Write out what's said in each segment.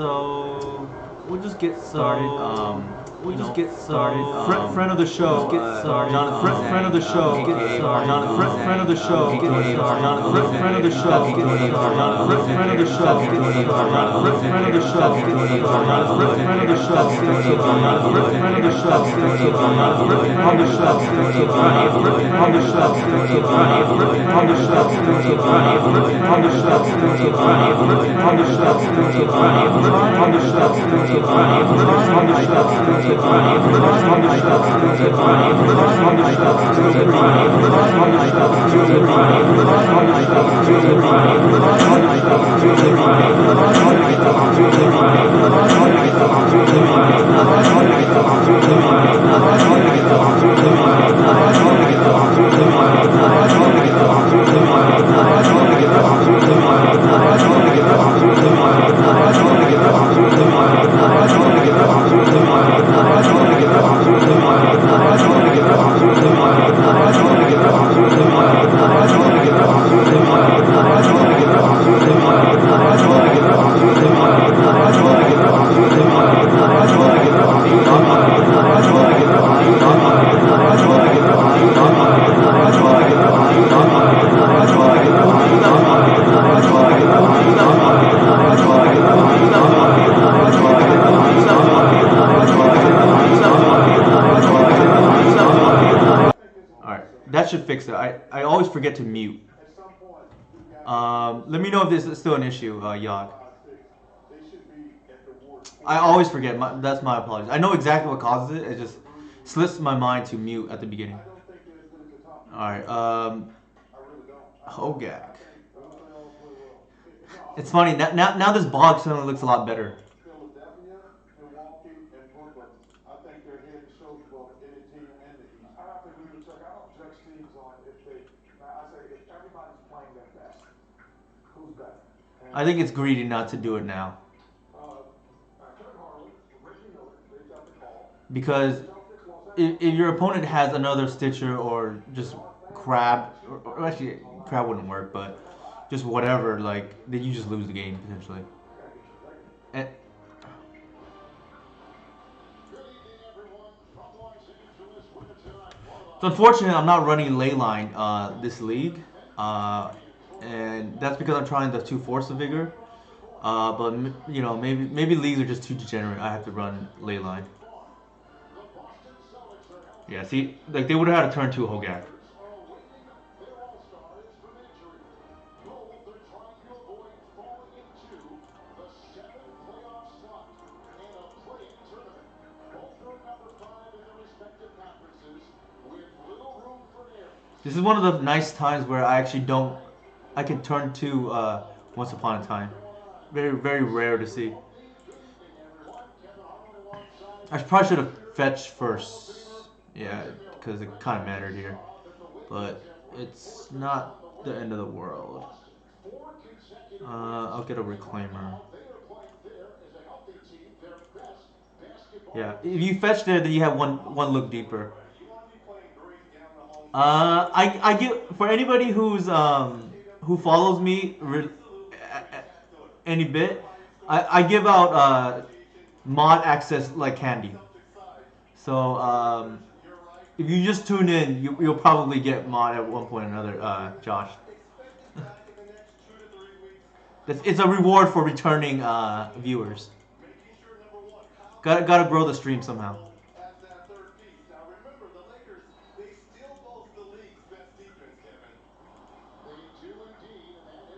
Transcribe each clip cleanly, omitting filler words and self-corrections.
So we'll just get started. We'll just get started. Friend of the show, Jonathan. Friend of the show, Jonathan. Friend of the show, Jonathan. Friend of the show, Jonathan. Friend of the show, Jonathan. Friend of the show, Jonathan. Friend of the show, Jonathan. Friend of the show, Jonathan. On the show, on the show, on the show, on the show, on the show. That should fix it. I always forget to mute. Let me know if this is still an issue, Yog. I always forget. That's my apologies. I know exactly what causes it. It just slips my mind to mute at the beginning. Alright, Hogak. It's funny, now this blog suddenly looks a lot better. I think it's greedy not to do it now. Because if your opponent has another Stitcher or just Crab, or actually Crab wouldn't work, but just whatever, like, then you just lose the game potentially. And so unfortunately, I'm not running Leyline this league, and that's because I'm trying the 2 Force of Vigor. But you know, maybe leagues are just too degenerate. I have to run Leyline. Yeah, see, like they would have had to turn to Hogak. This is one of the nice times where I actually I can turn to Once Upon a Time. Very, very rare to see. I probably should have fetched first. Yeah, because it kind of mattered here. But it's not the end of the world. I'll get a Reclaimer. Yeah, if you fetch there, then you have one look deeper. I give for anybody who follows me any bit, I give out mod access like candy. So if you just tune in, you'll probably get mod at one point or another, Josh. It's a reward for returning viewers. Gotta grow the stream somehow.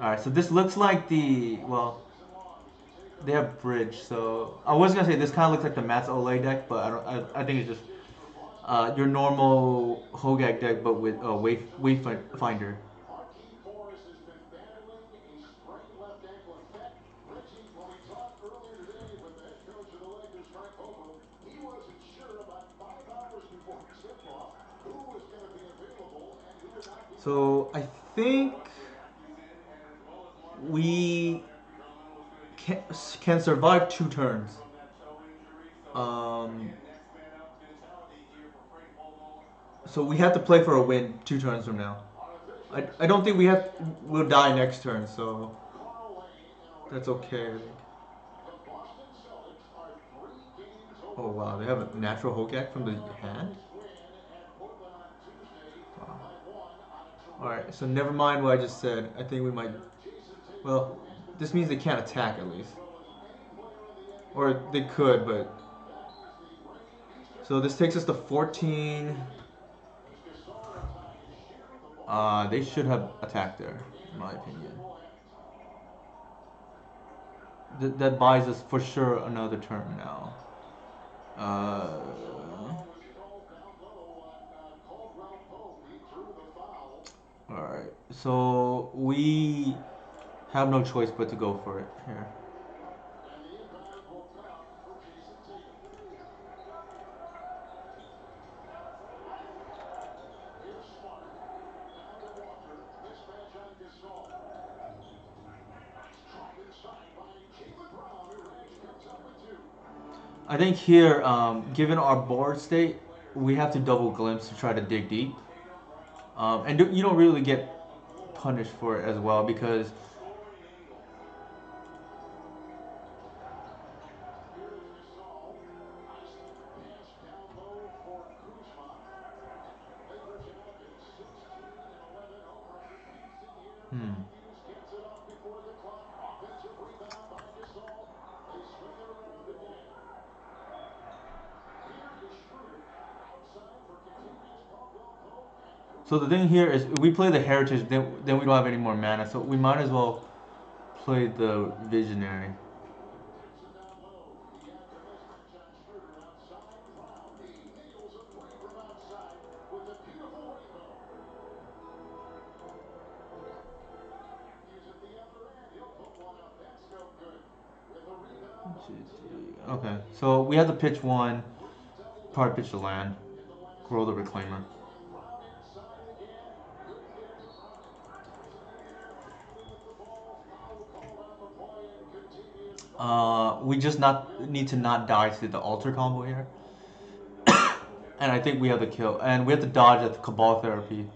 Alright, so this looks like the, well, they have bridge, so I was gonna say this kind of looks like the Mats Ole deck, but I think it's just your normal Hogak deck, but with Wayfinder. So I think we can survive 2 turns. So we have to play for a win 2 turns from now. I don't think we'll die next turn, so that's okay. I think. Oh wow, they have a natural Hogak from the hand. Wow. All right, so never mind what I just said. I think we might. Well, this means they can't attack at least, or they could, but. So this takes us to 14. They should have attacked there, in my opinion. That buys us for sure another turn now. Alright, so we have no choice but to go for it here. I think here, given our board state, we have to double glimpse to try to dig deep. And you don't really get punished for it as well because so the thing here is if we play the heritage, then we don't have any more mana, so we might as well play the visionary. Okay, so we have to pitch one, probably pitch the land, grow the reclaimer. We just not need to not die to the altar combo here. And I think we have the kill. And we have to dodge at the Cabal Therapy.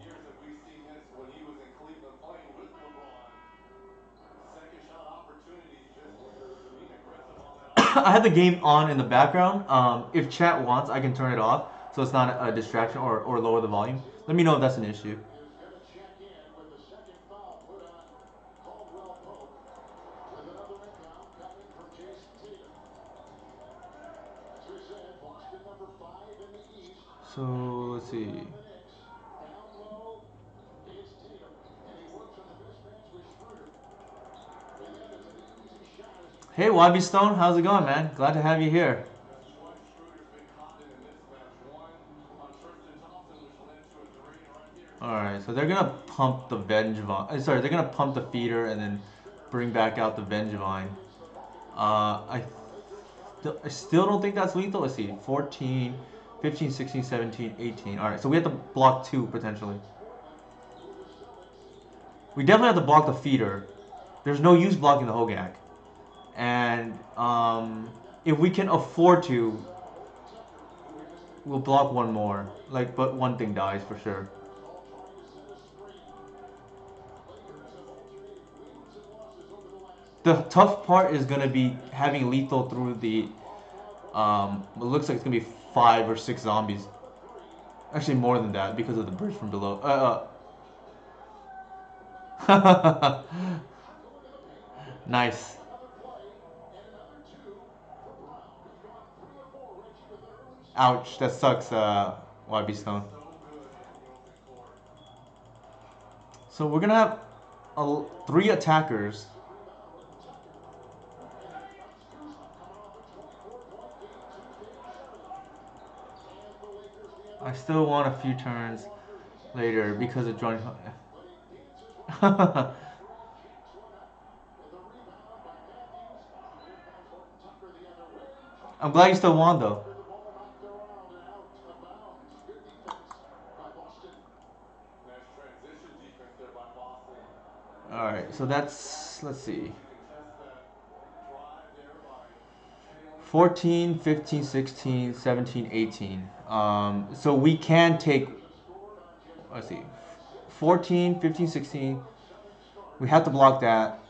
I have the game on in the background. If chat wants, I can turn it off so it's not a distraction or lower the volume. Let me know if that's an issue. So let's see. Hey YB Stone, how's it going, man? Glad to have you here. Alright, so they're gonna pump the Vengevine. Sorry, they're gonna pump the feeder and then bring back out the Vengevine. I still don't think that's lethal. Let's see. 14, 15, 16, 17, 18. Alright, so we have to block 2 potentially. We definitely have to block the feeder. There's no use blocking the Hogak. And if we can afford to, we'll block one more. But one thing dies for sure. The tough part is gonna be having lethal through the. It looks like it's gonna be 5 or 6 zombies. Actually, more than that because of the bridge from below. Nice. Ouch, that sucks, YB Stone. So we're gonna have 3 attackers. I still want a few turns later because of drawing. I'm glad you still won though. Alright, so that's, let's see. 14, 15, 16, 17, 18. So we can take, let's see, 14, 15, 16. We have to block that.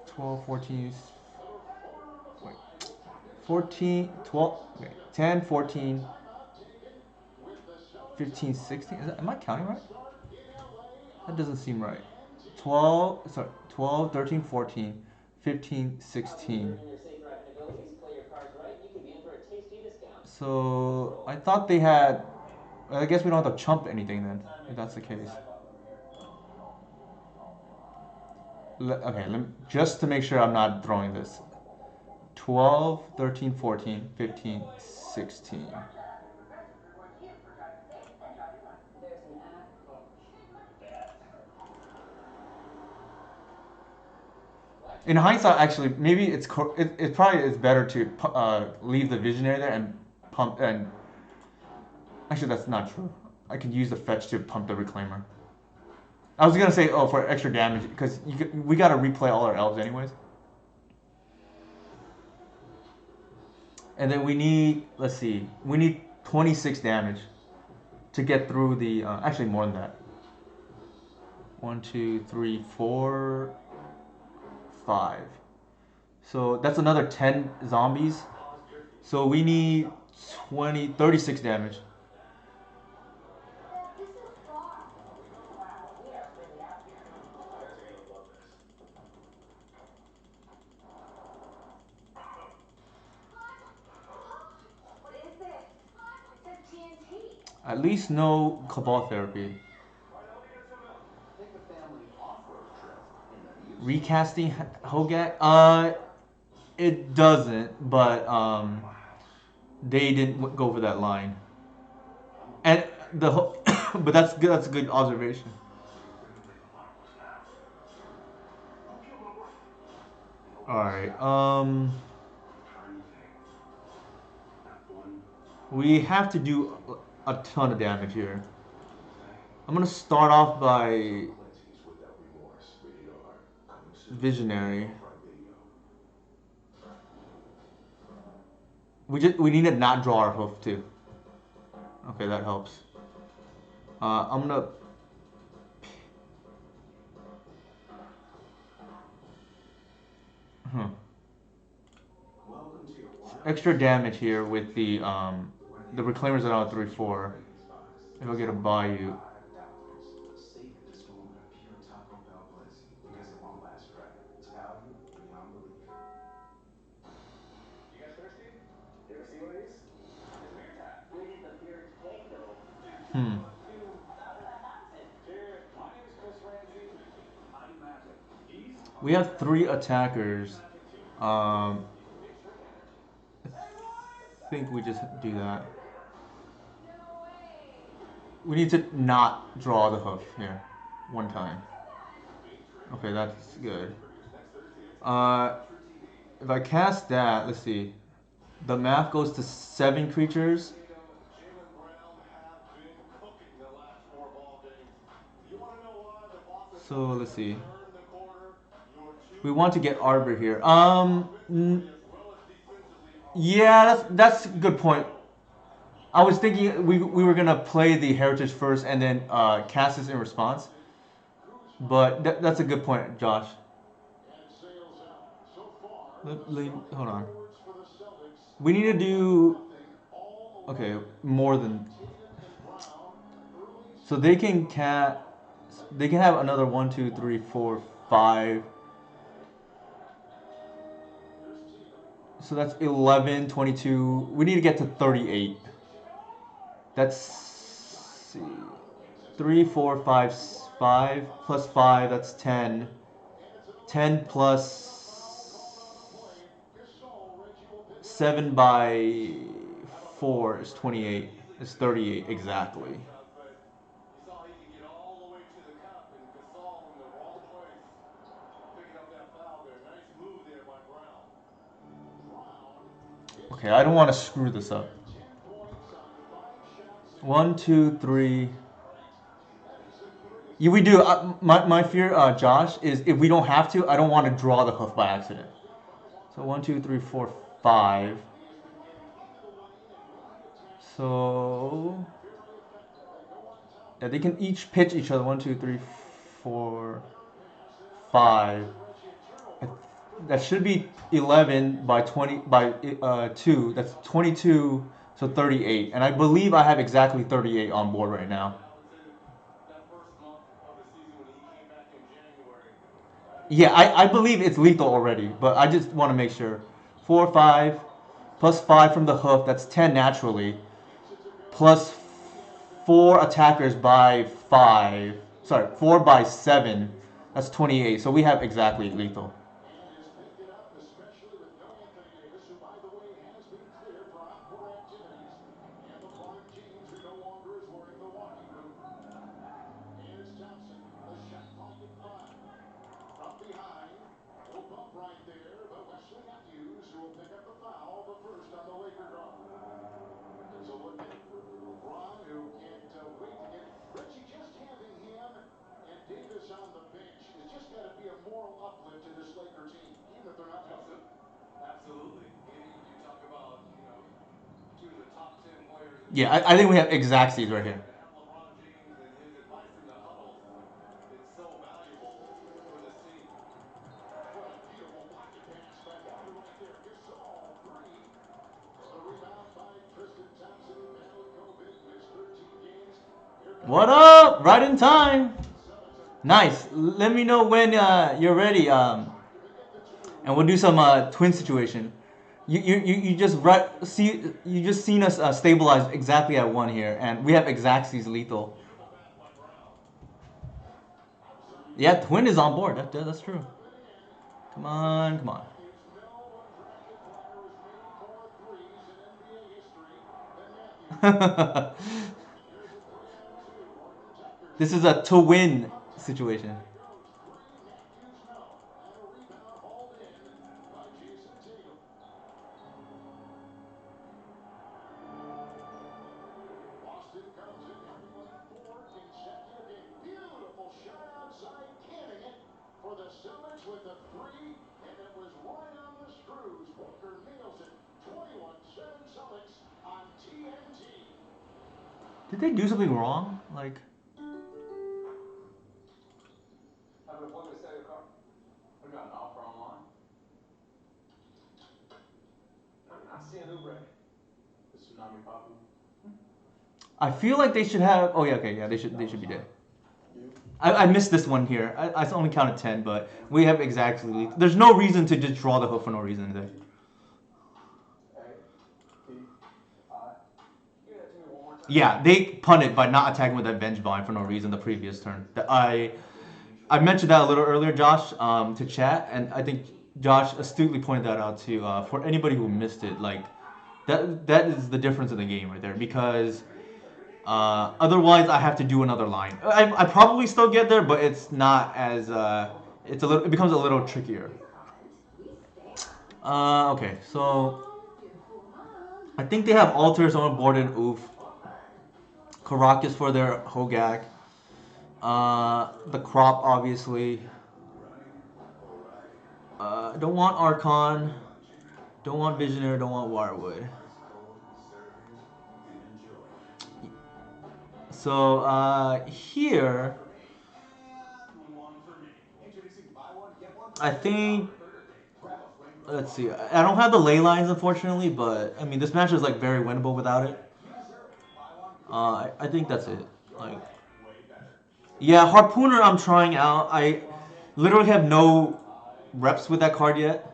12, 14, wait, 14, 12, okay, 10, 14, 15, 16. Am I counting right? That doesn't seem right. 12, 13, 14, 15, 16. So I thought they had. I guess we don't have to chump anything then, if that's the case. Okay, just to make sure I'm not throwing this. 12, 13, 14, 15, 16. In hindsight, actually, maybe it probably is better to leave the visionary there and pump and. Actually, that's not true. I could use the fetch to pump the reclaimer. I was gonna say, oh, for extra damage, because we gotta replay all our elves anyways. And then we need, let's see, we need 26 damage to get through the. Actually, more than that. 1, 2, 3, 4, 5. So that's another 10 zombies. So we need 36 damage. At least no Cabal therapy. Recasting Hogak? It doesn't, but they didn't go for that line. And but that's good. That's a good observation. All right. We have to do a ton of damage here. I'm gonna start off by Visionary. We need to not draw our hoof too. Okay, that helps. I'm gonna. Extra damage here with the reclaimers are on 3-4. If I get a Bayou. We have 3 attackers. I think we just do that. We need to not draw the hoof here. One time. Okay, that's good. If I cast that, let's see. The math goes to 7 creatures. So let's see. We want to get Arbor here. Yeah, that's a good point. I was thinking we were gonna play the Heritage first and then cast this in response. But that's a good point, Josh. Hold on. We need to do. Okay, more than. So they can They can have another 1, 2, 3, 4, 5. So that's 11, 22. We need to get to 38. That's. See. 3, 4, 5, 5 plus 5, that's 10. 10 plus 7 by 4 is 28. It's 38 exactly. Okay, I don't want to screw this up. 1, 2, 3. Yeah, we do. My fear, Josh, is if we don't have to, I don't want to draw the hoof by accident. So 1, 2, 3, 4, 5. So yeah, they can each pitch each other. 1, 2, 3, 4, 5. That should be 11 by 20 by 2. That's 22. So 38. And I believe I have exactly 38 on board right now. Yeah, I believe it's lethal already, but I just want to make sure. 4, 5, plus 5 from the hoof, that's 10 naturally. Plus 4 attackers by 5. Sorry, 4 by 7. That's 28. So we have exactly lethal. Yeah, I think we have exact seeds right here. What up? Right in time. Nice. Let me know when you're ready. And we'll do some twin situation. You just you just seen us stabilize exactly at 1 here, and we have Exacxes lethal. Yeah, twin is on board. That's true. Come on, come on. This is a to win situation. Did they do something wrong? Like. I feel like they should have. Oh yeah, okay, yeah, they should be dead. I missed this one here. I only counted 10, but we have exactly. There's no reason to just draw the hoof for no reason there. Yeah, they punted by not attacking with that Venge Vine for no reason the previous turn. I mentioned that a little earlier, Josh, to chat, and I think Josh astutely pointed that out too. For anybody who missed it, like that is the difference in the game right there. Because otherwise, I have to do another line. I probably still get there, but it's not as it becomes a little trickier. Okay, so I think they have altars on board and oof. Caracas for their Hogak. The crop, obviously. Don't want Archon. Don't want Visionary. Don't want Wirewood. So here, I think. Let's see. I don't have the ley lines, unfortunately, but I mean this match is like very winnable without it. I think that's it. Like, yeah, Harpooner I'm trying out. I literally have no reps with that card yet.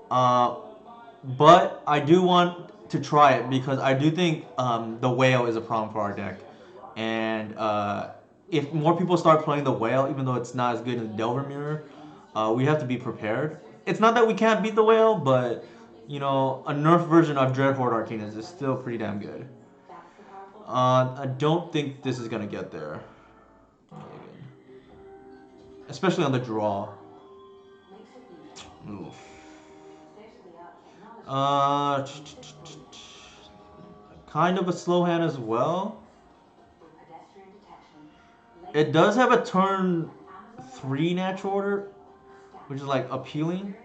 But I do want to try it because I do think the whale is a problem for our deck. And if more people start playing the whale, even though it's not as good as Delver Mirror, we have to be prepared. It's not that we can't beat the whale, but you know, a nerf version of Dreadhorde Arcanus is still pretty damn good. I don't think this is gonna get there, especially on the draw. Oof. Uh, kind of a slow hand as well. It does have a turn 3 natural order, which is like appealing.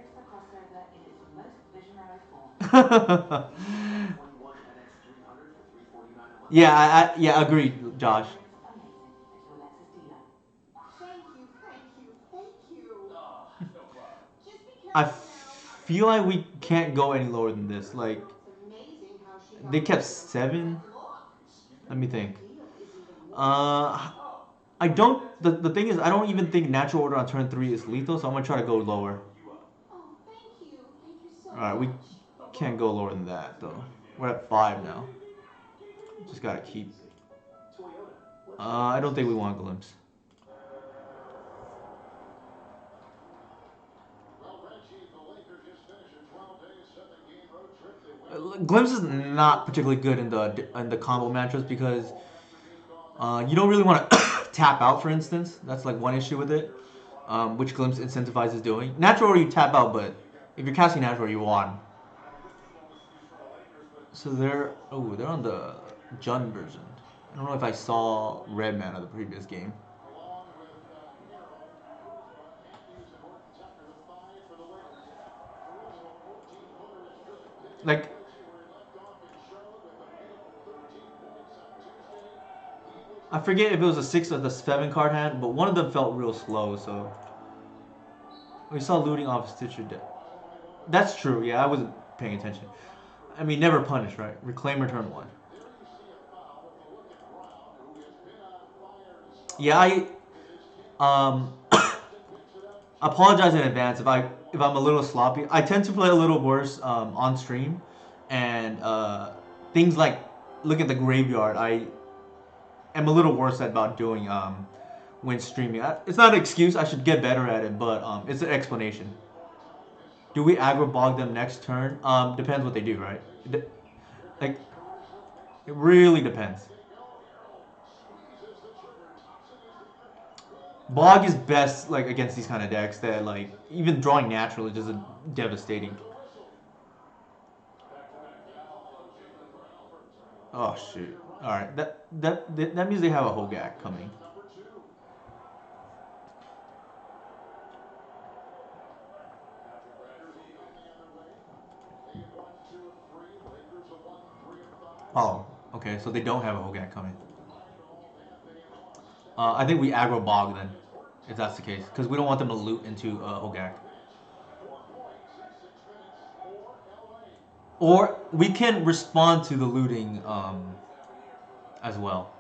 Yeah, yeah, agreed, Josh. I feel like we can't go any lower than this. Like, they kept 7. Let me think. I don't. The thing is, I don't even think natural order on turn 3 is lethal, so I'm gonna try to go lower. Alright, we can't go lower than that, though. We're at 5 now. Just gotta keep. I don't think we want Glimpse. Glimpse is not particularly good in the combo matchups because you don't really want to tap out, for instance. That's like one issue with it, which Glimpse incentivizes doing. Natural order you tap out, but if you're casting natural, you won. So they're on the Jund version. I don't know if I saw Red Man of the previous game. Like, I forget if it was a 6 or the 7 card hand, but one of them felt real slow, so. We saw looting off Stitcher deck. That's true, yeah, I wasn't paying attention. I mean, never punish, right? Reclaimer turn 1. Yeah, I apologize in advance if I'm a little sloppy. I tend to play a little worse on stream, and things like look at the graveyard. I am a little worse about doing when streaming. It's not an excuse. I should get better at it, but it's an explanation. Do we aggro bog them next turn? Depends what they do, right? Like, it really depends. Bog is best like against these kind of decks that like even drawing natural is just devastating. Oh shoot! All right, that means they have a Hogak coming. Oh, okay, so they don't have a Hogak coming. I think we aggro Bog then, if that's the case, because we don't want them to loot into Hogak. Or we can respond to the looting as well.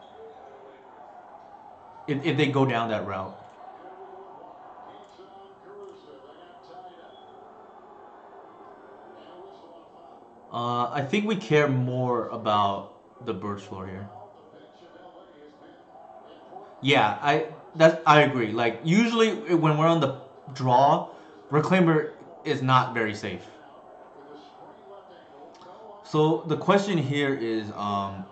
If they go down that route. I think we care more about the Birch Floor here. Yeah, I agree. Like usually when we're on the draw, Reclaimer is not very safe. So the question here is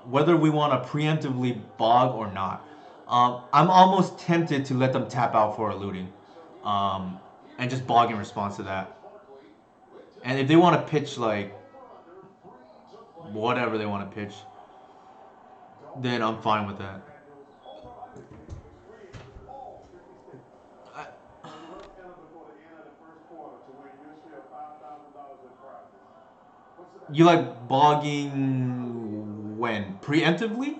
whether we want to preemptively bog or not. I'm almost tempted to let them tap out for a looting, and just bog in response to that. And if they want to pitch like whatever they want to pitch, then I'm fine with that. You like bogging when? Preemptively?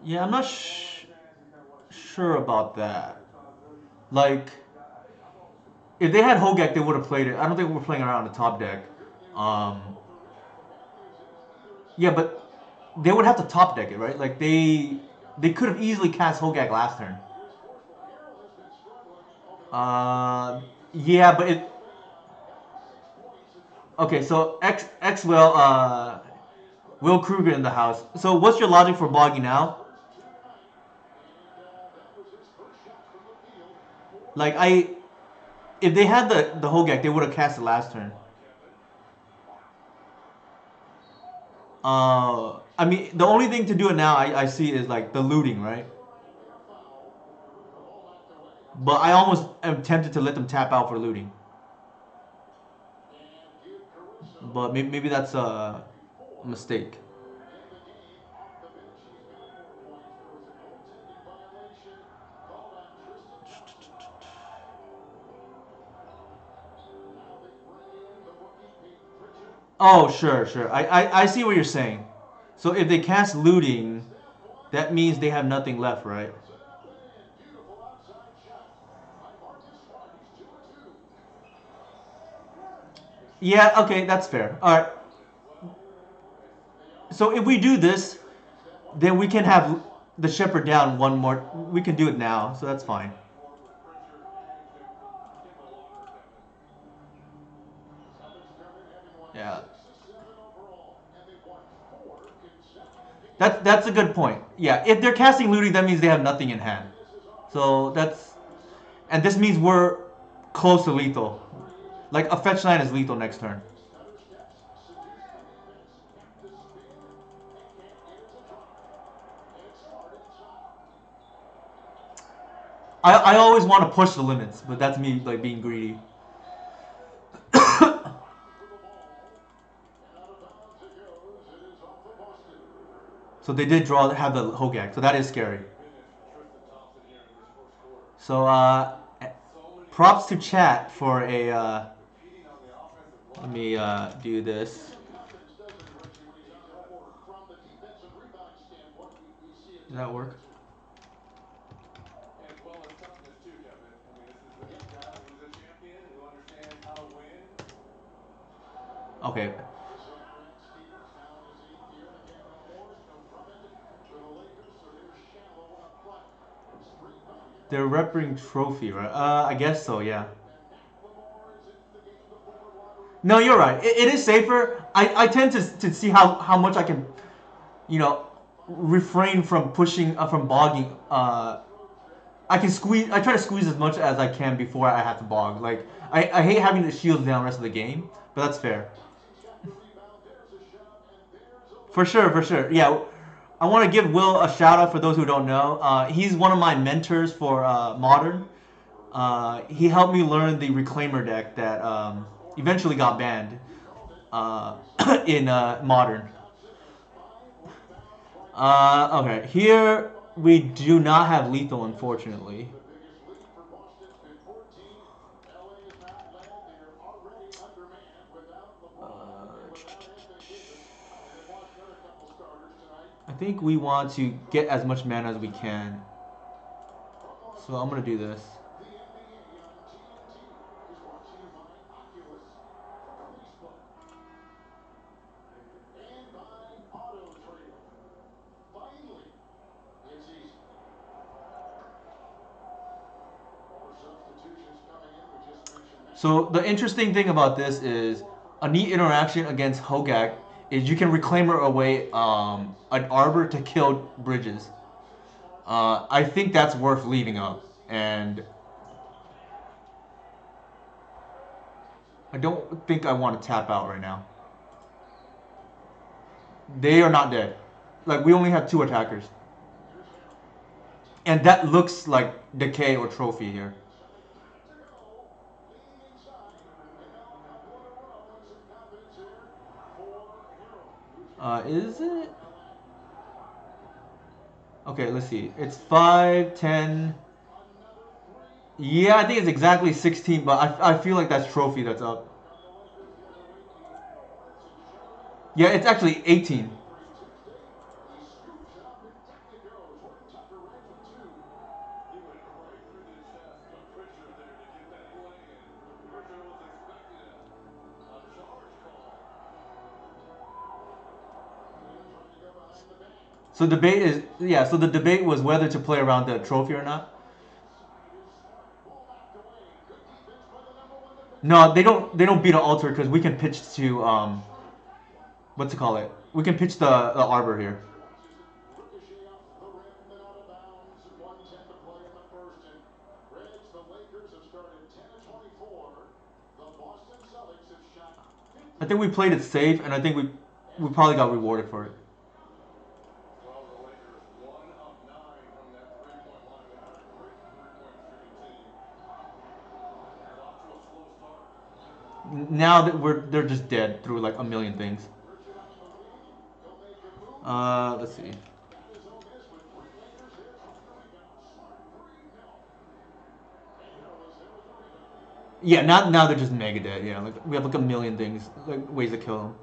Yeah, I'm not sure about that. Like, if they had Hogak, they would have played it. I don't think we're playing around the top deck. Um, yeah, but they would have to top deck it, right? Like they could have easily cast Hogak last turn. Yeah, but it. Okay, so X will Will Kruger in the house. So what's your logic for Boggy now? Like if they had the Hogak, they would have cast it last turn. I mean, the only thing to do it now I see is like the looting, right? But I almost am tempted to let them tap out for looting. But maybe that's a mistake. Oh, sure, sure. I see what you're saying. So if they cast looting, that means they have nothing left, right? Yeah, okay, that's fair. Alright. So if we do this, then we can have the Shepherd down one more. We can do it now, so that's fine. Yeah. That's a good point. Yeah, if they're casting looting, that means they have nothing in hand. So that's, and this means we're close to lethal. Like a fetch line is lethal next turn. I always want to push the limits, but that's me like being greedy. So they did have the Hogak, so that is scary. So props to chat for a. Let me do this. Does that work? Okay. They're repping trophy, right? I guess so, yeah. No, you're right. It is safer. I tend to see how much I can, you know, refrain from pushing, from bogging. I can squeeze. I try to squeeze as much as I can before I have to bog. Like I hate having the shields down the rest of the game, but that's fair. For sure, for sure. Yeah, I want to give Will a shout out for those who don't know. He's one of my mentors for Modern. He helped me learn the Reclaimer deck that eventually got banned uh, in Modern. Okay, here we do not have lethal, unfortunately. I think we want to get as much mana as we can. So I'm going to do this. So the interesting thing about this is a neat interaction against Hogak is you can Reclaimer away an Arbor to kill Bridges. I think that's worth leaving up, and I don't think I want to tap out right now. They are not dead. Like we only have 2 attackers, and that looks like decay or trophy here. Is it? Okay, let's see. It's 5, 10. Yeah, I think it's exactly 16, but I feel like that's trophy that's up. Yeah, it's actually 18. So debate is, yeah. So the debate was whether to play around the trophy or not. No, they don't. They don't beat an altar because we can pitch to what's it call it? We can pitch the Arbor here. I think we played it safe, and I think we probably got rewarded for it. Now that they're just dead through like a million things. Let's see. Yeah, now they're just mega dead. Yeah, like we have like a million things, like ways to kill them.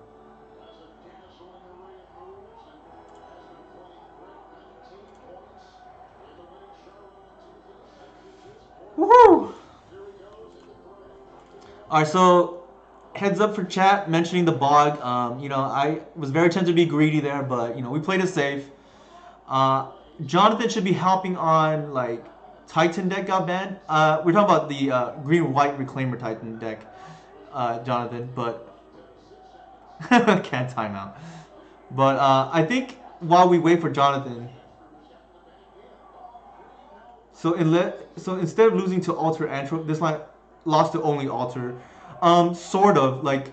Woohoo! All right, so heads up for chat mentioning the bog. I was very tempted to be greedy there, but we played it safe. Uh, Jonathan should be helping on like Titan deck got banned. We're talking about the green white reclaimer Titan deck, Jonathan, but can't time out. But I think while we wait for Jonathan, so instead of losing to Alter Antro, this line lost to only Alter. Sort of like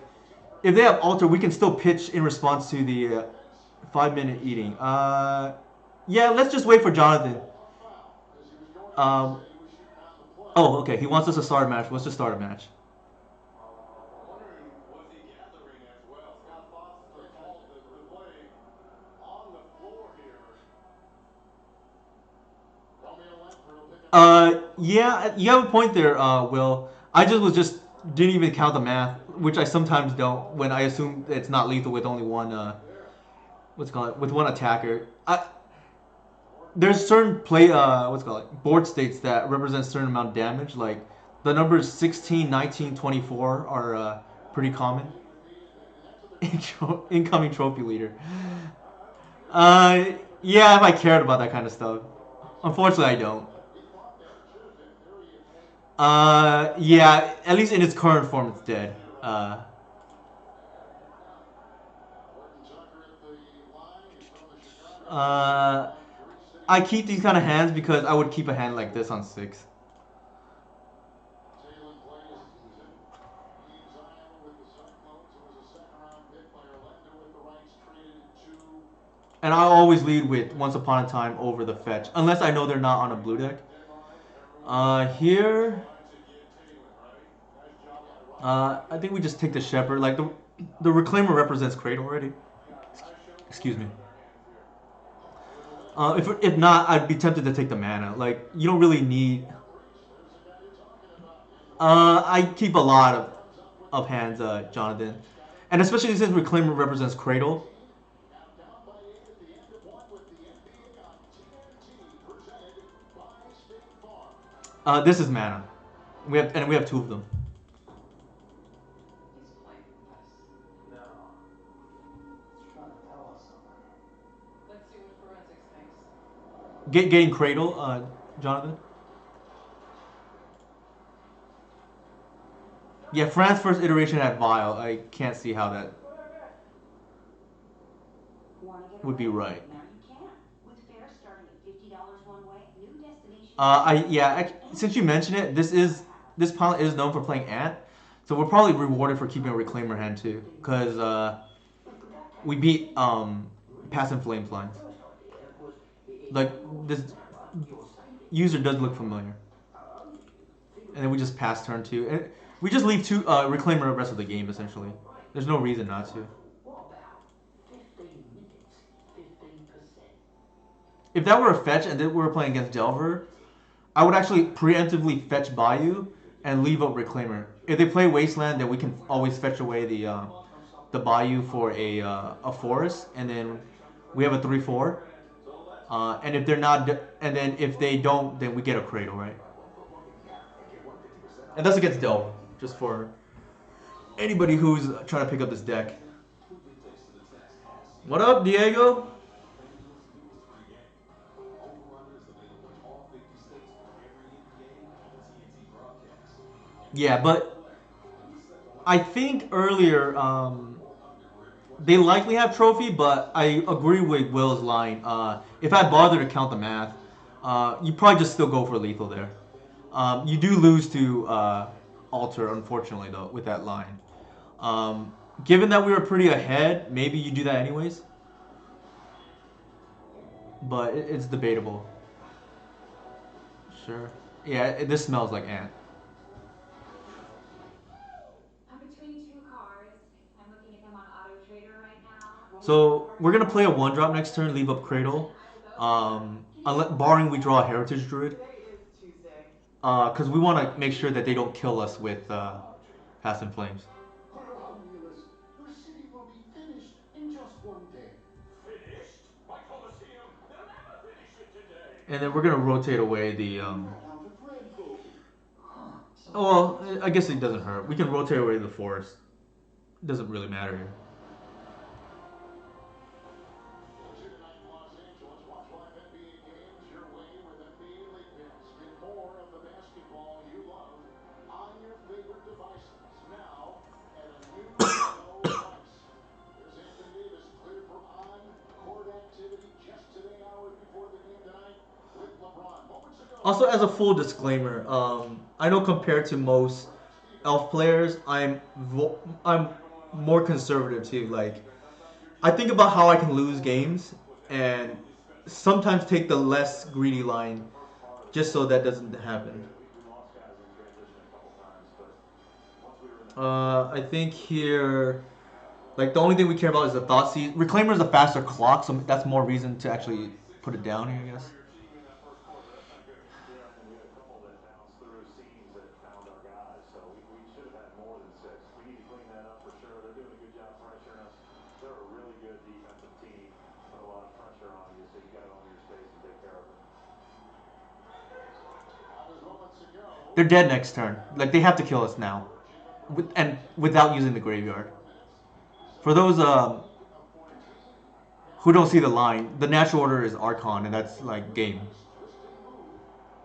if they have Alter, we can still pitch in response to the 5 minute eating. Yeah, let's just wait for Jonathan. Um, oh, okay. He wants us to start a match. Let's just start a match. Yeah, you have a point there, Will. I just didn't even count the math, which I sometimes don't when I assume it's not lethal with only one. What's it called with one attacker. There's certain what's it called board states that represent a certain amount of damage. Like the numbers 16, 19, 24 are pretty common. Incoming trophy leader. Yeah, if I cared about that kind of stuff. Unfortunately, I don't. Yeah, at least in its current form, it's dead. Uh, I keep these kind of hands because I would keep a hand like this on 6. And I always lead with Once Upon a Time over the fetch, unless I know they're not on a blue deck. Here, I think we just take the Shepherd. Like the Reclaimer represents Cradle already. Excuse me. If not, I'd be tempted to take the mana. Like you don't really need. I keep a lot of hands, Jonathan, and especially since Reclaimer represents Cradle. This is mana. We have two of them. Getting Cradle, Jonathan. Yeah, Fran's first iteration had Vile. I can't see how that would be right. Since you mentioned it, this pilot is known for playing Ant, so we're probably rewarded for keeping a Reclaimer hand too, because we beat Pass and Flames lines. Like this user does look familiar, and then we just pass turn 2, and we just leave two Reclaimer the rest of the game essentially. There's no reason not to. If that were a fetch and then we were playing against Delver, I would actually preemptively fetch Bayou and leave out Reclaimer. If they play Wasteland, then we can always fetch away the Bayou for a forest, and then we have a 3/4. And if they're not, and then if they don't, then we get a Cradle, right? And that's against Delver, just for anybody who's trying to pick up this deck. What up, Diego? Yeah, but I think earlier, They likely have trophy, but I agree with Will's line. If I bother to count the math, you probably just still go for lethal there. You do lose to Alter, unfortunately, though, with that line. Um, Given that we were pretty ahead, maybe you do that anyways. But it's debatable. Sure. Yeah, this smells like ant. So we're gonna play a one drop next turn, leave up Cradle. Barring we draw a Heritage Druid. Because we want to make sure that they don't kill us with Past in Flames. And then we're gonna rotate away the. Well, I guess it doesn't hurt. We can rotate away the forest. It doesn't really matter here. Also, as a full disclaimer, I know compared to most elf players, I'm more conservative too. Like, I think about how I can lose games, and sometimes take the less greedy line, just so that doesn't happen. I think here, like the only thing we care about is the Thoughtseize. Reclaimer is a faster clock, so that's more reason to actually put it down here, I guess. They're dead next turn. Like they have to kill us now, and without using the graveyard. For those who don't see the line, the natural order is Archon, and that's like game.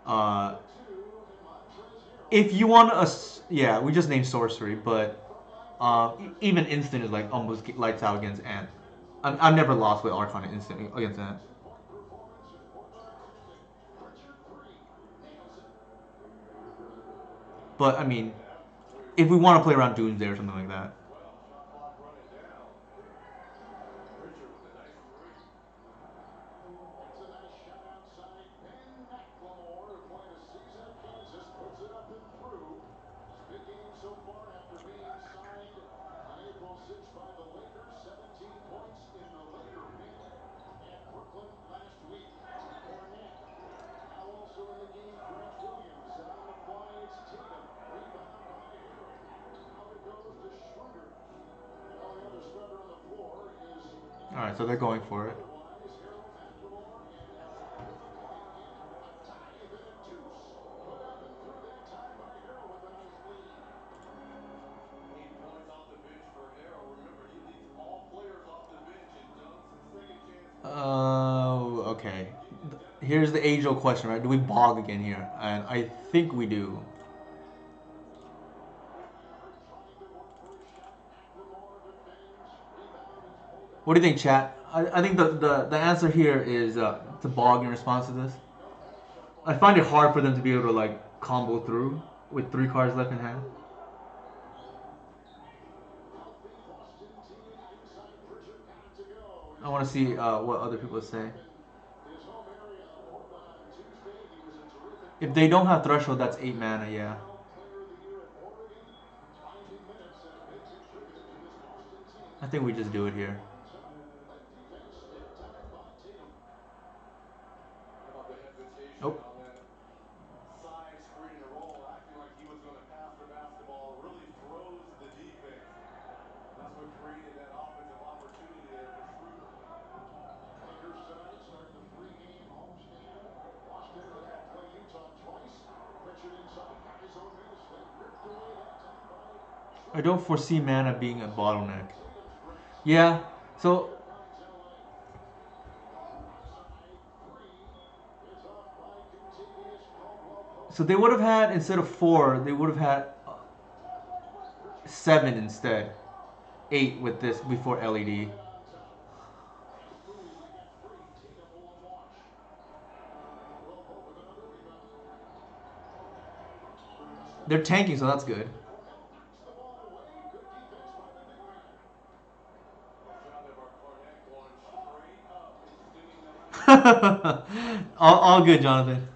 Uh, if you want a, yeah, we just named sorcery, but even instant is like almost lights out against Ant. I've never lost with Archon instant against Ant. But I mean, if we want to play around Doomsday or something like that. All right, so they're going for it. Okay. Here's the age-old question, right? Do we bog again here? And I think we do. What do you think, chat? I think the answer here is to bog in response to this. I find it hard for them to be able to like combo through with 3 cards left in hand. I want to see what other people say. If they don't have Threshold, that's 8 mana, yeah. I think we just do it here. Oh. I don't foresee mana being a bottleneck. Yeah, so they would have had, instead of 4, they would have had 7 instead. 8 with this before LED. They're tanking, so that's good. all good, Jonathan.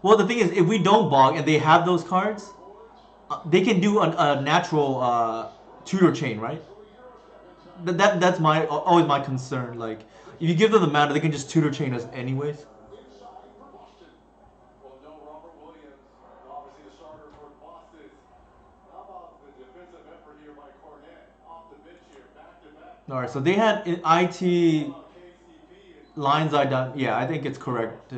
Well, the thing is, if we don't bog and they have those cards, they can do a natural tutor chain, right? That's my always my concern. Like, if you give them the mana, they can just tutor chain us anyways. All right, so they had IT lines I done. Yeah, I think it's correct.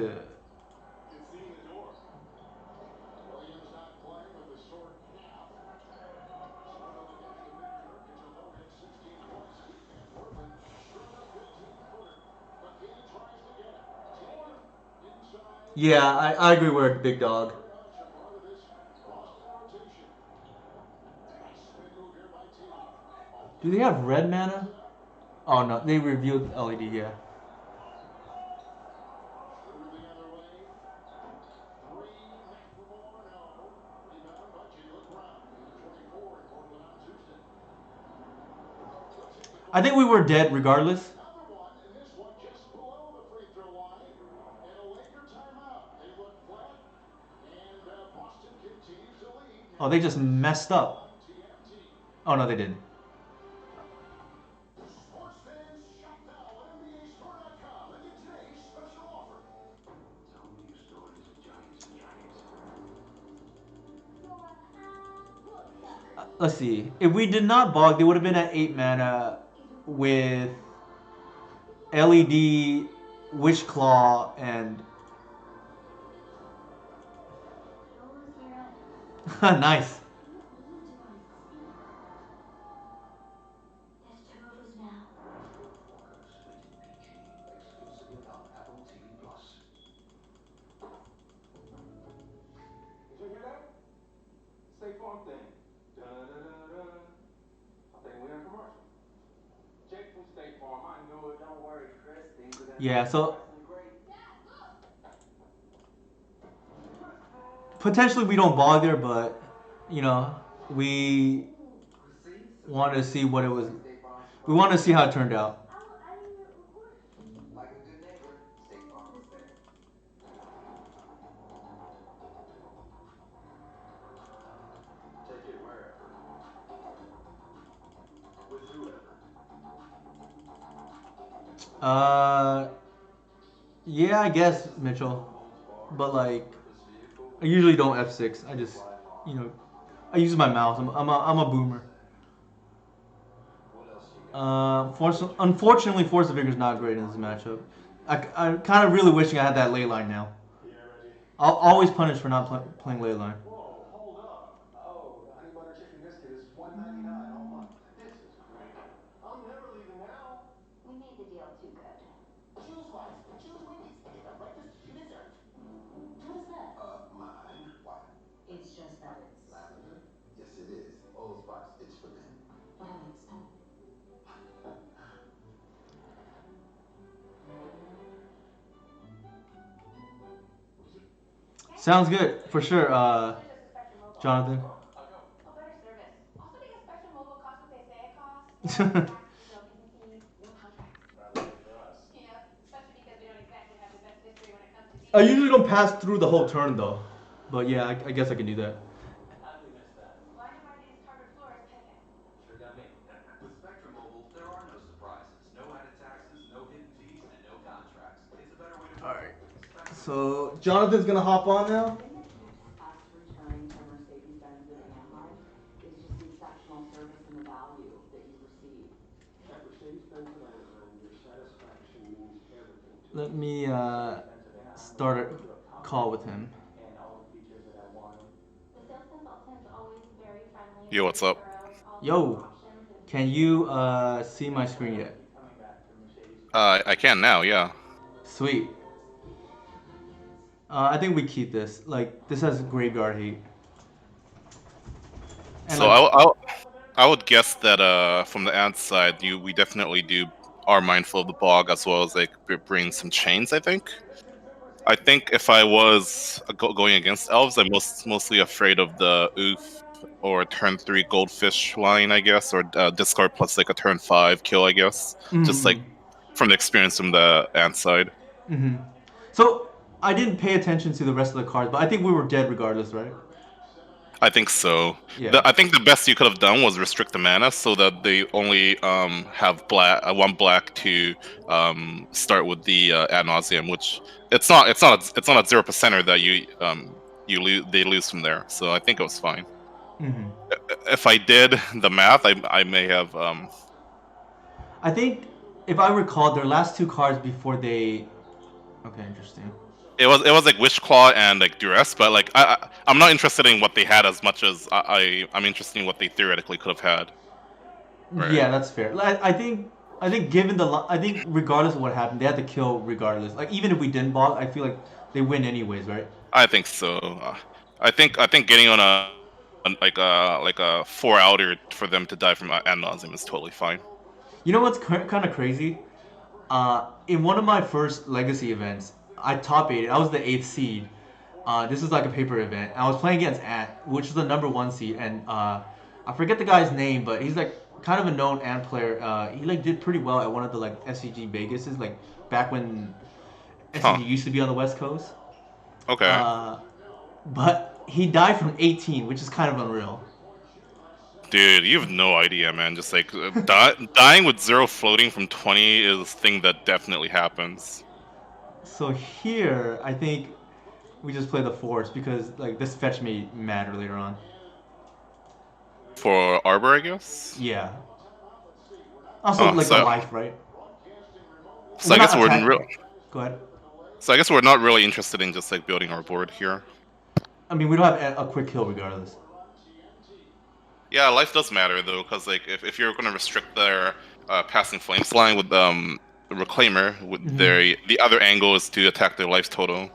Yeah, I agree. We're a big dog. Do they have red mana? Oh no, they reviewed LED. Yeah. I think we were dead regardless. Oh, they just messed up. Oh no, they didn't. Let's see. If we did not bog, they would have been at 8 mana with LED, Witch Claw, and nice. Yeah, so potentially we don't bog there, but you know, we wanted to see what it was. We wanted to see how it turned out. Uh, yeah, I guess Mitchell, but like I usually don't F6. I just, you know, I use my mouse. I'm a boomer. Unfortunately, Force of Vigor is not great in this matchup. I'm kind of really wishing I had that ley line now. I'll always punish for not playing ley line. We made the deal too good. Choose wisely. Choose Wendy's to get the breakfast you deserve. What is that? Mine. Why? It's just that it's Lavender? Yes, it is. Old Spice. It's for them. but I like smoke. Sounds good for sure, Jonathan. A better service. Also because Spectrum Mobile costs what they say it costs. No taxes, no hidden fees, no contracts. Not lucky for us. Yep. Especially because we don't exactly have the best history when it comes to I DDoS. usually don't pass through the whole turn though, but yeah, I guess I can do that. How did we miss that? Why do Marty's hardwood floors picking? Sure got me. With Spectrum Mobile, there are no surprises, no added taxes, no hidden fees, and no contracts. It's a better way to All move. right. Spectrum So Jonathan's gonna hop on now. The thing that keeps us returning to Mercedes-Benz with Anaheim is just the exceptional service and the value that you receive. At Mercedes-Benz of Anaheim, your satisfaction means everything to Let me. me Mercedes-Benz of Anaheim start will a offer you call with him. and all the features that I want. The sales consultant's always very friendly. Yo, what's up? Thorough, all the Yo, options and can you see my screen yet? Keep coming back to Mercedes. I can now, yeah. Sweet. I think we keep this. Like this has graveyard hate. And So like I would guess that from the ant side, we definitely do are mindful of the bog as well as like bring some chains. I think if I was going against elves, I'm mostly afraid of the oof or turn 3 goldfish line, I guess, or discard plus like a turn 5 kill, I guess. Just like mm, from the experience from the ant side. mm-hmm. So I didn't pay attention to the rest of the cards, but I think we were dead regardless, right? I think so. Yeah. I think the best you could have done was restrict the mana so that they only have one black to start with the ad nauseum, which it's not a 0%er that they lose from there. So I think it was fine. Mm-hmm. If I did the math, I may have I think if I recall, their last two cards before they. Okay, interesting. it was like Wishclaw and like Duress, but like I'm not interested in what they had as much as I'm interested in what they theoretically could have had. Right. Yeah, that's fair. I think given I think regardless of what happened, they had to kill regardless. Like even if we didn't bog, I feel like they win anyways, right? I think so. I think getting on like a 4 outer for them to die from ad nauseum is totally fine. You know what's kind of crazy? In one of my first legacy events, I top 8. I was the 8th seed. This is like a paper event. I was playing against Ant, which is the number 1 seed, and I forget the guy's name, but he's like kind of a known Ant player. He like did pretty well at one of the like SCG Vegases, like back when SCG used to be on the West Coast. Okay. But he died from 18, which is kind of unreal. Dude, you have no idea, man. Just like dying with 0 floating from 20 is a thing that definitely happens. So here, I think we just play the Force because like this fetch me mad later on. For Arbor, I guess? Yeah. Also, like the life, right? So I guess we're real. Go ahead. So I guess we're not really interested in just like building our board here. I mean, we don't have a quick kill regardless. Yeah, life does matter though, because like if you're gonna restrict their passing flames line with the Reclaimer, with the other angle is to attack their life total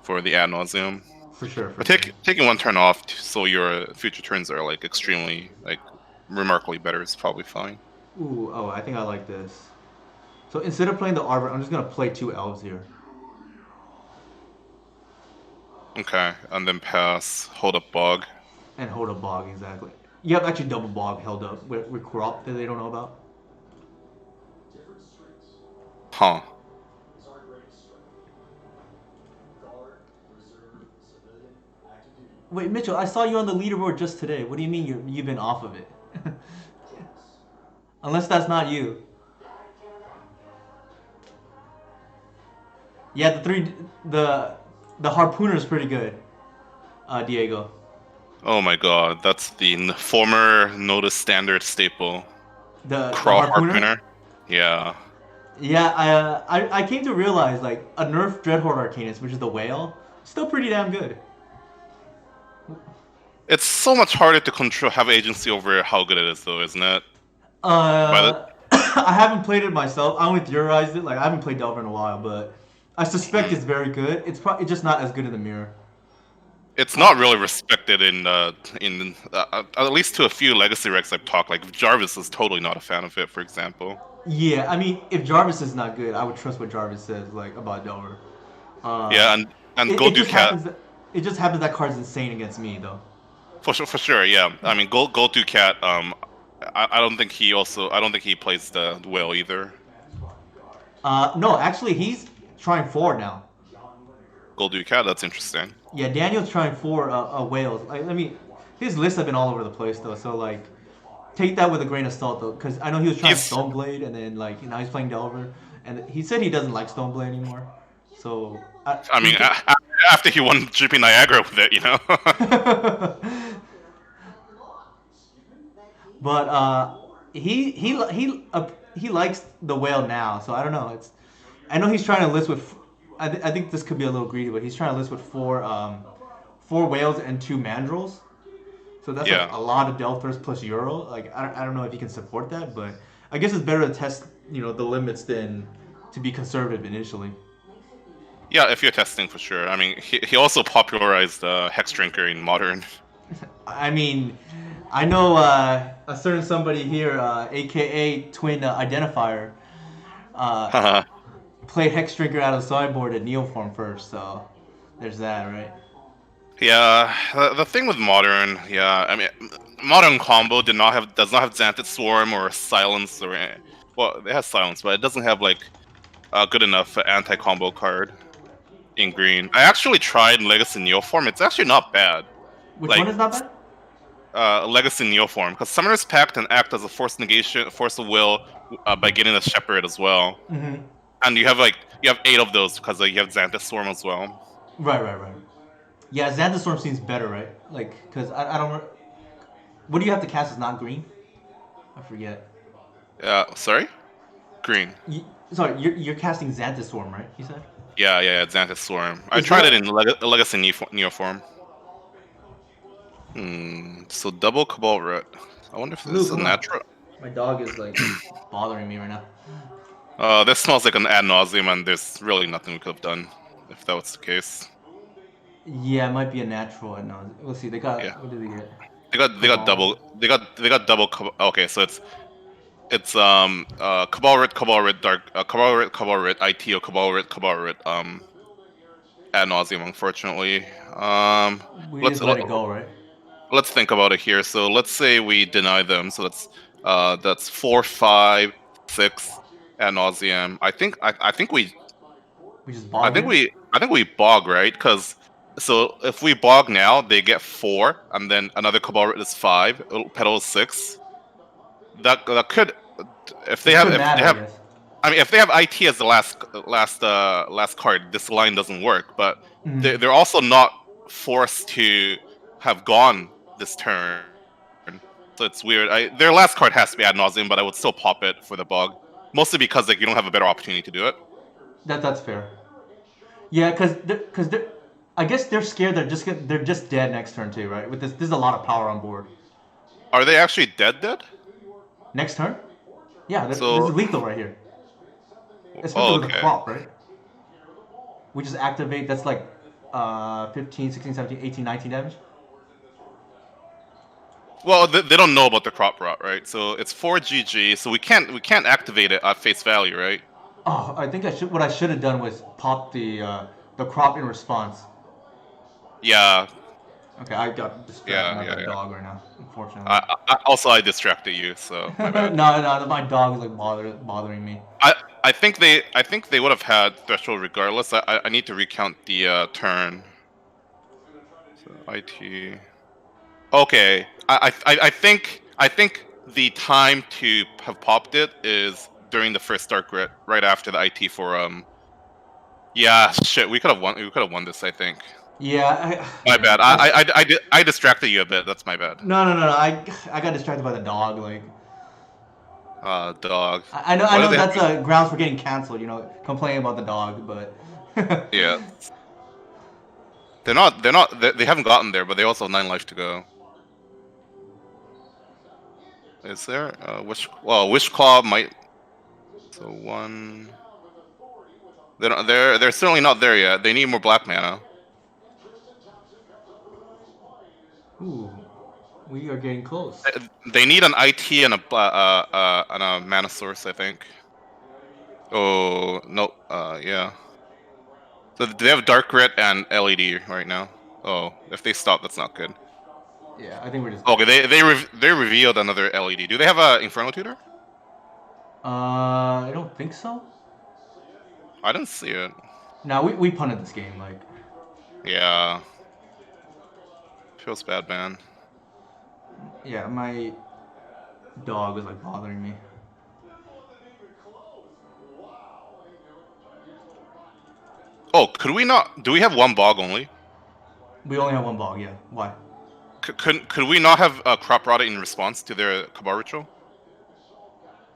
for the ad nauseum. For sure. But taking one turn off so your future turns are like extremely like remarkably better is probably fine. Ooh, oh, I think I like this. So instead of playing the Arbor, I'm just gonna play 2 elves here. Okay, and then pass, hold up bog. And hold a bog, exactly. You have actually double bog held up with crop that they don't know about. Huh. Wait, Mitchell, I saw you on the leaderboard just today. What do you mean you've been off of it? Unless that's not you. Yeah, the harpooner is pretty good, Diego. Oh my god, that's the former Notice standard staple. The Craw harpooner? Yeah. Yeah, I came to realize like a nerf Dreadhorde Arcanist, which is the whale, still pretty damn good. It's so much harder to control, have agency over how good it is, though, isn't it? I haven't played it myself. I only theorized it. Like I haven't played Delver in a while, but I suspect it's very good. It's probably just not as good in the mirror. It's not really respected in at least to a few legacy recs I've talked. Like Jarvis is totally not a fan of it, for example. Yeah, I mean, if Jarvis is not good, I would trust what Jarvis says, like about Delver. Yeah, and Gold Ducat. It just happens that card's insane against me, though. For sure, yeah. I mean, Gold Ducat. I don't think he plays the whale either. No, actually, he's trying 4 now. Gold Ducat. That's interesting. Yeah, Daniel's trying 4 whales. Like, his lists have been all over the place though. So like, take that with a grain of salt though, because I know he was trying Stoneblade, and then like now he's playing Delver, and he said he doesn't like Stoneblade anymore. So I mean, after he won GP Niagara with it, you know. But he likes the whale now, so I don't know. I know he's trying to list with. I think this could be a little greedy, but he's trying to list with 4 whales and 2 mandrills. So that's like a lot of Delthers plus Euro. Like I don't know if he can support that, but I guess it's better to test the limits than to be conservative initially. Yeah, if you're testing for sure. I mean, he also popularized Hex Drinker in Modern. I mean, I know a certain somebody here, aka Twin Identifier, played Hex Drinker out of sideboard at Neoform first, so there's that, right? Yeah, the thing with Modern, yeah, I mean, Modern combo does not have Xanthid Swarm or Silence or well, it has Silence, but it doesn't have like a good enough anti-combo card in green. I actually tried Legacy Neoform. It's actually not bad. Which Like, one is not bad? Legacy Neoform, because Summoner's Pact and act as a Force Negation, Force of Will by getting the Shepherd as well. Mm-hmm. And you have 8 of those because you have Xanthid Swarm as well. Right. Yeah, Xanthid Storm seems better, right? Like, because I don't... What do you have to cast is not green? I forget. Sorry? Green. Sorry, you're casting Xanthid Storm, right? You said? Yeah, Xanthid Swarm. I Is tried that- it in Legacy Neoform. So double Cabal Root. I wonder if this is a come on. natural. My dog is, like, bothering me right now. This smells like an ad nauseum, and there's really nothing we could have done if that was the case. Yeah, it might be a natural. No, we'll see. They got... Yeah. What did they get? They got double. They got double. Okay, so it's Cabal Rit, Dark, Cabal Rit, ITO, Cabal Rit, ad nauseum. Unfortunately, We let's just let it go, right? let's think about it here. So let's say we deny them. So that's 4, 5, 6 ad nauseum. I think we We just bog here? I think we bog, right? Because so if we bog now, they get 4, and then another Cabal Rit is 5. Petal is 6. That could, if they have, I mean, if they have IT as the last card, this line doesn't work. But they're also not forced to have gone this turn, so it's weird. Their last card has to be ad nauseum, but I would still pop it for the bog, mostly because like you don't have a better opportunity to do it. That's fair. Yeah, because I guess they're scared they're just dead next turn too, right? With this, there's a lot of power on board. Are they actually dead? Next turn? Yeah, this is So- lethal right here. Especially with the okay. crop, right? We just activate, that's like 15, 16, 17, 18, 19 damage. Well, they don't know about the crop rot, right? So it's 4 GG, so we can't activate it at face value, right? Oh, I think what I should have done was pop the crop in response. Yeah. Okay, I got distracted by the dog right now, unfortunately. I distracted you, so my bad. no, my dog is like bothering me. I think they would have had threshold regardless. I need to recount the turn. So IT. Okay, I think the time to have popped it is during the first Dark Grit, right after the IT for Yeah, shit, we could have won. We could have won this, I think. Yeah. My bad. I distracted you a bit. That's my bad. No. I got distracted by the dog. Like. Dog. I know that's grounds for getting canceled. You know, complaining about the dog, but. Yeah. They haven't gotten there, but they also have 9 life to go. Is there? Wish Claw might. So 1. They're certainly not there yet. They need more black mana. Ooh, we are getting close. They need an IT and a mana source, I think. Oh no, yeah. So they have Dark Grit and LED right now. Oh, if they stop, that's not good. Yeah, I think we're just. Okay, they revealed another LED. Do they have a Inferno Tutor? I don't think so. I didn't see it. No, we punted this game, like. Yeah. Feels bad, man. Yeah, my dog was like bothering me. Oh, could we not? Do we have 1 bog only? We only have 1 bog, yeah. Why? Could we not have crop rotted in response to their Cabal Ritual?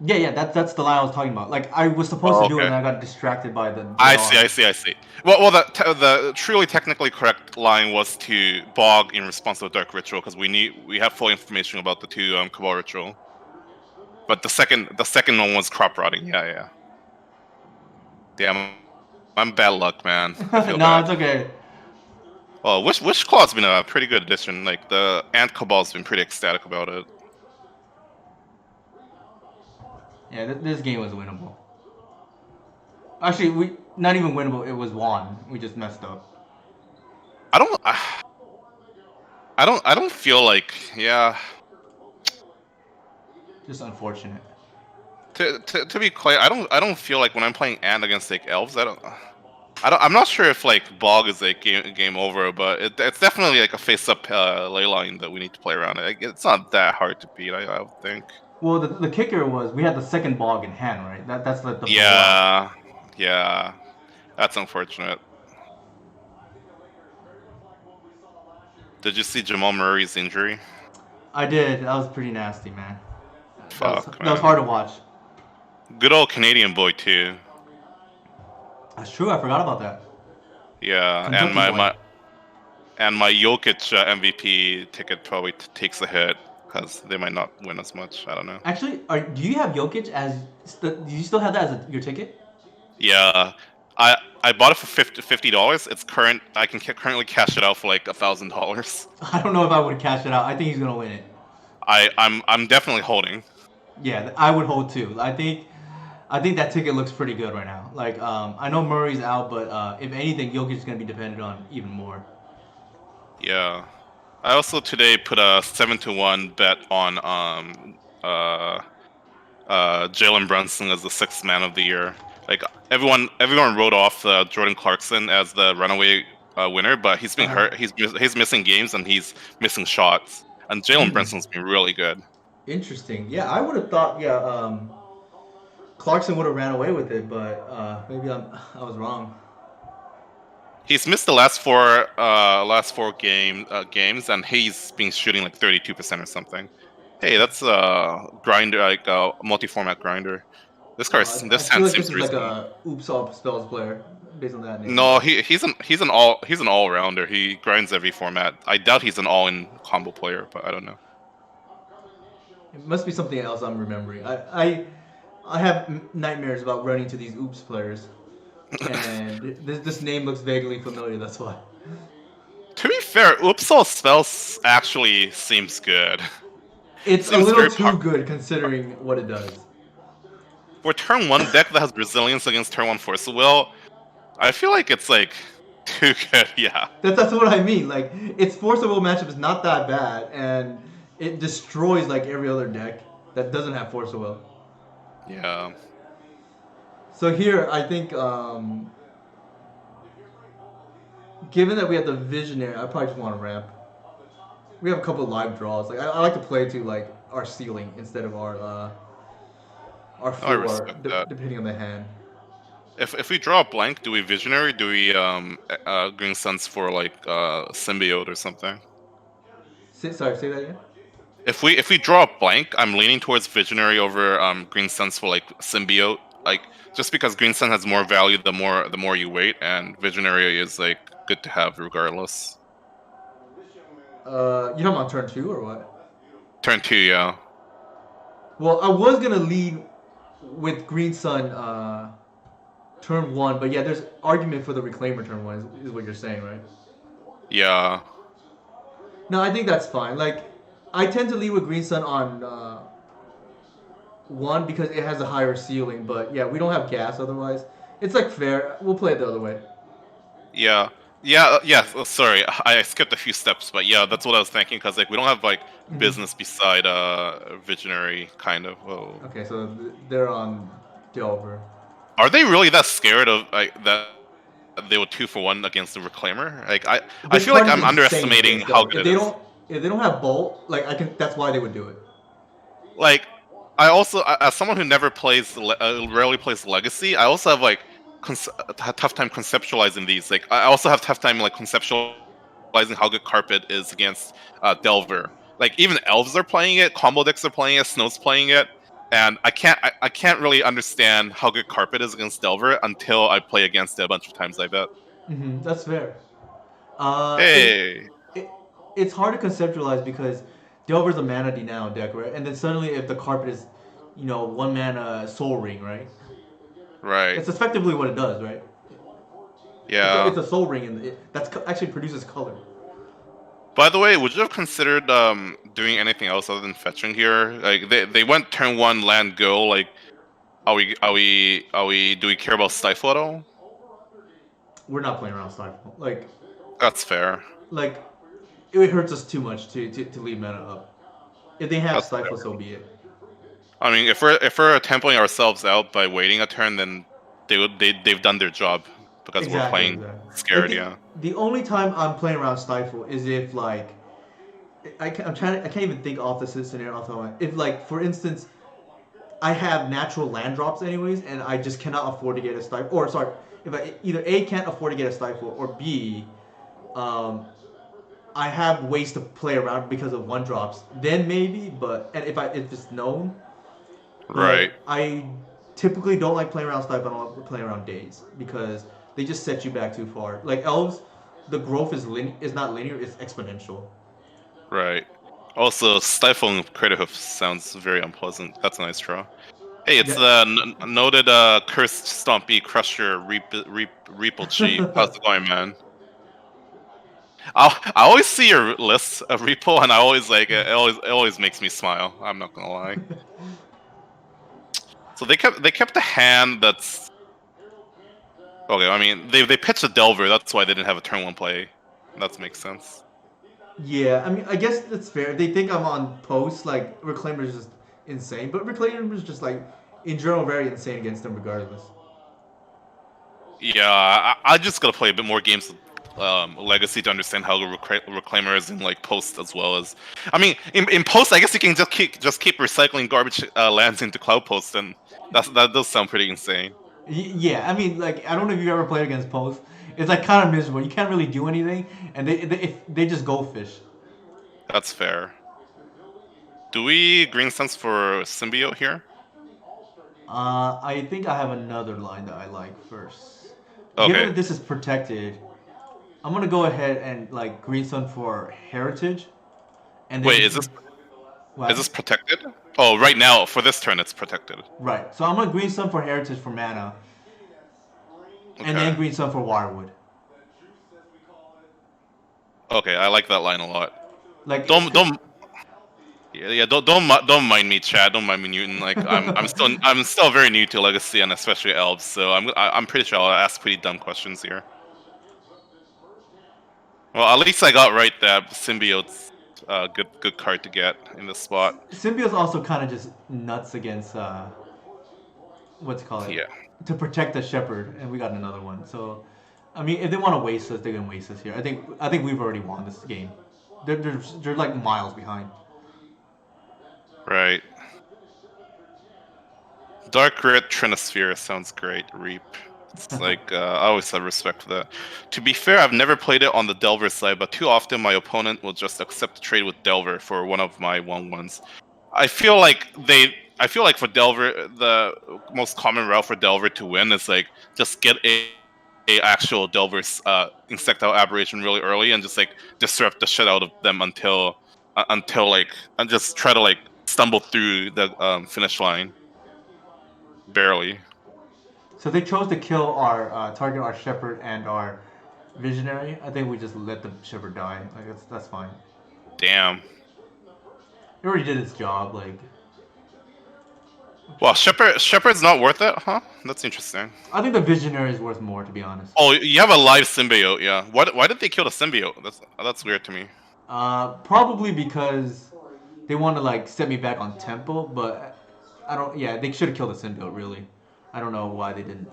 Yeah, that's the line I was talking about. Like, I was supposed to do it, and I got distracted by the I dog. see. Well, the truly technically correct line was to bog in response to the Dark Ritual, because we have full information about the 2 Cabal Ritual. But the second one was crop rotting. Yeah. Damn, I'm bad luck, man. I feel No, bad. it's okay. Oh, Wish Claw's been a pretty good addition. Like the Ant Cabal's been pretty ecstatic about it. Yeah, this game was winnable. Actually, we not even winnable. It was won. We just messed up. I don't feel like, yeah. Just unfortunate. To be clear, I don't feel like when I'm playing Ant against like elves, I'm not sure if like Bog is like game over, but it's definitely like a face-up ley line that we need to play around. It's not that hard to beat, I don't think. Well, the kicker was we had the second bog in hand, right? That's the Yeah, that's unfortunate. Did you see Jamal Murray's injury? I did. That was pretty nasty, man. Fuck, that was hard to watch. Good old Canadian boy too. That's true. I forgot about that. Yeah, Kentucky and boy. my Jokic MVP ticket probably takes a hit because they might not win as much. I don't know. Actually, do you have Jokic as? Do you still have that as your ticket? Yeah, I bought it for $50. It's current. I can currently cash it out for like $1,000. I don't know if I would cash it out. I think he's gonna win it. I'm definitely holding. Yeah, I would hold too. I think that ticket looks pretty good right now. Like, I know Murray's out, but if anything, Jokic is gonna be dependent on even more. Yeah, I also today put a 7-1 bet on Jalen Brunson as the sixth man of the year. Like everyone wrote off Jordan Clarkson as the runaway winner, but he's been hurt. He's missing games and he's missing shots. And Jalen Brunson's been really good. Interesting. Yeah, I would have thought. Yeah, Clarkson would have ran away with it, but maybe I was wrong. He's missed the last four games, and he's been shooting like 32% or something. Hey, that's grinder, like a multi-format grinder. This card, I this feel hand like seems this is like reasonable. a oops all spells player based on that name. No, he's an all rounder. He grinds every format. I doubt he's an all in combo player, but I don't know. It must be something else I'm remembering. I have nightmares about running to these oops players, and this name looks vaguely familiar. That's why. To be fair, Upsal spells actually seems good. It's a Seems little very too good considering what it does. For turn 1 deck that has resilience against turn 1 Force of Will, I feel like it's like too good, yeah. That's what I mean. Like, its Force of Will matchup is not that bad, and it destroys like every other deck that doesn't have Force of Will. Yeah. So here, I think, given that we have the Visionary, I probably just want to ramp. We have a couple of live draws. Like, I like to play to like our ceiling instead of our floor, depending on the hand. If we draw a blank, do we Visionary? Do we Green Suns for like Symbiote or something? Sorry, say that again. If we draw a blank, I'm leaning towards Visionary over Green Suns for like Symbiote. Like just because Green Sun has more value the more you wait, and Visionary is like good to have regardless. You know I'm on turn 2 or what? Turn 2, yeah. Well, I was gonna lead with Green Sun turn 1, but yeah, there's argument for the Reclaimer turn 1 is what you're saying, right? Yeah. No, I think that's fine. Like, I tend to lead with Green Sun on 1 because it has a higher ceiling, but yeah, we don't have gas otherwise. It's like fair. We'll play it the other way. Yeah. Sorry, I skipped a few steps, but yeah, that's what I was thinking because like we don't have like business beside Visionary, kind of. Whoa. Okay, so they're on Delver. Are they really that scared of like that? They were 2-for-1 against the Reclaimer. Like I feel like I'm underestimating how good it is. If they don't have Bolt, like that's why they would do it. Like I also, as someone who never plays, rarely plays Legacy, I also have like a tough time conceptualizing these. Like I also have tough time like conceptualizing how good Carpet is against Delver. Like even Elves are playing it, combo decks are playing it, Snow's playing it, and I can't really understand how good Carpet is against Delver until I play against it a bunch of times. I bet. That's fair. Hey. It's hard to conceptualize because Delver's a mana denial deck, right? And then suddenly, if the Carpet is, 1 mana Soul Ring, right? Right. It's effectively what it does, right? Yeah. It's a soul ring, and actually produces color. By the way, would you have considered doing anything else other than fetching here? Like they went turn 1 land go. Like, do we care about Stifle at all? We're not playing around Stifle. That's fair. Like, it hurts us too much to leave mana up. If they have That's Stifle, fair. so be it. I mean, if we're templing ourselves out by waiting a turn, then they've done their job because we're playing scared. Like, the only time I'm playing around Stifle is if like I can't even think off the scenario off the top of my head. If like for instance, I have natural land drops anyways, and I just cannot afford to get a Stifle. Or sorry, if I either A can't afford to get a Stifle, or B, I have ways to play around because of 1-drops. Then maybe, and if it's known. Right. I typically don't like playing around Stifle. I don't like playing around Days because they just set you back too far. Like elves, the growth is not linear; it's exponential. Right. Also, Stifle Crater Hoof sounds very unpleasant. That's a nice draw. Hey, it's the noted Cursed Stompy Crusher Reaple Chief. How's it going, man? I always see your list of Reaple, and I always like it. It always makes me smile. I'm not gonna lie. So they kept a hand that's okay. I mean, they pitched a Delver. That's why they didn't have a turn 1 play. That makes sense. Yeah, I mean, I guess that's fair. They think I'm on post. Like Reclaimer is just insane, but Reclaimer is just like in general very insane against them regardless. Yeah, I just gotta play a bit more games with Legacy to understand how Reclaimer is in like post as well as. I mean, in post, I guess you can just keep recycling garbage lands into Cloud Post, and that does sound pretty insane. Yeah, I mean, like I don't know if you've ever played against post. It's like kind of miserable. You can't really do anything, and they just go fish. That's fair. Do we green sense for Symbiote here? I think I have another line that I like first. Okay. Given that this is protected, I'm gonna go ahead and like green sun for Heritage. And then wait, is this protected? Oh, right now for this turn it's protected. Right. So I'm gonna green sun for Heritage for mana. And then green sun for Wirewood. Okay, I like that line a lot. Like don't mind me, Chad. Don't mind me, Newton. Like I'm still very new to Legacy and especially Elves, so I'm pretty sure I'll ask pretty dumb questions here. Well, at least I got right that Symbiote's good card to get in this spot. Symbiote's also kind of just nuts against what's it called? Yeah. To protect the Shepherd, and we got another one. So, I mean, if they want to waste us, they can waste us here. I think we've already won this game. They're like miles behind. Right. Dark Red Trinosphere sounds great. Reap. It's like I always have respect for that. To be fair, I've never played it on the Delver side, but too often my opponent will just accept the trade with Delver for one of my 1/1s. I feel like for Delver, the most common route for Delver to win is like just get a actual Delver's Insectile Aberration really early and just like disrupt the shit out of them until like and just try to like stumble through the finish line. Barely. So they chose to kill our target our Shepherd and our Visionary. I think we just let the Shepherd die. Like that's fine. Damn. It already did its job. Like. Well, Shepherd's not worth it, huh? That's interesting. I think the Visionary is worth more, to be honest. Oh, you have a live Symbiote, yeah. Why did they kill the Symbiote? That's weird to me. Probably because they want to like set me back on tempo, but I don't. Yeah, they should have killed the Symbiote. Really, I don't know why they didn't.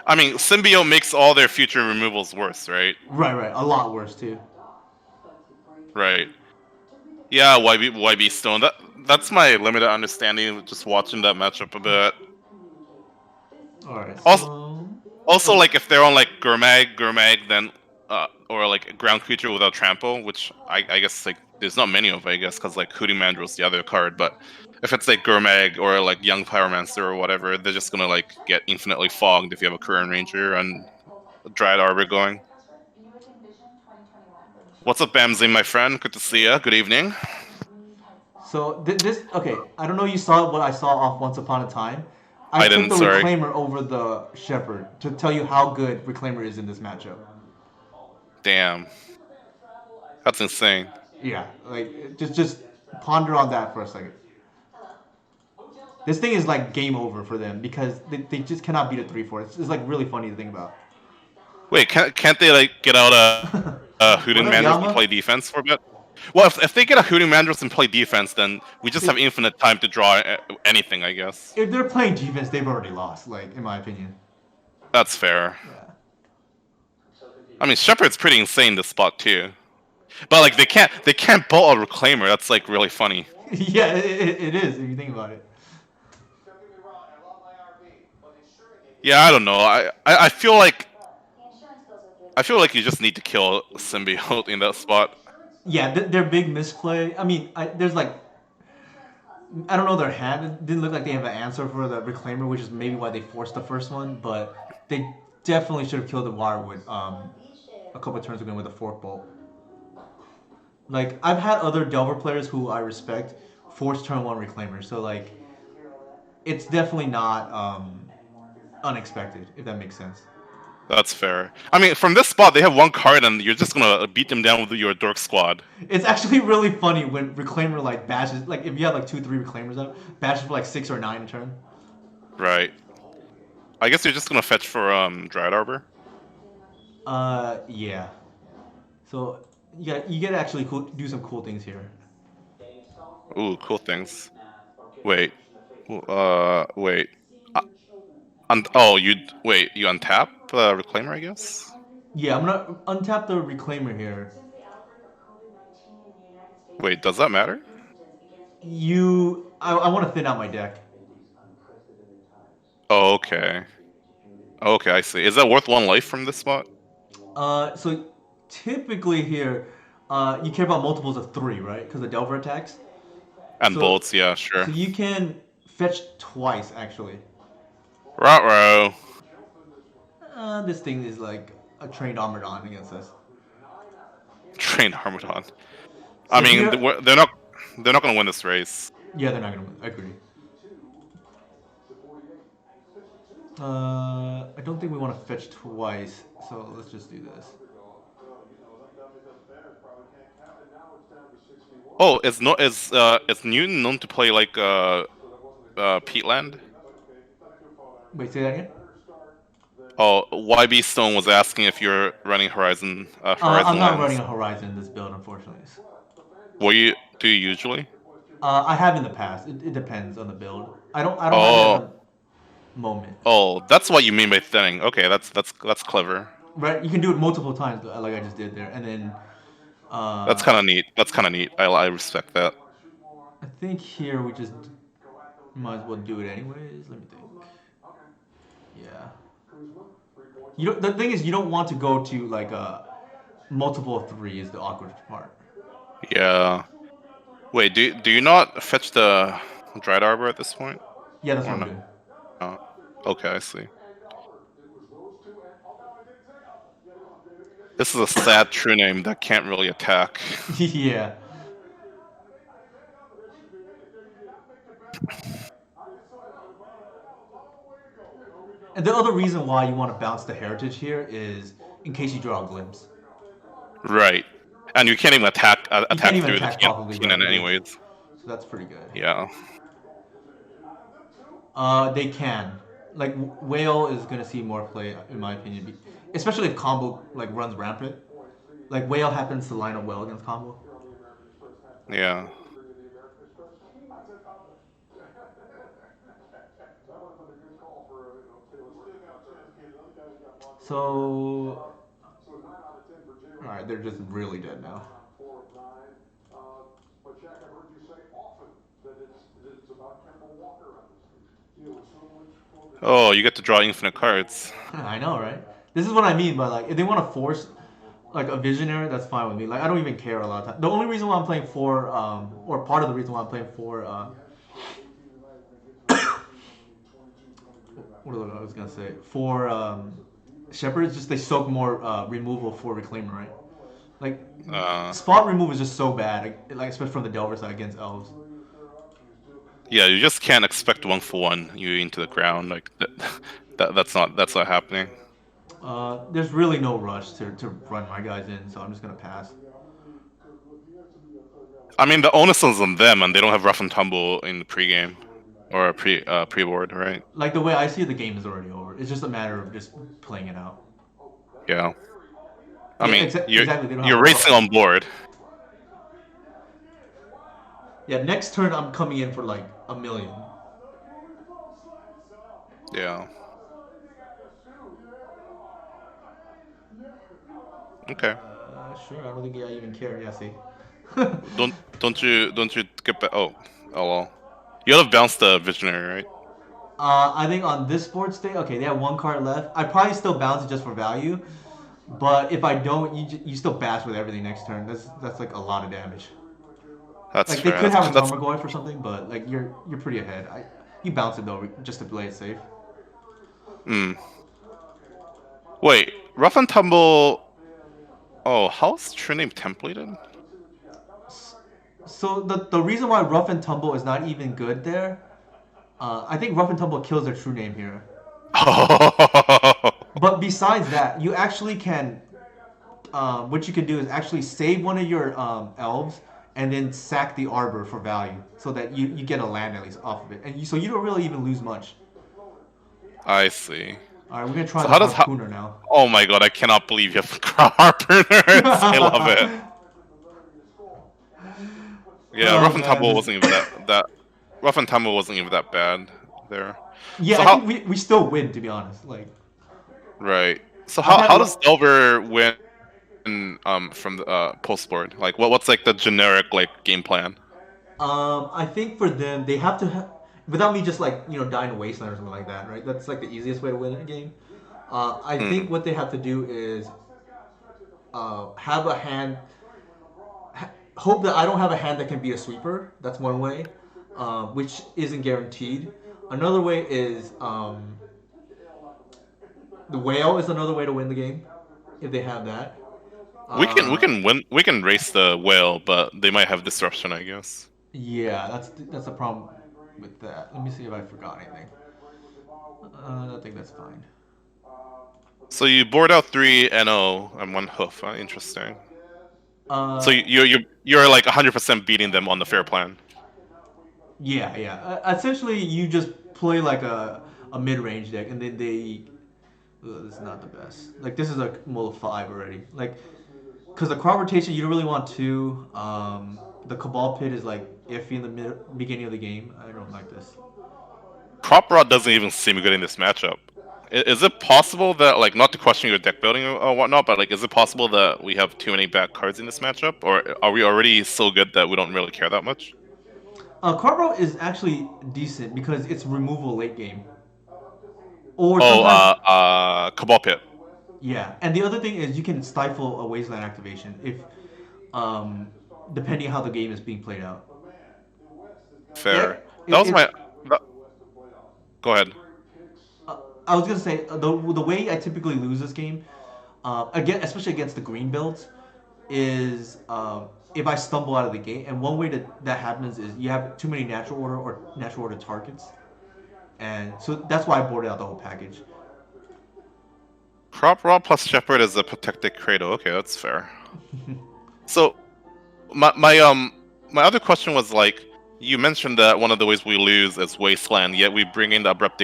I mean, Symbiote makes all their future removals worse, right? Right, a lot worse too. Right. Yeah, YB Stone. That's my limited understanding of just watching that matchup a bit. Alright. Also, like if they're on like Gurmag, then or like a ground creature without trample, which I guess like there's not many of, I guess, because like Hooting Mandrill's the other card. But if it's like Gurmag or like Young Pyromancer or whatever, they're just gonna like get infinitely fogged if you have a Current Ranger and a Dryad Arbor going. What's up, Bamsy, my friend? Good to see ya. Good evening. So this okay. I don't know. You saw what I saw off Once Upon a Time. I took didn't, the sorry. Reclaimer over the Shepherd to tell you how good Reclaimer is in this matchup. Damn. That's insane. Yeah, like just ponder on that for a second. This thing is like game over for them because they just cannot beat a 3-4. It's like really funny to think about. Wait, can't they like get out Hooting What up, Mandrels Yama? and play defense for a bit? Well, if they get a Hooting Mandrels and play defense, then we just have infinite time to draw anything, I guess. If they're playing defense, they've already lost. Like in my opinion. That's fair. Yeah. I mean, Shepard's pretty insane this spot too, but like they can't bolt a Reclaimer. That's like really funny. Yeah, it is if you think about it. Don't get me wrong, I love my RV, but ensuring it Yeah, I don't know. I feel like The insurance goes with your. I feel like you just need to kill Symbiote in that spot. Yeah, their big misplay. I mean, there's like, I don't know their hand. It didn't look like they have an answer for the Reclaimer, which is maybe why they forced the first one. But they definitely should have killed the Wirewood a couple of turns ago with a Fork Bolt. Like I've had other Delver players who I respect force turn 1 Reclaimer, so like, it's definitely not unexpected if that makes sense. That's fair. I mean, from this spot, they have one card, and you're just gonna beat them down with your Dork Squad. It's actually really funny when Reclaimer like bashes, like if you have like 2-3 Reclaimers out, bashes for like 6 or 9 a turn. Right. I guess you're just gonna fetch for Dryad Arbor. Yeah. So you get to actually do some cool things here. Ooh, cool things. Wait. Wait. Oh, you untap the Reclaimer, I guess. Yeah, I'm gonna untap the Reclaimer here. Since the outbreak of COVID-19 in the United States, Wait, does that matter? I want to thin out my deck. Oh, okay. Okay, I see. Is that worth 1 life from this spot? So typically here, you care about multiples of 3, right? Because the Delver attacks. And So- bolts, yeah, sure. So you can fetch twice actually. Ruh-roh. This thing is like a trained Armadon against us. Train Harmadon. I So mean, here- they're not gonna win this race. Yeah, they're not gonna win. I agree. I don't think we want to fetch twice, so let's just do this. Oh, is Newton known to play like Peatland? Wait, say that again? Oh, YB Stone was asking if you're running Horizon. Horizon I'm not Lands. running a Horizon in this build, unfortunately. Do you usually? I have in the past. It depends on the build. I don't have Oh. it at the moment. Oh, that's what you mean by thinning. Okay, that's clever. Right? You can do it multiple times, like I just did there, and then. That's kind of neat. I respect that. I think here we just might as well do it anyways. Let me think. Yeah. The thing is, you don't want to go to like a multiple of 3 is the awkward part. Yeah. Wait, do you not fetch the Dryad Arbor at this point? Yeah, that's Or what I'm no? doing. Oh, okay, I see. This is a sad true name that can't really attack. Yeah. And the other reason why you want to bounce the Heritage here is in case you draw a Glimpse. Right. And you can't even attack can't even through attack the properly, Kenan right? anyways. So that's pretty good. Yeah. They can. Like Whale is gonna see more play in my opinion, especially if combo like runs rampant. Like Whale happens to line up well against combo. Yeah. So, all right, they're just really dead now. Oh, you get to draw infinite cards. I know, right? This is what I mean by like if they want to force like a visionary, that's fine with me. Like I don't even care a lot of time. The only reason why I'm playing for or part of the reason why I'm playing for what was I was gonna say for Shepherd is just they soak more removal for Reclaimer, right? Like spot remove is just so bad, like especially from the Delver side against elves. Yeah, you just can't expect 1-for-1 you into the ground like that's not happening. There's really no rush to run my guys in, so I'm just gonna pass. I mean, the onus is on them, and they don't have rough and tumble in the pregame or pre-board, right? Like the way I see it, the game is already over. It's just a matter of just playing it out. Yeah. I Yeah, mean, exactly. They don't you're have racing on board. Yeah, next turn I'm coming in for like a million. Yeah. Okay. Sure. I don't think I even care. Yeah, see. Don't you get back? Oh well. You gotta bounce the visionary, right? I think on this sports day, okay, they have one card left. I probably still bounce it just for value, but if I don't, you still bash with everything next turn. That's like a lot of damage. That's Like fair. they could have a That's Tarmogoyf or something, but like you're pretty ahead. You bounce it though just to play it safe. Wait, rough and tumble. Oh, how's True Name templated? So the reason why Rough and Tumble is not even good there, I think Rough and Tumble kills their true name here. But besides that, you actually can. What you can do is actually save one of your elves and then sack the arbor for value, so that you get a land at least off of it, and so you don't really even lose much. I see. All right, we're gonna try So the how does harpooner now. Oh my god, I cannot believe you have harpooners. I love it. Yeah, Oh, rough and man, tumble this- wasn't even that. Rough and tumble wasn't even that bad there. Yeah, So I how think we still win, to be honest. Like, right? So I've had how lo- does Delver win from the post board? Like what's like the generic like game plan? I think for them, they have to, without me just like dying to wasteland or something like that, right? That's like the easiest way to win a game. I think what they have to do is have a hand. Hope that I don't have a hand that can be a sweeper. That's one way, which isn't guaranteed. Another way is the whale is another way to win the game if they have that. We can race the whale, but they might have disruption, I guess. Yeah, that's a problem with that. Let me see if I forgot anything. I think that's fine. So you board out 3 NO and 1 hoof. Interesting. So you're like 100% beating them on the fair plan. Yeah. Essentially, you just play like a mid range deck, and then they. This is not the best. Like this is a mode 5 already. Like, because the crop rotation you don't really want to. The Cabal Pit is like iffy in the beginning of the game. I don't like this. Crop Rot doesn't even seem good in this matchup. Is it possible that, like, not to question your deck building or whatnot, but like, is it possible that we have too many bad cards in this matchup, or are we already so good that we don't really care that much? Carbro is actually decent because it's removal late game. Or Cabal Pit. Yeah, and the other thing is you can stifle a wasteland activation if, depending on how the game is being played out. Fair. Yeah, That was my. Go ahead. I was gonna say the way I typically lose this game, again especially against the green builds, is if I stumble out of the gate. And one way that happens is you have too many natural order or natural order targets, and so that's why I boarded out the whole package. Crop Rot plus Shepherd is a protected Cradle. Okay, that's fair. So, my other question was, like, you mentioned that one of the ways we lose is Wasteland, yet we bring in the Abrupt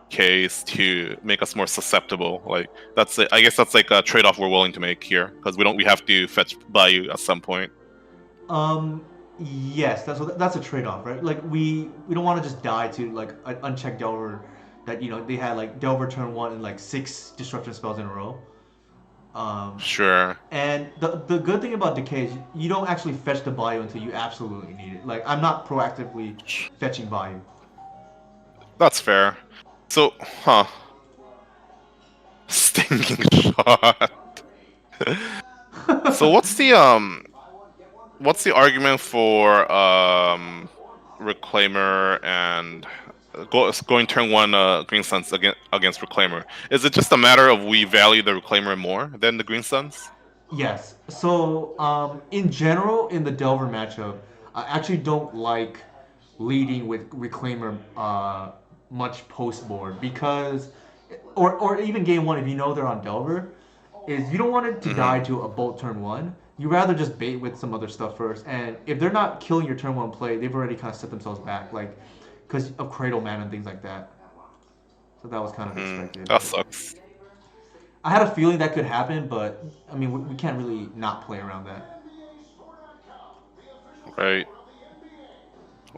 Decays to make us more susceptible. Like, I guess that's like a trade-off we're willing to make here, because we have to fetch Bayou at some point. Yes, that's a trade-off, right? Like we don't want to just die to like an unchecked Delver that they had like Delver turn 1 and like 6 destruction spells in a row. Sure. And the good thing about Decay is you don't actually fetch the Bayou until you absolutely need it. Like I'm not proactively fetching Bayou. That's fair. So, Stinging Shot. So what's the argument for Reclaimer and going turn 1 Green Suns against Reclaimer? Is it just a matter of we value the Reclaimer more than the Green Suns? Yes. So in general, in the Delver matchup, I actually don't like leading with Reclaimer much post board because, or even game one if you know they're on Delver, is you don't want it to die to a bolt turn one. You rather just bait with some other stuff first, and if they're not killing your turn one play, they've already kind of set themselves back, like because of Cradle Man and things like that. So that was kind of expected. That sucks. I had a feeling that could happen, but I mean we can't really not play around that. Right.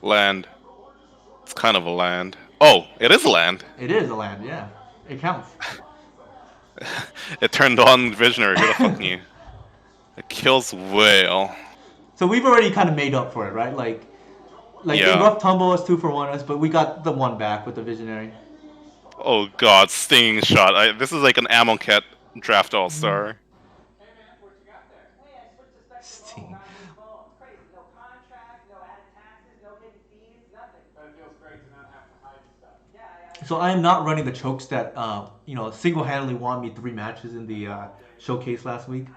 Land. It's kind of a land. Oh, it is a land. It is a land, yeah. It counts. It turned on Visionary. Who the fuck knew? It kills Whale. So we've already kind of made up for it, right? Like Yeah. the rough tumble was 2-for-1 us, but we got the one back with the Visionary. Oh god, stinging shot. This is like an Amonkhet draft all-star. Hey man, what you got there? Hey, I switched to Sting. Spectrum Mobile. It's crazy. No contract, no added taxes, no hidden fees, nothing. But it feels great to not have to hide stuff. Yeah. So I am not running the chokes that single-handedly won me 3 matches in the showcase last week.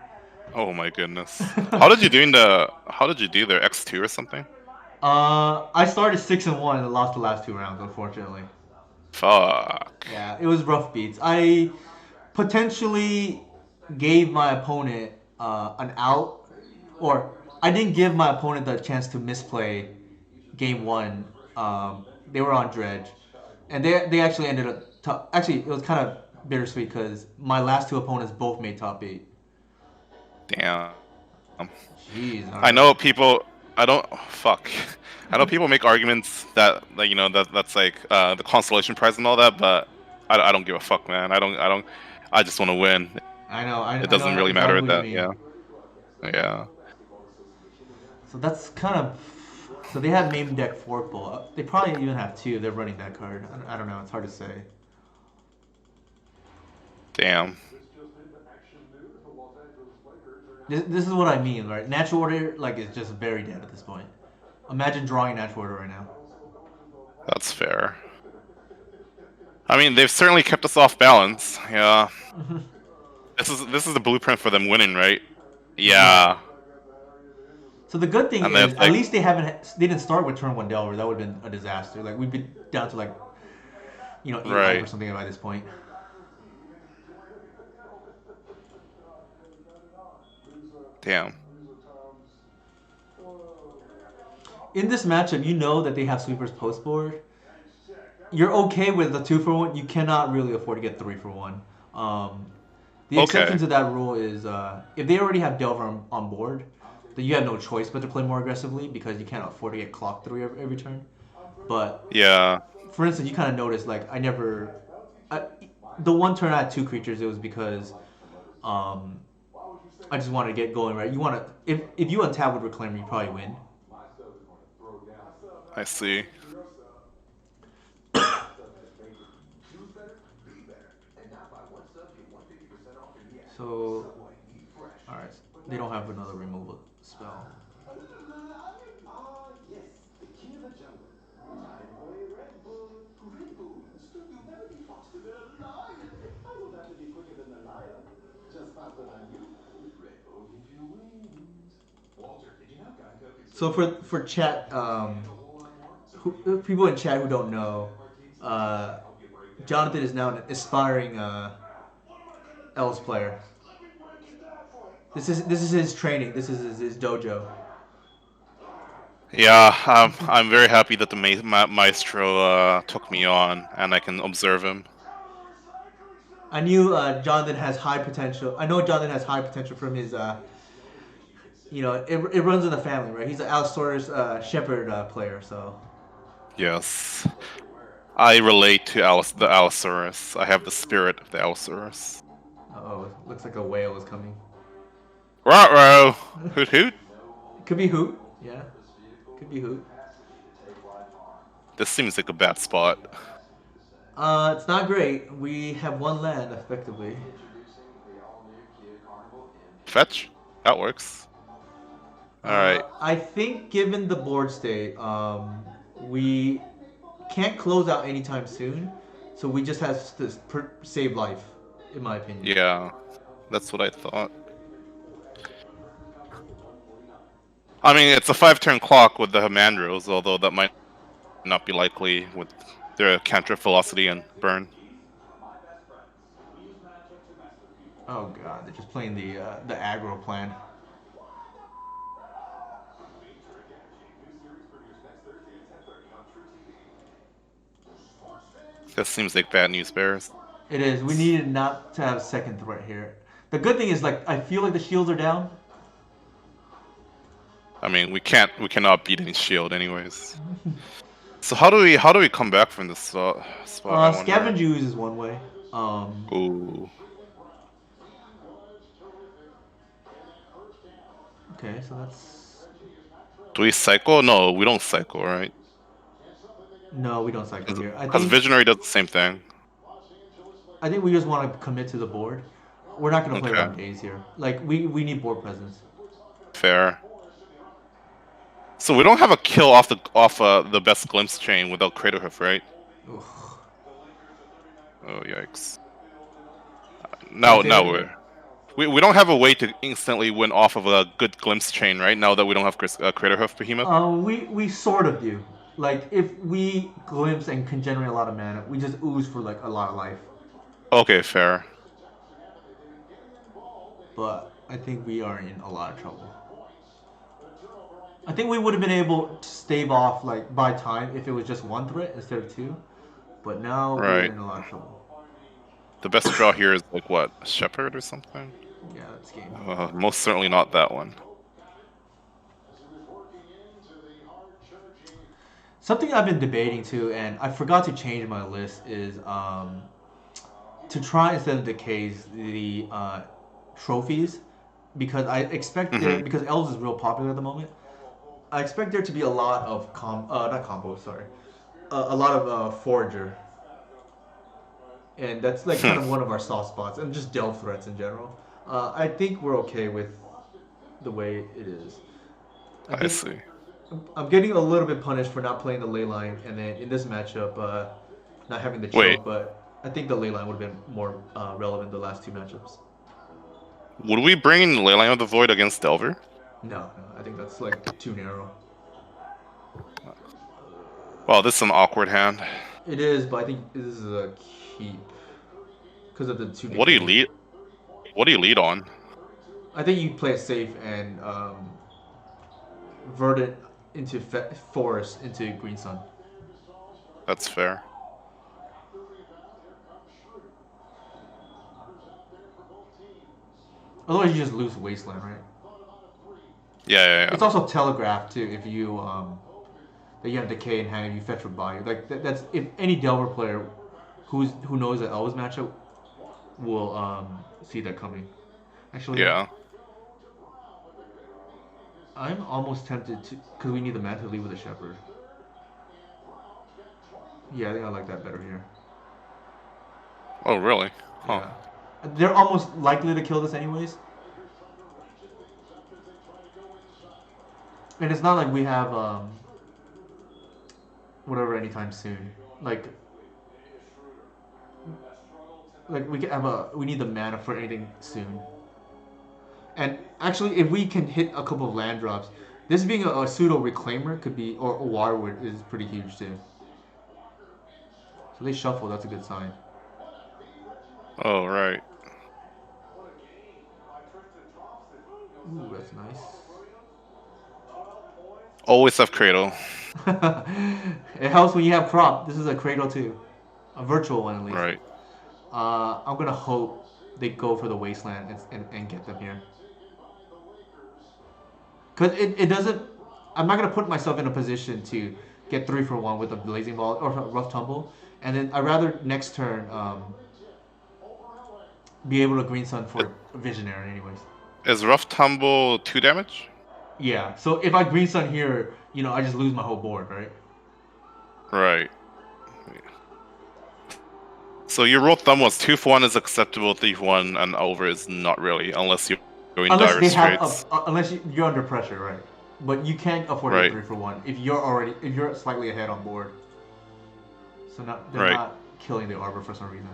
Oh my goodness. How did you do there? X2 or something? I started 6-1 and lost the last 2 rounds, unfortunately. Fuck. Yeah, it was rough beats. I potentially gave my opponent an out, or I didn't give my opponent the chance to misplay game 1. They were on Dredge, and they actually ended up actually it was kind of bittersweet because my last 2 opponents both made top 8. Damn. Jeez. I know people. I don't. Fuck. I know people make arguments that that's like the consolation prize and all that, but I don't give a fuck, man. I don't. I just want to win. I know. It doesn't really matter at that. Exactly what you mean. Yeah. Yeah. So that's kind of. So they have main deck Forkball. They probably even have 2 if they're running that card. I don't know. It's hard to say. Damn. This is what I mean, right? Natural Order is just very dead at this point. Imagine drawing Natural Order right now. That's fair. I mean, they've certainly kept us off balance. Yeah. This is the blueprint for them winning, right? Yeah. So the good thing And is, then, at least they didn't start with turn 1 Delver. That would have been a disaster. Like we'd be down to 8 Right. or something by this point. Damn. In this matchup, you know that they have sweepers post board. You're okay with the 2-for-1. You cannot really afford to get 3-for-1. The exception to that rule is if they already have Delver on board, then you have no choice but to play more aggressively because you can't afford to get clocked 3 every turn. But Yeah. for instance, you kind of noticed the one turn I had 2 creatures. It was because I just wanted to get going, right? You want to if you untap with Reclaimer, you probably win. I see. So, alright, they don't have another removal spell. Yes, the king of the jungle. Time for a Red Bull. Red Bull? You'll never be faster than a lion. I don't have to be quicker than a lion. Just faster than you. Red Bull give you wings. Walter, did you know Geico could... So for chat, people in chat who don't know, Jonathan is now an aspiring Elves player. This is his training. This is his dojo. Yeah, I'm very happy that the maestro took me on, and I can observe him. I knew Jonathan has high potential. I know Jonathan has high potential from his, it runs in the family, right? He's an Allosaurus Shepherd player, so. Yes, I relate to the Allosaurus. I have the spirit of the Allosaurus. Uh-oh, looks like a whale is coming. Ruh-roh! Hoot hoot! Could be Hoot, yeah. Could be Hoot. This seems like a bad spot. It's not great. We have 1 land, effectively. Fetch? That works. Alright. I think given the board state, we can't close out anytime soon, so we just have to save life, in my opinion. Yeah, that's what I thought. I mean, it's a 5-turn clock with the Hamandros, although that might not be likely with their cantrip velocity and burn. Oh god, they're just playing the aggro plan. That seems like bad news bears. It is. We needed not to have a second threat here. The good thing is, like, I feel like the shields are down. I mean, we cannot beat any shield anyways. So how do we come back from this spot? I wonder? Scavenge use is one way. Ooh. Okay, so that's... Do we cycle? No, we don't cycle, right? No, we don't cycle here. Because Visionary does the same thing. I think we just want to commit to the board. We're not going to play Okay. around days here. Like, we need board presence. Fair. So we don't have a kill off the best glimpse chain without Craterhoof, right? Ugh. Oh yikes! Now we don't have a way to instantly win off of a good glimpse chain, right? Now that we don't have Craterhoof Behemoth. We sort of do. Like, if we glimpse and can generate a lot of mana, we just ooze for like a lot of life. Okay, fair. But I think we are in a lot of trouble. I think we would have been able to stave off, like, by time if it was just one threat instead of two. But now we're in a lot of trouble. The best draw here is like what, Shepherd or something? Yeah, that's game. Most certainly not that one. Something I've been debating too, and I forgot to change my list, is to try instead of decays the trophies, because I expect there, because elves is real popular at the moment. I expect there to be a lot of a lot of forager, and that's like kind of one of our soft spots, and just delve threats in general. I think we're okay with the way it is. I see. I'm getting a little bit punished for not playing the ley line, and then in this matchup, not having the choke. But I think the ley line would have been more relevant the last two matchups. Would we bring in Leyline of the Void against Delver? No, I think that's like too narrow. Well, this is an awkward hand. It is, but I think this is a keep because of the two. What do you lead? What do you lead on? I think you play it safe and Verdant into Forest into Green Sun. That's fair. Otherwise, you just lose Wasteland, right? Yeah. It's also telegraphed too. If you that you have Decay in hand and you fetch for body. Like that's if any Delver player who knows that Elves matchup will see that coming. Actually, yeah. I'm almost tempted to, because we need the mana to leave with a Shepherd. Yeah, I think I like that better here. Oh, really? Huh. Yeah. They're almost likely to kill this anyways. And it's not like we have whatever anytime soon. Like we can have we need the mana for anything soon. And actually, if we can hit a couple of land drops, this being a pseudo reclaimer could be, or a Waterwood is pretty huge too. So they shuffle. That's a good sign. Oh, right. Ooh, that's nice. Always have Cradle. It helps when you have Crop. This is a Cradle too. A virtual one at least. Right. I'm going to hope they go for the Wasteland and get them here. Because it doesn't... I'm not going to put myself in a position to get 3 for 1 with a Blazing Ball or Rough Tumble. And then I'd rather next turn be able to Green Sun for Visionary anyways. Is Rough Tumble 2 damage? Yeah, so if I Green Sun here, you know, I just lose my whole board, right? Right. So your rule of thumb was 2 for 1 is acceptable, 3 for 1 and over is not really, unless you're in dire straits. Unless you're under pressure, right? But you can't afford a 3 for 1 if you're slightly ahead on board. So they're not killing the Arbor for some reason.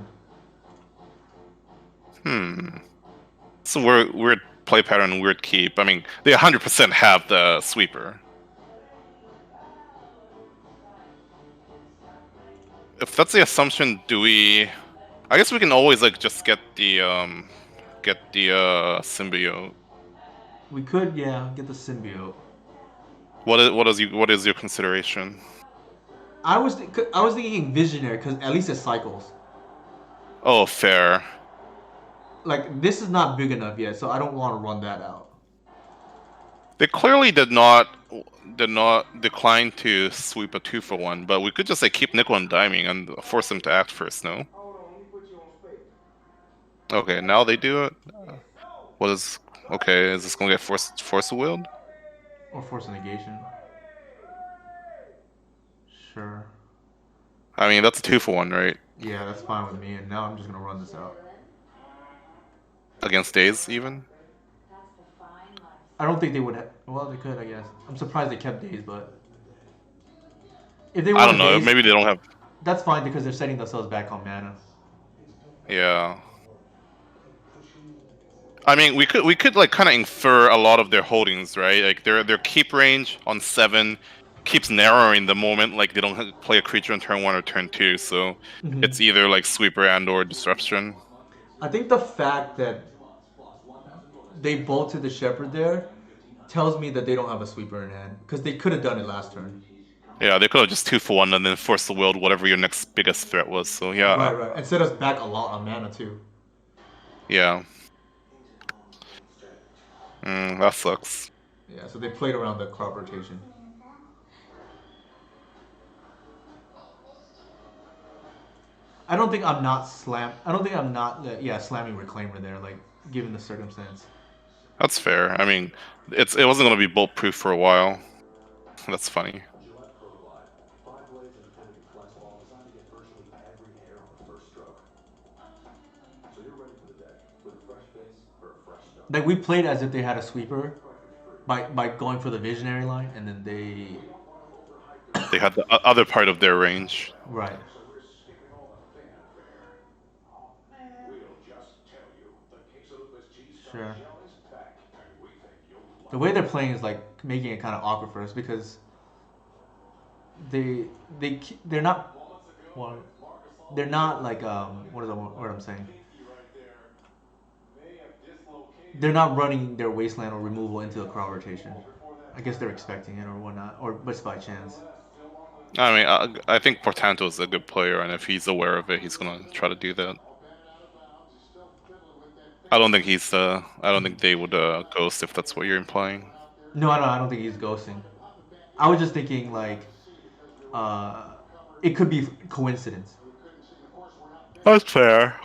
It's a weird play pattern, weird keep. I mean, they 100% have the sweeper. if that's the assumption, do we? I guess we can always like just get the symbiote. We could, yeah, get the symbiote. What is your consideration? I was thinking visionary because at least it cycles. Oh, fair. Like this is not big enough yet, so I don't want to run that out. They clearly did not decline to sweep a 2-for-1, but we could just like keep nickel and diming and force them to act first. No. Okay, now they do it. What is okay? Is this gonna get force willed? Or force a negation. Sure. I mean that's a 2-for-1, right? Yeah, that's fine with me. And now I'm just gonna run this out. Against Days even. I don't think they would have. Well, they could, I guess. I'm surprised they kept Days, but if they I don't know. Days, Maybe they don't have. That's fine because they're setting themselves back on mana. Yeah. I mean, we could like kind of infer a lot of their holdings, right? Like their keep range on 7 keeps narrowing the moment like they don't play a creature on turn 1 or turn 2, so it's either like sweeper and or disruption. I think the fact that they bolted the Shepherd there tells me that they don't have a sweeper in hand because they could have done it last turn. Yeah, they could have just 2-for-1 and then force the willed whatever your next biggest threat was. So yeah. Right. And set us back a lot on mana too. Yeah. That sucks. Yeah, so they played around the crop rotation. I don't think I'm not slamming Reclaimer there, like given the circumstance. That's fair. I mean, it wasn't gonna be bulletproof for a while. That's funny. Like we played as if they had a sweeper by going for the visionary line, and then they had the other part of their range. Right. Sure. The way they're playing is like making it kind of awkward for us because they're not they're not like what I'm saying. They're not running their wasteland or removal into the crowd rotation. I guess they're expecting it or whatnot, or just by chance. I mean, I think Portanto is a good player, and if he's aware of it, he's gonna try to do that. I don't think they would ghost if that's what you're implying. No, I don't think he's ghosting. I was just thinking like, it could be coincidence. That's fair.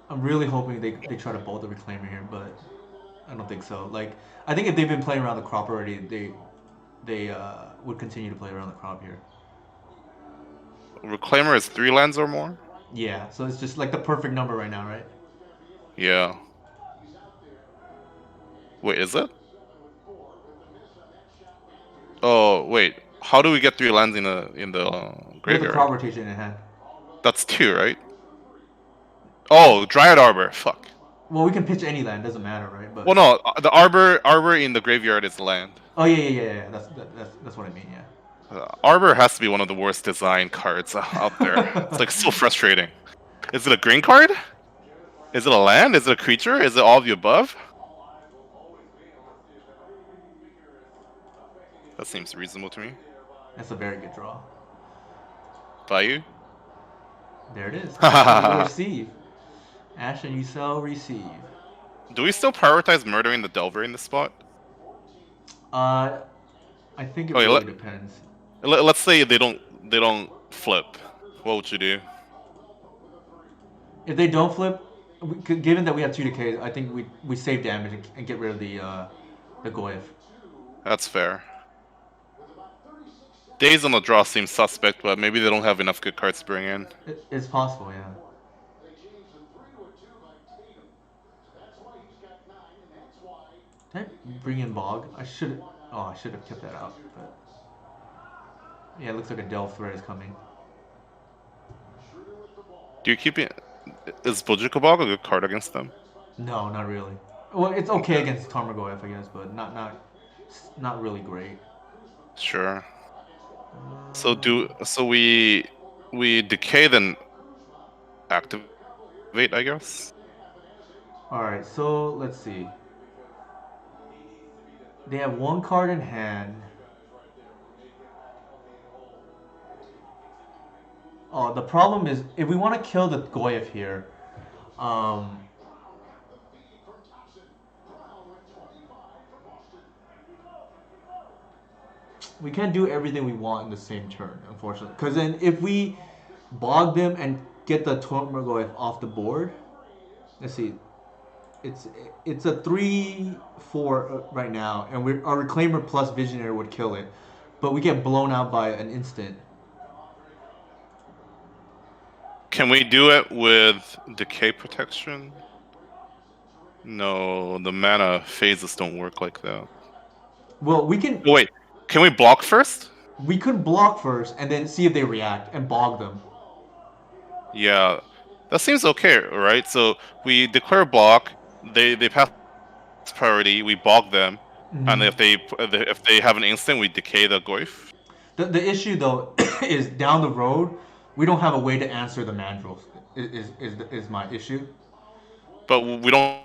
I'm really hoping they try to bolt the Reclaimer here, but I don't think so. Like, I think if they've been playing around the crop already, they would continue to play around the crop here. Reclaimer is 3 lands or more? Yeah, so it's just like the perfect number right now, right? Yeah. Wait, is it? Oh, wait. How do we get 3 lands in the graveyard? With the crop rotation in hand. That's 2, right? Oh, Dryad Arbor. Fuck. Well, we can pitch any land, doesn't matter, right? But well, no, the Arbor in the graveyard is land. Oh yeah. That's what I mean. Yeah. Arbor has to be one of the worst design cards out there. It's like so frustrating. Is it a green card? Is it a land? Is it a creature? Is it all of the above? That seems reasonable to me. That's a very good draw. Value? There it is. You receive. Ashen, you shall receive. Do we still prioritize murdering the Delver in this spot? I think it really depends. Let's say they don't flip. What would you do? If they don't flip, given that we have 2 decays, I think we save damage and get rid of the Goyf. That's fair. Days on the draw seems suspect, but maybe they don't have enough good cards to bring in. It's possible, yeah. Did I bring in Bog? I should have kept that out. But yeah, it looks like a Delve threat is coming. Do you keep it? Is Bojuka Bog a good card against them? No, not really. Well, it's okay against Tarmogoyf, I guess, but not really great. Sure. So we decay then activate, I guess. Alright, so let's see. They have one card in hand. Oh, the problem is if we want to kill the Goyev here, um, we can't do everything we want in the same turn, unfortunately. Because then if we bog them and get the Tormorgoyev off the board, let's see, it's a 3/4 right now, and our Reclaimer plus Visionary would kill it, but we get blown out by an instant. Can we do it with decay protection? No, the mana phases don't work like that. Well, we can. Wait, can we block first? We could block first and then see if they react and bog them. Yeah, that seems okay, right? So we declare block, they pass priority, we bog them, and if they have an instant, we decay the Goyf. The issue though is down the road, we don't have a way to answer the Mandrills. Is my issue. But we don't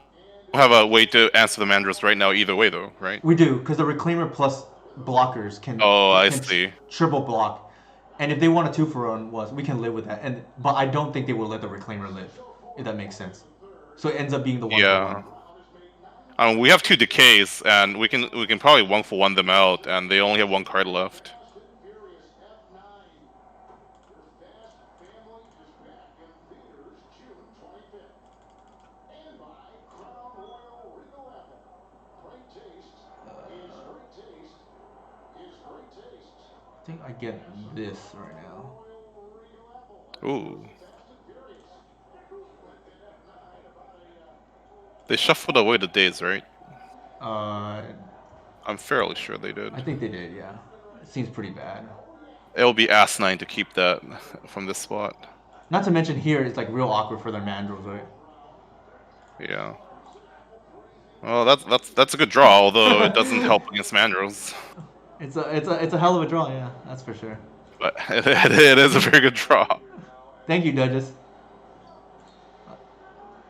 have a way to answer the Mandrills right now either way, though, right? We do, because the Reclaimer plus blockers can. Oh, I see. Triple block, and if they want a 2-for-1 we can live with that. But I don't think they will let the Reclaimer live, if that makes sense. So it ends up being the 1-for-1. Yeah. We have 2 decays, and we can probably 1-for-1 them out, and they only have 1 card left. I think I get this right now. Ooh. They shuffled away the days, right? I'm fairly sure they did. I think they did, yeah. It seems pretty bad. It'll be asinine to keep that from this spot. Not to mention here, it's like real awkward for their Mandrills, right? Yeah. Well, that's a good draw, although it doesn't help against Mandrills. It's a hell of a draw, yeah, that's for sure. But it is a very good draw. Thank you, Duchess.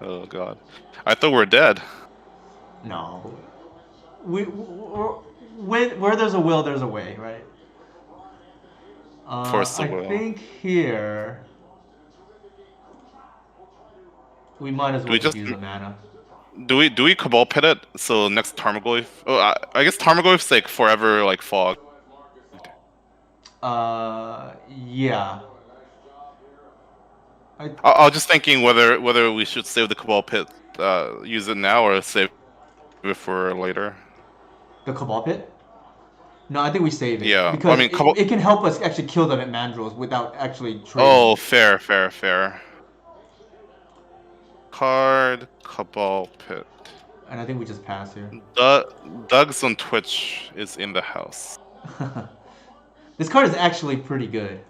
Oh god, I thought we were dead. No, where there's a will, there's a way, right? Force the will. I think here we might as well just use the mana. Do we Cabal Pit it? So next Tarmogoyf. Oh, I guess Tarmogoyf's like forever like fog. Yeah. I was just thinking whether we should save the Cabal Pit, use it now, or save it for later. The Cabal Pit? No, I think we save it. Yeah, because I mean, it can help us actually kill them at Mandrills without actually trading. Oh, fair. Card Cabal Pit. And I think we just pass here. Doug's on Twitch is in the house. This card is actually pretty good,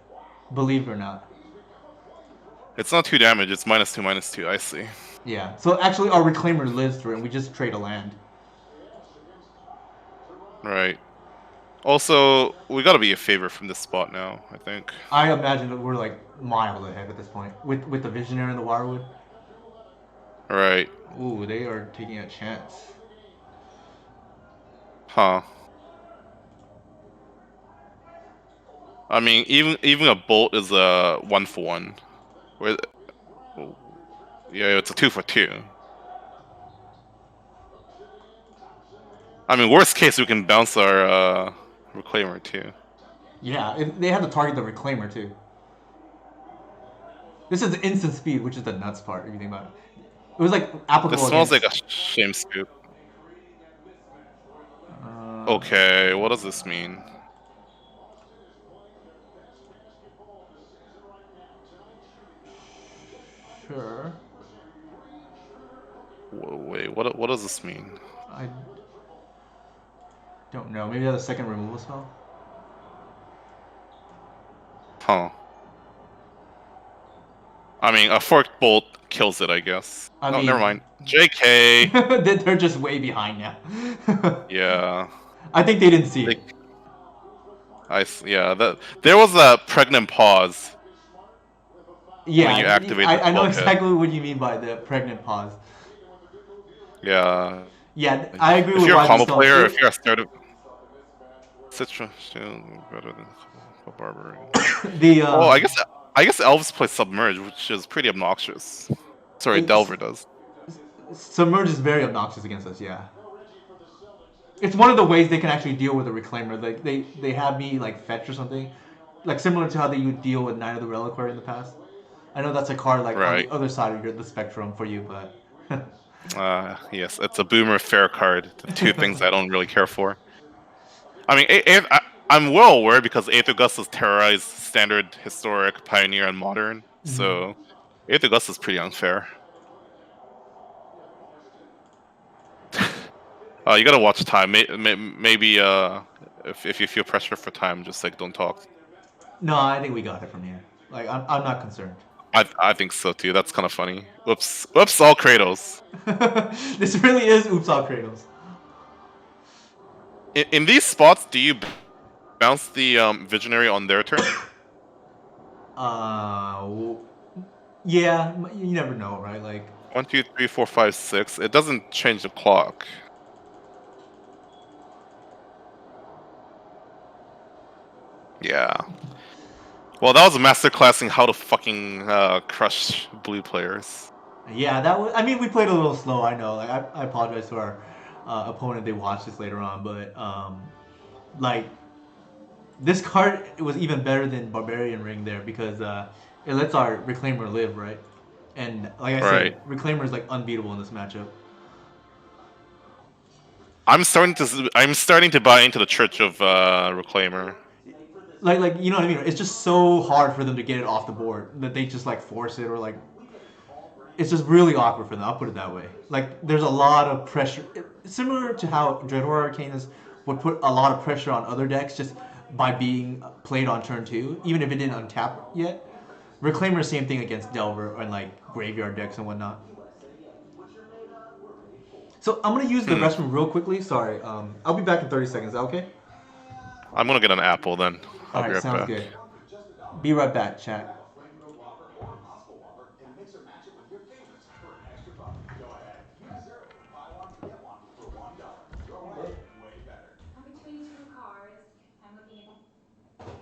believe it or not. It's not 2 damage, it's -2/-2, I see. Yeah, so actually our Reclaimer lives through it and we just trade a land. Right. Also, we gotta be a favor from this spot now, I think. I imagine that we're like miles ahead at this point, with the Visionary and the Wirewood. Right. Ooh, they are taking a chance. Huh. I mean, even a bolt is a 1-for-1. Yeah, it's a 2-for-2. I mean, worst case, we can bounce our Reclaimer too. Yeah, they have to target the Reclaimer too. This is instant speed, which is the nuts part if you think about it. It was like applicable. This smells like a shame scoop. Okay, what does this mean? Sure. Wait, what does this mean? I don't know. Maybe they have a second removal spell? Huh. I mean, a forked bolt kills it, I guess. I mean, never mind. JK! They're just way behind now. Yeah. I think they didn't see it. Yeah, there was a pregnant pause Yeah, when you activate the I know 12 hit. exactly what you mean by the pregnant pause. Yeah. Yeah, I agree If with you're a Rising combo Stone. player, if you're a startup, situation better than Barbarian. The Well, I guess elves play submerge, which is pretty obnoxious. Sorry, Delver does. Submerge is very obnoxious against us. Yeah, it's one of the ways they can actually deal with a reclaimer. Like they have me like fetch or something, like similar to how they would deal with Knight of the Reliquary in the past. I know that's a card like on the Right. other side of the spectrum for you, but Yes, it's a boomer fair card. The two things I don't really care for. I mean, I'm well aware because Eighth Augustus terrorized standard, historic, pioneer, and modern. So Eighth Augustus is pretty unfair. You gotta watch time. Maybe if you feel pressure for time, just like don't talk. no, I think we got it from here. Like I'm not concerned. I think so too. That's kind of funny. Whoops, whoops! All Kratos. This really is Oops All Kratos. In these spots, do you bounce the Visionary on their turn? Yeah, you never know, right? Like 1, 2, 3, 4, 5, 6. It doesn't change the clock. Yeah. Well, that was a masterclass in how to fucking crush blue players. yeah, that was. I mean, we played a little slow. I know. Like I apologize to our opponent. They watched this later on, but like this card was even better than Barbarian Ring there because it lets our Reclaimer live, right? And like I Right. said, Reclaimer is like unbeatable in this matchup. I'm starting to buy into the Church of Reclaimer. Like you know what I mean? It's just so hard for them to get it off the board that they just like force it or like it's just really awkward for them. I'll put it that way. Like there's a lot of pressure, similar to how Dreadhorde Arcanus would put a lot of pressure on other decks just by being played on turn two, even if it didn't untap yet. Reclaimer, same thing against Delver and like graveyard decks and whatnot. So I'm gonna use the restroom real quickly. Sorry, I'll be back in 30 seconds. Is that okay? I'm gonna get an apple then. I'll be right sounds back. good. Be right back, chat. And mix or match it with your favorites for an extra buck. Go ahead. Use zero. Buy one, get one for $1. Your way, way better. I'm between two cars. I'm looking at.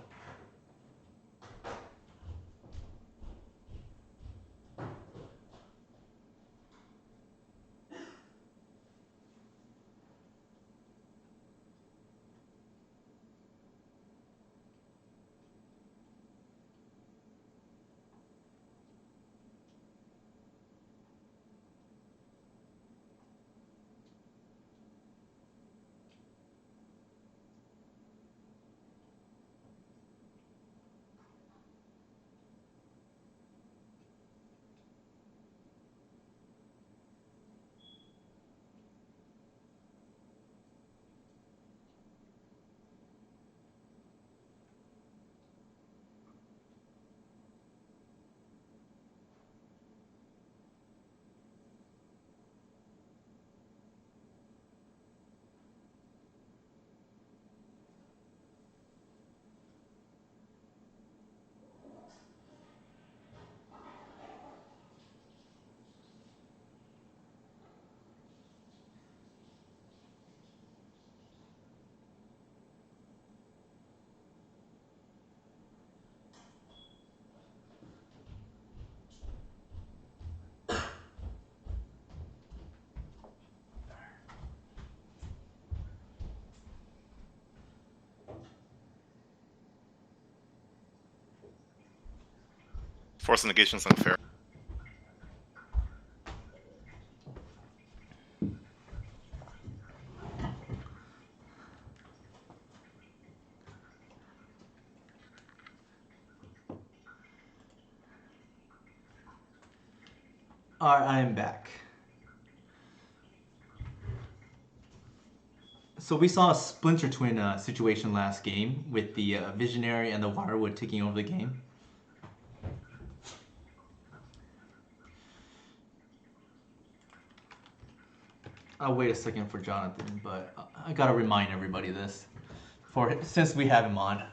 Force negation is unfair. Alright, I am back. So we saw a Splinter Twin situation last game with the Visionary and the Wirewood taking over the game. I'll wait a second for Jonathan, but I gotta remind everybody this, since we have him on.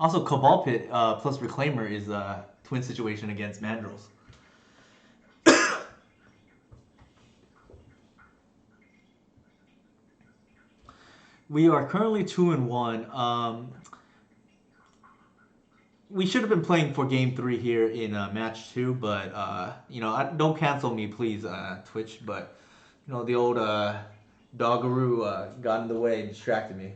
Also, Cabal Pit plus Reclaimer is a twin situation against Mandrills. We are currently 2-1. We should have been playing for game 3 here in match 2, but don't cancel me, please, Twitch. But the old Doggaroo got in the way and distracted me.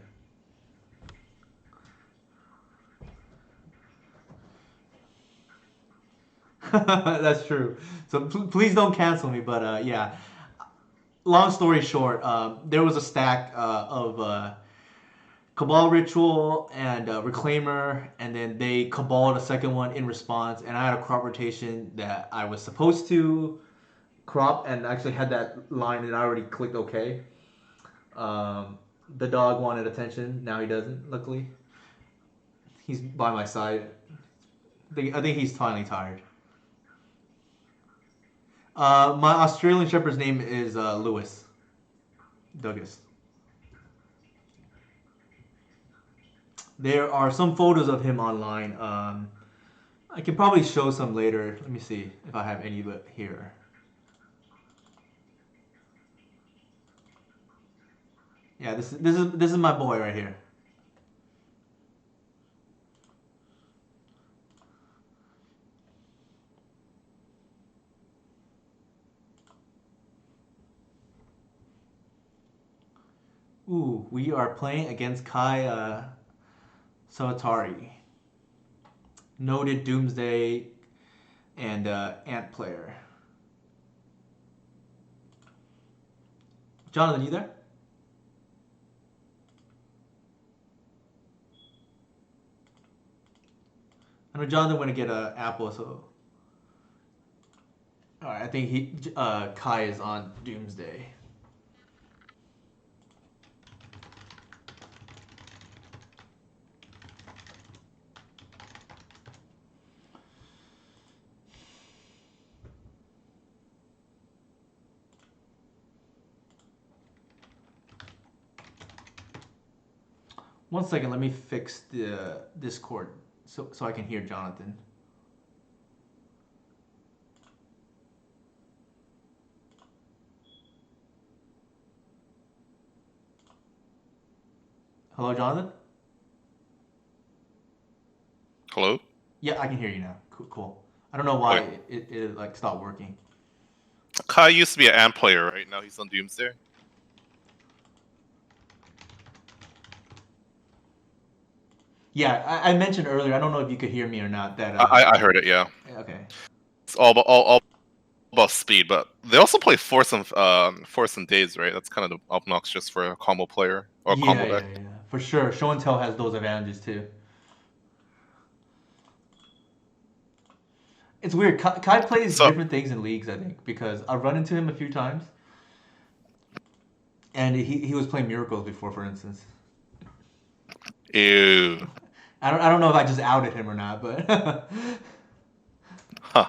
That's true. So please don't cancel me. But yeah, long story short, there was a stack of Cabal Ritual and Reclaimer, and then they Cabaled a second one in response, and I had a crop rotation that I was supposed to crop and actually had that line, and I already clicked OK. The dog wanted attention. Now he doesn't, luckily. He's by my side. I think he's finally tired. My Australian Shepherd's name is Lewis Douglas. There are some photos of him online. I can probably show some later. Let me see if I have any here. Yeah, this is my boy right here. Ooh, we are playing against Kai Sawatari, noted Doomsday and Ant player. Jonathan, you there? I know Jonathan went to get an apple, so. Alright, I think Kai is on Doomsday. One second, let me fix the Discord so I can hear Jonathan. Hello, Jonathan? Hello? Yeah, I can hear you now. Cool. I don't know why it like stopped working. Kai used to be an Ant player, right? Now he's on Doomsday. Yeah, I mentioned earlier, I don't know if you could hear me or not, that... I heard it, yeah. Okay. It's all about speed, but they also play Force and Days, right? That's kind of obnoxious for a combo player or a combo deck. Yeah, for sure. Show and Tell has those advantages too. It's weird. Kai plays different things in leagues, I think, because I've run into him a few times, and he was playing Miracles before, for instance. Ew. I don't know if I just outed him or not, but huh.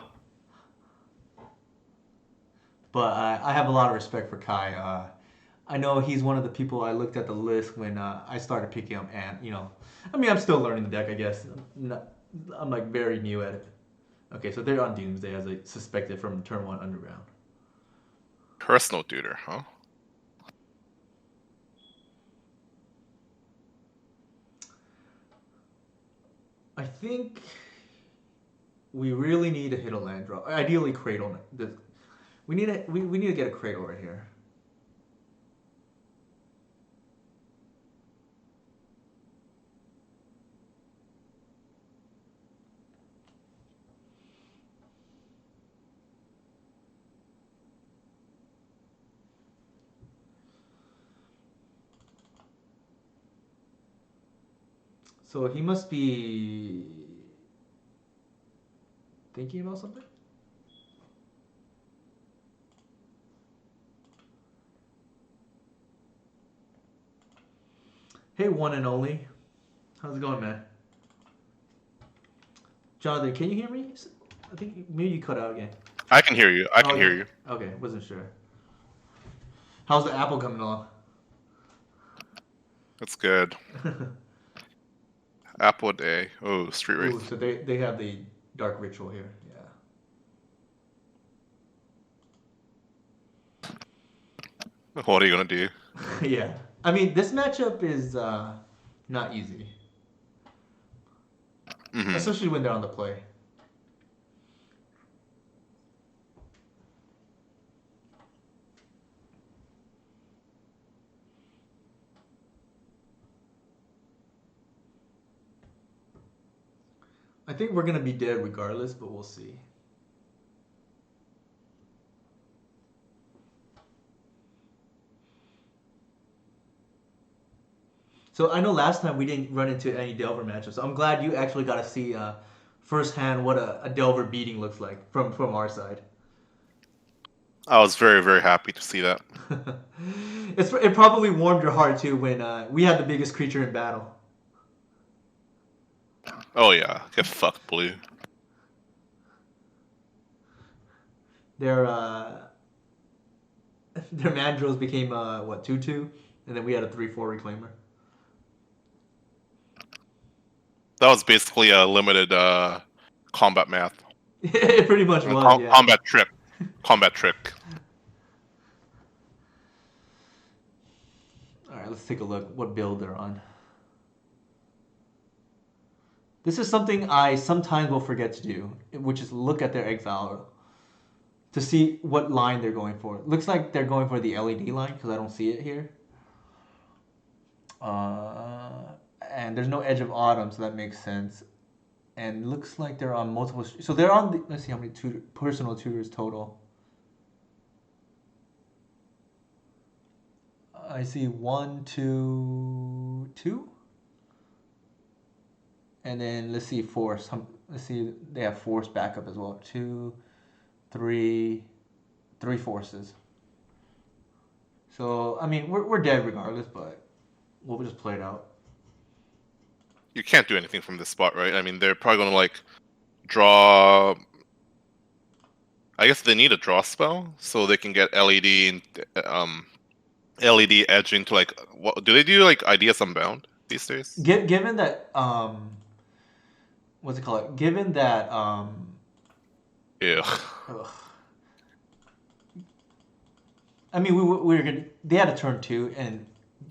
But I have a lot of respect for Kai. I know he's one of the people I looked at the list when I started picking up Ant. I mean, I'm still learning the deck, I guess. I'm like very new at it. Okay, so they're on Doomsday as I suspected from turn 1 Underground. Personal tutor, huh? I think we really need to hit a land draw. Ideally, Cradle. We need to get a Cradle right here. So he must be thinking about something? Hey, one and only. How's it going, man? Jonathan, can you hear me? I think maybe you cut out again. I can hear you. I can hear you. Okay, wasn't sure. How's the apple coming along? That's good. Apple Day. Oh, Street Ooh, Wraith. so they have the Dark Ritual here. Yeah. What are you gonna do? Yeah. I mean, this matchup is not easy, especially when they're on the play. I think we're gonna be dead regardless, but we'll see. So I know last time we didn't run into any Delver matchups. So I'm glad you actually got to see firsthand what a Delver beating looks like from our side. I was very, very happy to see that. It probably warmed your heart too when we had the biggest creature in battle. Oh yeah, get fucked, Blue. Their Mandrills became what 2/2, and then we had a 3/4 reclaimer. That was basically a limited combat math. It pretty much was. Yeah. Combat trick. Combat trick. All right, let's take a look what build they're on. This is something I sometimes will forget to do, which is look at their exile to see what line they're going for. Looks like they're going for the LED line because I don't see it here. And there's no Edge of Autumn, so that makes sense. And looks like they're on multiple. So they're on. Let's see how many personal tutors total. I see 1, 2, 2. And then let's see force. Let's see, they have force backup as well. 2, 3 forces. So I mean, we're dead regardless, but we'll just play it out. You can't do anything from this spot, right? I mean, they're probably gonna like draw. I guess they need a draw spell so they can get LED and LED edge into like. What do they do? Like Ideas Unbound these days? Given that what's it called? Given that Yeah. ugh. I mean, we were gonna. They had a turn 2, and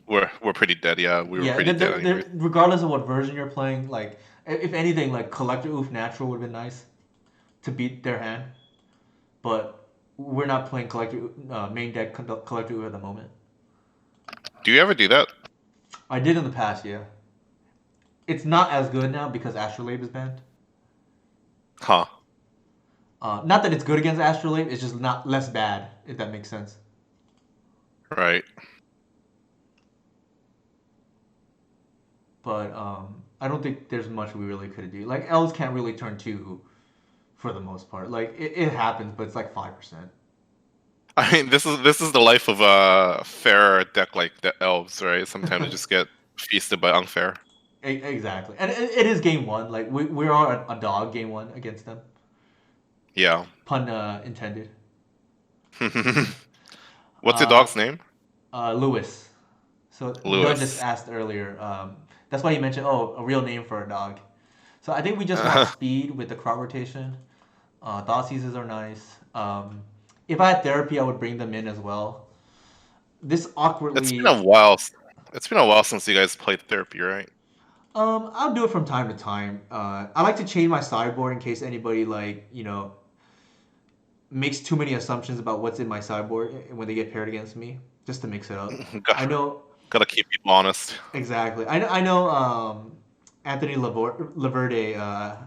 We're pretty dead, yeah. We were pretty dead. Anyway. Regardless of what version you're playing, like if anything, like Collector Oof Natural would have been nice to beat their hand, but we're not playing Collector main deck Collector Oof at the moment. Do you ever do that? I did in the past, yeah. It's not as good now because Astrolabe is banned. Huh. Not that it's good against Astrolabe, it's just not less bad, if that makes sense. Right. But I don't think there's much we really could do. Like elves can't really turn 2 for the most part. Like it happens, but it's like 5%. I mean, this is the life of a fair deck like the elves, right? Sometimes you just get feasted by unfair. Exactly, and it is game 1. Like we are a dog game 1 against them. Yeah. Pun intended. What's your dog's name? Lewis. So Lewis. Doug just asked earlier. That's why you mentioned a real name for a dog. So I think we just want speed with the crop rotation. Thought seizes are nice. If I had therapy, I would bring them in as well. This awkwardly. It's been a while. It's been a while since you guys played therapy, right? I'll do it from time to time. I like to change my sideboard in case anybody makes too many assumptions about what's in my sideboard when they get paired against me, just to mix it up. I know. Gotta keep people honest. Exactly. I know. Anthony Laverde,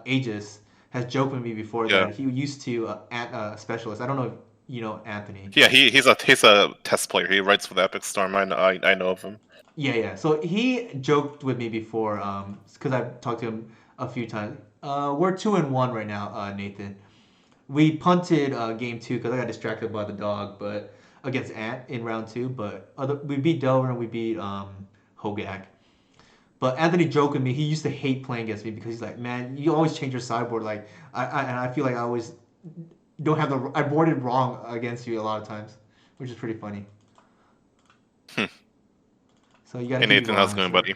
Aegis, has joked with me before that he used to specialist. I don't know if you know Anthony. Yeah, he's a test player. He writes for the Epic Storm. I know of him. Yeah. So he joked with me before, because I've talked to him a few times. We're 2-1 right now, Nathan. We punted game 2 because I got distracted by the dog, but against Ant in round 2. But we beat Delver and we beat Hogak. But Anthony joked with me. He used to hate playing against me because he's like, man, you always change your sideboard. Like I feel like I always don't have I boarded wrong against you a lot of times, which is pretty funny. So you got. Hey Nathan, how's it going, buddy?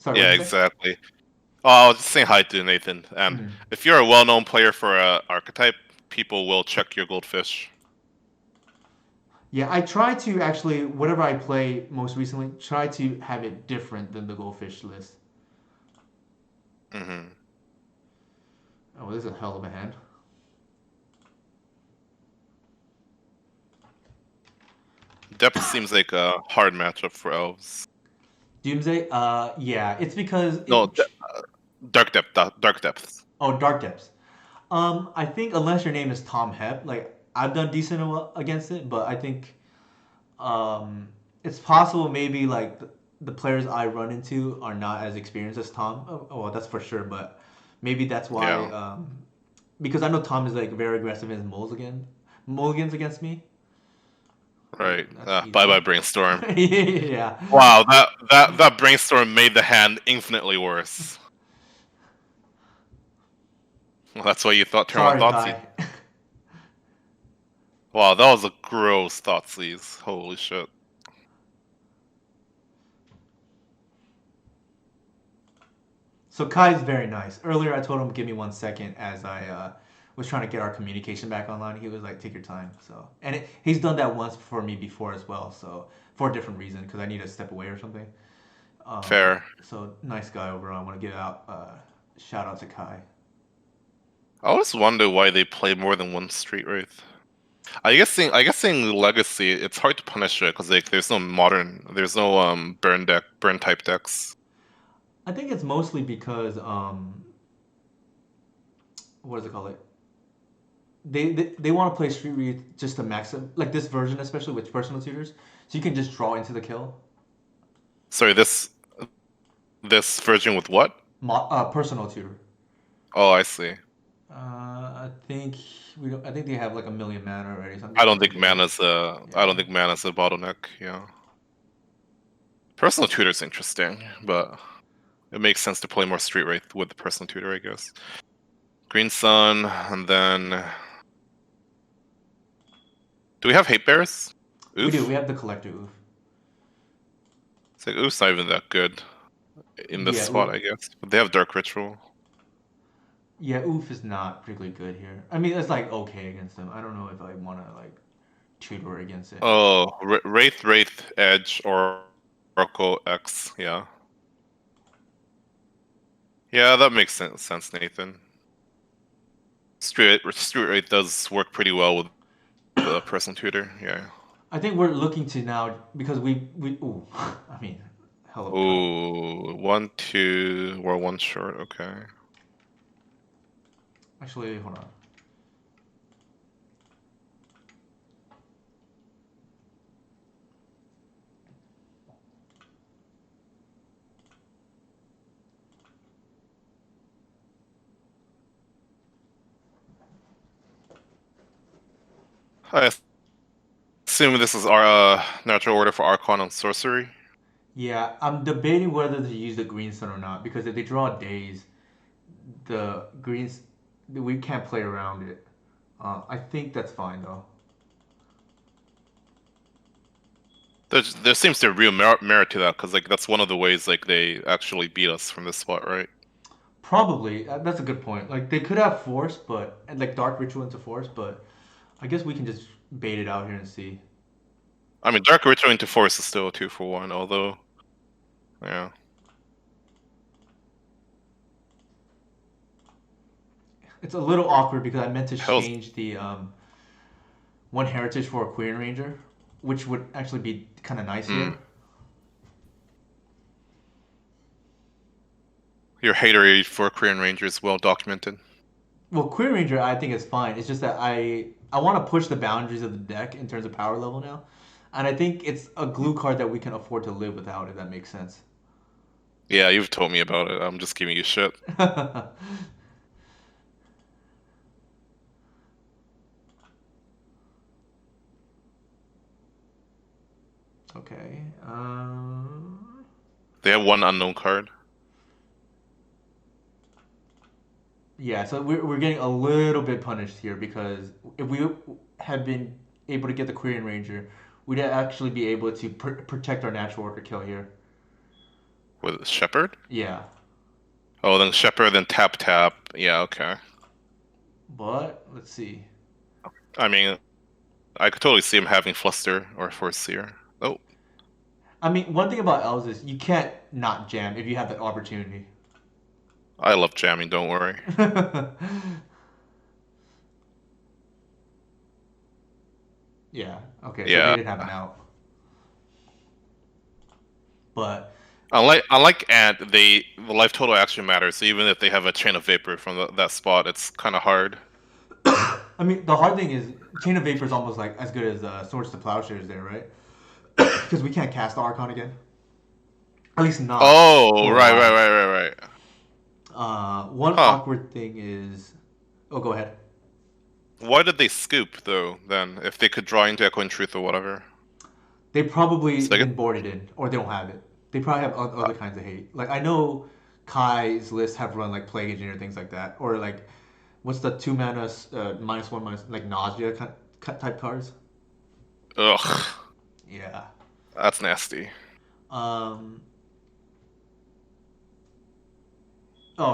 Sorry, Yeah, what did you say? exactly. Oh, I was just saying hi to Nathan. And Mhm. if you're a well-known player for a archetype, people will check your goldfish. Yeah, I try to actually, whatever I play most recently, try to have it different than the goldfish list. Hmm. Oh, this is a hell of a hand. Depth seems like a hard matchup for elves. Doomsday, yeah, it's because No, it. dark depth, dark depth. Oh, Dark Depths. I think unless your name is Tom Hep, like I've done decent against it, but I think um, it's possible maybe like the players I run into are not as experienced as Tom. Well, that's for sure, but maybe that's why. Yeah. Because I know Tom is like very aggressive in his mulligans against me. Right. That's Bye easy. bye brainstorm. Yeah. Wow, that brainstorm made the hand infinitely worse. Well, that's why you thought turn one Sorry, Thoughtseize. Kai. Wow, that was a gross Thoughtseize. Holy shit. So Kai's very nice. Earlier, I told him give me 1 second as I was trying to get our communication back online. He was like, "Take your time." So, and he's done that once for me before as well. So for a different reason, because I need to step away or something. Fair. So nice guy overall. I want to give out shout out to Kai. I always wonder why they play more than one Street Wraith. I guess in Legacy, it's hard to punish it because like there's no burn type decks. I think it's mostly because what does it call it? They want to play Street Read just to max it, like this version, especially with personal tutors, so you can just draw into the kill. Sorry, this version with what? Personal tutor. Oh, I see. I think we don't, I think they have like a million mana already. So I'm I just don't gonna think take it. I don't think mana's a bottleneck. Yeah, personal tutor's interesting, but it makes sense to play more Street Wraith with the personal tutor, I guess. Green Sun, and then do we have Hate Bears? We do. Oof. We have the collector oof. It's like Oof's not even that good in this Yeah, spot, oof. I guess. But they have Dark Ritual. Yeah, oof is not particularly good here. I mean, it's like okay against them. I don't know if I want to like tutor against it. Oh, Wraith, Edge, or Oracle X. Yeah. Yeah, that makes sense, Nathan. Street Wraith does work pretty well with the personal tutor. Yeah. I think we're looking to now because we ooh, I mean, hell of a cut. Ooh, 1-2, we're one short. Okay. Actually, hold on. I assume this is our natural order for Archon and Sorcery. Yeah, I'm debating whether to use the green sun or not because if they draw days, the greens we can't play around it. I think that's fine though. There seems to be real merit to that because like that's one of the ways like they actually beat us from this spot, right? Probably that's a good point. Like they could have force, but and like dark ritual into force, but I guess we can just bait it out here and see. I mean, Dark Ritual into Force is still a 2-for-1, although, yeah. It's a little awkward because I meant to Hell's change the one heritage for a Queen Ranger, which would actually be kind of nice here. Your haterade for Korean Ranger is well documented. Well, Queen Ranger I think is fine. It's just that I want to push the boundaries of the deck in terms of power level now, and I think it's a glue card that we can afford to live without. If that makes sense. Yeah, you've told me about it. I'm just giving you shit. Okay. They have one unknown card. Yeah, so we're getting a little bit punished here because if we had been able to get the Korean Ranger, we'd actually be able to protect our natural order kill here. With Shepherd? Yeah. Oh, then Shepherd, then tap tap. Yeah, okay. But let's see. I mean, I could totally see him having Fluster or Force Seer. Oh, I mean, one thing about elves is you can't not jam if you have that opportunity. I love jamming. Don't worry. Yeah. Okay. So Yeah. they didn't have an out. But Unlike Ant, the life total actually matters. So even if they have a Chain of Vapor from that spot, it's kind of hard. I mean, the hard thing is Chain of Vapor is almost like as good as Swords to Plowshares there, right? Because we can't cast Archon again. At least not. Oh, for a right. One Huh. awkward thing is. Oh, go ahead. Why did they scoop though? Then, if they could draw into Echoing Truth or whatever. They probably Second? been boarded in, or they don't have it. They probably have other kinds of hate. Like I know Kai's list have run like Plague Agent or things like that, or like what's the 2 mana -1 like nausea type cards. Ugh, Yeah. that's nasty. Oh,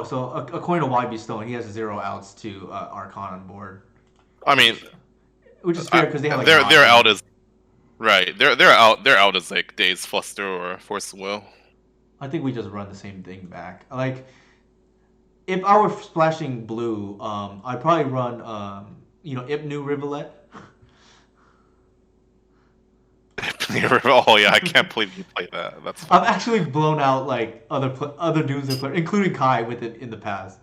so according to YB Stone, he has 0 outs to Archon on board, I mean, which is fair because they have like their nausea. out is right. Their out is like Daze Fluster or Force Will. I think we just run the same thing back. Like, if I were splashing blue, I'd probably run, Ipnu Rivulet. Oh yeah, I can't believe you played that. That's I've actually blown out like other Doomsday players, including Kai, with it in the past.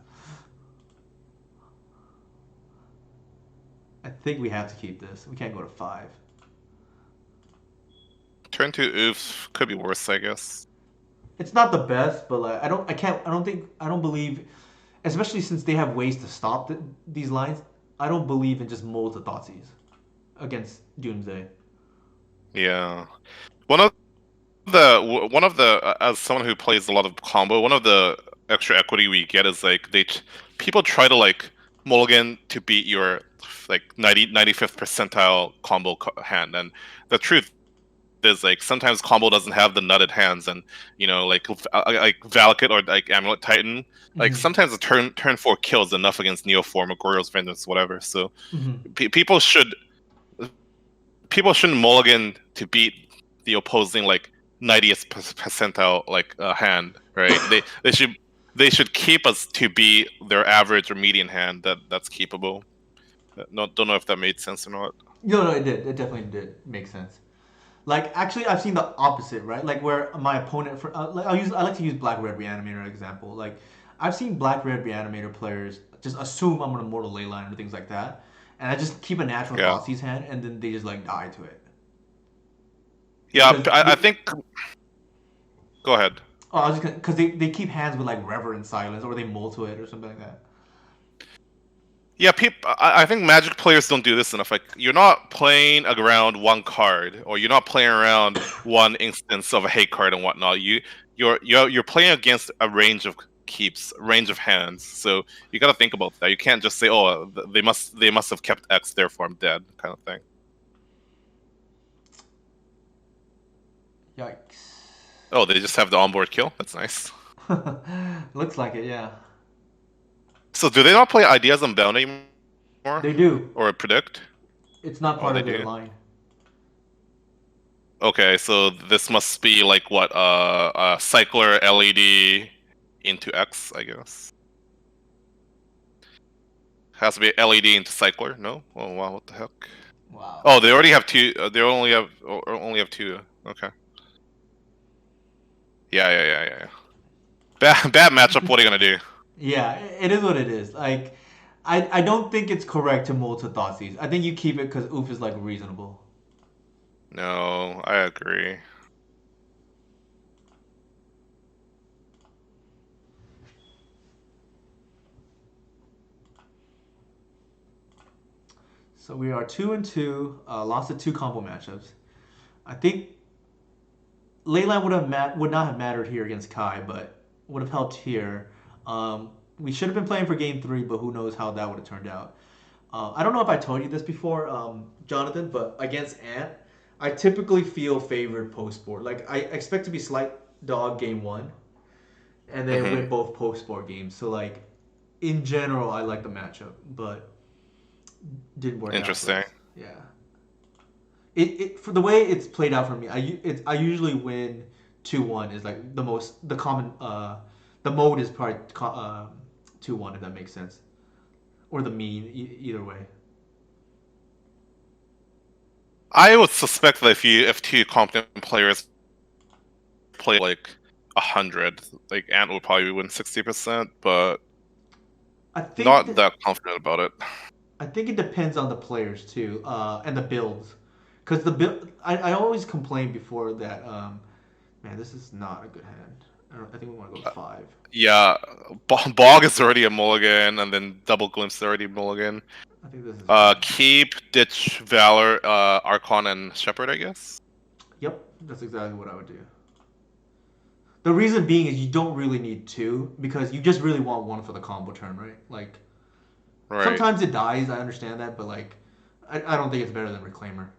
I think we have to keep this. We can't go to 5. turn to Oof could be worse, I guess. It's not the best, but like I don't believe, especially since they have ways to stop these lines. I don't believe in just molds of Thoughtseize against Doomsday. Yeah, one of the as someone who plays a lot of combo, one of the extra equity we get is like people try to like mulligan to beat your like 95th percentile combo hand, and the truth is like sometimes combo doesn't have the nutted hands, and like Valakut or like Amulet Titan, like sometimes the turn 4 kills enough against Neoform or Goryo's Vengeance, whatever. So people shouldn't mulligan to beat the opposing like 90th percentile like hand, right? they should keep us to be their average or median hand that's keepable. Don't know if that made sense or not. No, it did. It definitely did make sense. Like actually, I've seen the opposite, right? Like where my opponent I like to use Black Red Reanimator example. Like I've seen Black Red Reanimator players just assume I'm gonna Mortal Leyline or things like that, and I just keep a natural Thoughtseize hand, and then they just like die to it. Yeah, I think. Go ahead. Oh, I was just because they keep hands with like Reverent Silence, or they mold to it or something like that. Yeah, I think Magic players don't do this enough. Like, you're not playing around one card, or you're not playing around one instance of a hate card and whatnot. You're playing against a range of keeps, range of hands. So you got to think about that. You can't just say, "Oh, they must have kept X, therefore I'm dead," kind of thing. Yikes. Oh, they just have the onboard kill? That's nice. Looks like it, yeah. So do they not play Ideas Unbound anymore? They do. Or Predict? It's not part of their line. Okay, so this must be like what, Cycler LED into X, I guess. Has to be LED into Cycler, no? Oh wow, what the heck? Wow. Oh, they already have two. They only have two. Okay. Yeah. Bad matchup. What are you gonna do? Yeah, it is what it is. Like, I don't think it's correct to mold to Thoughtseize. I think you keep it because Oof is like reasonable. No, I agree. So we are 2-2. Lost to 2 combo matchups. I think Leyline would not have mattered here against Kai, but would have helped here. We should have been playing for game 3, but who knows how that would have turned out. I don't know if I told you this before, Jonathan, but against Ant, I typically feel favored post board. Like I expect to be slight dog game 1, and then Mhm. win both post sport games. So like, in general, I like the matchup, but didn't work out for Interesting. us. Yeah. It for the way it's played out for me, I usually win 2-1 is like the common the mode is probably 2-1 if that makes sense, or the mean either way. I would suspect that if two competent players play like 100, like Ant would probably win 60%, but I think not that, that confident about it. I think it depends on the players too, and the builds, because the build I always complain before that man, this is not a good hand. I think we want to go 5. Yeah, Bog is already a mulligan, and then Double Glimpse is already a mulligan. I think this is Keep, Ditch, Valor, Archon, and Shepherd, I guess. Yep, that's exactly what I would do. The reason being is you don't really need 2 because you just really want 1 for the combo turn, right? Like Right. sometimes it dies, I understand that, but like I don't think it's better than Reclaimer.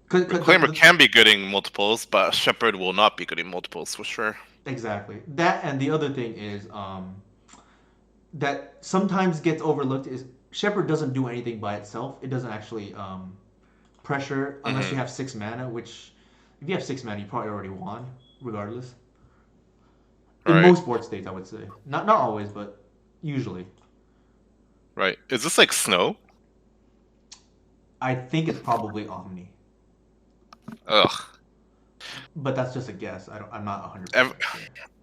Reclaimer can be good in multiples, but Shepherd will not be good in multiples for sure. Exactly. That, and the other thing is that sometimes gets overlooked is Shepherd doesn't do anything by itself. It doesn't actually pressure unless you have 6 mana, which if you have 6 mana, you probably already won, regardless. In Right. most board states, I would say. Not always, but usually. Right. Is this like Snow? I think it's probably Omni, Ugh. but that's just a guess. I'm not 100%.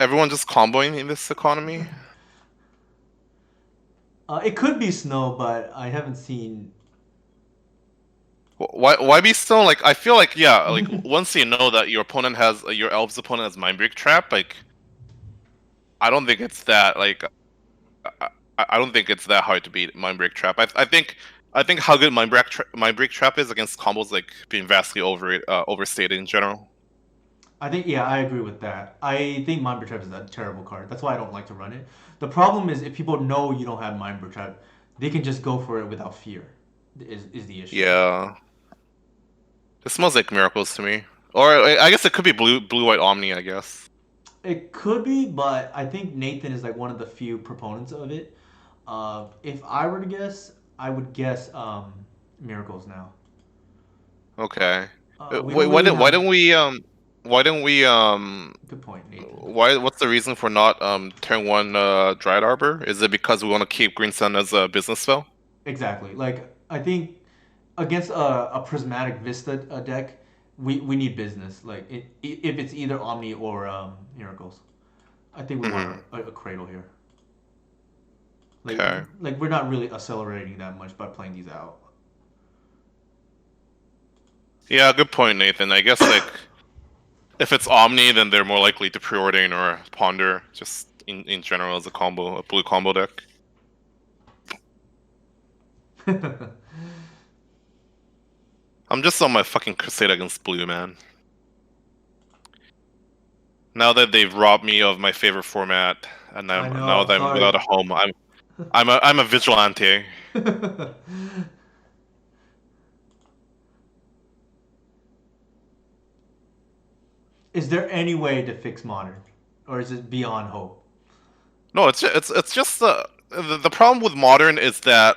Everyone just comboing in this economy? It could be Snow, but I haven't seen. Why be so like? I feel like yeah, like once you know that your opponent has your elf's opponent has Mindbreak Trap, like I don't think it's that like I don't think it's that hard to beat Mindbreak Trap. I think how good Mindbreak Trap is against combos like being vastly overstated in general. I think, yeah, I agree with that. I think Mind Trap is a terrible card. That's why I don't like to run it. The problem is if people know you don't have Mind Trap, they can just go for it without fear. Is the issue? Yeah, it smells like miracles to me. Or I guess it could be blue white Omni. I guess. It could be, but I think Nathan is like one of the few proponents of it. If I were to guess, I would guess Miracles now. Okay. We Wait, don't why really didn't why have- don't we why don't we Good point, Nathan. what's the reason for not turn 1 Dryad Arbor? Is it because we want to keep Green Sun as a business spell? Exactly. Like I think against a Prismatic Vista deck, we need business. Like if it's either Omni or Miracles, I think we want a Cradle here. Like, Okay. like we're not really accelerating that much by playing these out. Yeah, good point, Nathan. I guess like if it's Omni, then they're more likely to preordain or ponder, just in general as a blue combo deck. I'm just on my fucking crusade against blue, man. Now that they've robbed me of my favorite format, and now that I'm sorry. without a home, I'm a vigilante. Is there any way to fix Modern, or is it beyond hope? No, it's just the problem with Modern is that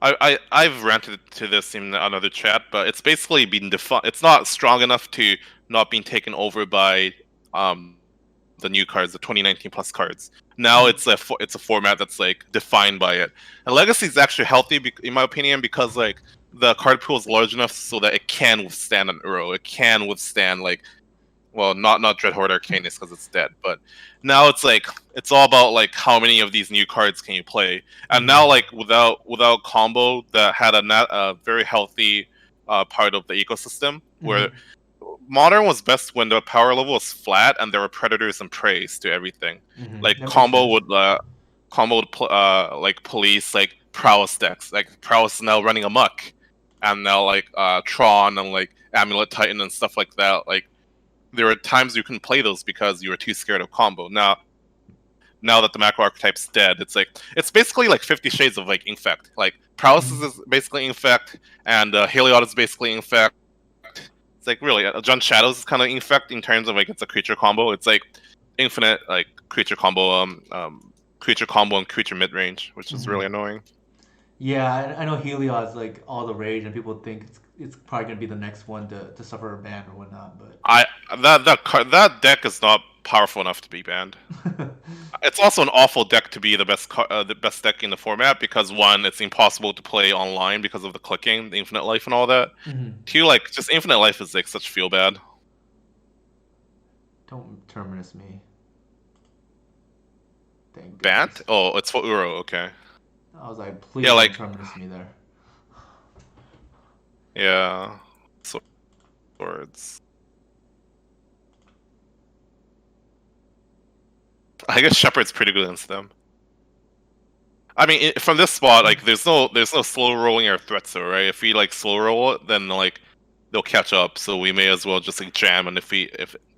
I've ranted to this in another chat, but it's basically been defined. It's not strong enough to not being taken over by the new cards, the 2019 plus cards. Now it's a format that's like defined by it. And Legacy is actually healthy in my opinion because like the card pool is large enough so that it can withstand an Uro. It can withstand like, well, not Dreadhorde Arcanist because it's dead, but now it's like it's all about like how many of these new cards can you play. And now like without combo that had a very healthy part of the ecosystem where Modern was best when the power level was flat and there were predators and preys to everything. Like combo would like police like prowess decks. Like prowess is now running amok, and now like Tron and like Amulet Titan and stuff like that. Like there were times you couldn't play those because you were too scared of combo. Now that the macro archetype's dead, it's basically like 50 Shades of like Infect. Like prowess is basically Infect, and Heliod is basically Infect. It's like really, Jund Shadows is kind of Infect in terms of like it's a creature combo. It's like infinite like creature combo and creature mid range, which is really annoying. Yeah, I know Heliod's like all the rage, and people think it's probably gonna be the next one to suffer a ban or whatnot. But That deck is not powerful enough to be banned. It's also an awful deck to be the best deck in the format because one, it's impossible to play online because of the clicking, the infinite life, and all that. Two, like just infinite life is like such feel bad. Don't Terminus me. Thank Banned? goodness. Oh, it's for Uro. Okay. I was like, please Yeah, like- don't Terminus me there. Yeah. Swords. I guess Shepherd's pretty good against them. I mean, from this spot, like, there's no slow rolling or threats, though, right? If we like slow roll it, then like they'll catch up. So we may as well just like jam, and if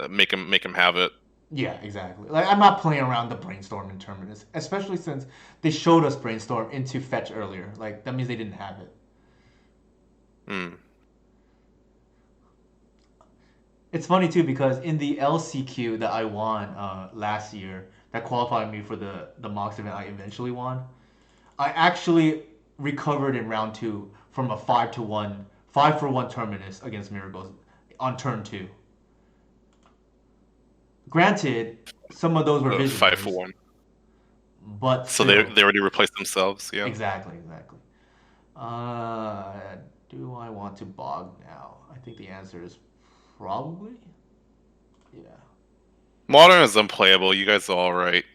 make him have it. Yeah, exactly. Like I'm not playing around the brainstorm in Terminus, especially since they showed us brainstorm into fetch earlier. Like that means they didn't have it. It's funny too because in the LCQ that I won last year, that qualified me for the Mox event I eventually won. I actually recovered in round 2 from a 5-for-1 Terminus against Miracles on turn 2. Granted, some of those were visionaries, 5-for-1. but So still. they already replaced themselves. Yeah. Exactly. Do I want to bog now? I think the answer is probably. Yeah. Modern is unplayable. You guys are all right.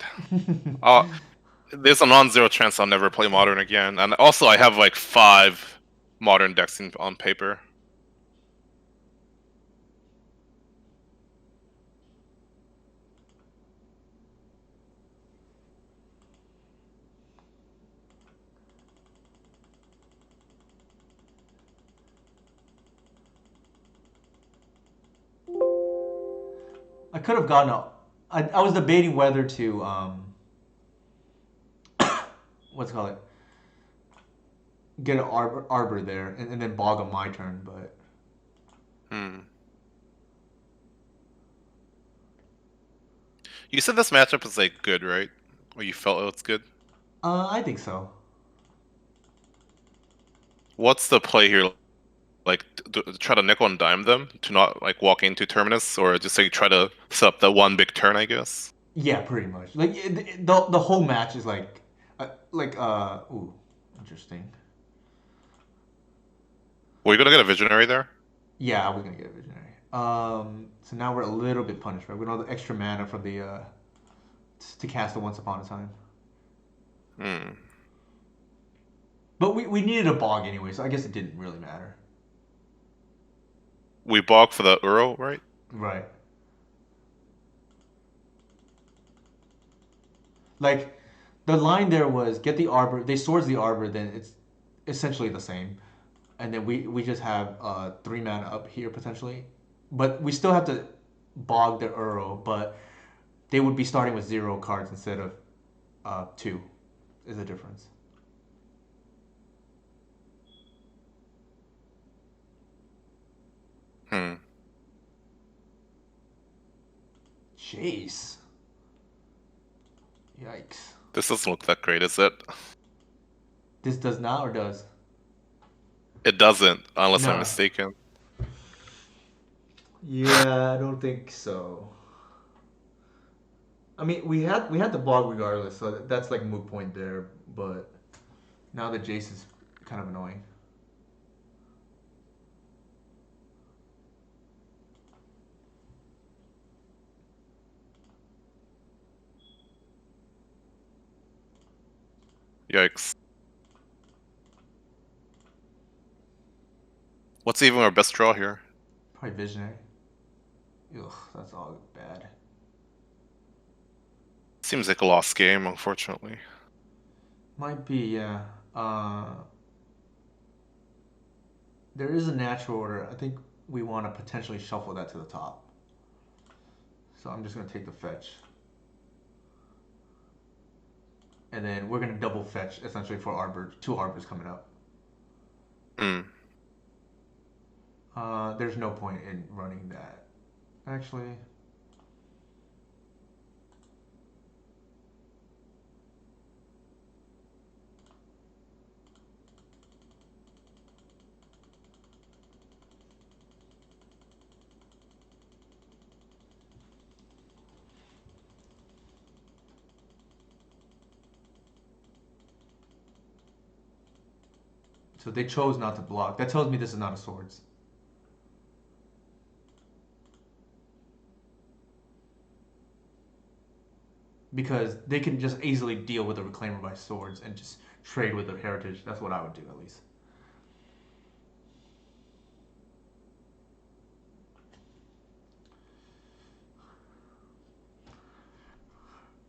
There's a non-zero chance I'll never play Modern again, and also I have like 5 Modern decks on paper. I could have gotten I was debating whether to what's it called it? Get an arbor there and then bog on my turn, but You said this matchup is like good, right? Or you felt it's good? I think so. What's the play here? Like try to nickel and dime them to not like walk into Terminus, or just like try to set up the one big turn, I guess. Yeah, pretty much. Like the whole match is ooh, interesting. Were you gonna get a visionary there? Yeah, I was gonna get a visionary. So now we're a little bit punished, right? We don't have the extra mana from the to cast the Once Upon a Time. But we needed a bog anyway, so I guess it didn't really matter. We bog for the Uro, right? Right. Like the line there was get the arbor. They swords the arbor, then it's essentially the same. And then we just have 3 mana up here potentially, but we still have to bog the Uro. But they would be starting with 0 cards instead of 2. Is the difference. Jeez. Yikes. This doesn't look that great, is it? This does not or does? It doesn't, unless No. I'm mistaken. Yeah, I don't think so. I mean, we had the bog regardless, so that's like a moot point there. But now the Jace is kind of annoying. Yikes. What's even our best draw here? Probably Visionary. Ugh, that's all bad. Seems like a lost game, unfortunately. Might be, yeah. There is a natural order. I think we want to potentially shuffle that to the top. So I'm just going to take the fetch. And then we're going to double fetch, essentially, for Arbor. 2 Arbors coming up. There's no point in running that. Actually... So they chose not to block. That tells me this is not a swords. Because they can just easily deal with the Reclaimer by swords and just trade with their heritage. That's what I would do, at least.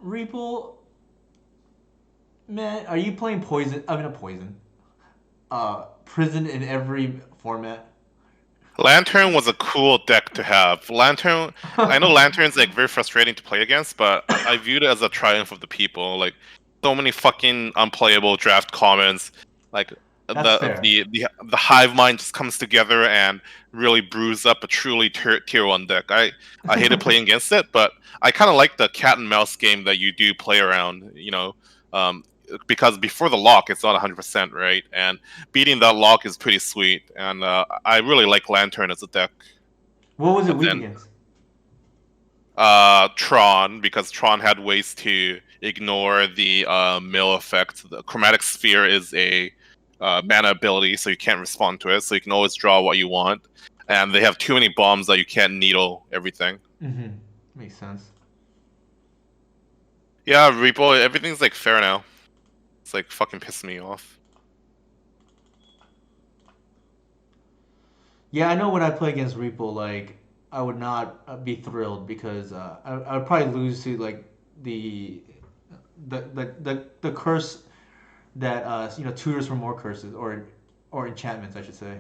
Reaple, man, are you playing poison? I mean, not poison. Prison in every format. Lantern was a cool deck to have. Lantern, I know Lantern's like very frustrating to play against, but I viewed it as a triumph of the people. Like so many fucking unplayable draft commons. Like That's fair. the hive mind just comes together and really brews up a truly tier 1 deck. I hated playing against it, but I kind of like the cat and mouse game that you do play around. Because before the lock, it's not 100%, right? And beating that lock is pretty sweet. And I really like Lantern as a deck. What was it But weak then, against? Tron, because Tron had ways to ignore the mill effect. The Chromatic Sphere is a mana ability, so you can't respond to it. So you can always draw what you want. And they have too many bombs that you can't needle everything. Mm-hmm. Makes sense. Yeah, Reaper, everything's like fair now. It's like fucking pissing me off. Yeah, I know when I play against Reaple, like I would not be thrilled because I would probably lose to like the curse that tutors for more curses or enchantments, I should say.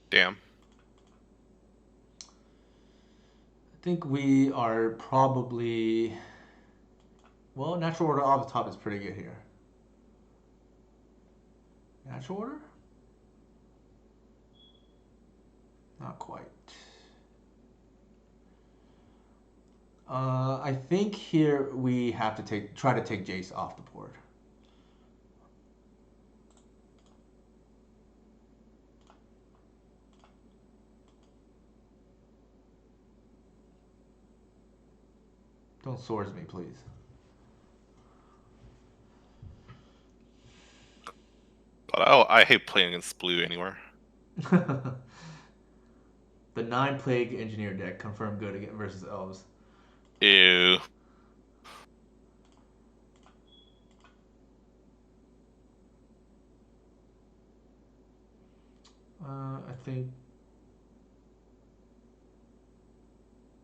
Damn. I think we are probably natural order off the top is pretty good here. Natural order? Not quite. I think here we have to try to take Jace off the board. Don't swords me, please. But I hate playing against blue anywhere. The 9 Plague Engineer deck confirmed good again versus elves. Ew. I think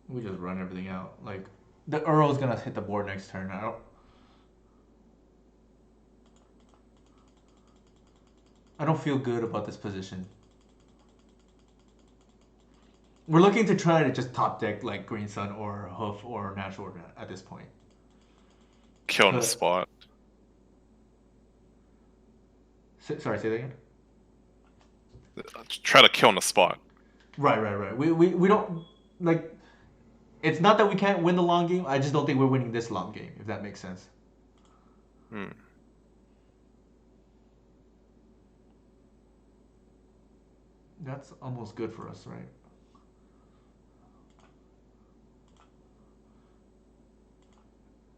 we just run everything out. Like the Earl's gonna hit the board next turn. I don't feel good about this position. We're looking to try to just top deck like Green Sun or Hoof or Natural Order at this point. Kill on the spot. Sorry, say that again? Try to kill on the spot. Right. We don't like. It's not that we can't win the long game. I just don't think we're winning this long game. If that makes sense. That's almost good for us, right?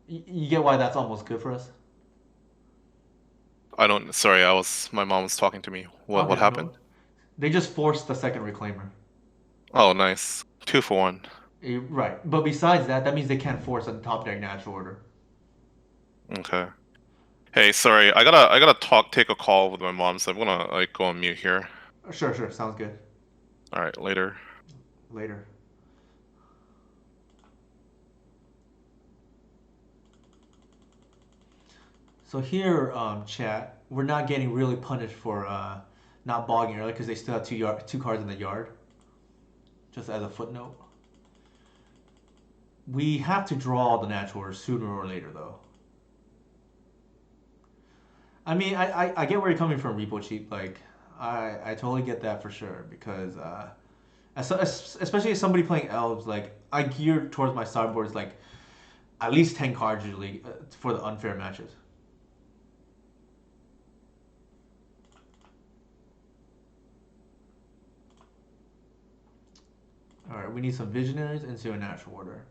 You get why that's almost good for us? I don't. Sorry, my mom was talking to me. What happened? No. They just forced the second Reclaimer. Oh, nice. 2 for 1. Right, but besides that, that means they can't force a top deck Natural Order. Okay. Hey, sorry, I gotta take a call with my mom, so I'm gonna like go on mute here. Sure, sounds good. All right, later. Later. So here, chat, we're not getting really punished for not bogging early because they still have two cards in the yard. Just as a footnote. We have to draw the Natural Order sooner or later, though. I mean, I get where you're coming from, Repo Cheap. Like, I totally get that for sure because especially as somebody playing elves, like I gear towards my sideboards like at least 10 cards usually for the unfair matches. All right, we need some visionaries into a Natural Order.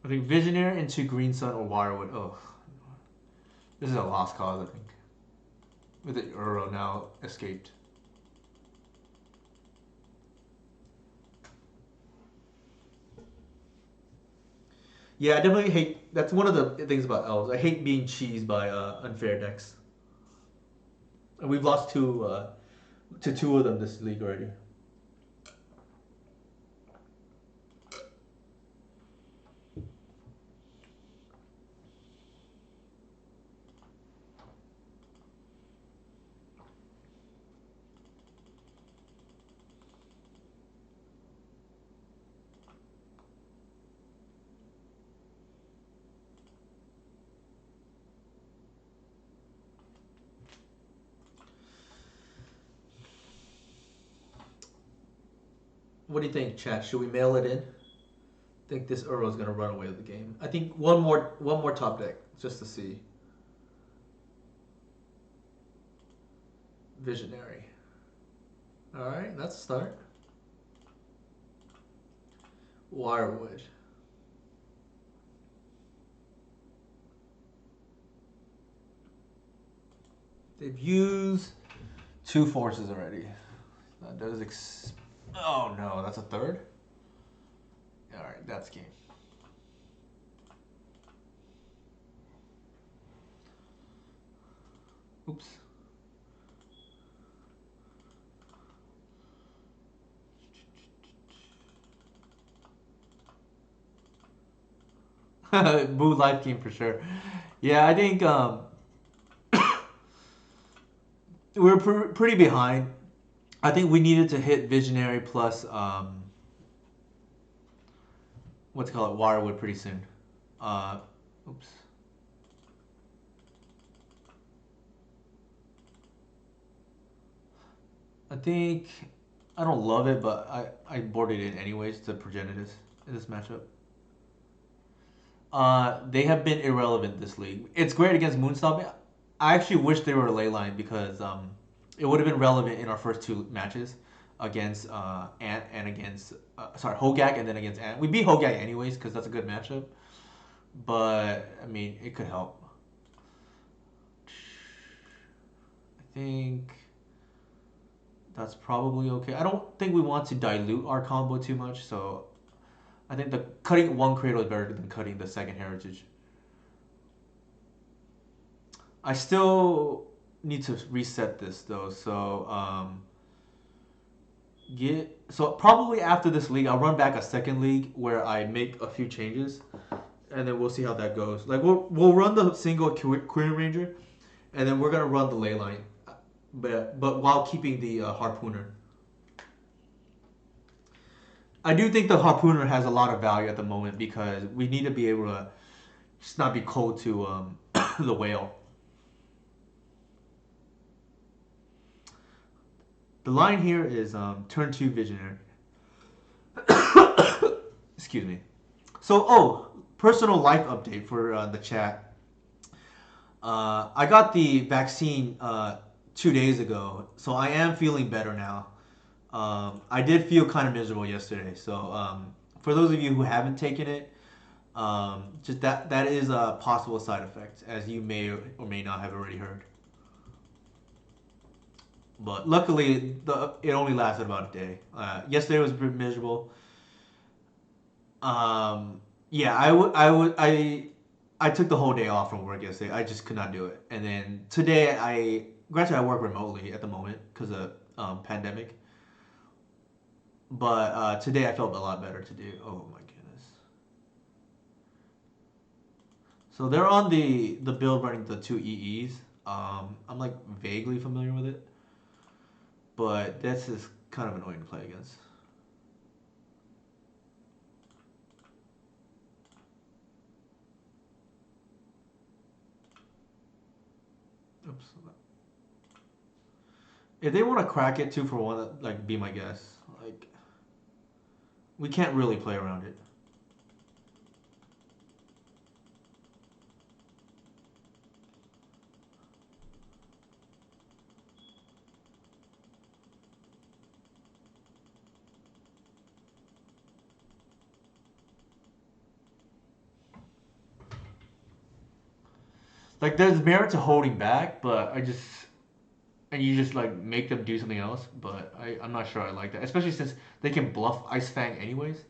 I think Visionary into Green Sun or Wirewood. Oh, this is a lost cause, I think. With the Uro now escaped. Yeah, I definitely hate. That's one of the things about elves. I hate being cheesed by unfair decks. And we've lost to two of them this league already. What do you think, chat? Should we mail it in? I think this Uro is gonna run away with the game. I think one more top deck just to see. Visionary. All right, that's a start. Wirewood. They've used 2 forces already. That does oh no, that's a third? Alright, that's game. Oops. Boo life game for sure. Yeah, I think we're pretty behind. I think we needed to hit Visionary plus what's it called, Wirewood pretty soon. Oops. I think I don't love it, but I boarded it anyways to Progenitus in this matchup. They have been irrelevant this league. It's great against Moonstomp. I actually wish they were a Leyline because it would have been relevant in our first 2 matches against Ant and against Hogak and then against Ant. We beat Hogak anyways because that's a good matchup. But I mean, it could help. I think that's probably okay. I don't think we want to dilute our combo too much, so I think the cutting 1 Cradle is better than cutting the 2nd Heritage. I still need to reset this though, so so probably after this league, I'll run back a 2nd league where I make a few changes, and then we'll see how that goes. Like we'll run the single Queen Ranger, and then we're gonna run the Leyline, but while keeping the Harpooner. I do think the Harpooner has a lot of value at the moment because we need to be able to just not be cold to the whale. The line here is turn 2 Visionary. Excuse me. So, personal life update for the chat. I got the vaccine 2 days ago, so I am feeling better now. I did feel kind of miserable yesterday, so for those of you who haven't taken it, just that is a possible side effect, as you may or may not have already heard. But luckily, it only lasted about a day. Yesterday was miserable. Yeah, I took the whole day off from work yesterday. I just could not do it. And then today, granted I work remotely at the moment because of pandemic. But today I felt a lot better to do. Oh my goodness. So they're on the build running the 2 EEs. I'm like vaguely familiar with it. But this is kind of annoying to play against. Oops. If they want to crack it 2 for 1, like, be my guest. Like, we can't really play around it. Like there's merit to holding back, but and you just like make them do something else. But I'm not sure I like that, especially since they can bluff Ice Fang anyways.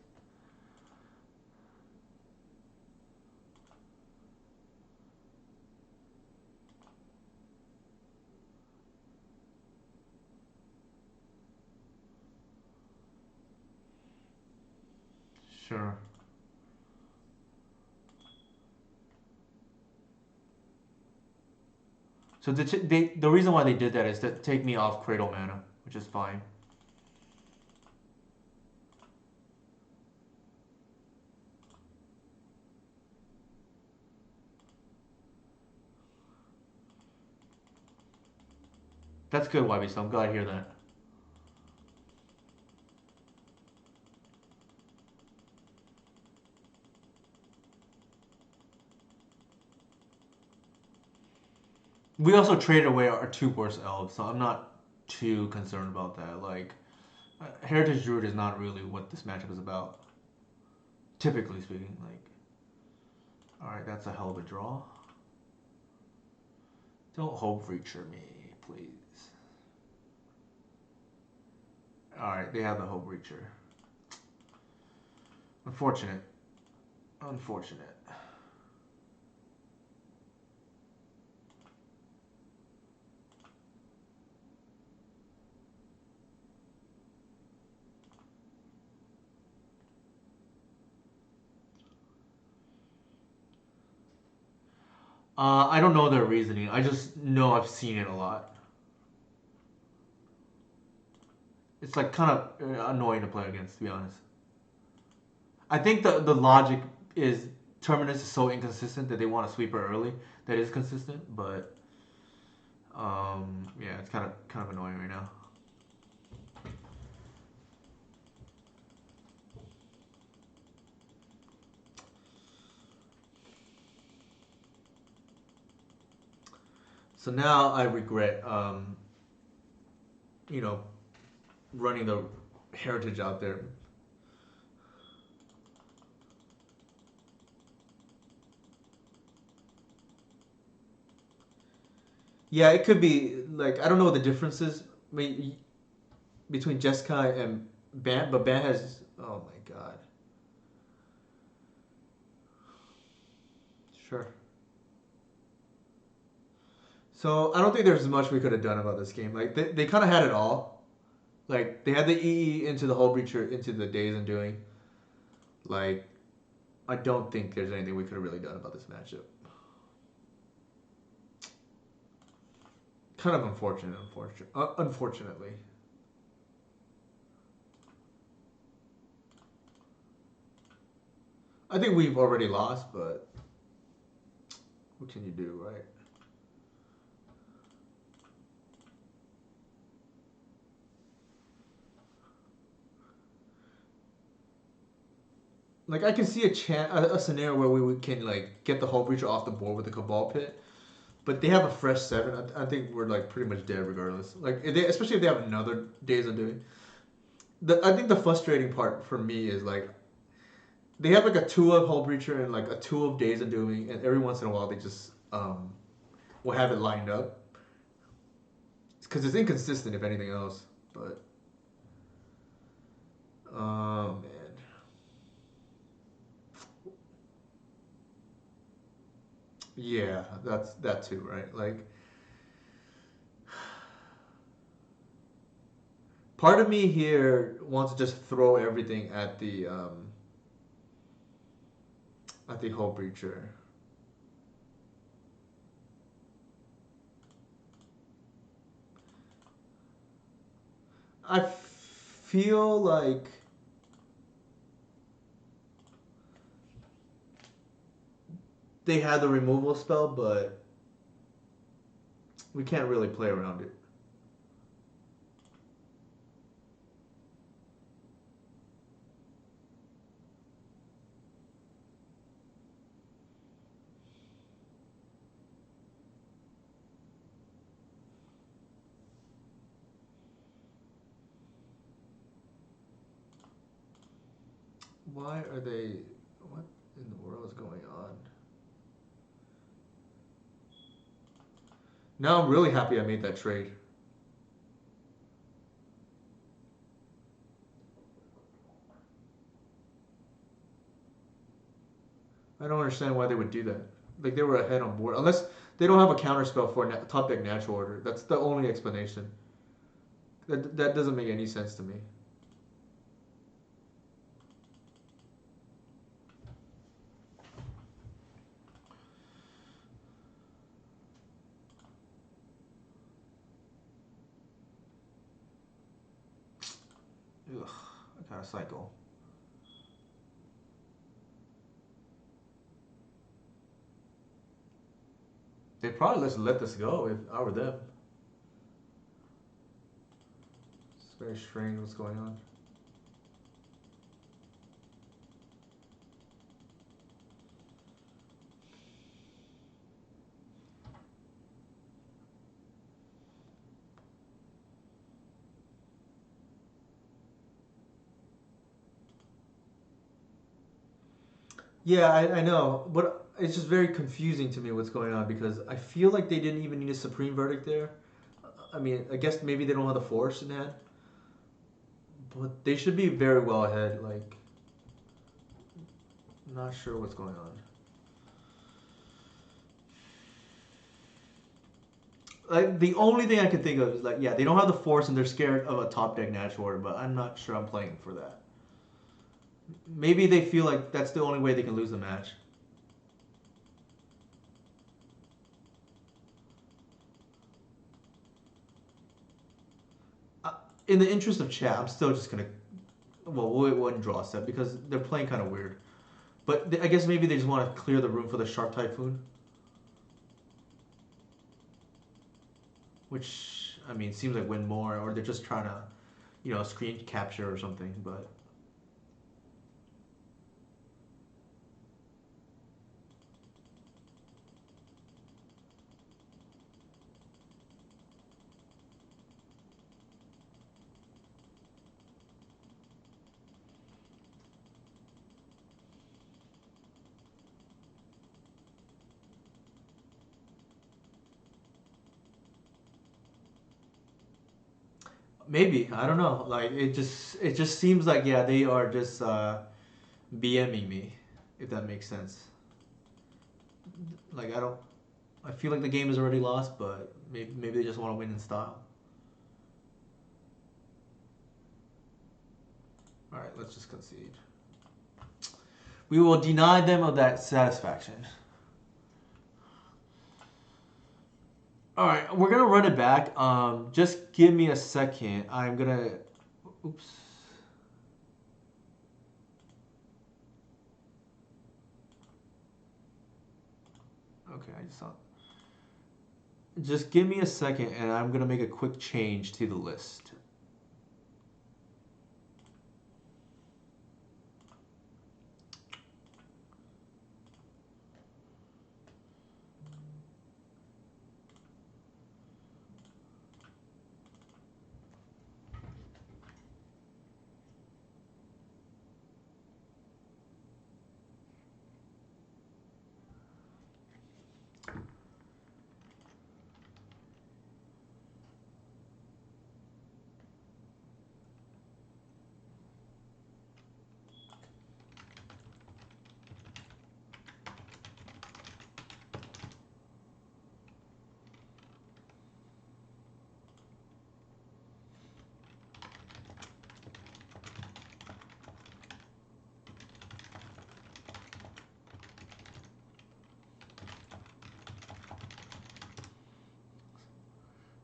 Sure. So the reason why they did that is to take me off Cradle Mana, which is fine. That's good, YB, so I'm glad to hear that. We also traded away our two worst elves, so I'm not too concerned about that. Like, Heritage Druid is not really what this matchup is about. Typically speaking, like. Alright, that's a hell of a draw. Don't Hope Reacher me, please. Alright, they have the Hope Reacher. Unfortunate. Unfortunate. I don't know their reasoning. I just know I've seen it a lot. It's like kind of annoying to play against, to be honest. I think the logic is Terminus is so inconsistent that they want to sweep her early. That is consistent, but yeah, it's kind of annoying right now. So now I regret, you know, running the Heritage out there. Yeah, it could be like I don't know what the difference is between Jeskai and Bant, but Bant has oh my god. Sure. So I don't think there's much we could have done about this game. Like they kind of had it all. Like they had the EE into the Hull Breacher into the Days Undoing. Like I don't think there's anything we could have really done about this matchup. Kind of unfortunately. I think we've already lost, but what can you do, right? Like I can see a scenario where we can like get the Hull Breacher off the board with the Cabal Pit, but they have a fresh 7. I think we're like pretty much dead regardless. Like especially if they have another Days Undoing. I think the frustrating part for me is like they have like a 2 of Hull Breacher and like a 2 of Days Undoing, and every once in a while they just will have it lined up. Because it's inconsistent if anything else, but oh man. Yeah, that's that too, right? Like part of me here wants to just throw everything at the Hull Breacher. I feel like they had the removal spell, but we can't really play around it. Why are they... What in the world is going on? Now I'm really happy I made that trade. I don't understand why they would do that. Like they were ahead on board, unless they don't have a counterspell for top deck natural order. That's the only explanation. That doesn't make any sense to me. Ugh, I gotta cycle. They'd probably just let this go if I were them. It's very strange what's going on. Yeah, I know, but it's just very confusing to me what's going on because I feel like they didn't even need a supreme verdict there. I mean, I guess maybe they don't have the force in hand, but they should be very well ahead. Like, not sure what's going on. Like the only thing I can think of is like, yeah, they don't have the force and they're scared of a top deck natural order, but I'm not sure I'm playing for that. Maybe they feel like that's the only way they can lose the match. In the interest of chat, I'm still just gonna, well, we wouldn't draw a set because they're playing kind of weird. But I guess maybe they just want to clear the room for the Sharp Typhoon. Which, I mean, seems like win more, or they're just trying to, screen capture or something, but... Maybe, I don't know. Like it just seems like, yeah, they are just BMing me, if that makes sense. Like I feel like the game is already lost, but maybe they just want to win in style. All right, let's just concede. We will deny them of that satisfaction. All right, we're gonna run it back. Just give me a second. I'm gonna. Oops. Okay, I just saw. Just give me a second, and I'm gonna make a quick change to the list.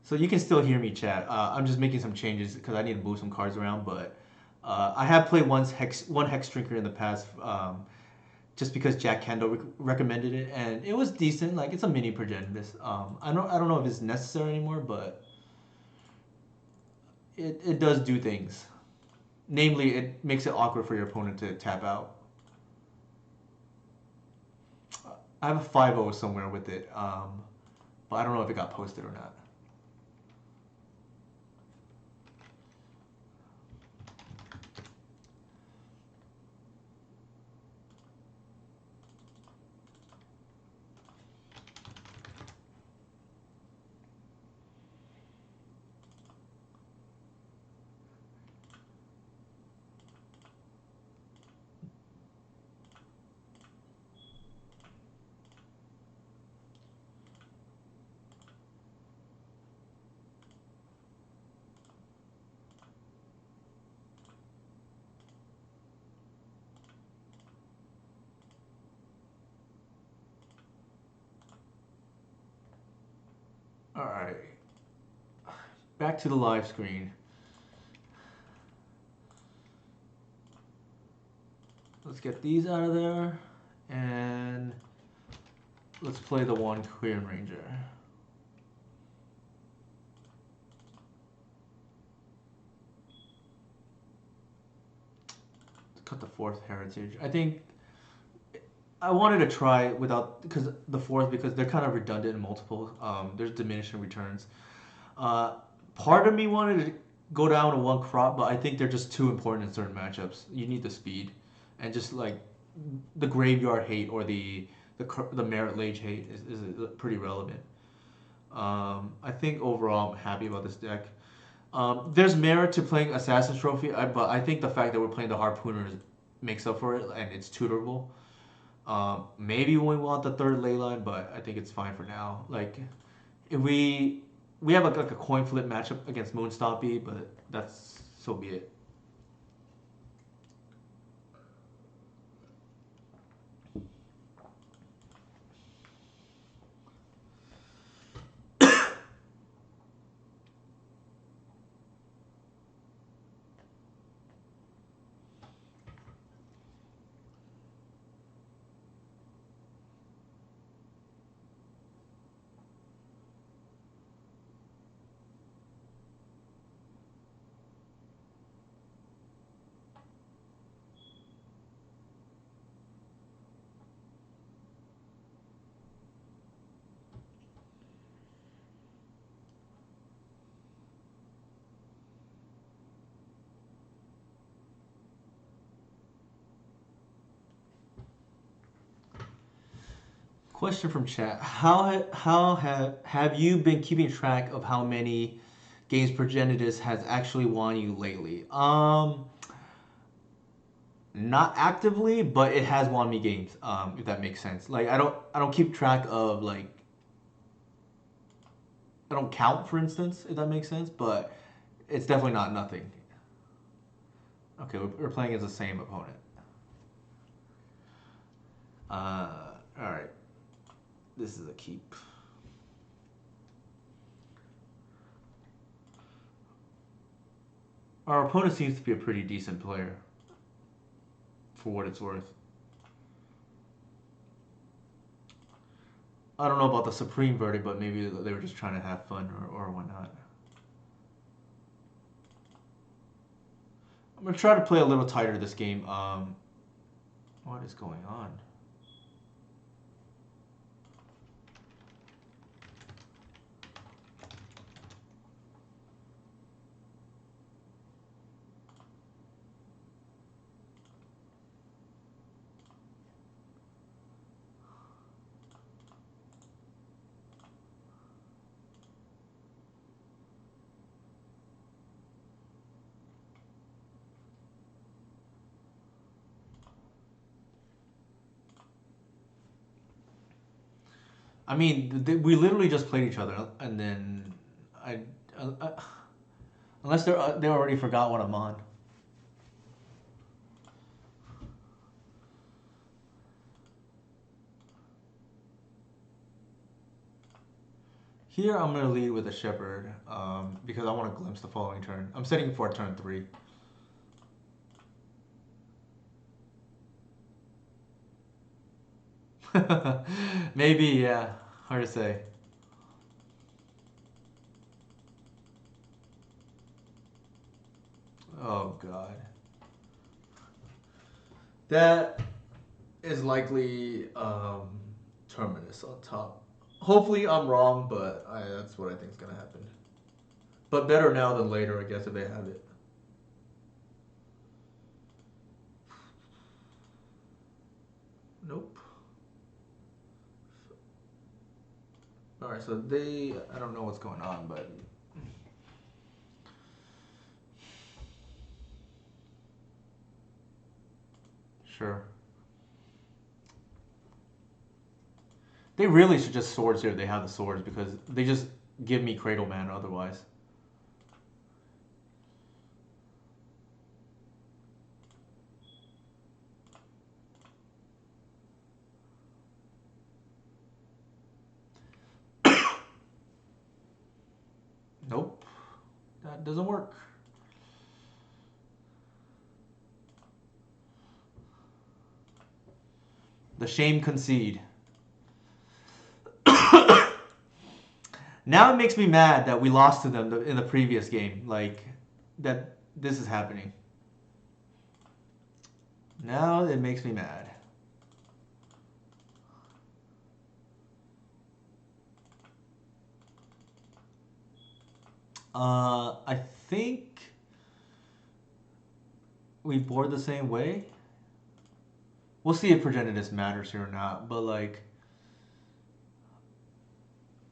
So you can still hear me, chat. I'm just making some changes because I need to move some cards around. But I have played one hex drinker in the past, just because Jack Kendall recommended it, and it was decent. Like it's a mini Progenitus. I don't know if it's necessary anymore, but it does do things. Namely, it makes it awkward for your opponent to tap out. I have a 5-0 somewhere with it, but I don't know if it got posted or not. back to the live screen. Let's get these out of there, and let's play the one Korean Ranger. Cut the fourth Heritage. I think I wanted to try without because the fourth because they're kind of redundant in multiple. There's diminishing returns. Part of me wanted to go down to one crop, but I think they're just too important in certain matchups. You need the speed, and just like the graveyard hate or the merit lage hate is pretty relevant. I think overall I'm happy about this deck. There's merit to playing Assassin's Trophy, but I think the fact that we're playing the Harpooners makes up for it, and it's tutorable. Maybe we want the third ley line, but I think it's fine for now. Like, if we have like a coin flip matchup against Moonstompy, but that's so be it. Question from chat: have you been keeping track of how many games Progenitus has actually won you lately? Not actively, but it has won me games. If that makes sense. Like I don't keep track of like I don't count, for instance, if that makes sense. But it's definitely not nothing. Okay, we're playing as the same opponent. All right. This is a keep. Our opponent seems to be a pretty decent player, for what it's worth. I don't know about the Supreme Verdict, but maybe they were just trying to have fun or whatnot. I'm going to try to play a little tighter this game. What is going on? I mean, we literally just played each other, and then unless they already forgot what I'm on. Here I'm gonna lead with a Shepherd because I want to glimpse the following turn. I'm setting for turn 3. Maybe, yeah. Hard to say. Oh god. That is likely Terminus on top. Hopefully I'm wrong, but that's what I think is gonna happen. But better now than later, I guess, if they have it. Nope. Alright, so I don't know what's going on, but sure. They really should just swords here. They have the swords because they just give me Cradle Man otherwise. Nope. That doesn't work. The shame concede. Now it makes me mad that we lost to them in the previous game. Like, that this is happening. Now it makes me mad. I think we board the same way. We'll see if Progenitus matters here or not, but like,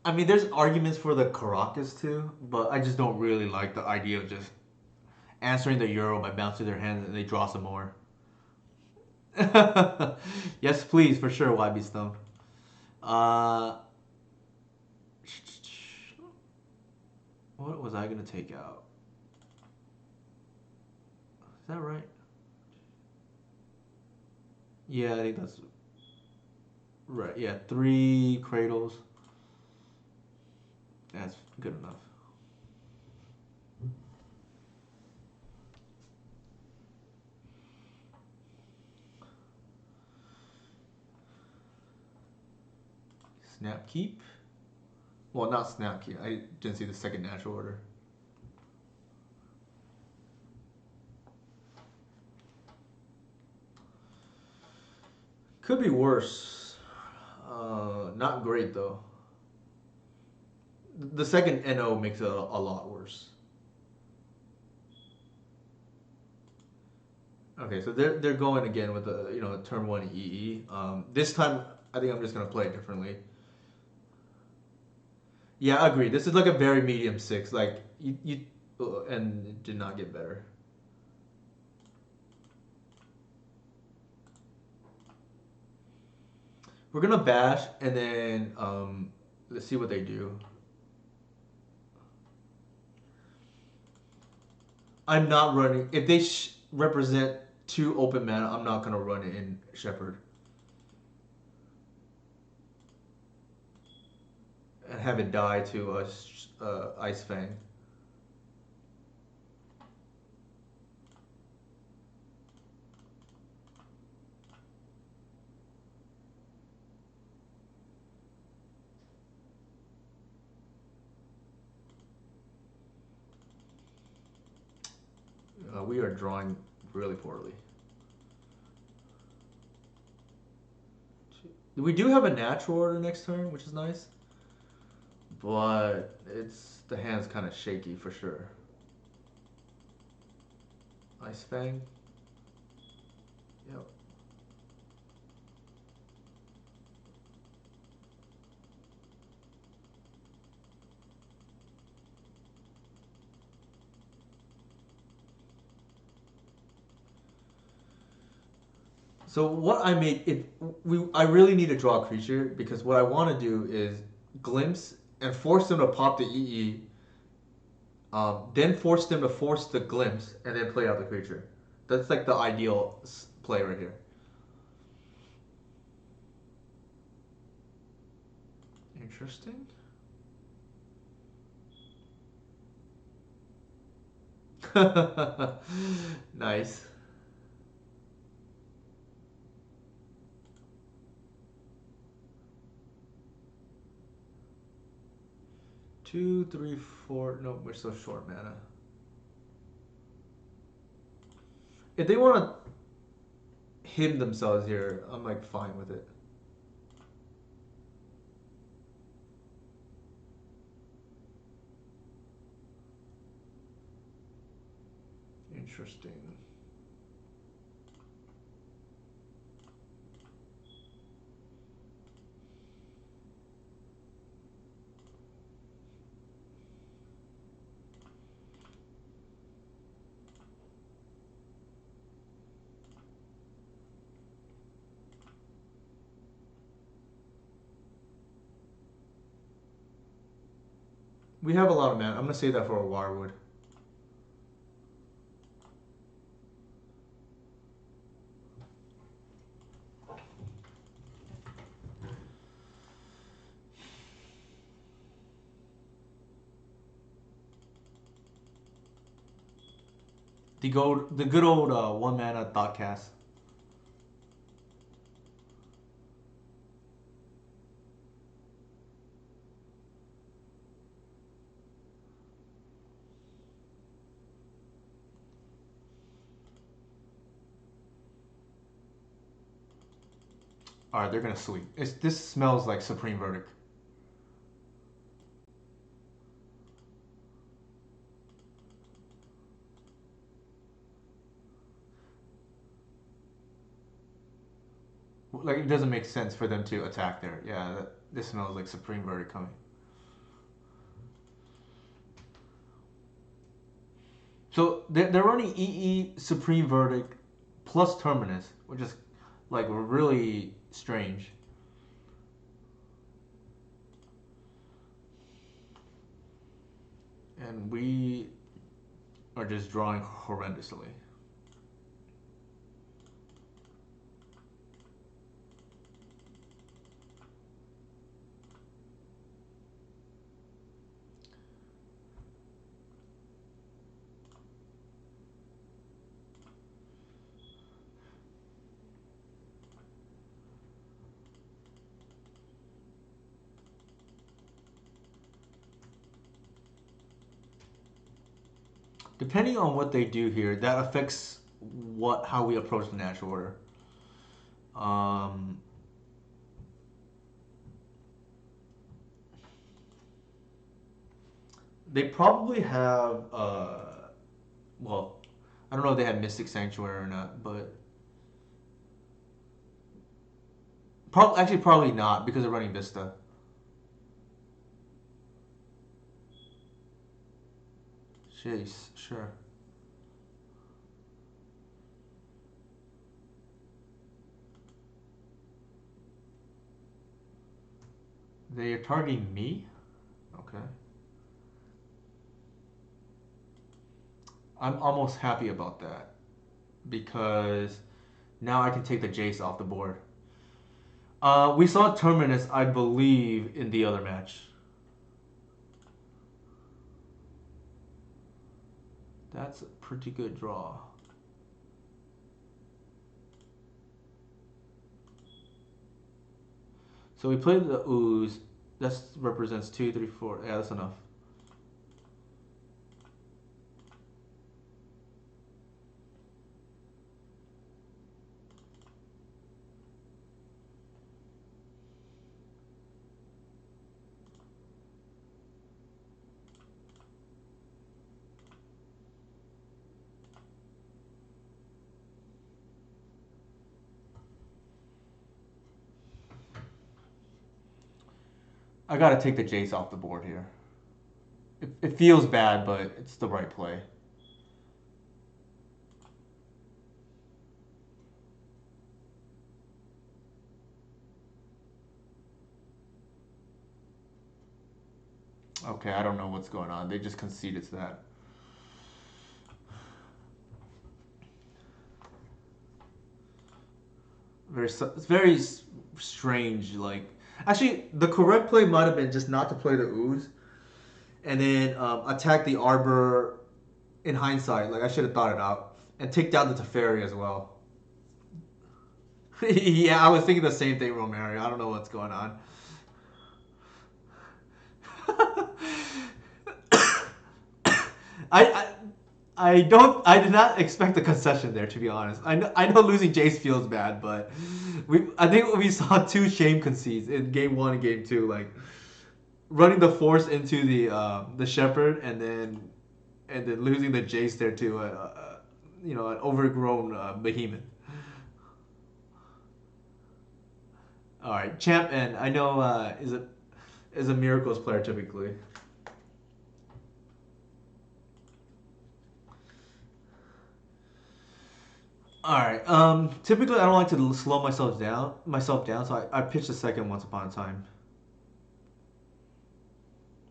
I mean, there's arguments for the Caracas too, but I just don't really like the idea of just answering the Euro by bouncing their hands and they draw some more. Yes, please, for sure, YB Stone. What was I gonna take out? Is that right? Yeah, I think that's right. Yeah, 3 cradles. That's good enough. Snap keep. Well, not snap keep. I didn't see the second natural order. Could be worse. Not great though. The second NO makes it a lot worse. Okay, so they're going again with the turn 1 EE. This time I think I'm just gonna play it differently. Yeah, I agree. This is like a very medium 6. Like you and it did not get better. We're gonna bash and then let's see what they do. I'm not running. If they represent 2 open mana, I'm not gonna run it in Shepherd. And have it die to Ice Fang. We are drawing really poorly. We do have a natural order next turn, which is nice. But the hand's kind of shaky for sure. Ice Fang. Yep. So what I made I really need to draw a creature because what I want to do is glimpse and force them to pop the EE. Then force them to force the glimpse and then play out the creature. That's like the ideal play right here. Interesting. Nice. Two, three, four. No, we're so short mana. If they want to him themselves here, I'm like fine with it. Interesting. We have a lot of mana. I'm gonna save that for a Wirewood. The good old one mana thought cast. Alright, they're gonna sweep. This smells like Supreme Verdict. Like, it doesn't make sense for them to attack there. Yeah, this smells like Supreme Verdict coming. So they're running EE Supreme Verdict plus Terminus, which is like really strange. And we are just drawing horrendously. Depending on what they do here, that affects how we approach the natural order. They probably have well, I don't know if they have Mystic Sanctuary or not, but probably not because they're running Vista. Jeez, sure. They are targeting me? Okay. I'm almost happy about that because now I can take the Jace off the board. We saw Terminus, I believe, in the other match. That's a pretty good draw. So we played the Ooze. That represents 2, 3, 4. Yeah, that's enough. I gotta take the Jace off the board here. It feels bad, but it's the right play. Okay, I don't know what's going on. They just conceded to that. It's very strange. Like, actually, the correct play might have been just not to play the Ooze, and then attack the Arbor. In hindsight, like I should have thought it out and take down the Teferi as well. Yeah, I was thinking the same thing, Romario. I don't know what's going on. I did not expect a concession there, to be honest. I know losing Jace feels bad, but I think we saw 2 shame concedes in game 1 and game 2, like running the Force into the Shepherd and then losing the Jace there to an overgrown Behemoth. All right, Champ N, I know is a Miracles player typically. All right. Typically, I don't like to slow myself down, so I pitched the second Once Upon a Time.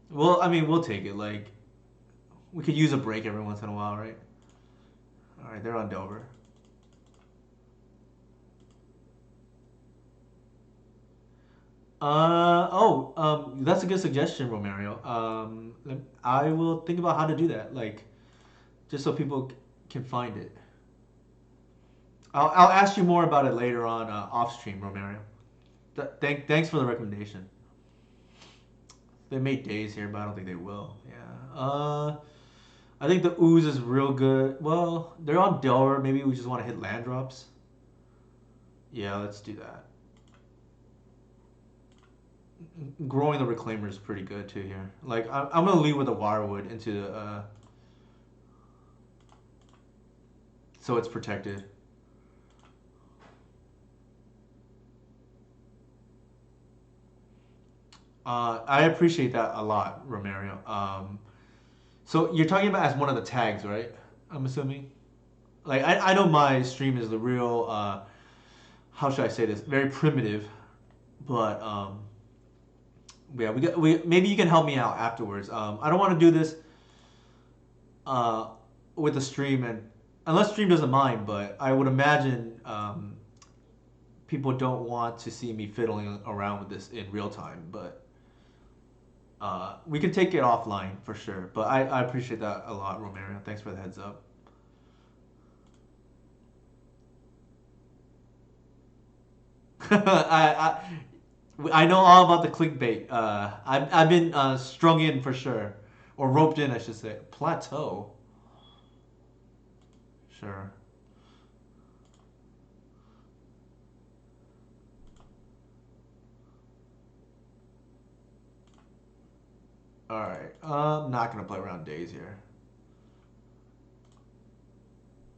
Well, I mean, we'll take it. Like, we could use a break every once in a while, right? All right, they're on Delver. That's a good suggestion, Romario. I will think about how to do that. Like, just so people can find it. I'll ask you more about it later on off stream, Romario. Thanks for the recommendation. They made Days here, but I don't think they will. Yeah. I think the Ooze is real good. Well, they're on Delver. Maybe we just want to hit land drops. Yeah, let's do that. Growing the Reclaimer is pretty good too here. Like, I'm going to lead with the Wirewood into the... so it's protected. I appreciate that a lot, Romario. So you're talking about as one of the tags, right? I'm assuming. Like I know my stream is the real. How should I say this? Very primitive, but yeah, we maybe you can help me out afterwards. I don't want to do this with the stream, and unless stream doesn't mind, but I would imagine people don't want to see me fiddling around with this in real time, but. We can take it offline for sure, but I appreciate that a lot, Romario. Thanks for the heads up. I know all about the clickbait. I've been strung in for sure, or roped in, I should say. Plateau. Sure. Alright, I'm not gonna play around Days here.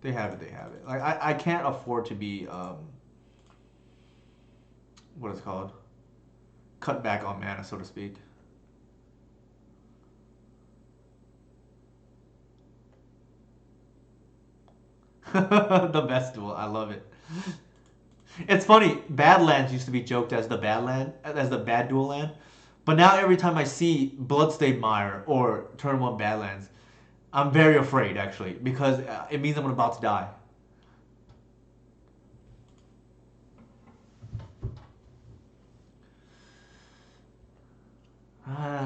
They have it, they have it. Like, I can't afford to be, what is it called? Cut back on mana, so to speak. The best duel, I love it. It's funny, Badlands used to be joked as the bad land, as the bad duel land. But now every time I see Bloodstained Mire or Turn 1 Badlands, I'm very afraid, actually, because it means I'm about to die.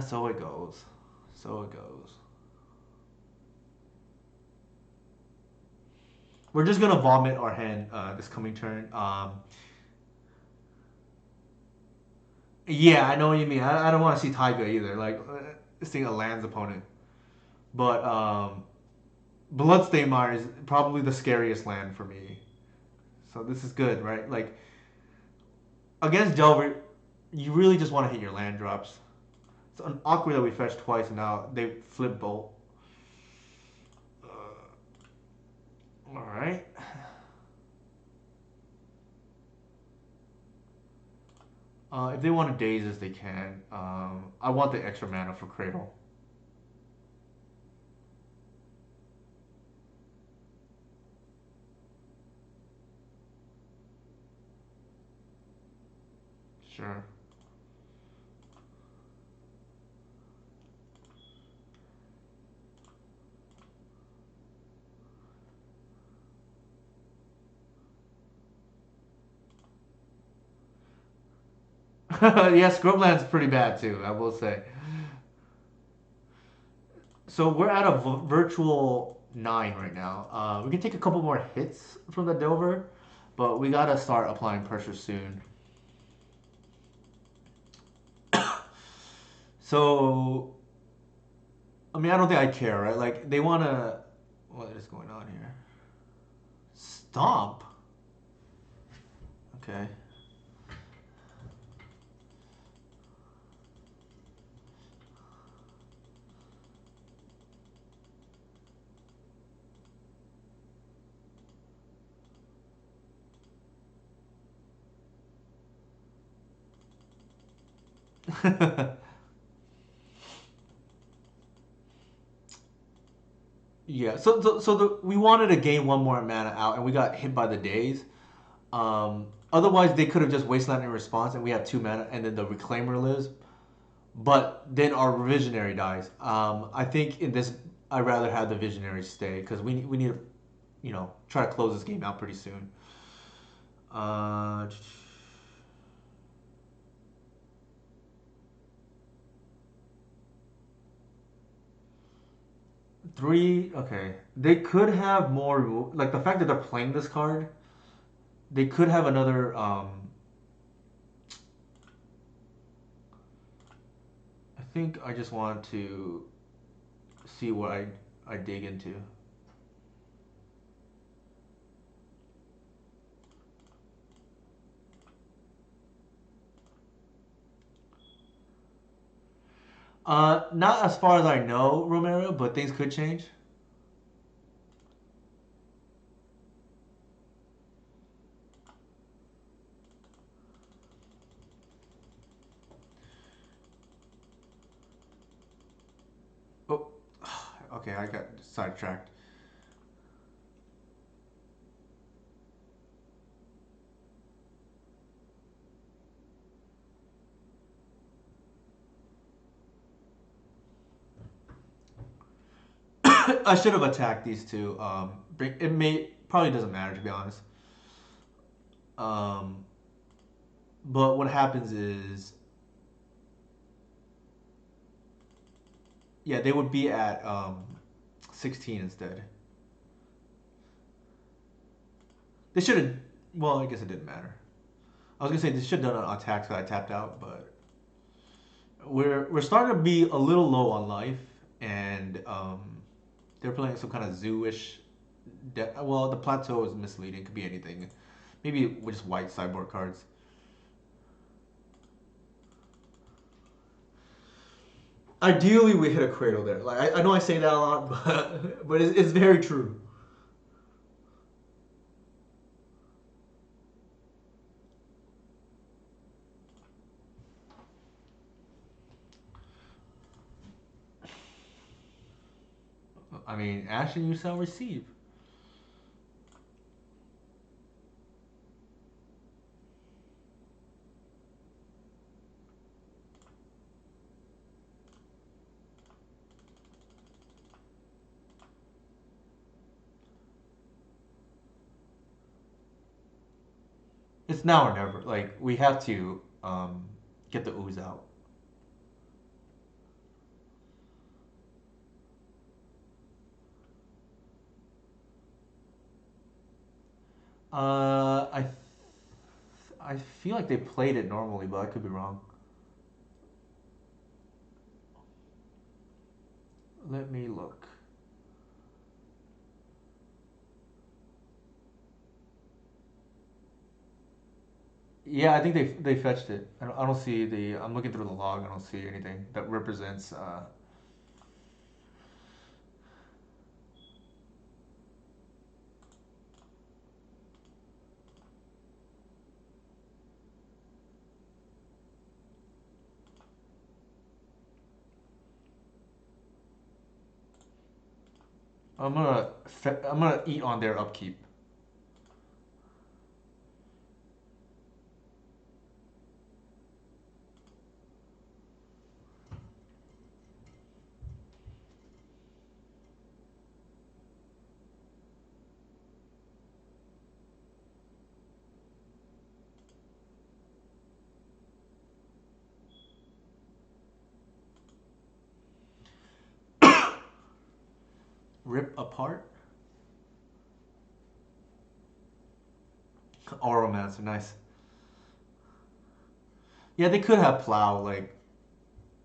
So it goes. So it goes. We're just going to vomit our hand this coming turn. Yeah, I know what you mean. I don't want to see Taiga either. Like, this thing a lands opponent. But Bloodstained Mire is probably the scariest land for me. So this is good, right? Like, against Delver, you really just want to hit your land drops. It's awkward that we fetched twice and now they flip bolt. Alright. If they want to daze as they can. I want the extra mana for Cradle. Sure. Yeah, Scrubland's pretty bad too, I will say. So we're at a virtual 9 right now. We can take a couple more hits from the Delver, but we gotta start applying pressure soon. So, I mean, I don't think I care, right? Like, they wanna... What is going on here? Stomp? Okay. Yeah, we wanted to gain one more mana out, and we got hit by the days. Otherwise, they could have just wasteland in response, and we have 2 mana, and then the Reclaimer lives. But then our Visionary dies. I think in this, I'd rather have the Visionary stay, because we need to, you know, try to close this game out pretty soon. Three. Okay, they could have more. Like the fact that they're playing this card, they could have another. I think I just want to see what I dig into. Not as far as I know, Romero, but things could change. Oh, okay, I got sidetracked. I should have attacked these two. It may probably doesn't matter to be honest. Um, but what happens is, yeah, they would be at 16 instead. They should have. Well, I guess it didn't matter. I was gonna say they should have done an attack that I tapped out, but we're starting to be a little low on life, and they're playing some kind of zoo-ish. Well, the plateau is misleading. It could be anything. Maybe with just white sideboard cards. Ideally, we hit a cradle there. Like I know I say that a lot, but it's very true. I mean, action you shall receive. It's now or never. Like we have to get the ooze out. I feel like they played it normally, but I could be wrong. Let me look. Yeah, I think they fetched it. I don't see the. I'm looking through the log. I don't see anything that represents. I'm gonna eat on their upkeep. Rip apart. Oromancer, nice. Yeah, they could have plow. Like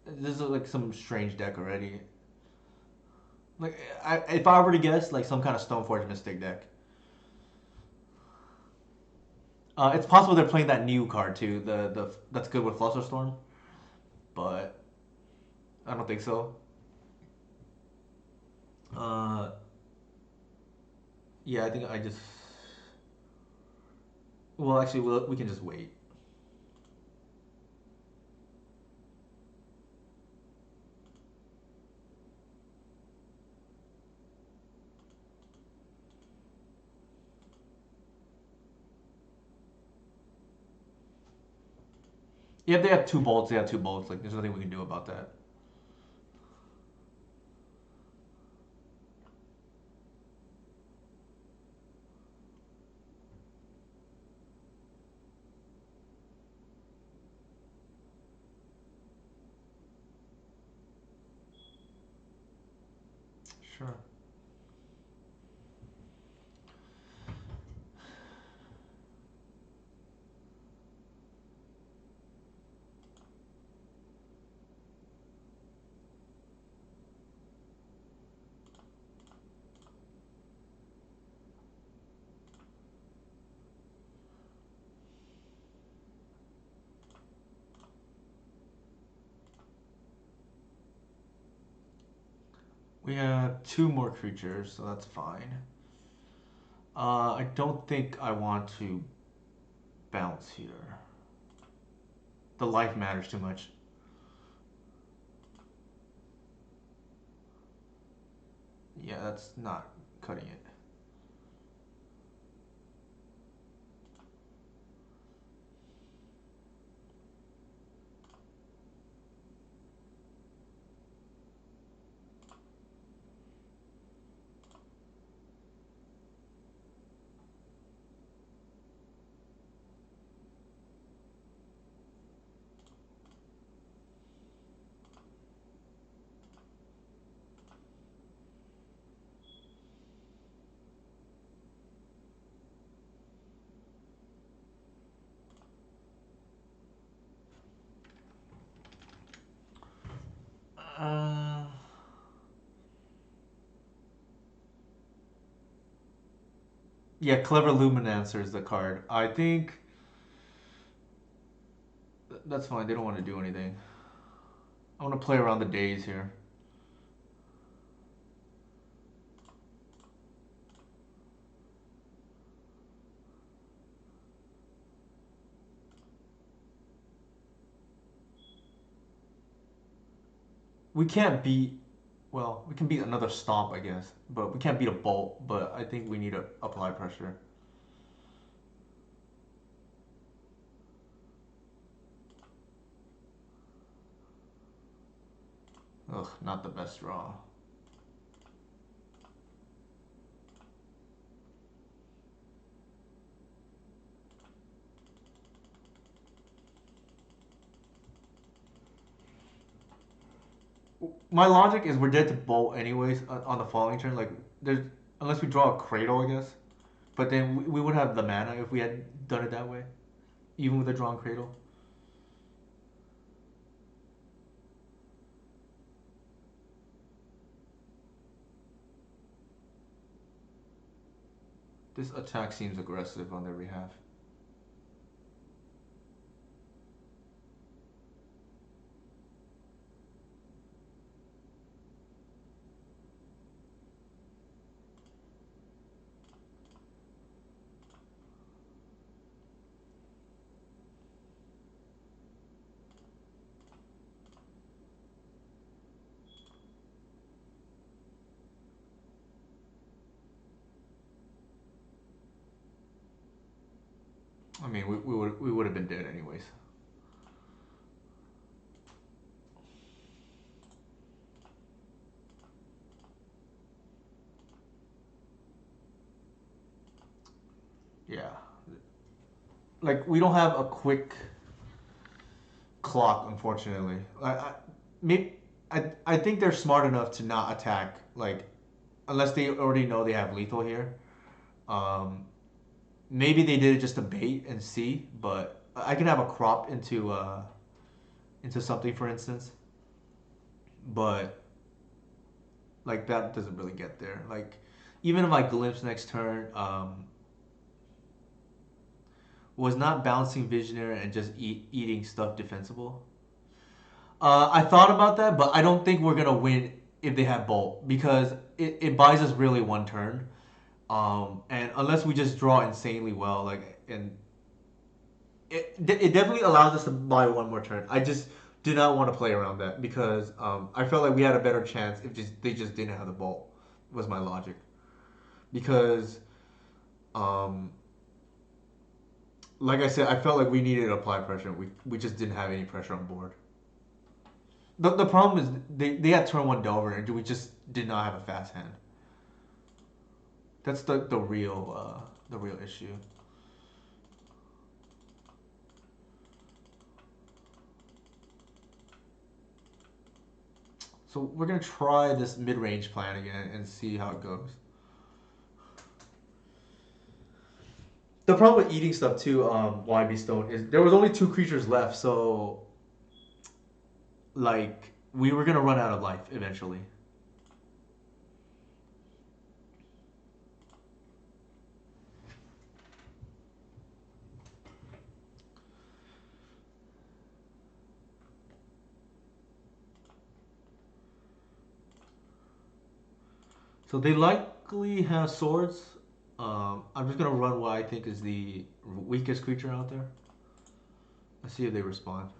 this is like some strange deck already. Like if I were to guess, like some kind of Stoneforge Mystic deck. It's possible they're playing that new card too. The that's good with Flusterstorm, but I don't think so. Uh, yeah, I think I just. Well, actually, we can just wait. Yeah, if they have two bolts, they have two bolts. Like, there's nothing we can do about that. sure. We have 2 more creatures, so that's fine. I don't think I want to bounce here. The life matters too much. Yeah, that's not cutting it. Uh, yeah, Clever Luminancer is the card. I think that's fine. They don't want to do anything. I want to play around the days here. We can't beat. Well, we can beat another stomp, I guess, but we can't beat a bolt. But I think we need to apply pressure. Ugh, not the best draw. My logic is we're dead to bolt anyways on the following turn. Like there's unless we draw a cradle, I guess. But then we would have the mana if we had done it that way, even with a drawn cradle. This attack seems aggressive on their behalf. I mean, we would have been dead anyways. Yeah. Like we don't have a quick clock, unfortunately. I think they're smart enough to not attack, like, unless they already know they have lethal here. Um, Maybe they did it just to bait and see, but I can have a crop into something, for instance. But like that doesn't really get there. Like even if I glimpse next turn, was not bouncing Visionary and just eating stuff defensible. I thought about that, but I don't think we're gonna win if they have Bolt because it buys us really 1 turn. And unless we just draw insanely well, like and it definitely allows us to buy 1 more turn. I just did not want to play around that because I felt like we had a better chance if they just didn't have the Bolt. Was my logic because um, like I said, I felt like we needed to apply pressure. We just didn't have any pressure on board. The problem is they had turn 1 Delver and we just did not have a fast hand. That's the real issue. So we're gonna try this mid-range plan again and see how it goes. The problem with eating stuff too, YB Stone, is there was only 2 creatures left, so like we were gonna run out of life eventually. So they likely have swords. I'm just gonna run what I think is the weakest creature out there. Let's see if they respond.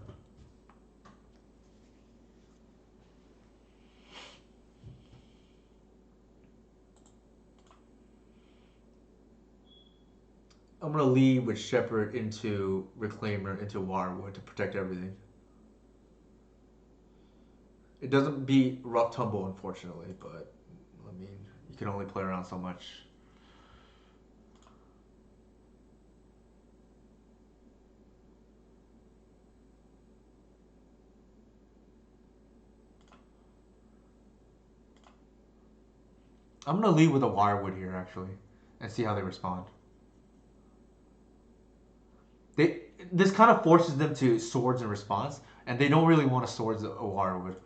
I'm gonna lead with Shepherd into Reclaimer into Wirewood to protect everything. It doesn't beat Rough Tumble, unfortunately, but I mean, you can only play around so much. I'm gonna lead with a Wirewood here actually, and see how they respond. This kind of forces them to swords in response, and they don't really want to swords a Wirewood.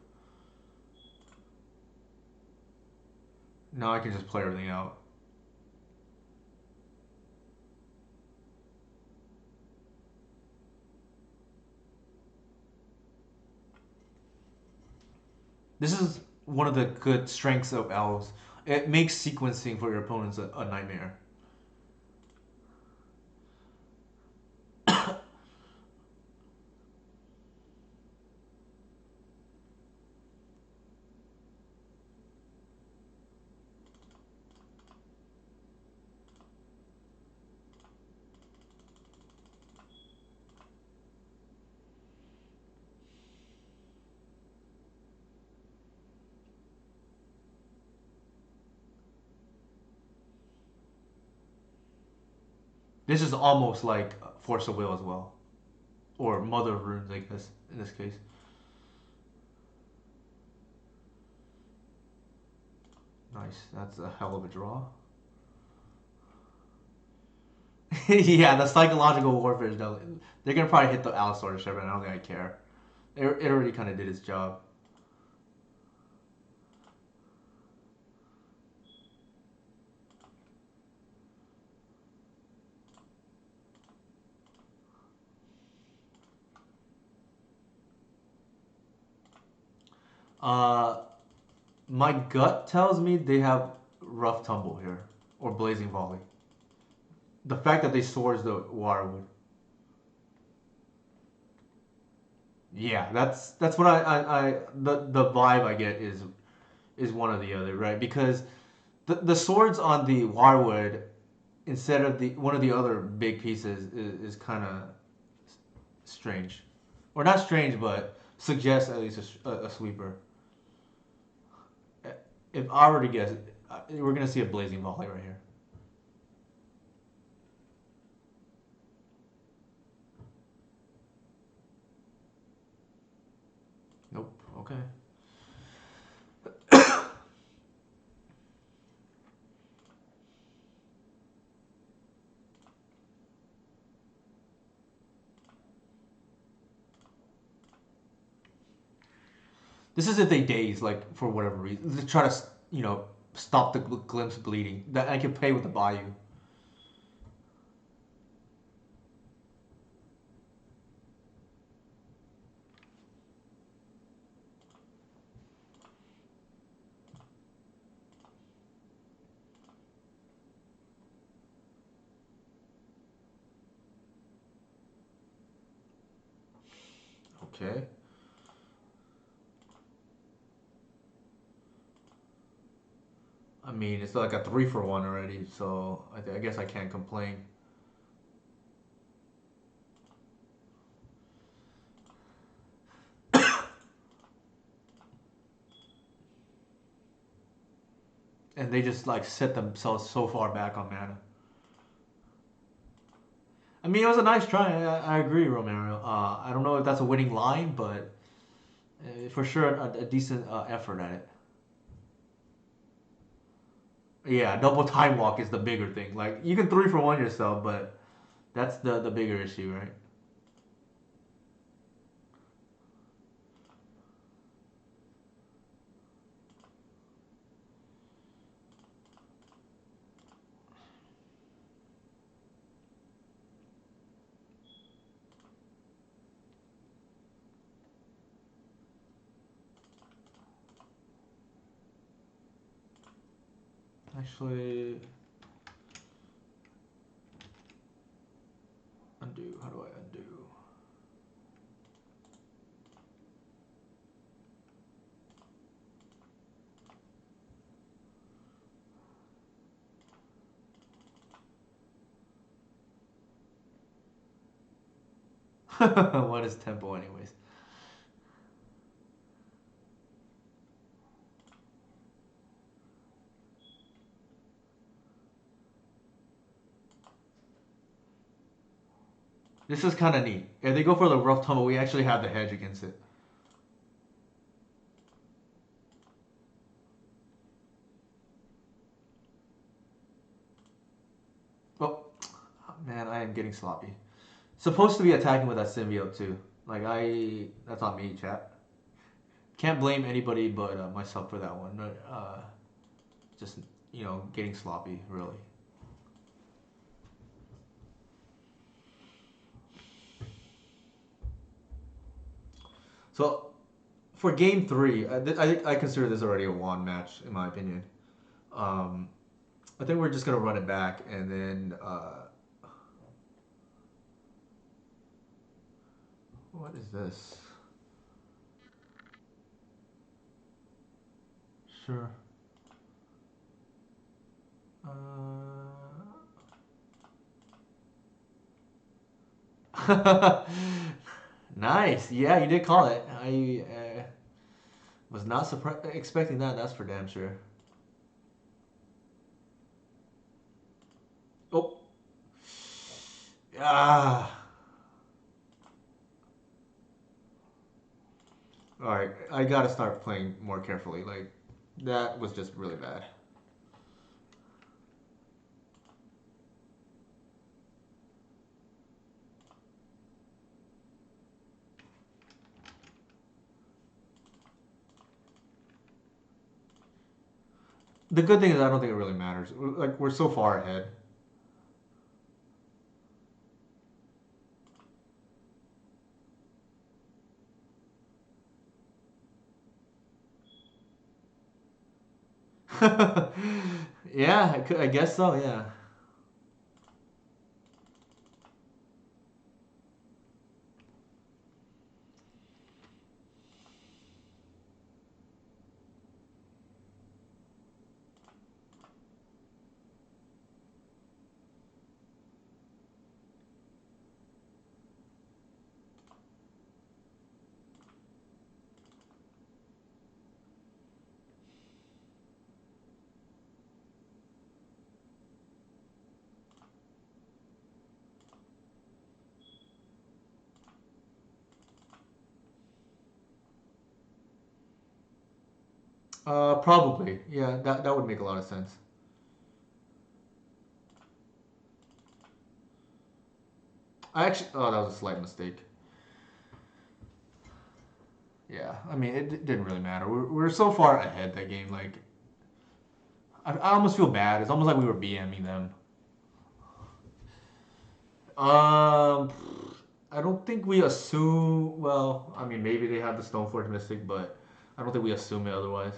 Now I can just play everything out. This is one of the good strengths of elves. It makes sequencing for your opponents a nightmare. This is almost like Force of Will as well. Or Mother of Runes, I guess, in this case. Nice, that's a hell of a draw. Yeah, the psychological warfare is definitely... They're gonna probably hit the Alistar Shepherd, and I don't think I care. It already kind of did its job. Uh, my gut tells me they have Rough Tumble here, or Blazing Volley. The fact that they swords the Wirewood. Yeah, that's what the vibe I get is one or the other, right? Because the swords on the Wirewood instead of the one of the other big pieces is kind of strange, or not strange, but suggests at least a sweeper. If I were to guess, we're gonna see a Blazing Volley right here. Nope. Okay. This is if they daze, like, for whatever reason. They try to, stop the glimpse bleeding. That I can pay with the Bayou. Okay. I mean, it's like a 3-for-1 already, so I guess I can't complain. And they just like set themselves so far back on mana. I mean, it was a nice try. I agree, Romero. I don't know if that's a winning line, but for sure a decent effort at it. Yeah, double time walk is the bigger thing. Like you can 3-for-1 yourself, but that's the bigger issue, right? Actually, undo. How do I undo? What is tempo, anyways? This is kind of neat. If they go for the rough tumble, we actually have the hedge against it. Oh, man, I am getting sloppy. Supposed to be attacking with that symbiote too. Like that's on me, chat. Can't blame anybody but myself for that one. Just getting sloppy, really. So for game 3, I consider this already a won match in my opinion. I think we're just gonna run it back and then what is this? Sure. Nice. Yeah, you did call it. I was not expecting that. That's for damn sure. Oh. Ah. All right, I gotta start playing more carefully. Like that was just really bad. The good thing is I don't think it really matters. Like we're so far ahead. Yeah, I guess so. Yeah. Probably. Yeah, that would make a lot of sense. Oh, that was a slight mistake. Yeah, I mean, it didn't really matter. We're so far ahead that game. Like, I almost feel bad. It's almost like we were BMing them. Um, I don't think we assume. Well, I mean, maybe they have the Stoneforge Mystic, but I don't think we assume it otherwise.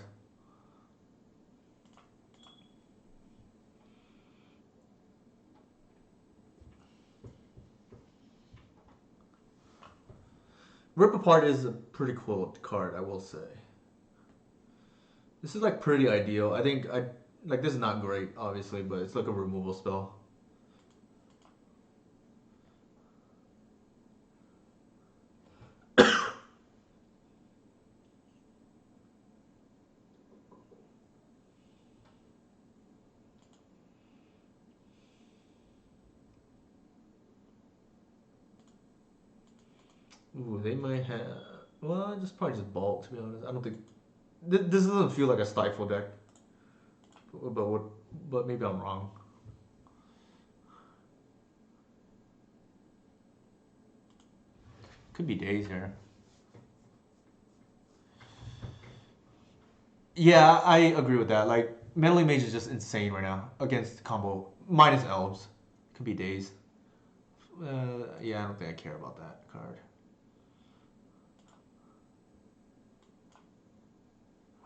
Rip Apart is a pretty cool card, I will say. This is like pretty ideal. I think like this is not great, obviously, but it's like a removal spell. Ooh, they might have. Well, probably just bulk, to be honest. I don't think this doesn't feel like a stifle deck, but maybe I'm wrong. Could be days here. Yeah, I agree with that. Like, Meddling Mage is just insane right now against combo minus elves. Could be days. Yeah, I don't think I care about that card.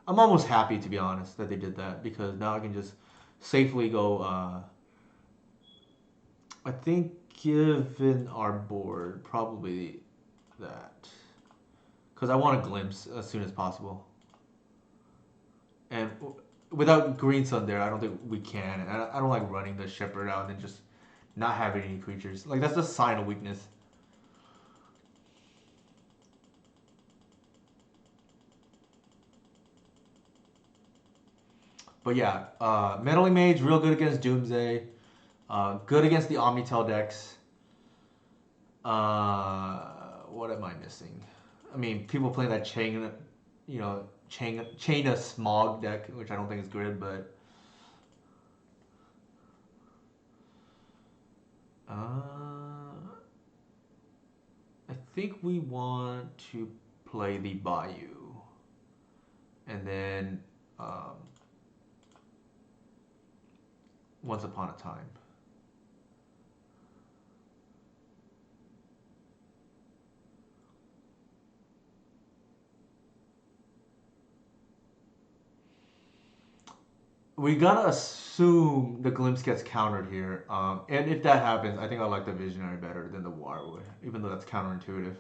I'm almost happy, to be honest, that they did that, because now I can just safely go. I think, given our board, probably that, because I want a glimpse as soon as possible. And without Green Sun there, I don't think we can. And I don't like running the Shepherd out and then just not having any creatures. Like, that's a sign of weakness. But yeah, Meddling Mage, real good against Doomsday. Good against the Omnitel decks. What am I missing? I mean, people playing that Chain, Chain of Smog deck, which I don't think is good, but I think we want to play the Bayou, and then Once Upon a Time. We gotta assume the Glimpse gets countered here, and if that happens, I think I like the Visionary better than the Warwood, even though that's counterintuitive.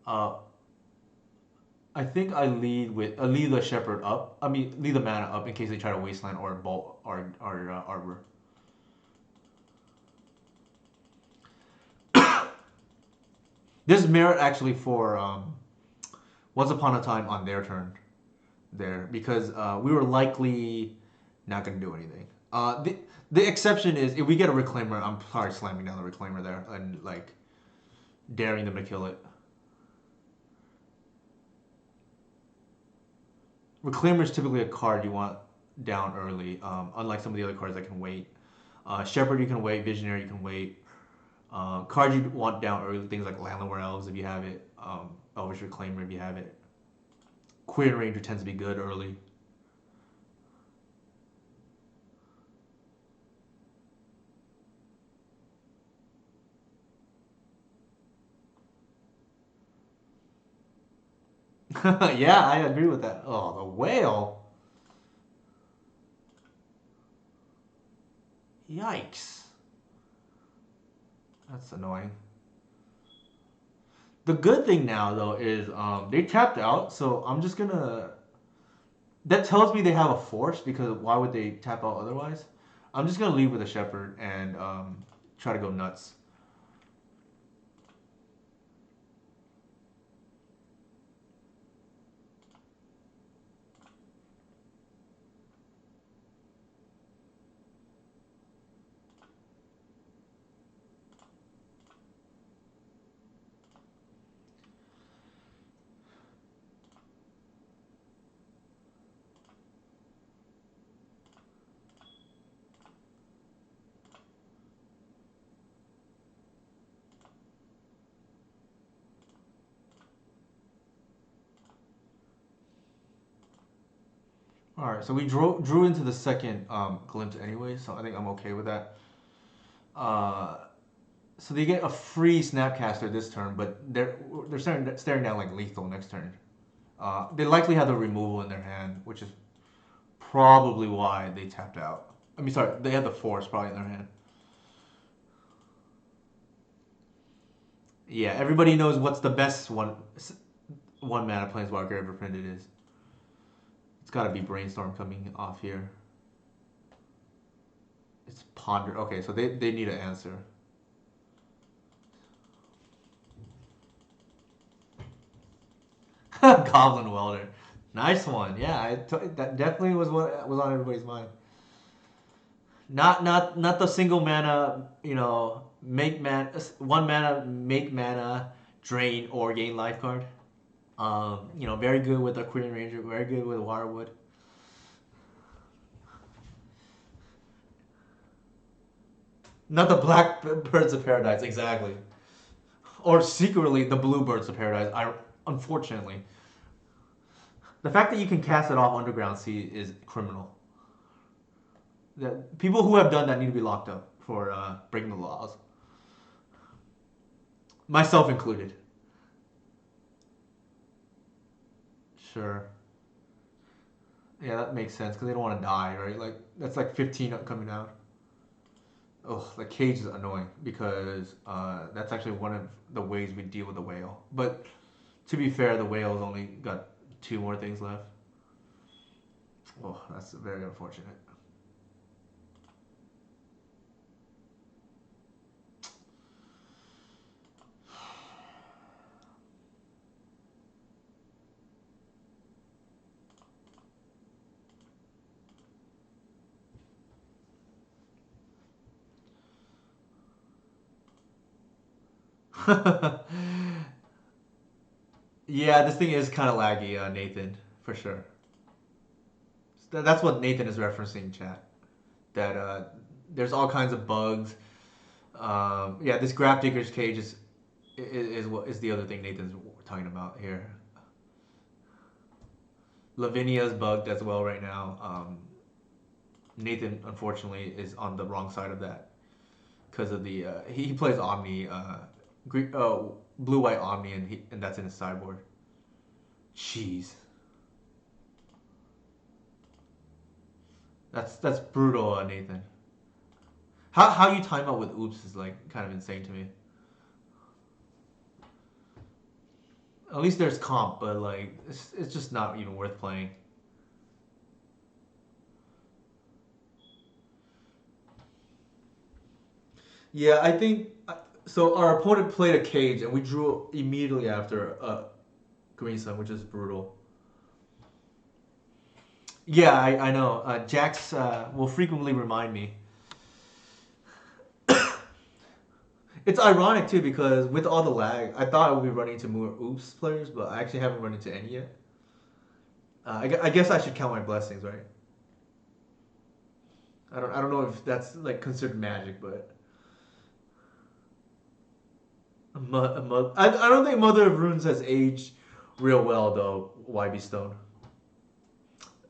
I think I lead the Shepherd up. I mean, lead the mana up in case they try to Wasteland or Bolt or Arbor. There's merit actually for Once Upon a Time on their turn there, because we were likely not going to do anything. The exception is if we get a Reclaimer, I'm probably slamming down the Reclaimer there and like daring them to kill it. Reclaimer is typically a card you want down early, unlike some of the other cards that can wait. Shepherd you can wait, Visionary you can wait. Cards you want down early, things like Landlord Elves if you have it, Elvish Reclaimer if you have it. Queer Ranger tends to be good early. Yeah, I agree with that. Oh, the whale. Yikes. That's annoying. The good thing now, though, is they tapped out, so I'm just gonna... That tells me they have a force, because why would they tap out otherwise? I'm just gonna leave with a Shepherd and try to go nuts. Alright, so we drew into the second Glimpse anyway, so I think I'm okay with that. So they get a free Snapcaster this turn, but they're staring down like lethal next turn. They likely have the removal in their hand, which is probably why they tapped out. I mean, sorry, they have the force probably in their hand. Yeah, everybody knows what's the best one mana Planeswalker ever printed is. It's got to be Brainstorm coming off here. It's Ponder. Okay, so they need an answer. Goblin Welder. Nice one. Yeah, that definitely was what was on everybody's mind. Not the single mana, make mana, one mana, make mana, drain or gain life card. Very good with Aquarian Ranger, very good with Wirewood. Not the black birds of paradise, exactly. Or secretly the blue birds of paradise. Unfortunately, the fact that you can cast it off Underground Sea is criminal. People who have done that need to be locked up for breaking the laws. Myself included. Sure. Yeah, that makes sense because they don't want to die, right? Like that's like 15 coming out. Oh, the cage is annoying because that's actually one of the ways we deal with the whale. But to be fair, the whale's only got 2 more things left. Oh, that's very unfortunate. Yeah, this thing is kind of laggy, Nathan, for sure. That's what Nathan is referencing, chat. That there's all kinds of bugs. Yeah, this Grafdigger's cage is what is the other thing Nathan's talking about here. Lavinia's bugged as well right now. Nathan unfortunately is on the wrong side of that because of the he plays Omni, blue white Omni, and that's in his sideboard. Jeez, that's brutal, Nathan. How you time out with oops is like kind of insane to me. At least there's comp, but like it's just not even worth playing. Yeah, I think so. Our opponent played a cage, and we drew immediately after Green Sun, which is brutal. Yeah, I know. Jax will frequently remind me. It's ironic too because with all the lag, I thought I would be running into more oops players, but I actually haven't run into any yet. I guess I should count my blessings, right? I don't know if that's like considered magic, but I don't think Mother of Runes has aged real well though. YB Stone.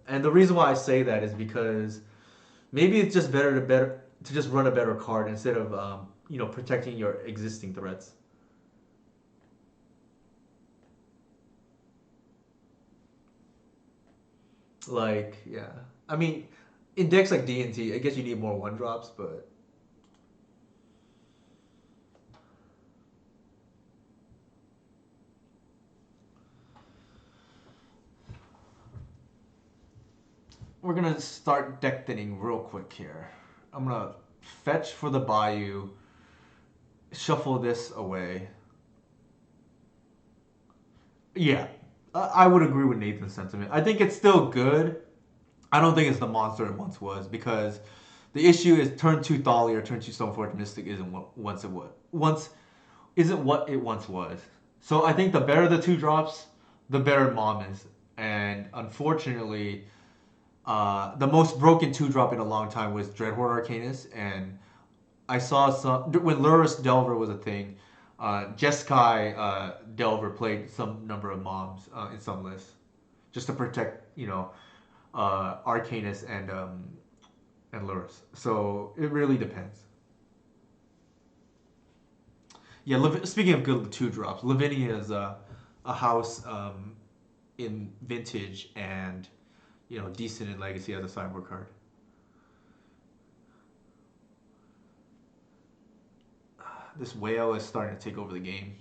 And the reason why I say that is because maybe it's just better to just run a better card instead of protecting your existing threats. Like, yeah. I mean, in decks like D&T, I guess you need more 1-drops, but we're gonna start deck thinning real quick here. I'm gonna fetch for the Bayou, shuffle this away. Yeah, I would agree with Nathan's sentiment. I think it's still good. I don't think it's the monster it once was because the issue is turn 2 Thalia or turn 2 Stoneforge Mystic isn't what it once was. So I think the better the 2-drops, the better Mom is. And unfortunately, the most broken 2-drop in a long time was Dreadhorde Arcanist, and I saw some when Lurrus Delver was a thing. Jeskai Delver played some number of Moms in some lists, just to protect Arcanist and Lurrus. So it really depends. Yeah, speaking of good 2-drops, Lavinia is a house in Vintage and decent in Legacy as a sideboard card. This whale is starting to take over the game.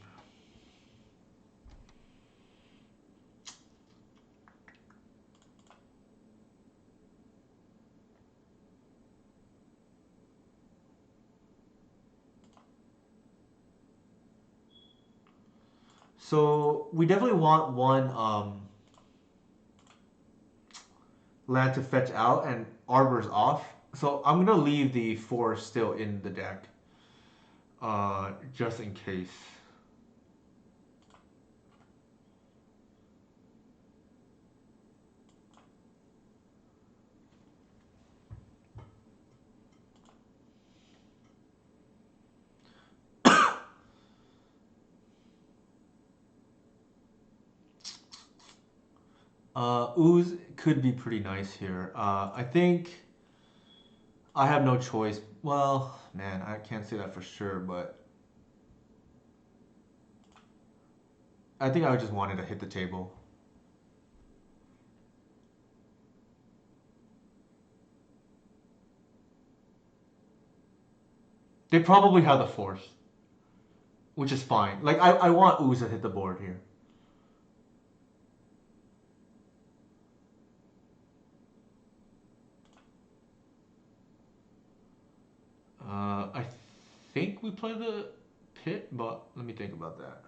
So we definitely want one land to fetch out, and Arbor's off. So I'm gonna leave the 4 still in the deck, just in case. Ooze could be pretty nice here. I think I have no choice. Well, man, I can't say that for sure, but I think I just wanted to hit the table. They probably have the force, which is fine. Like, I want Ooze to hit the board here. I think we play the pit, but let me think about that.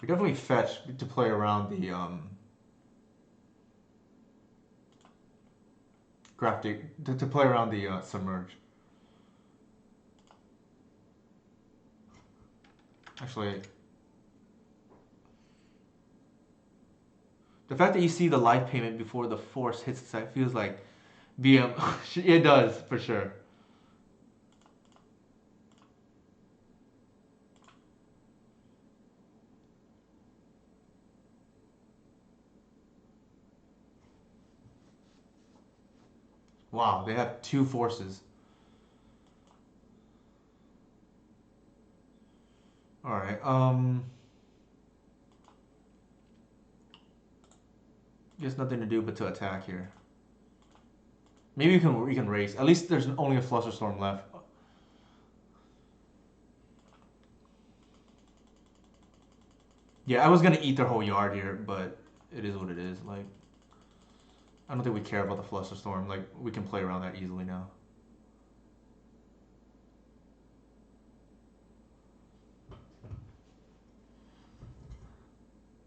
We definitely fetch to play around the graphic to play around the submerge. Actually, the fact that you see the life payment before the force hits the side feels like BM. It does for sure. Wow, they have two forces. All right. There's nothing to do but to attack here. Maybe we can race. At least there's only a Flusterstorm left. Yeah, I was gonna eat their whole yard here, but it is what it is. Like, I don't think we care about the Flusterstorm. Like, we can play around that easily now.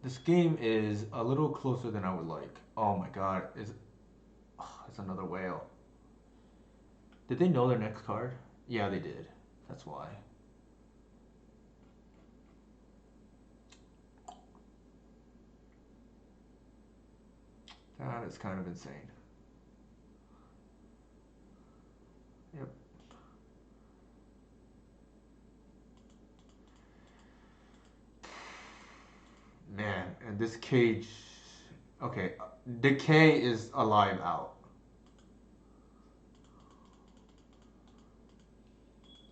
This game is a little closer than I would like. Oh my god, it's another whale. Did they know their next card? Yeah, they did. That's why. That is kind of insane. Yep. Man, and this cage... Okay, Decay is alive out.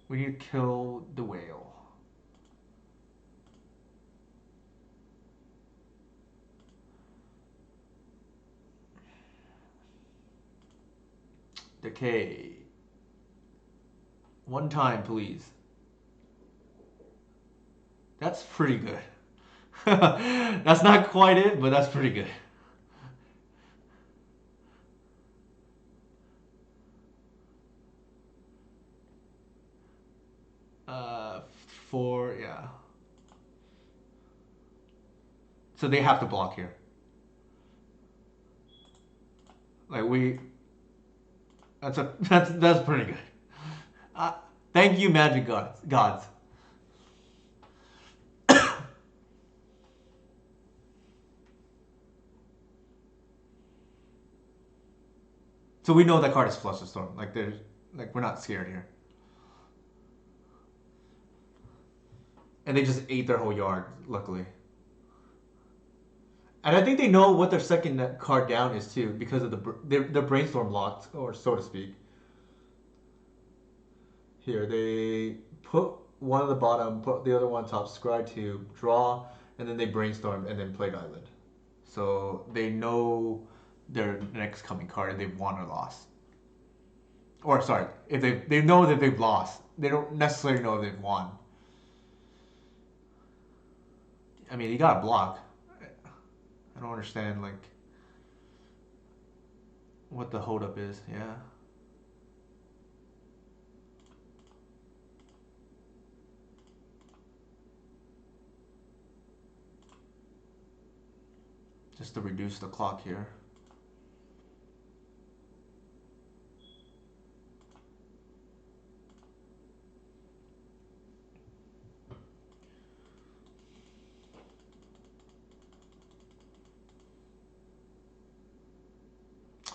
We need to kill the whale. Decay. One time, please. That's pretty good. That's not quite it, but that's pretty good. Four, yeah. So they have to block here. Like that's pretty good. Thank you, Magic Gods. So we know that card is Flusterstorm. Like we're not scared here. And they just ate their whole yard, luckily. And I think they know what their second card down is too, because of their brainstorm locked, or so to speak. Here, they put one at the bottom, put the other one top, scry to draw, and then they brainstorm and then played island. So they know their next coming card and they've won or lost. Or sorry, if they know that they've lost. They don't necessarily know they've won. I mean, you gotta block. I don't understand, like, what the holdup is, yeah. Just to reduce the clock here.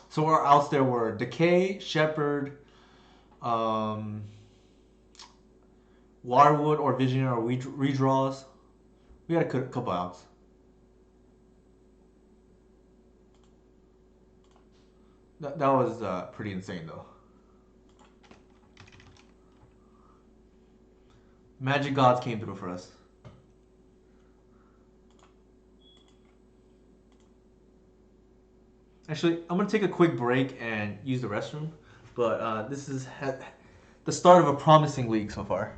So our outs there were Decay, Shepherd, Wirewood or Visionary or redraws. We We had a couple outs. That was pretty insane though. Magic Gods came through for us. Actually, I'm gonna take a quick break and use the restroom, but this is the start of a promising league so far.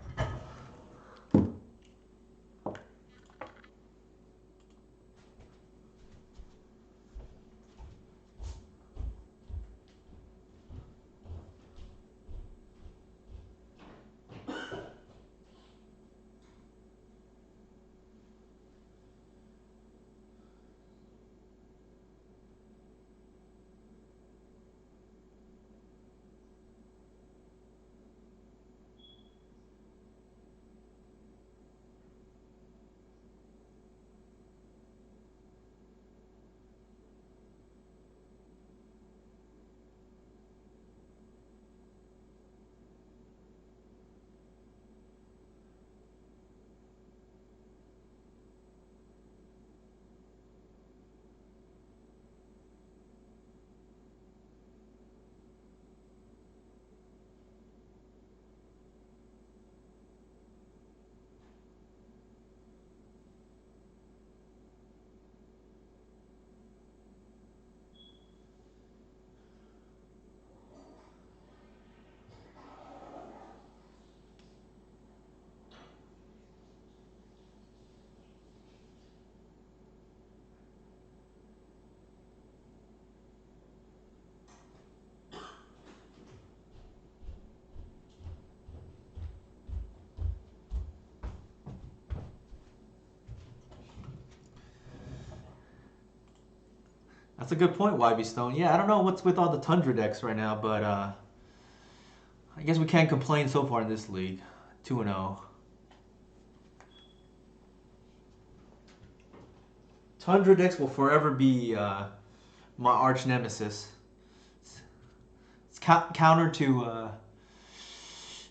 That's a good point, YB Stone. Yeah, I don't know what's with all the Tundra decks right now, but I guess we can't complain so far in this league. 2-0. Tundra decks will forever be my arch nemesis. It's counter to,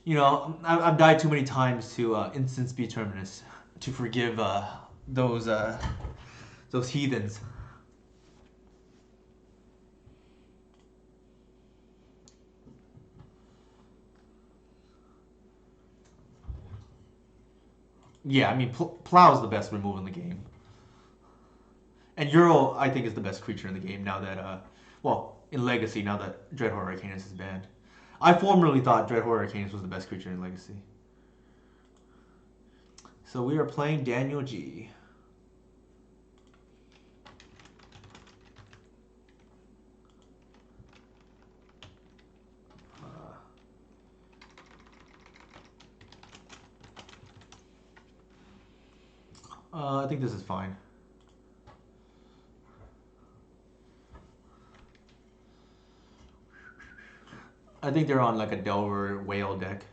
you know, I've died too many times to instant speed terminus to forgive those heathens. Yeah, I mean, Plow is the best remove in the game. And Euro, I think, is the best creature in the game now that, well, in Legacy, now that Dreadhorde Arcanus is banned. I formerly thought Dreadhorde Arcanus was the best creature in Legacy. So we are playing Daniel G. I think this is fine. I think they're on like a Delver Whale deck.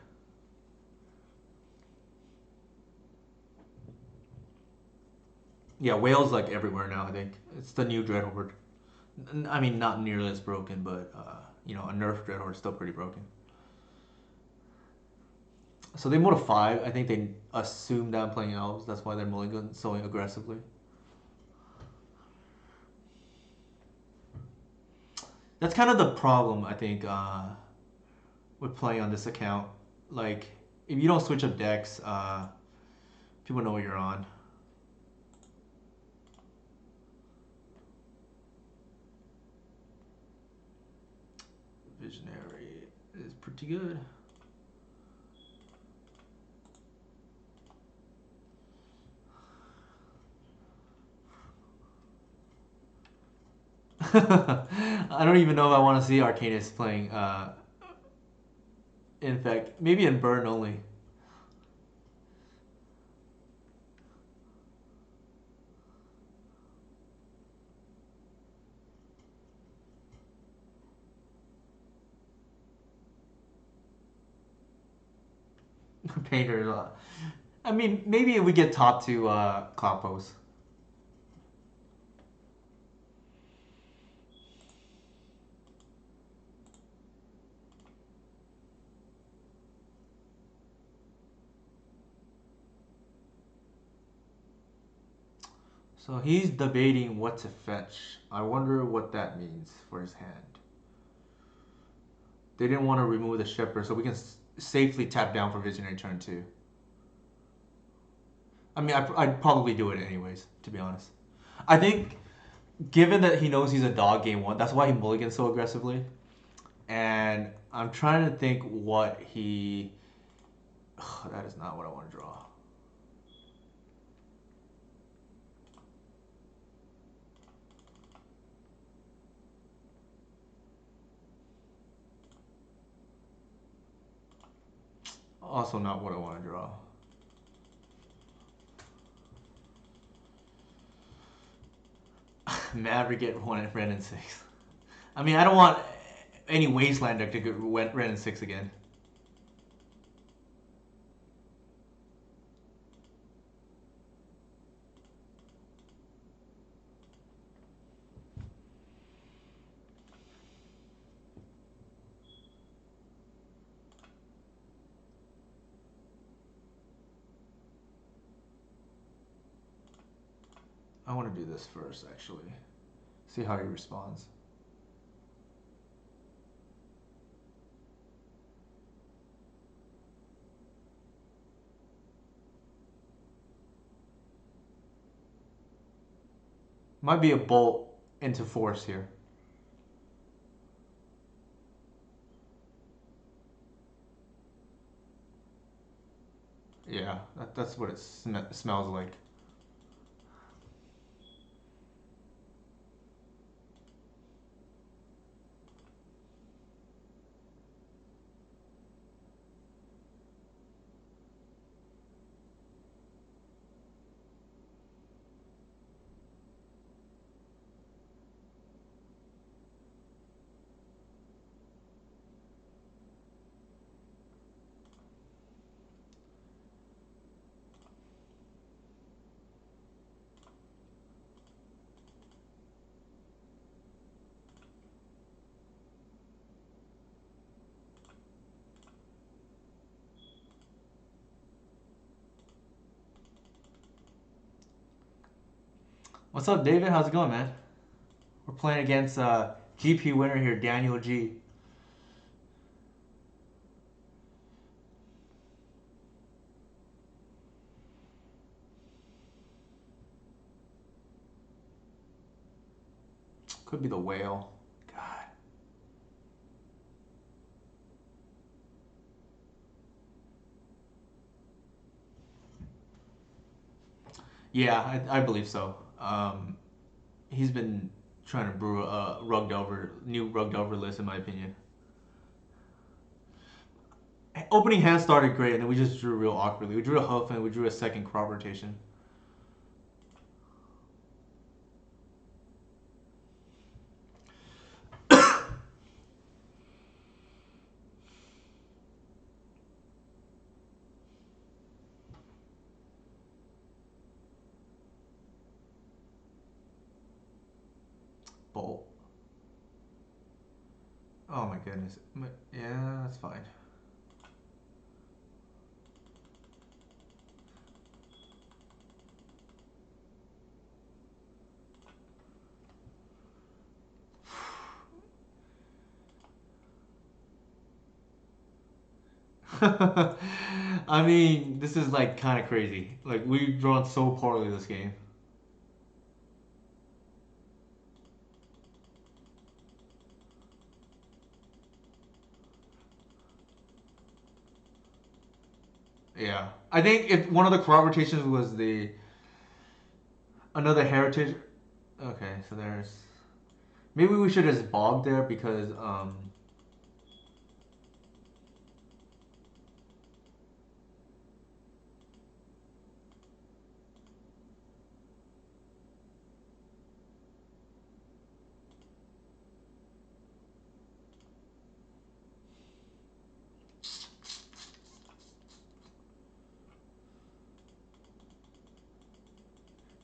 Yeah, Whale's like everywhere now, I think. It's the new Dreadhorde. I mean, not nearly as broken, but, you know, a nerf Dreadhorde is still pretty broken. So they mode 5. I think they assume that I'm playing Elves. That's why they're mulligan so aggressively. That's kind of the problem, I think, with playing on this account. Like, if you don't switch up decks, people know what you're on. Visionary is pretty good. I don't even know if I want to see Arcanus playing Infect. Maybe in Burn only. Painter. I mean, maybe if we get top to Cloud Post. So he's debating what to fetch. I wonder what that means for his hand. They didn't want to remove the shepherd, so we can safely tap down for visionary turn 2. I mean, I'd probably do it anyways, to be honest. I think, given that he knows he's a dog game 1, that's why he mulligans so aggressively. And I'm trying to think what he... Ugh, that is not what I want to draw. Also not what I want to draw. Maverick get 1 at red and 6. I mean, I don't want any Wasteland deck to get red and 6 again. I want to do this first, actually. See how he responds. Might be a bolt into force here. Yeah, that's what it smells like. What's up, David? How's it going, man? We're playing against GP winner here, Daniel G. Could be the whale. God. Yeah, I believe so. He's been trying to brew a new rugged over list, in my opinion. Opening hand started great, and then we just drew real awkwardly. We drew a hoof, and we drew a second crop rotation. Bolt. Oh my goodness. Yeah, that's fine. I mean, this is like kind of crazy. Like, we've drawn so poorly this game. Yeah. I think if one of the crop rotations was another heritage. Okay, so there's... Maybe we should just bog there because,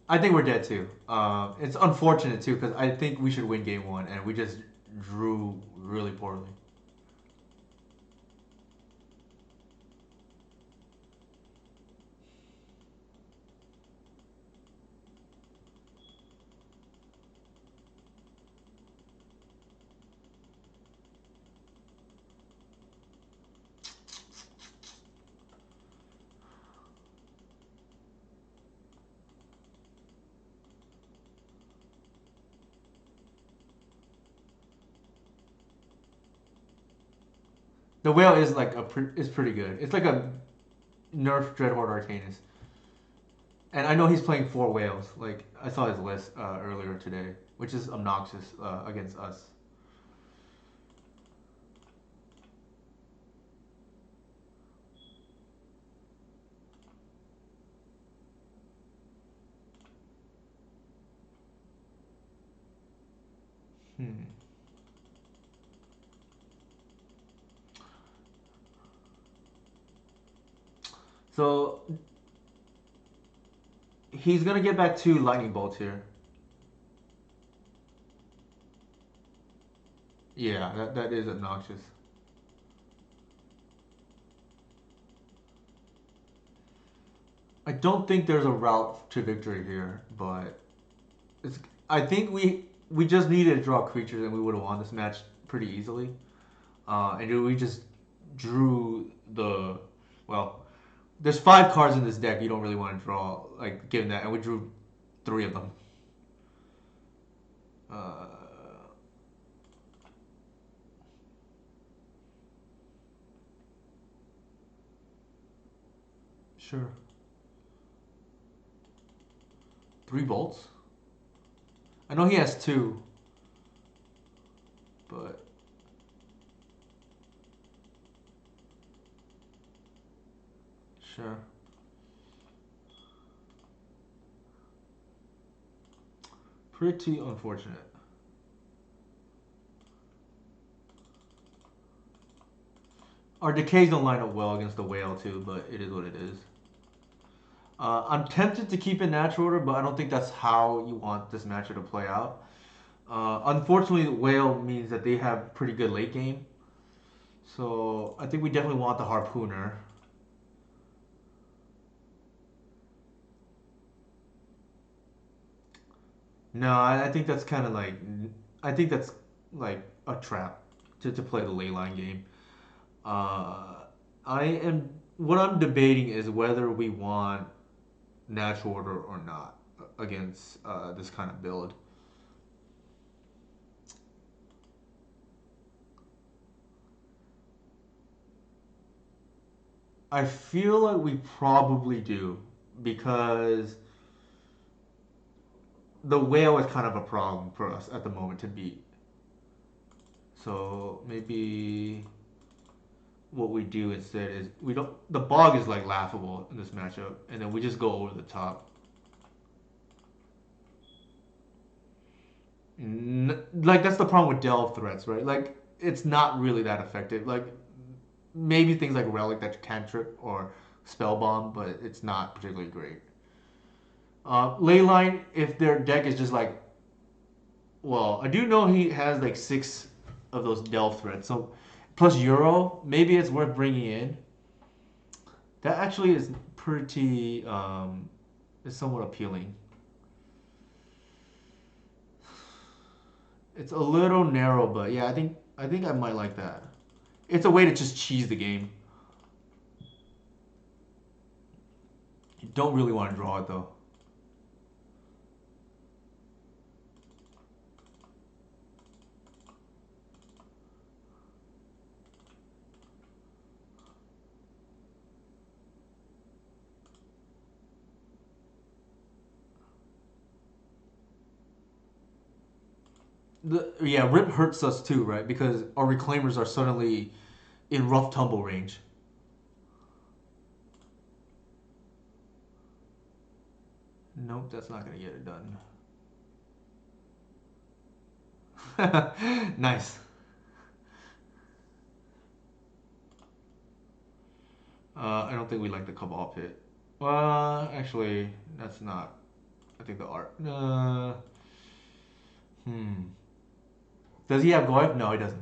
I think we're dead too. It's unfortunate too because I think we should win game 1 and we just drew really poorly. The whale is like is pretty good. It's like a nerf Dreadhorde Arcanus. And I know he's playing 4 whales. Like I saw his list earlier today, which is obnoxious against us. So he's gonna get back 2 lightning bolts here. Yeah, that is obnoxious. I don't think there's a route to victory here, but it's. I think we just needed to draw creatures and we would have won this match pretty easily. And we just drew the well. There's 5 cards in this deck you don't really want to draw, like given that, and we drew 3 of them. Sure. 3 bolts? I know he has 2. But sure. Pretty unfortunate. Our decays don't line up well against the whale too, but it is what it is. I'm tempted to keep it natural order, but I don't think that's how you want this matchup to play out. Unfortunately, whale means that they have pretty good late game. So I think we definitely want the harpooner. No, I think that's kind of like, I think that's like a trap to play the ley line game. What I'm debating is whether we want natural order or not against this kind of build. I feel like we probably do because the whale is kind of a problem for us at the moment to beat. So maybe what we do instead is we don't. The bog is like laughable in this matchup, and then we just go over the top. Like that's the problem with delve threats, right? Like it's not really that effective. Like maybe things like relic that cantrip or spell bomb, but it's not particularly great. Leyline, if their deck is just like, well, I do know he has like 6 of those delve threats, so plus Euro, maybe it's worth bringing in. That actually is pretty, is somewhat appealing. It's a little narrow, but yeah, I think I might like that. It's a way to just cheese the game. You don't really want to draw it though. Yeah, Rip hurts us too, right? Because our reclaimers are suddenly in rough tumble range. Nope, that's not gonna get it done. Nice. I don't think we like the Cabal Pit. Well, actually, that's not. I think the art. Does he have Goyf? No, he doesn't.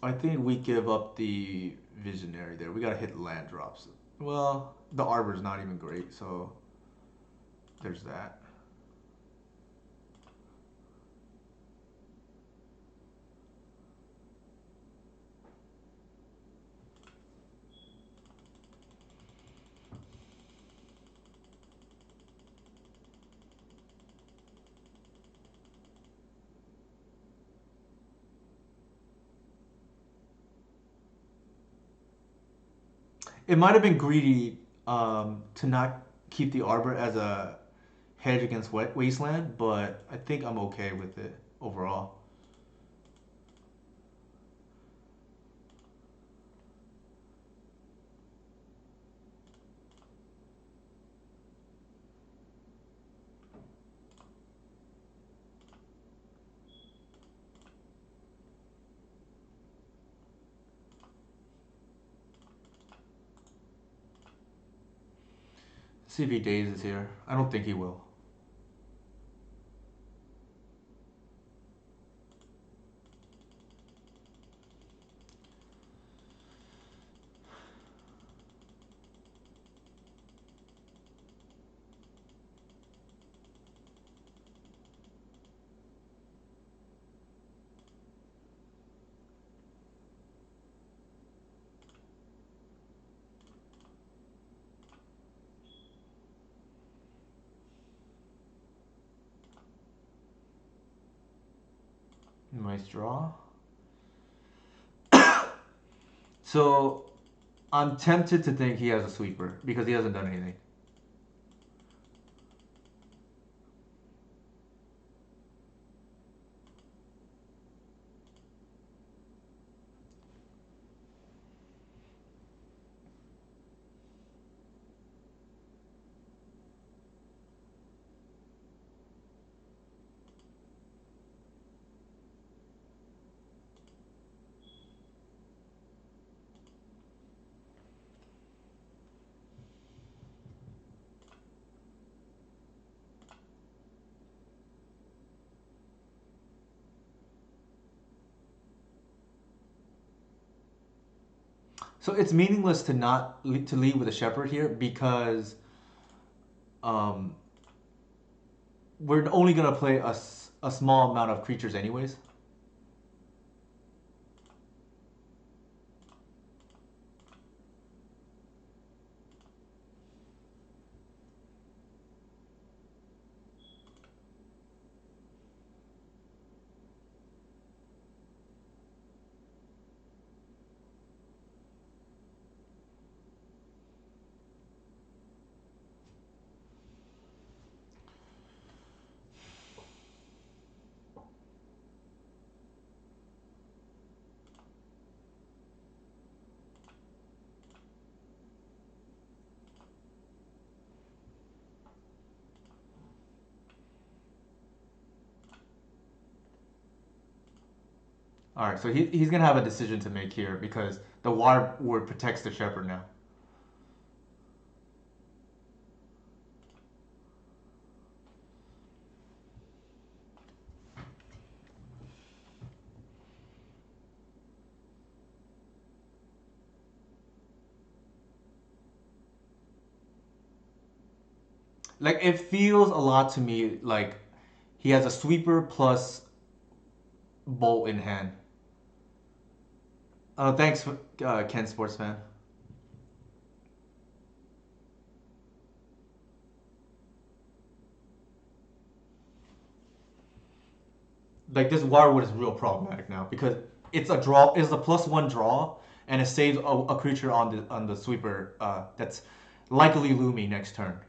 I think we give up the Visionary there. We gotta hit land drops. Well, the Arbor's not even great, so there's that. It might have been greedy to not keep the Arbor as a hedge against Wasteland, but I think I'm okay with it overall. See if he dazes here. I don't think he will. Nice draw. So I'm tempted to think he has a sweeper because he hasn't done anything. So it's meaningless to not to lead with a shepherd here because um, we're only gonna play a small amount of creatures anyways. All right, so he's gonna have a decision to make here because the water ward protects the shepherd now. Like it feels a lot to me like he has a sweeper plus bolt in hand. Thanks, Ken Sportsman. Like this Wirewood is real problematic now because it's a draw, it's a +1 draw, and it saves a creature on the sweeper that's likely looming next turn.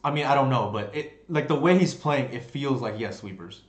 I mean, I don't know, but it like the way he's playing, it feels like he has sweepers.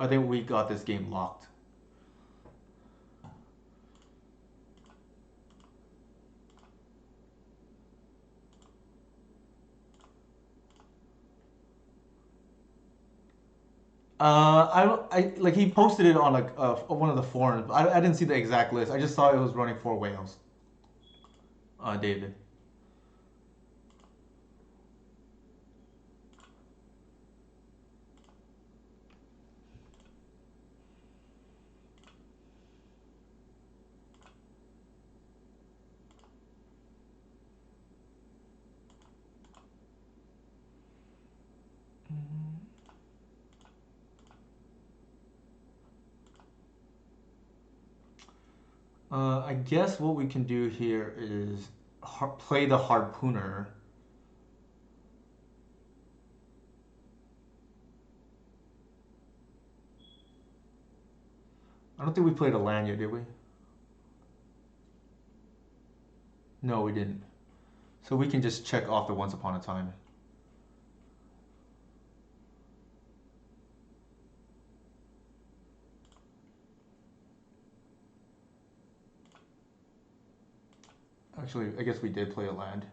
I think we got this game locked. I like he posted it on like one of the forums. I didn't see the exact list. I just saw it was running 4 whales. David. I guess what we can do here is play the harpooner. I don't think we played a land yet, did we? No, we didn't. So we can just check off the Once Upon a Time. Actually, I guess we did play a land.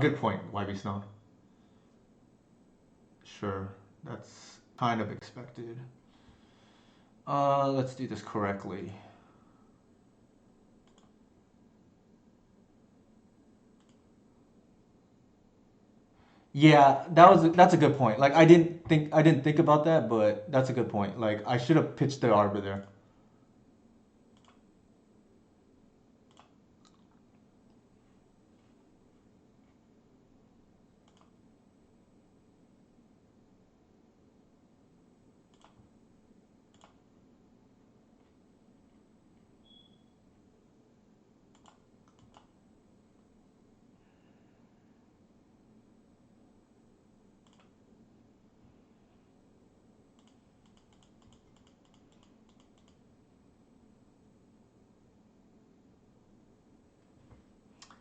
Good point, YB Snow. Sure, that's kind of expected. Let's do this correctly. Yeah, that's a good point. Like I didn't think about that, but that's a good point. Like I should have pitched the arbor there.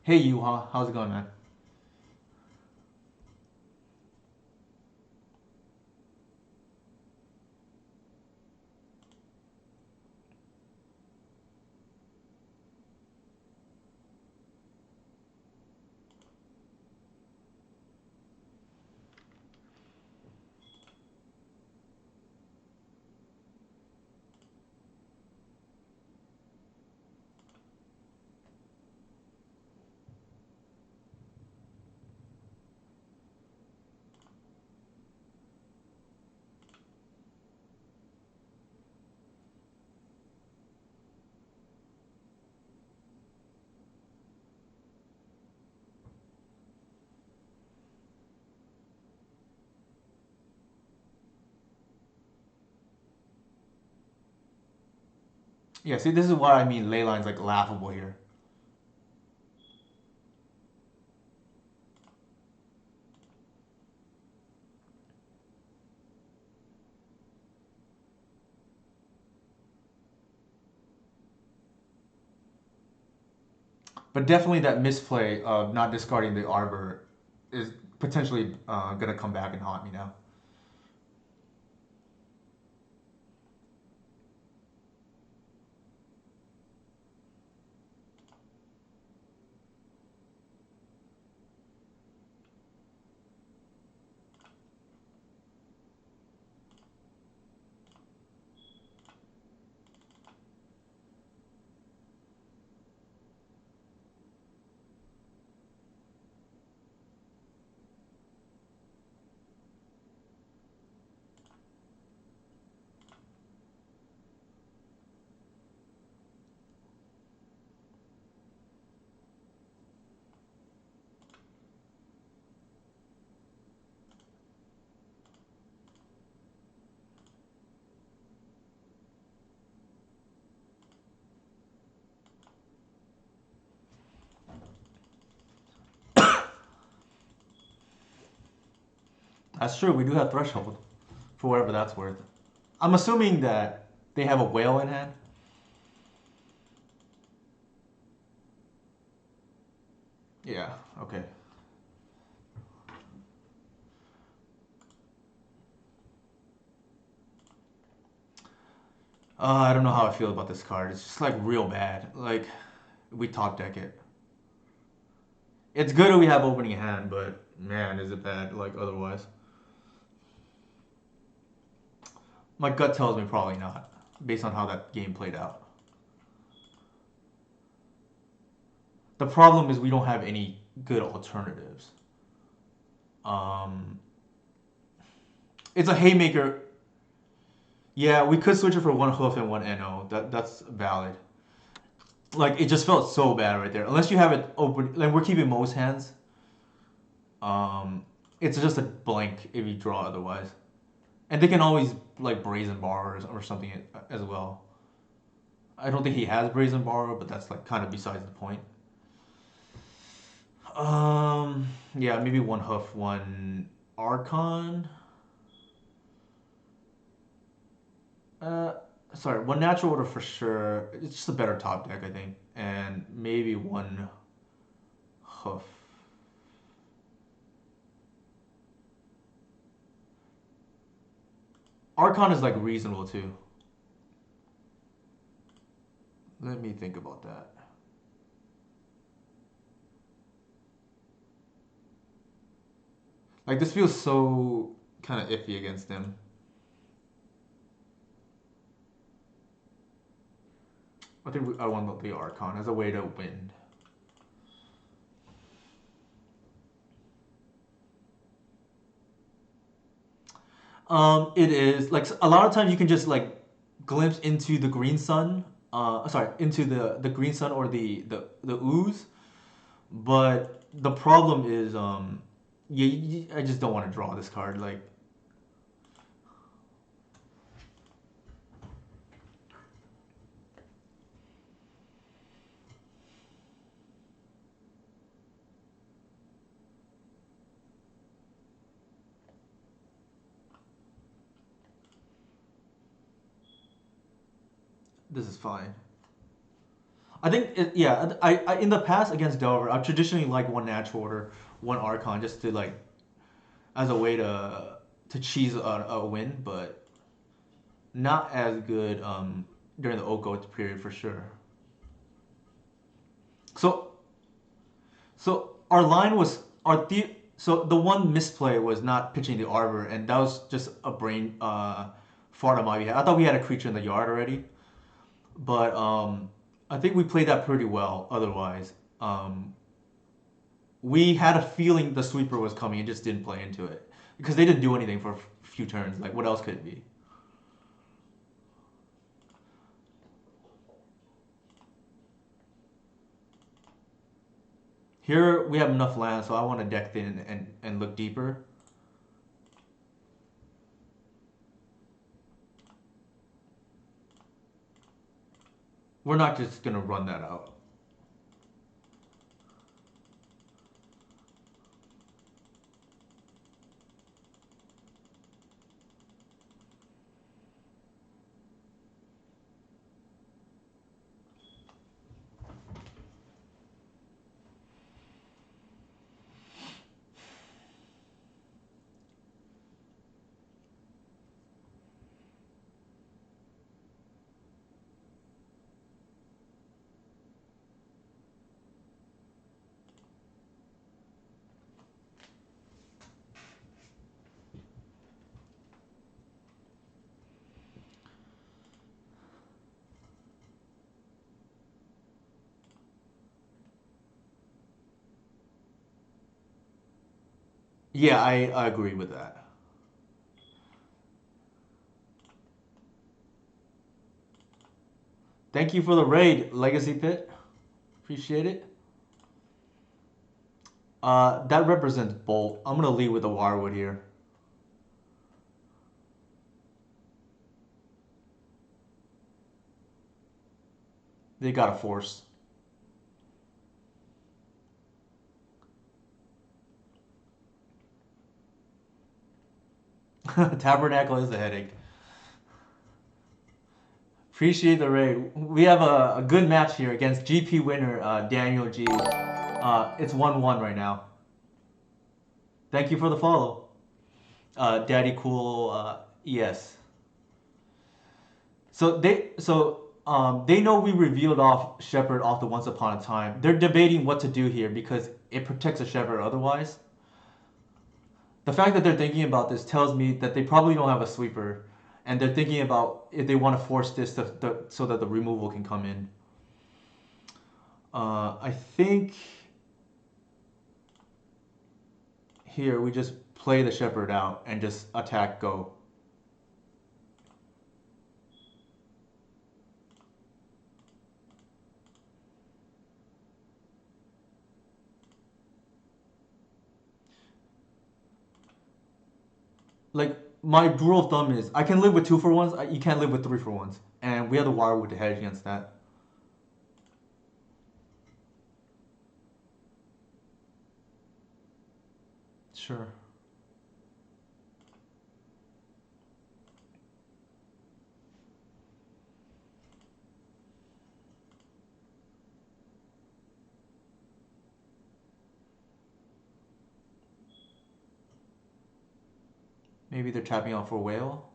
Hey Yuha, how's it going, man? Yeah, see, this is what I mean. Ley line's like laughable here. But definitely that misplay of not discarding the arbor is potentially gonna come back and haunt me now. That's true. We do have threshold, for whatever that's worth. I'm assuming that they have a whale in hand. Yeah. Okay. I don't know how I feel about this card. It's just like real bad. Like we top deck it. It's good that we have opening hand, but man, is it bad like otherwise. My gut tells me probably not, based on how that game played out. The problem is we don't have any good alternatives. It's a haymaker. Yeah, we could switch it for one hoof and one NO. That's valid. Like it just felt so bad right there. Unless you have it open, like we're keeping most hands. It's just a blank if you draw otherwise, and they can always like brazen borrow or something as well. I don't think he has brazen borrow, but that's like kind of besides the point. Yeah, maybe one hoof, one Archon. Sorry, one natural order for sure. It's just a better top deck, I think, and maybe one hoof. Archon is like reasonable too. Let me think about that. Like this feels so kind of iffy against him. I think I want the Archon as a way to win. It is like a lot of times you can just like glimpse into the green sun. Sorry, into the green sun or the ooze. But the problem is, I just don't want to draw this card. Like, this is fine. I think, yeah, I in the past against Delver, I've traditionally liked one natural order, one Archon, just to like, as a way to cheese a win, but not as good during the Oko period for sure. So our line was so the one misplay was not pitching the Arbor, and that was just a brain fart on my behalf. I thought we had a creature in the yard already, but I think we played that pretty well. Otherwise, we had a feeling the sweeper was coming and just didn't play into it because they didn't do anything for a few turns. Like what else could it be? Here we have enough land, so I want to deck thin and look deeper. We're not just gonna run that out. Yeah, I agree with that. Thank you for the raid, Legacy Pit. Appreciate it. That represents Bolt. I'm gonna lead with the Wirewood here. They got a force. Tabernacle is a headache. Appreciate the raid. We have a good match here against GP winner Daniel G. It's 1-1 right now. Thank you for the follow. Daddy Cool ES. So they know we revealed off Shepard off the Once Upon a Time. They're debating what to do here because it protects a Shepard otherwise. The fact that they're thinking about this tells me that they probably don't have a sweeper, and they're thinking about if they want to force this so that the removal can come in. I think here we just play the Shepard out and just attack go. Like, my rule of thumb is I can live with 2-for-1s, you can't live with 3-for-1s. And we have the Wirewood to hedge against that. Sure. Maybe they're tapping out for whale?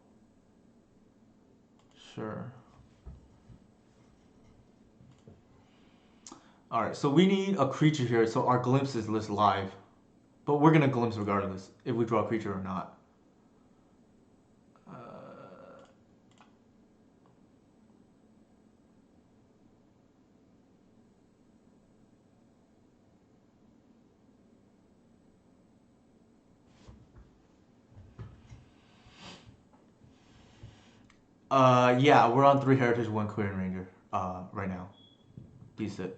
Sure. Alright, so we need a creature here so our glimpse is list live. But we're gonna glimpse regardless, if we draw a creature or not. Yeah, we're on 3 Heritage, 1 Queer and Ranger, right now. Decent.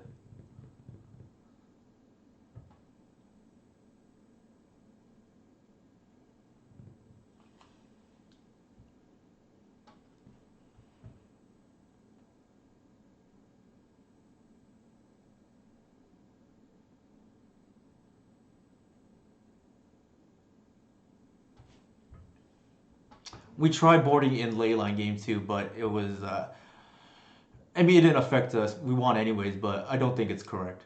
We tried boarding in Leyline game too, but it was, I mean, it didn't affect us. We won anyways, but I don't think it's correct.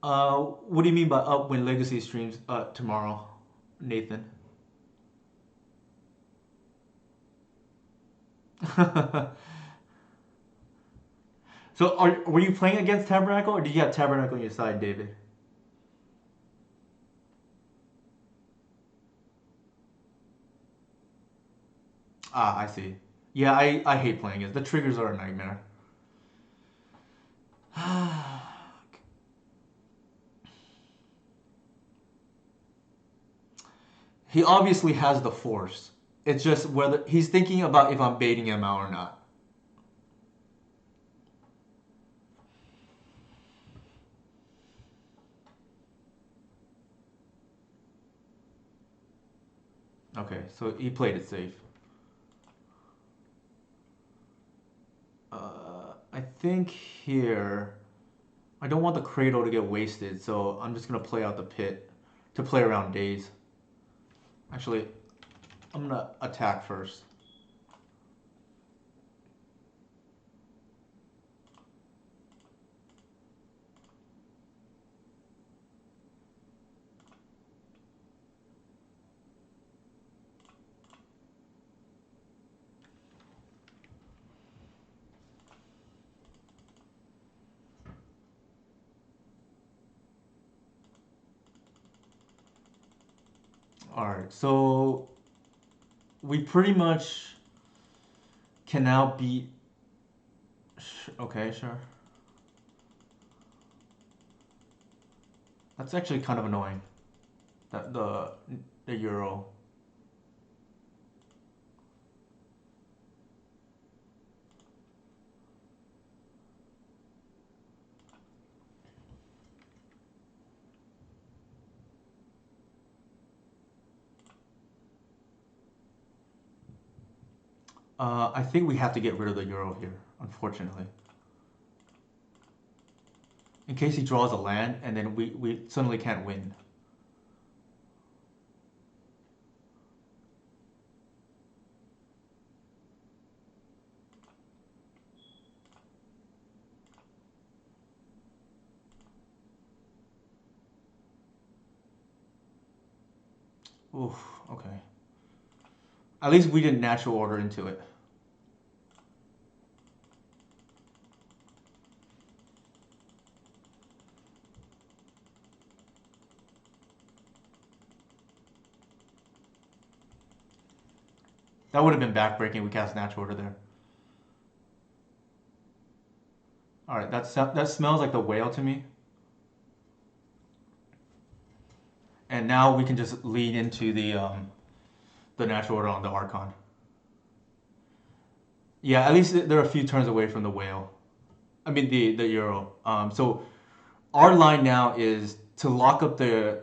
What do you mean by Upwind Legacy streams tomorrow, Nathan? So were you playing against Tabernacle, or did you have Tabernacle on your side, David? Ah, I see. Yeah, I hate playing it. The triggers are a nightmare. He obviously has the force. It's just whether he's thinking about if I'm baiting him out or not. Okay, so he played it safe. I think here, I don't want the Cradle to get wasted, so I'm just gonna play out the Pit to play around Daze. Actually, I'm gonna attack first. Alright, so we pretty much can now beat... Okay, sure. That's actually kind of annoying. That the Euro. I think we have to get rid of the Euro here, unfortunately. In case he draws a land, and then we suddenly can't win. Oof, okay. At least we didn't natural order into it. That would have been backbreaking. We cast natural order there. All right, that smells like the whale to me. And now we can just lean into the natural order on the Archon. Yeah, at least they're a few turns away from the whale. I mean the Euro. So our line now is to lock up the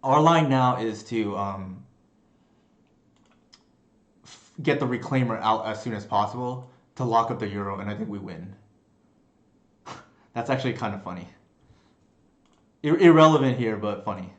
our line now is to get the Reclaimer out as soon as possible to lock up the Euro, and I think we win. That's actually kind of funny. Irrelevant here, but funny.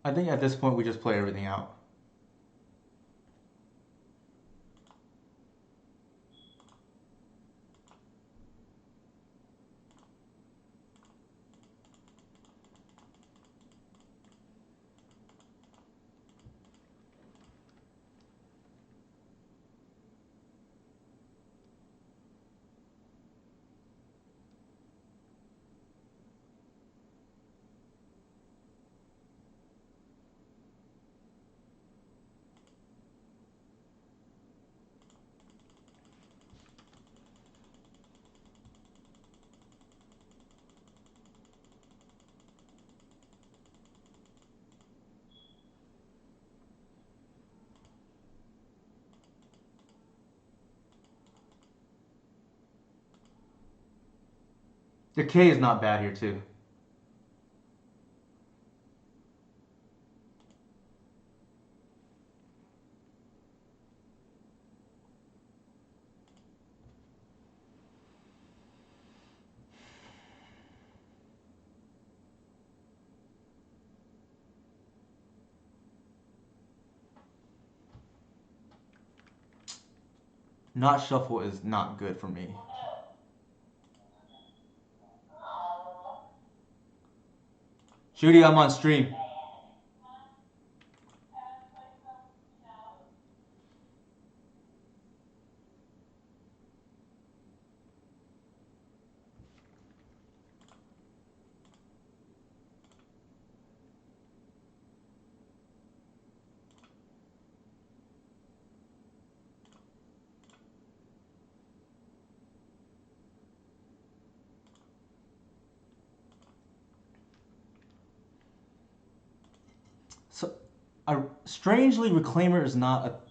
I think at this point we just play everything out. The K is not bad here too. Not shuffle is not good for me. Shooty, I'm on stream. So, strangely, Reclaimer is not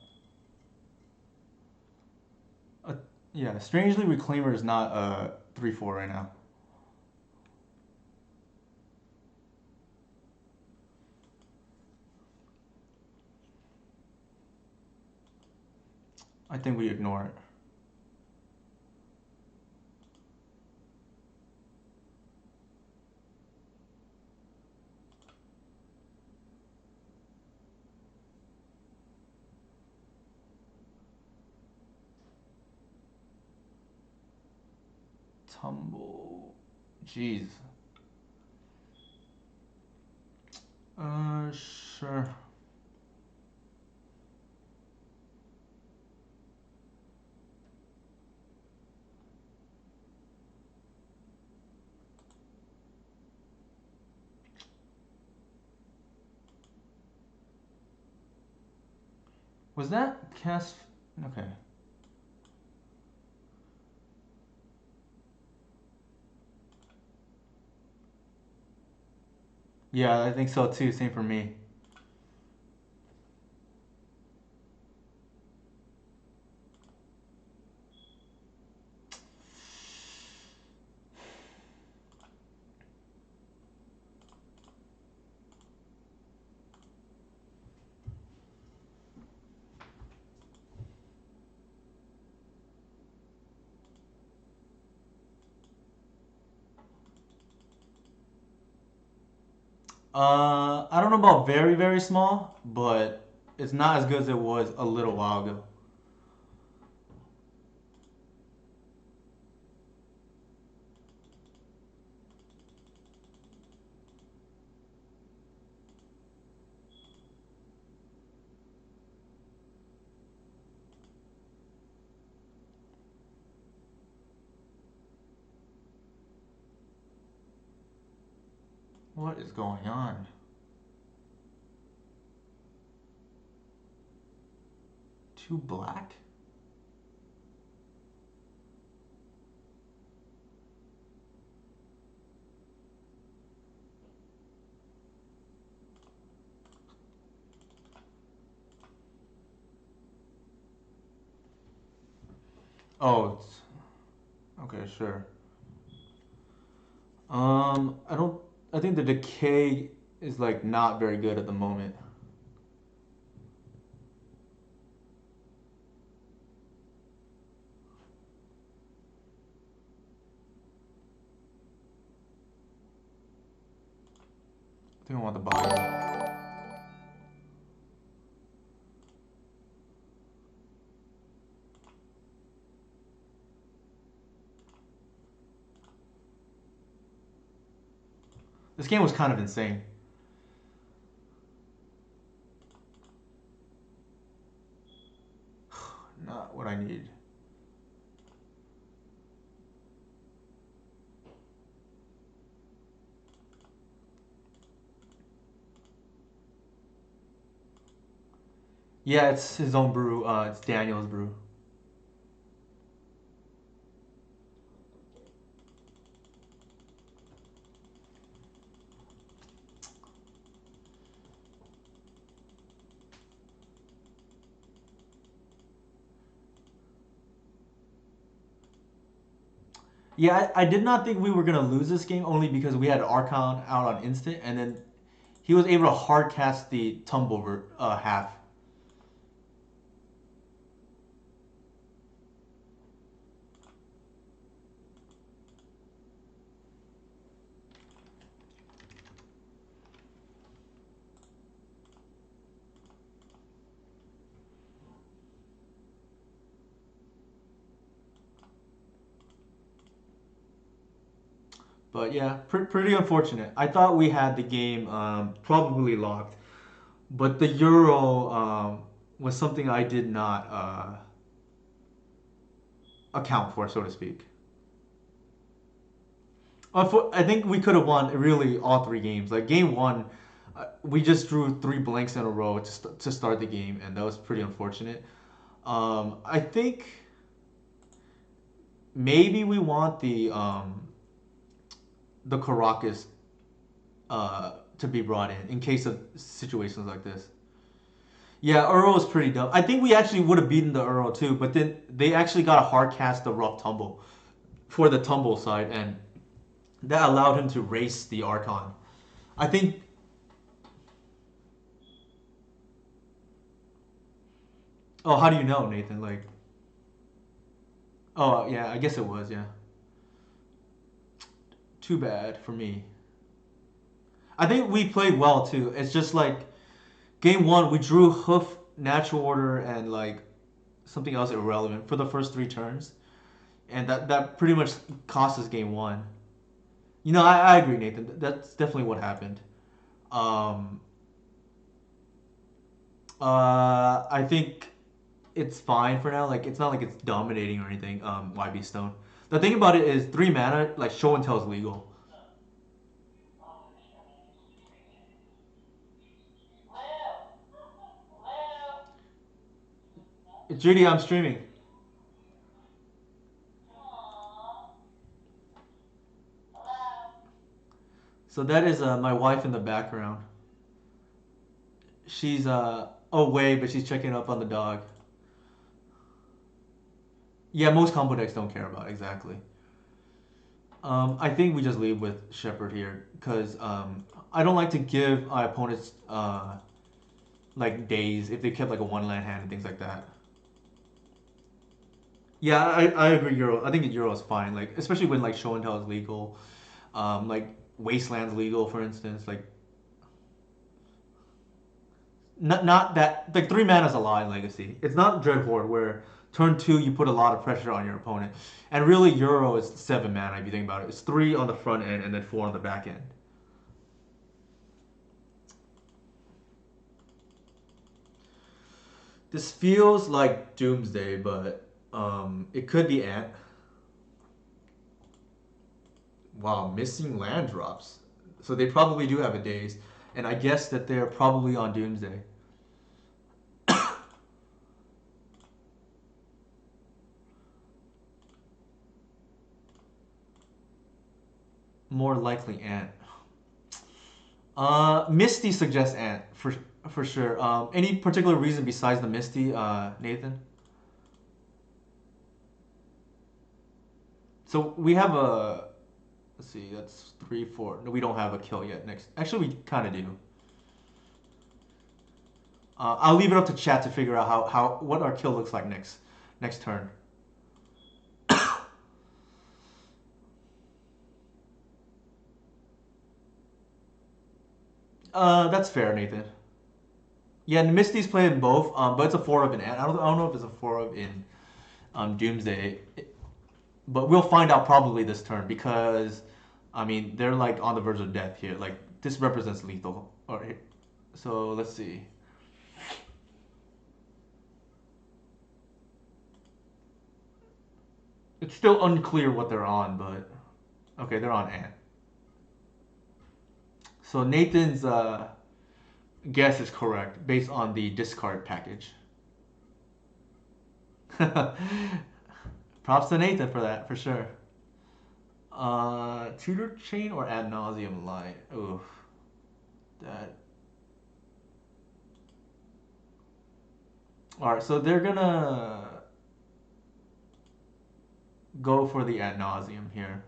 yeah. Strangely, Reclaimer is not a 3/4 right now. I think we ignore it. Tumble. Jeez. Sure. Was that cast? Okay. Yeah, I think so too. Same for me. I don't know about very, very small, but it's not as good as it was a little while ago. What is going on? Two black? Oh, it's okay, sure. I don't. I think the decay is like not very good at the moment. I think I want the body. This game was kind of insane. Not what I need. Yeah, it's his own brew. It's Daniel's brew. Yeah, I did not think we were gonna lose this game only because we had Archon out on instant, and then he was able to hard cast the tumble half. But yeah, pretty unfortunate. I thought we had the game probably locked, but the Euro was something I did not account for, so to speak. I think we could have won really all three games. Like game one, we just drew three blanks in a row to start the game, and that was pretty unfortunate. I think maybe we want the Caracas to be brought in case of situations like this. Yeah, Earl is pretty dumb. I think we actually would have beaten the Earl too, but then they actually got a hard cast the rough tumble for the tumble side, and that allowed him to race the Archon. I think. Oh, how do you know, Nathan? Like, Oh yeah, I guess it was. Yeah. Too bad for me. I think we played well too. It's just like game one, we drew hoof, natural order, and like something else irrelevant for the first three turns, and that pretty much cost us game one. I agree, Nathan. That's definitely what happened. Um, I think it's fine for now. Like it's not like it's dominating or anything. YB Stone. The thing about it is 3 mana, like show and tell is legal. Judy, I'm streaming. So that is my wife in the background. She's away, but she's checking up on the dog. Yeah, most combo decks don't care about exactly. I think we just leave with Shepherd here because I don't like to give my opponents like days if they kept like a one land hand and things like that. Yeah, I agree. Euro, I think Euro is fine. Like especially when like show and tell is legal, like Wasteland's legal for instance. Like not that like 3 mana is a lot in Legacy. It's not Dreadhorde where turn two you put a lot of pressure on your opponent, and really Euro is 7 mana if you think about it. It's three on the front end and then four on the back end. This feels like Doomsday, but it could be Ant. Wow, missing land drops. So they probably do have a daze, and I guess that they're probably on Doomsday. More likely Ant. Misty suggests Ant for sure. Any particular reason besides the Misty, Nathan? So we have a. Let's see, that's 3, 4. No, we don't have a kill yet. Next, actually, we kind of do. I'll leave it up to chat to figure out how what our kill looks like next turn. That's fair, Nathan. Yeah, Misty's playing both, but it's a 4 of in Ant. I don't know if it's a 4 of in Doomsday, but we'll find out probably this turn because, I mean, they're like on the verge of death here. Like this represents lethal. All right, so let's see. It's still unclear what they're on, but okay, they're on Ant. So Nathan's guess is correct based on the discard package. Props to Nathan for that, for sure. Tutor Chain or Ad Nauseam Light? Oof. That. Alright, so they're gonna go for the Ad Nauseam here.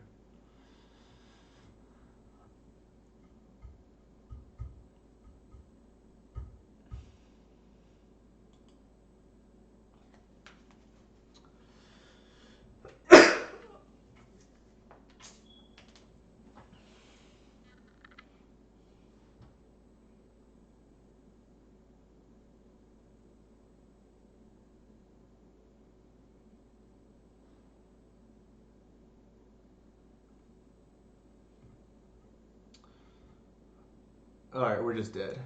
Alright, we're just dead.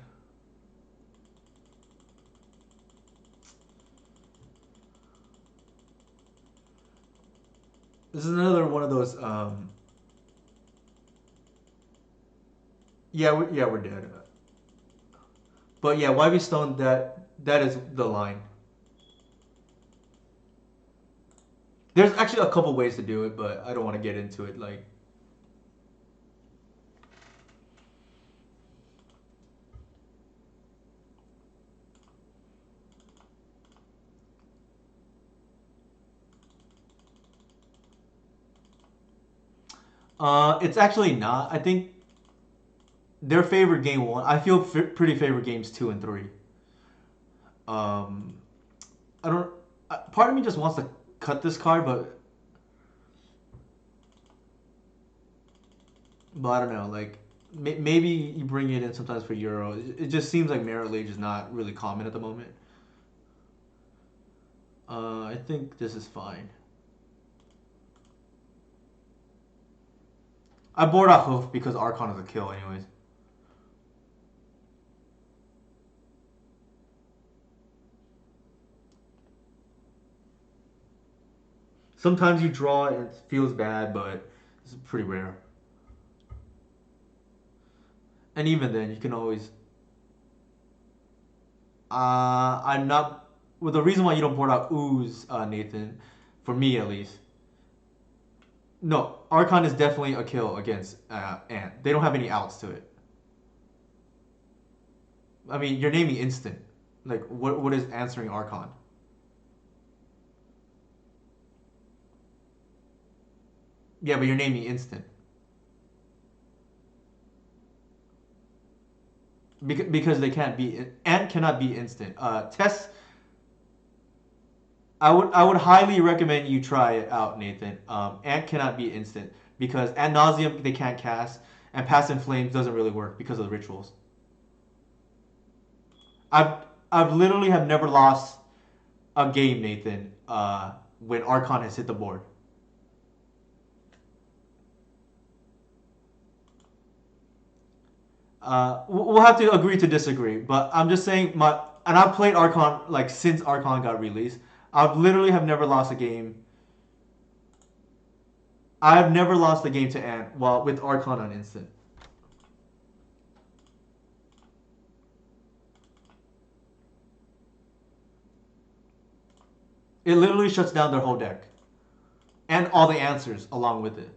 This is another one of those. Yeah, we're dead. But yeah, YB Stone. That is the line. There's actually a couple ways to do it, but I don't want to get into it. Like. It's actually not. I think their favorite game one. I feel pretty favorite games 2 and 3. Um, I don't. Part of me just wants to cut this card, but But I don't know, like maybe you bring it in sometimes for Euro. It just seems like Merit Lage is not really common at the moment. I think this is fine. I board off Hoof because Archon is a kill anyways. Sometimes you draw and it feels bad, but it's pretty rare. And even then, you can always. I'm not. Well, the reason why you don't board out Ooze, Nathan, for me at least. No, Archon is definitely a kill against Ant. They don't have any outs to it. I mean, you're naming instant. Like, what is answering Archon? Yeah, but you're naming instant. Because they can't be. Ant cannot be instant. Test. I would highly recommend you try it out, Nathan. Ant cannot be instant because ad nauseum they can't cast, and Pass in Flames doesn't really work because of the rituals. I've literally have never lost a game, Nathan, when Archon has hit the board. We'll have to agree to disagree, but I'm just saying and I've played Archon like since Archon got released. I've literally have never lost a game. I've never lost a game to Ant while with Archon on instant. It literally shuts down their whole deck. And all the answers along with it.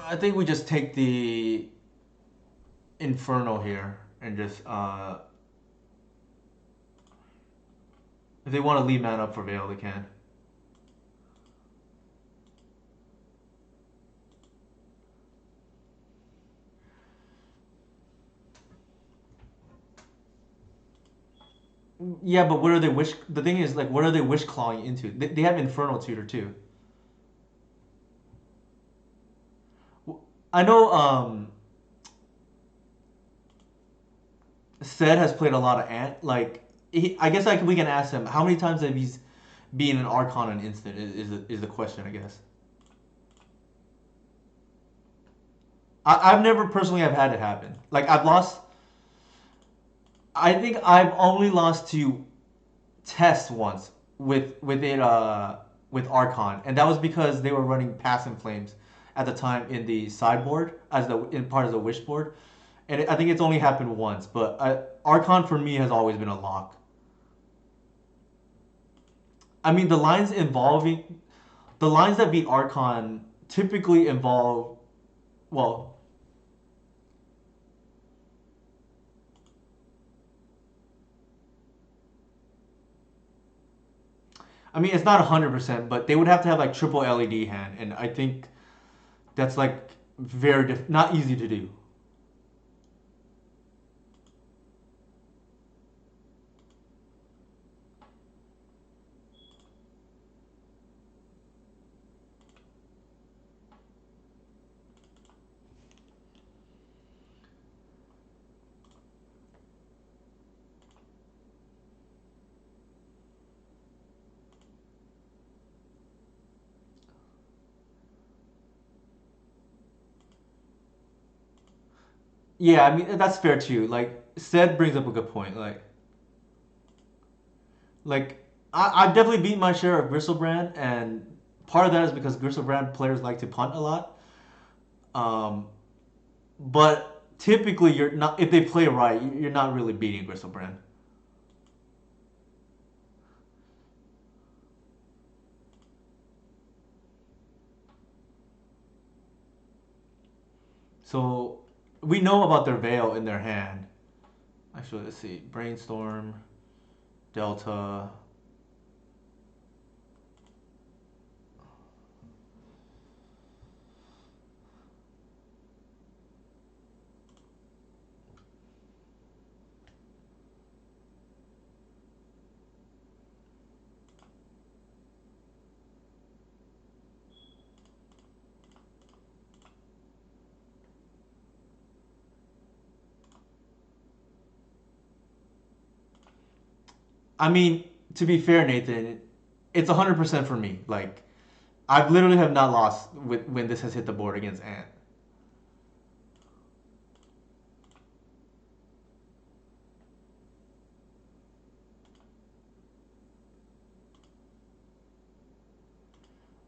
I think we just take the Inferno here and just if they want to leave man up for Veil, they can. Yeah, but what are they wish? The thing is, like, what are they wish clawing into? They have Infernal Tutor too. I know. Sed has played a lot of Ant. Like, I guess we can ask him how many times have he's been an Archon on instant is the question, I guess. I've never personally have had it happen. Like I've lost. I think I've only lost to Test once with Archon, and that was because they were running Pass in Flames at the time in the sideboard as in part of the wish board, and I think it's only happened once. But Archon for me has always been a lock. I mean, the lines that beat Archon typically involve, well. I mean, it's not 100%, but they would have to have like triple LED hand, and I think that's like not easy to do. Yeah, I mean that's fair too. Like Sed brings up a good point. Like I've definitely beat my share of Gristlebrand, and part of that is because Gristlebrand players like to punt a lot. But typically you're not if they play right, you're not really beating Gristlebrand. So we know about their Veil in their hand. Actually, let's see. Brainstorm, Delta. I mean, to be fair, Nathan, it's 100% for me. Like, I've literally have not lost when this has hit the board against Ant.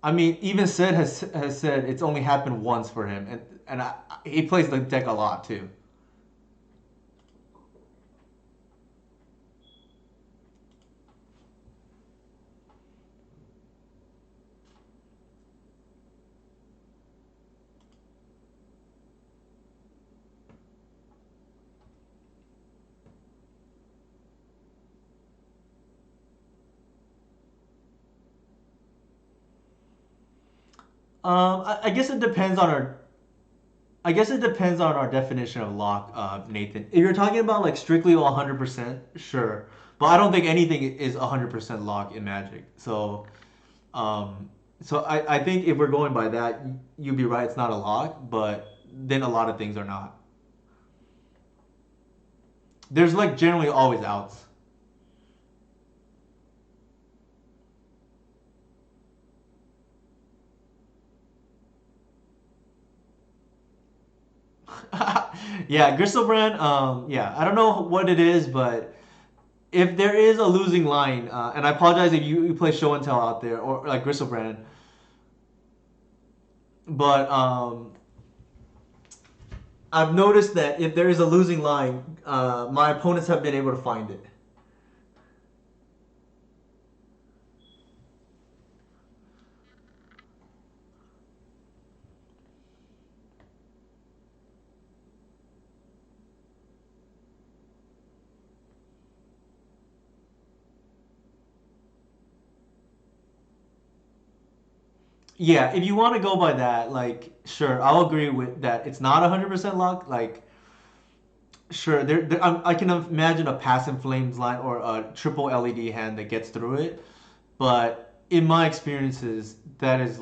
I mean, even Sid has said it's only happened once for him, and he plays the deck a lot too. I guess it depends on our. I guess it depends on our definition of lock, Nathan. If you're talking about like strictly 100%, sure, but I don't think anything is 100% lock in Magic. Um, so I think if we're going by that, you'd be right. It's not a lock, but then a lot of things are not. There's like generally always outs. Yeah, Griselbrand. Yeah, I don't know what it is, but if there is a losing line, and I apologize if you play Show and Tell out there or like Griselbrand, but I've noticed that if there is a losing line, my opponents have been able to find it. Yeah, if you want to go by that, like, sure, I'll agree with that. It's not 100% luck. Like, sure, I can imagine a Pass and Flames line or a triple LED hand that gets through it. But in my experiences, that is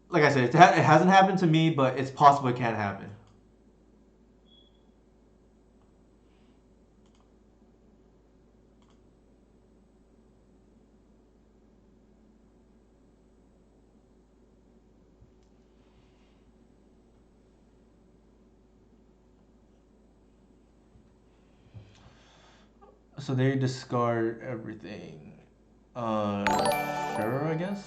like I said, it hasn't happened to me, but it's possible it can happen. So they discard everything. Sure, I guess.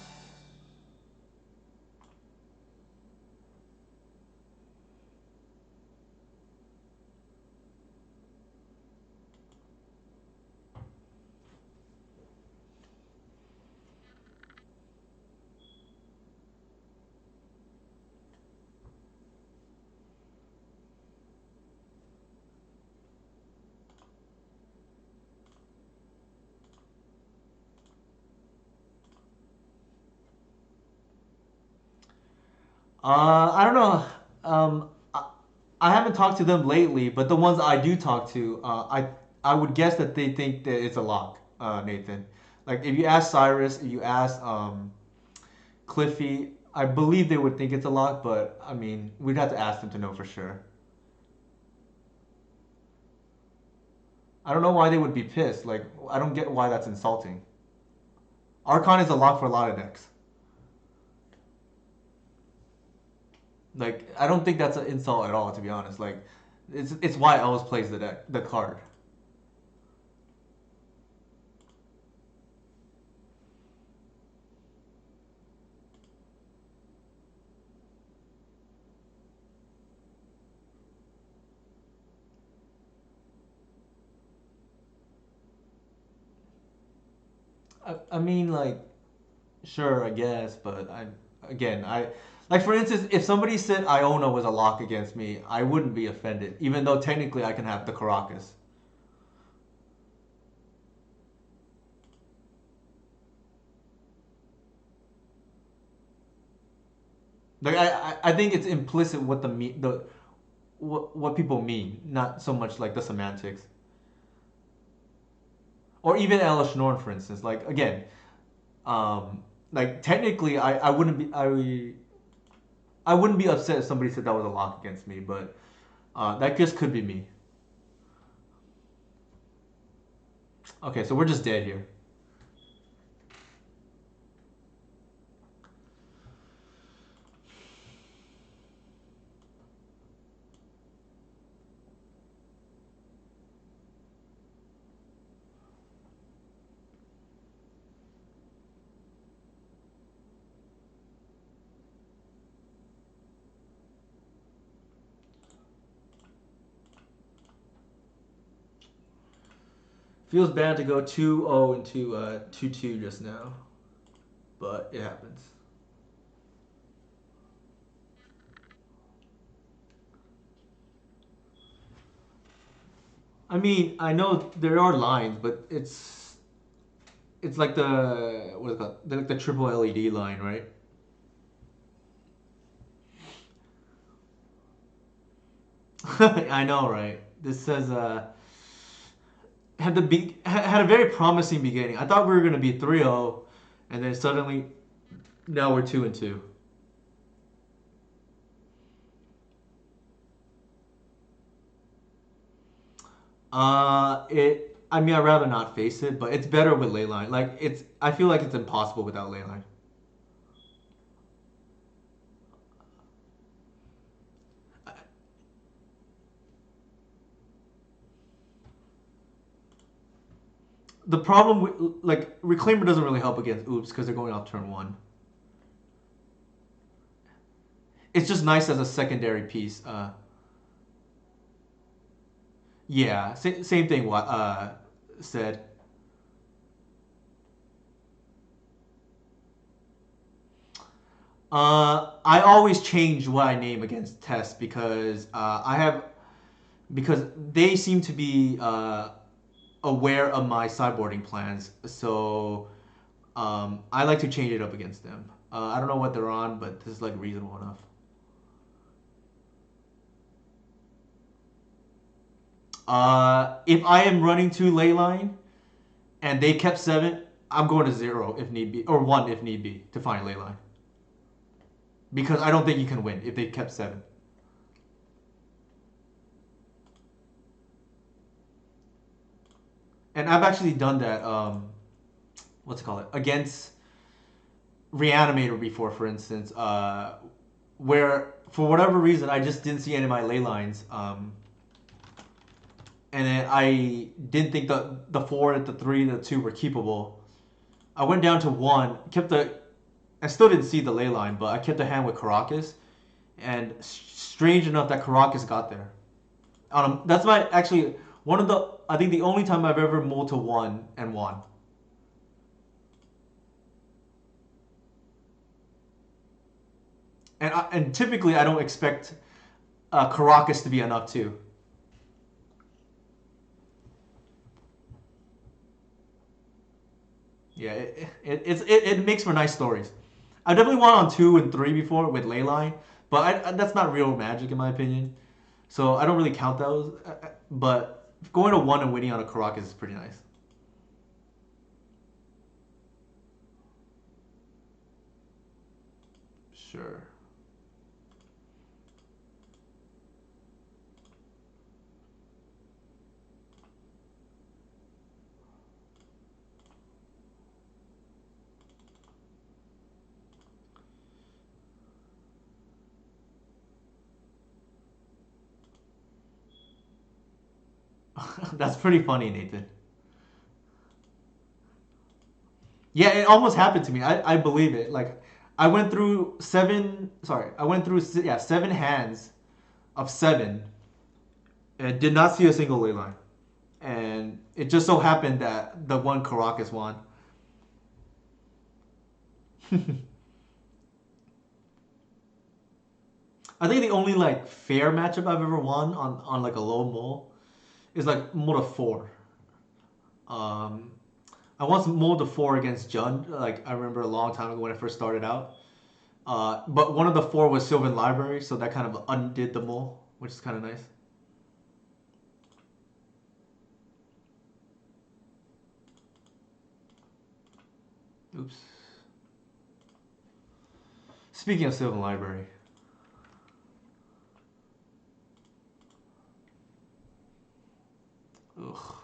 I don't know. I haven't talked to them lately, but the ones I do talk to, I would guess that they think that it's a lock, Nathan. Like if you ask Cyrus, if you ask Cliffy, I believe they would think it's a lock, but I mean, we'd have to ask them to know for sure. I don't know why they would be pissed. Like I don't get why that's insulting. Archon is a lock for a lot of decks. Like I don't think that's an insult at all, to be honest. Like it's why Ellis plays the card. I mean, like, sure, I guess, but I like for instance, if somebody said Iona was a lock against me, I wouldn't be offended, even though technically I can have the Caracas. Like I think it's implicit what the what people mean, not so much like the semantics. Or even Alice Norn, for instance. Like again, like technically, I wouldn't be upset if somebody said that was a lock against me, but that just could be me. Okay, so we're just dead here. Feels bad to go 2-0 into 2-2 just now, but it happens. I mean, I know there are lines, but it's like the what is it called? The triple LED line, right? I know, right? This says had a very promising beginning. I thought we were gonna be 3-0, and then suddenly now we're 2-2. It. I mean, I'd rather not face it, but it's better with Leyline. Like it's. I feel like it's impossible without Leyline. The problem with like Reclaimer doesn't really help against Oops because they're going off turn 1. It's just nice as a secondary piece. Yeah, same thing. What said. I always change what I name against tests because because they seem to be aware of my sideboarding plans. So I like to change it up against them. I don't know what they're on, but this is like reasonable enough. If I am running to Leyline and they kept 7, I'm going to 0 if need be, or 1 if need be, to find Leyline. Because I don't think you can win if they kept 7. And I've actually done that, what's it called? Against Reanimator before, for instance, where for whatever reason I just didn't see any of my ley lines. And then I didn't think the 4, the 3, the 2 were keepable. I went down to 1, I still didn't see the ley line, but I kept a hand with Karakas, and strange enough that Karakas got there. That's actually one of I think the only time I've ever mulled to 1 and won. And typically I don't expect Karakas to be enough too. Yeah, it makes for nice stories. I definitely won on 2 and 3 before with Leyline, but that's not real Magic in my opinion. So I don't really count those. But going to 1 and winning on a Karakas is pretty nice. Sure. That's pretty funny, Nathan. Yeah, it almost happened to me. I believe it. Like, I went through 7. Sorry, I went through 7 hands of 7, and did not see a single ley line. And it just so happened that the one Karakas won. I think the only like fair matchup I've ever won on like a low mull is like mull to 4. I once mulled to 4 against Jund. Like I remember a long time ago when I first started out. But one of the 4 was Sylvan Library, so that kind of undid the mull, which is kind of nice. Oops. Speaking of Sylvan Library. Ugh.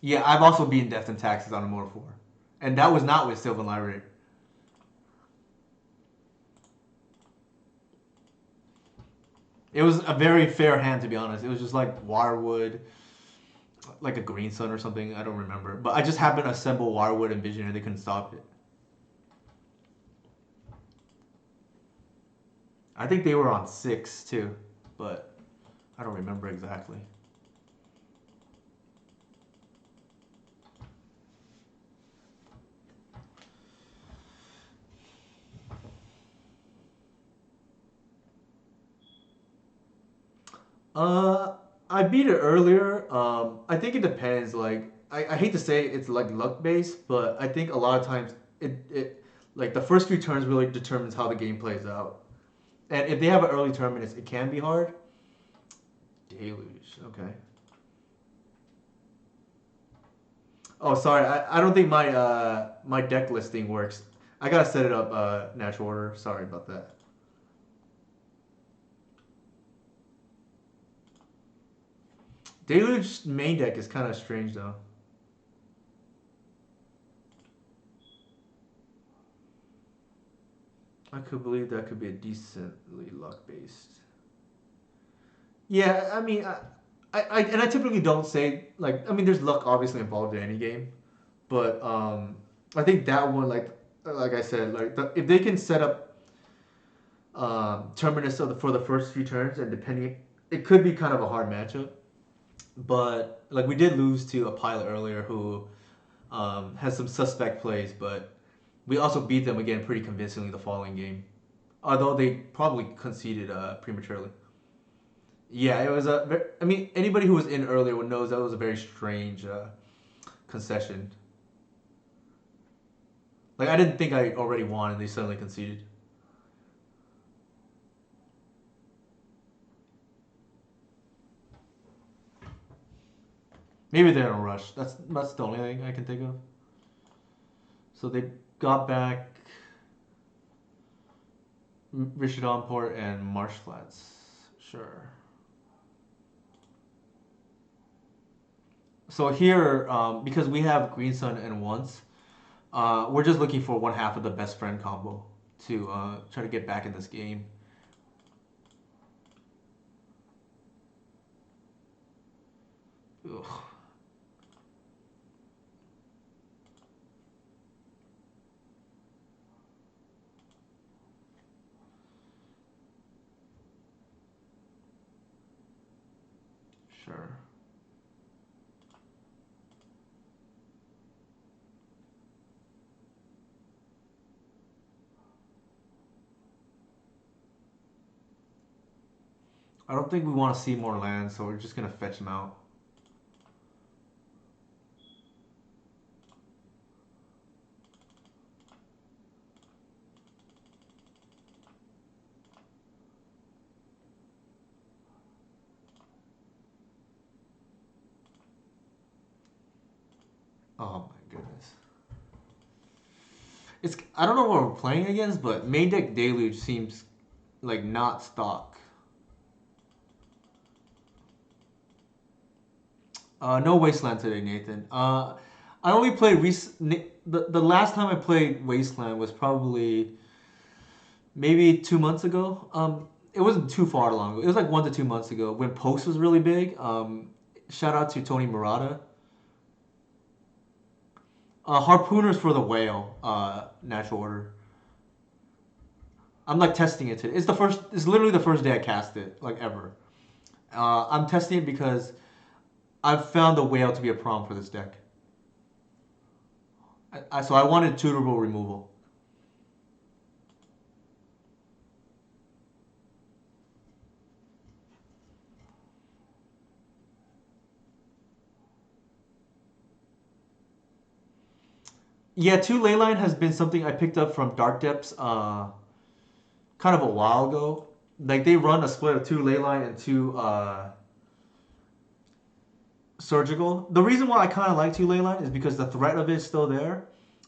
Yeah, I've also beaten Death and Taxes on a Motor 4. And that was not with Sylvan Library. It was a very fair hand, to be honest. It was just like Wirewood, like a Green Sun or something. I don't remember. But I just happened to assemble Wirewood and Vision and they couldn't stop it. I think they were on 6 too, but I don't remember exactly. I beat it earlier. I think it depends. Like, I hate to say it's like luck based, but I think a lot of times it like the first few turns really determines how the game plays out. And if they have an early tournament, it can be hard. Deluge, okay. Oh, sorry, I don't think my deck listing works. I gotta set it up natural order. Sorry about that. Deluge main deck is kind of strange though. I could believe that could be a decently luck based. Yeah, I mean, I typically don't say like I mean, there's luck obviously involved in any game, but I think that one like I said if they can set up Terminus for the first few turns and depending it could be kind of a hard matchup, but like we did lose to a pilot earlier who has some suspect plays, but we also beat them again pretty convincingly the following game, although they probably conceded prematurely. Yeah, it was a. I mean, anybody who was in earlier knows that was a very strange concession. Like I didn't think I already won, and they suddenly conceded. Maybe they're in a rush. That's the only thing I can think of. So they got back Richard Onport and Marsh Flats. Sure. So here, because we have Green Sun and Once, we're just looking for one half of the best friend combo to try to get back in this game. Ugh. Sure. I don't think we want to see more lands, so we're just gonna fetch them out. Oh my goodness. I don't know what we're playing against, but main deck Deluge seems like not stock. No Wasteland today, Nathan. I only played the last time I played Wasteland was probably maybe 2 months ago. It wasn't too far long ago. It was like 1 to 2 months ago when Post was really big. Shout out to Tony Murata. Harpooners for the Whale, natural order. I'm like testing it today. It's literally the first day I cast it, like ever. I'm testing it because I've found the Whale to be a problem for this deck. So I wanted tutorable removal. Yeah, 2 Leyline has been something I picked up from Dark Depths kind of a while ago. Like they run a split of 2 Leyline and 2 Surgical. The reason why I kind of like 2 Leyline is because the threat of it is still there,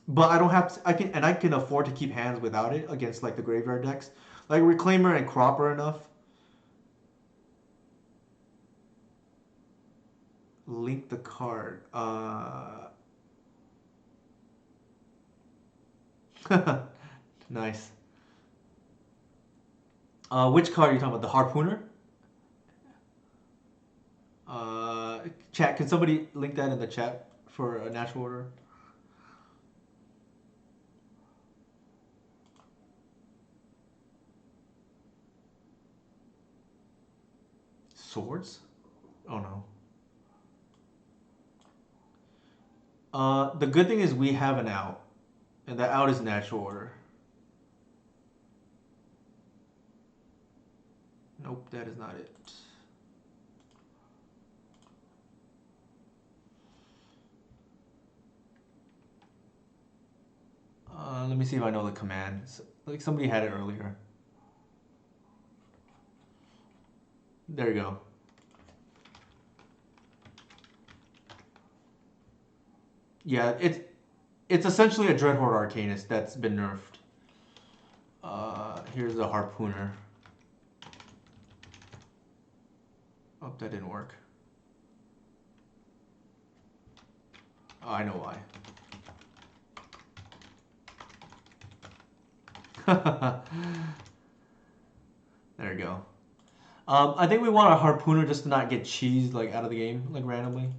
but I don't have to. I can afford to keep hands without it against like the graveyard decks, like Reclaimer and Cropper enough. link the card. Nice. Which card are you talking about? The Harpooner? Chat, can somebody link that in the chat for a natural order? Swords? Oh no. The good thing is we have an out, and that out is natural order. Nope, that is not it. Let me see if I know the command. Like somebody had it earlier. There you go. Yeah, it's essentially a Dreadhorde Arcanist that's been nerfed. Here's the Harpooner. Oh, that didn't work. Oh, I know why. There you go. I think we want a Harpooner just to not get cheesed like out of the game, like randomly.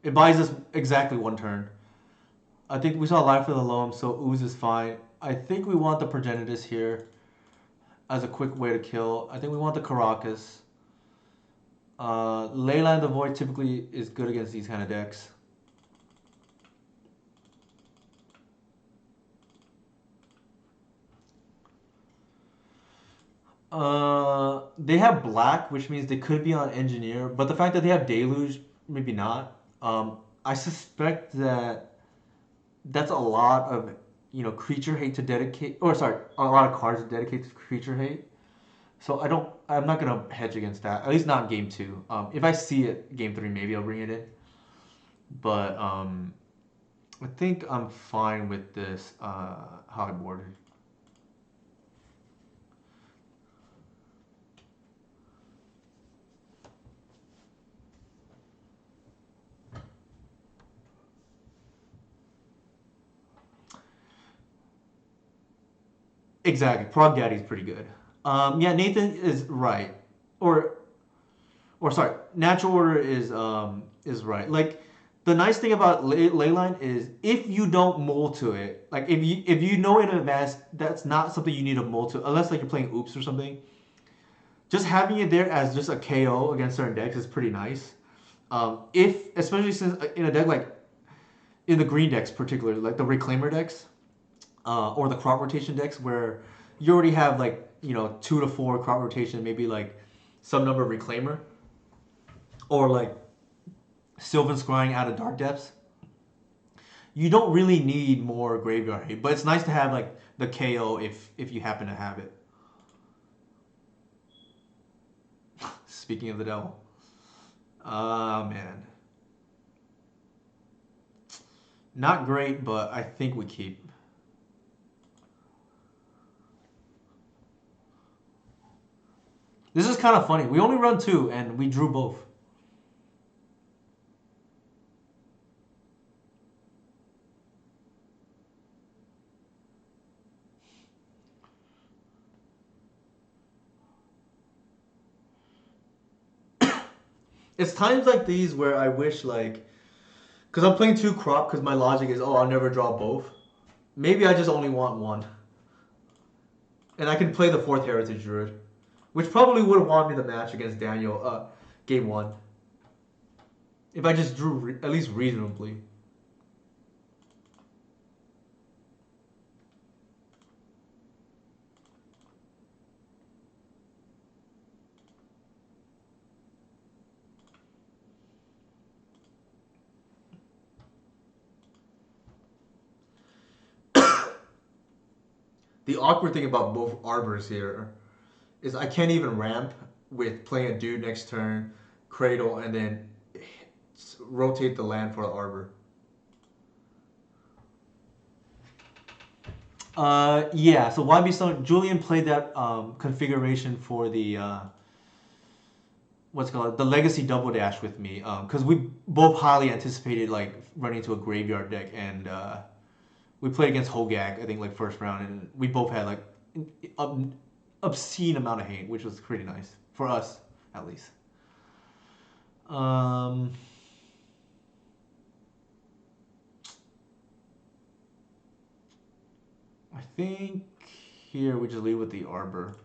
It buys us exactly one turn. I think we saw Life of the Loam, so Ooze is fine. I think we want the Progenitus here as a quick way to kill. I think we want the Karakas. Leyline the Void typically is good against these kind of decks. They have black, which means they could be on Engineer, but the fact that they have Deluge, maybe not. I suspect that that's a lot of, creature hate to dedicate, or sorry, a lot of cards to dedicate to creature hate. So I'm not gonna hedge against that. At least not in game 2. If I see it game 3, maybe I'll bring it in. But I think I'm fine with this how I boarded. Exactly. Prog Daddy's pretty good. Yeah, Nathan is right. Or sorry, natural order is right. Like the nice thing about Leyline is if you don't mold to it, like if you know in advance that's not something you need to mold to, unless like you're playing Oops or something. Just having it there as just a KO against certain decks is pretty nice. Especially since in a deck like in the green decks particularly, like the Reclaimer decks, or the crop rotation decks where you already have like 2 to 4 crop rotation, maybe like some number of Reclaimer, or like Sylvan Scrying out of Dark Depths. You don't really need more graveyard hate, but it's nice to have like the KO if you happen to have it. Speaking of the devil. Man. Not great, but I think we keep. This is kind of funny. We only run 2 and we drew both. It's times like these where I wish like, because I'm playing 2 crop because my logic is, I'll never draw both. Maybe I just only want 1. And I can play the 4th Heritage Druid, which probably would have won me the match against Daniel game 1. If I just drew at least reasonably. The awkward thing about both Arbors here is I can't even ramp with playing a dude next turn, Cradle, and then rotate the land for the Arbor. Yeah, so YB Stone, Julian played that configuration for the what's it called, the Legacy Double Dash with me, because we both highly anticipated like running into a graveyard deck, and we played against Hogak, I think like first round, and we both had like obscene amount of hate, which was pretty nice for us at least. I think here we just leave with the Arbor.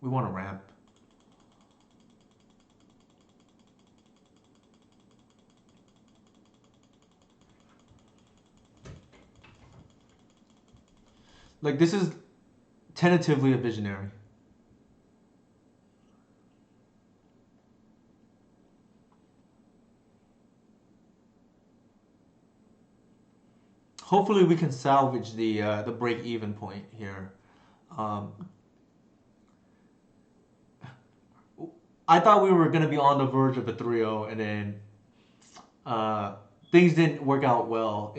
We want to ramp. Like, this is tentatively a visionary. Hopefully we can salvage the break-even point here. I thought we were going to be on the verge of a 3-0, and then things didn't work out well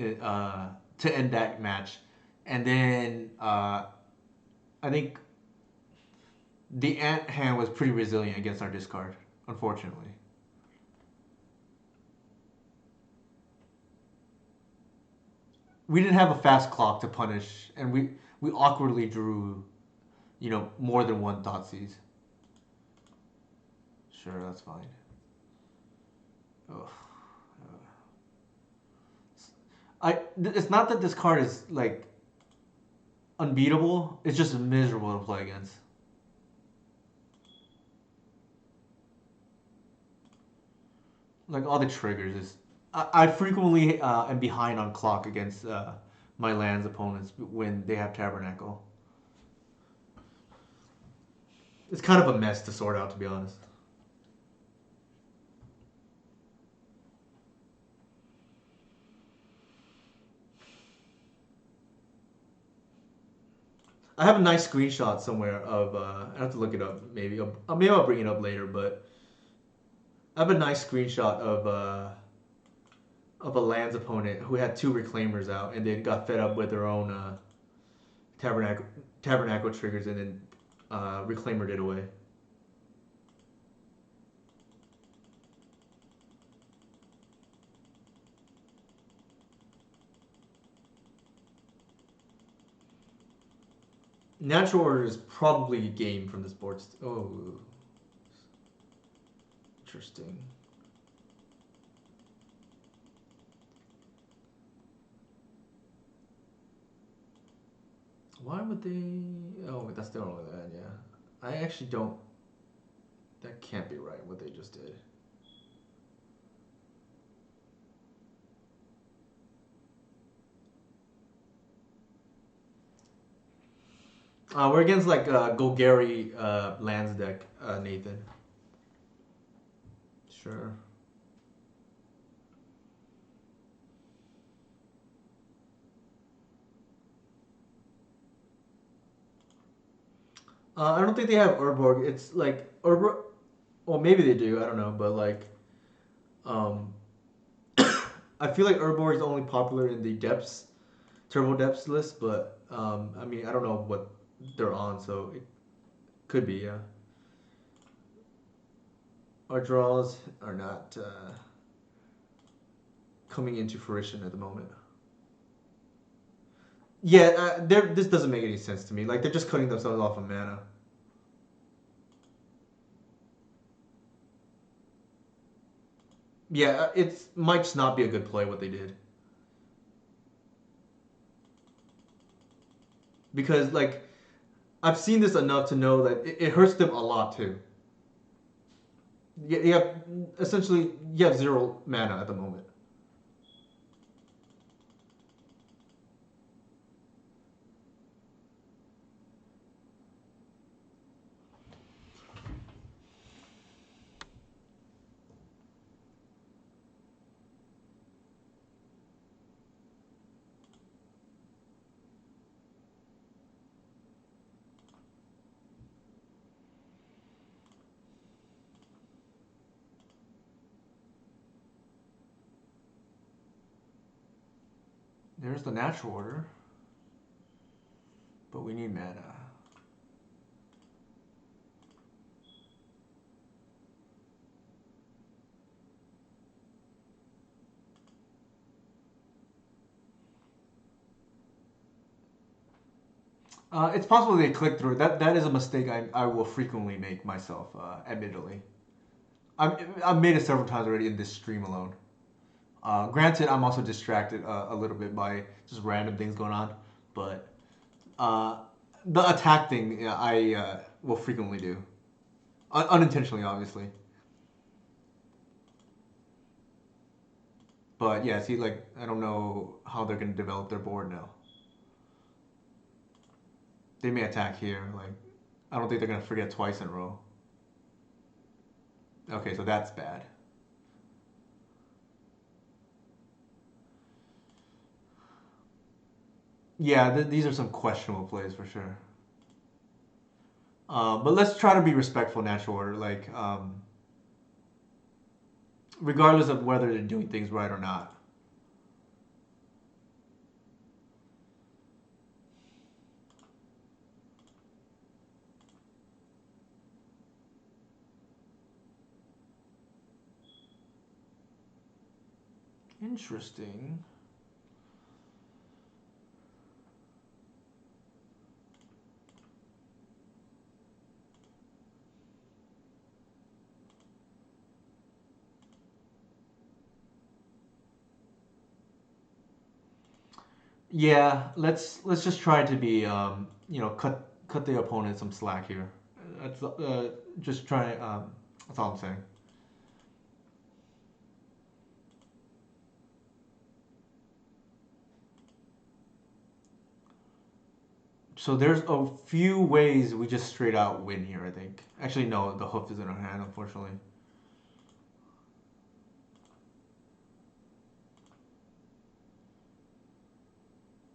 to end that match. And then I think the Ant hand was pretty resilient against our discard, unfortunately. We didn't have a fast clock to punish, and we awkwardly drew, more than one Thoughtseize. Sure, that's fine. Ugh. It's not that this card is like unbeatable. It's just miserable to play against. Like all the triggers is. I frequently am behind on clock against my lands opponents when they have Tabernacle. It's kind of a mess to sort out, to be honest. I have a nice screenshot somewhere of I have to look it up. Maybe I'll bring it up later, but I have a nice screenshot of a lands opponent who had 2 reclaimers out and then got fed up with their own tabernacle triggers and then reclaimered it away. Natural Order is probably a game from this board. Oh, interesting. Why would they? Oh, that's the only land. Yeah, I actually don't. That can't be right. What they just did. We're against like Golgari lands deck, Nathan. Sure. I don't think they have Urborg. It's like Urborg. Well, maybe they do. I don't know, but like, I feel like Urborg is only popular in the depths, Turbo Depths list. But I mean, I don't know what they're on, so it could be. Yeah. Our draws are not coming into fruition at the moment. Yeah, this doesn't make any sense to me. Like, they're just cutting themselves off of mana. Yeah, it might just not be a good play what they did. Because, like, I've seen this enough to know that it hurts them a lot, too. You have, essentially, you have 0 mana at the moment. There's the Natural Order. But we need mana. It's possible they click through. That is a mistake I will frequently make myself, admittedly. I've made it several times already in this stream alone. Granted, I'm also distracted a little bit by just random things going on, but the attack thing I will frequently do, unintentionally, obviously. But yeah, see, like I don't know how they're gonna develop their board now. They may attack here. Like I don't think they're gonna forget twice in a row. Okay, so that's bad. Yeah, these are some questionable plays for sure. But let's try to be respectful in natural order, like regardless of whether they're doing things right or not. Interesting. Yeah, let's just try to be cut the opponent some slack here. That's just try. That's all I'm saying. So there's a few ways we just straight out win here, I think. Actually, no, the hoof is in our hand, unfortunately.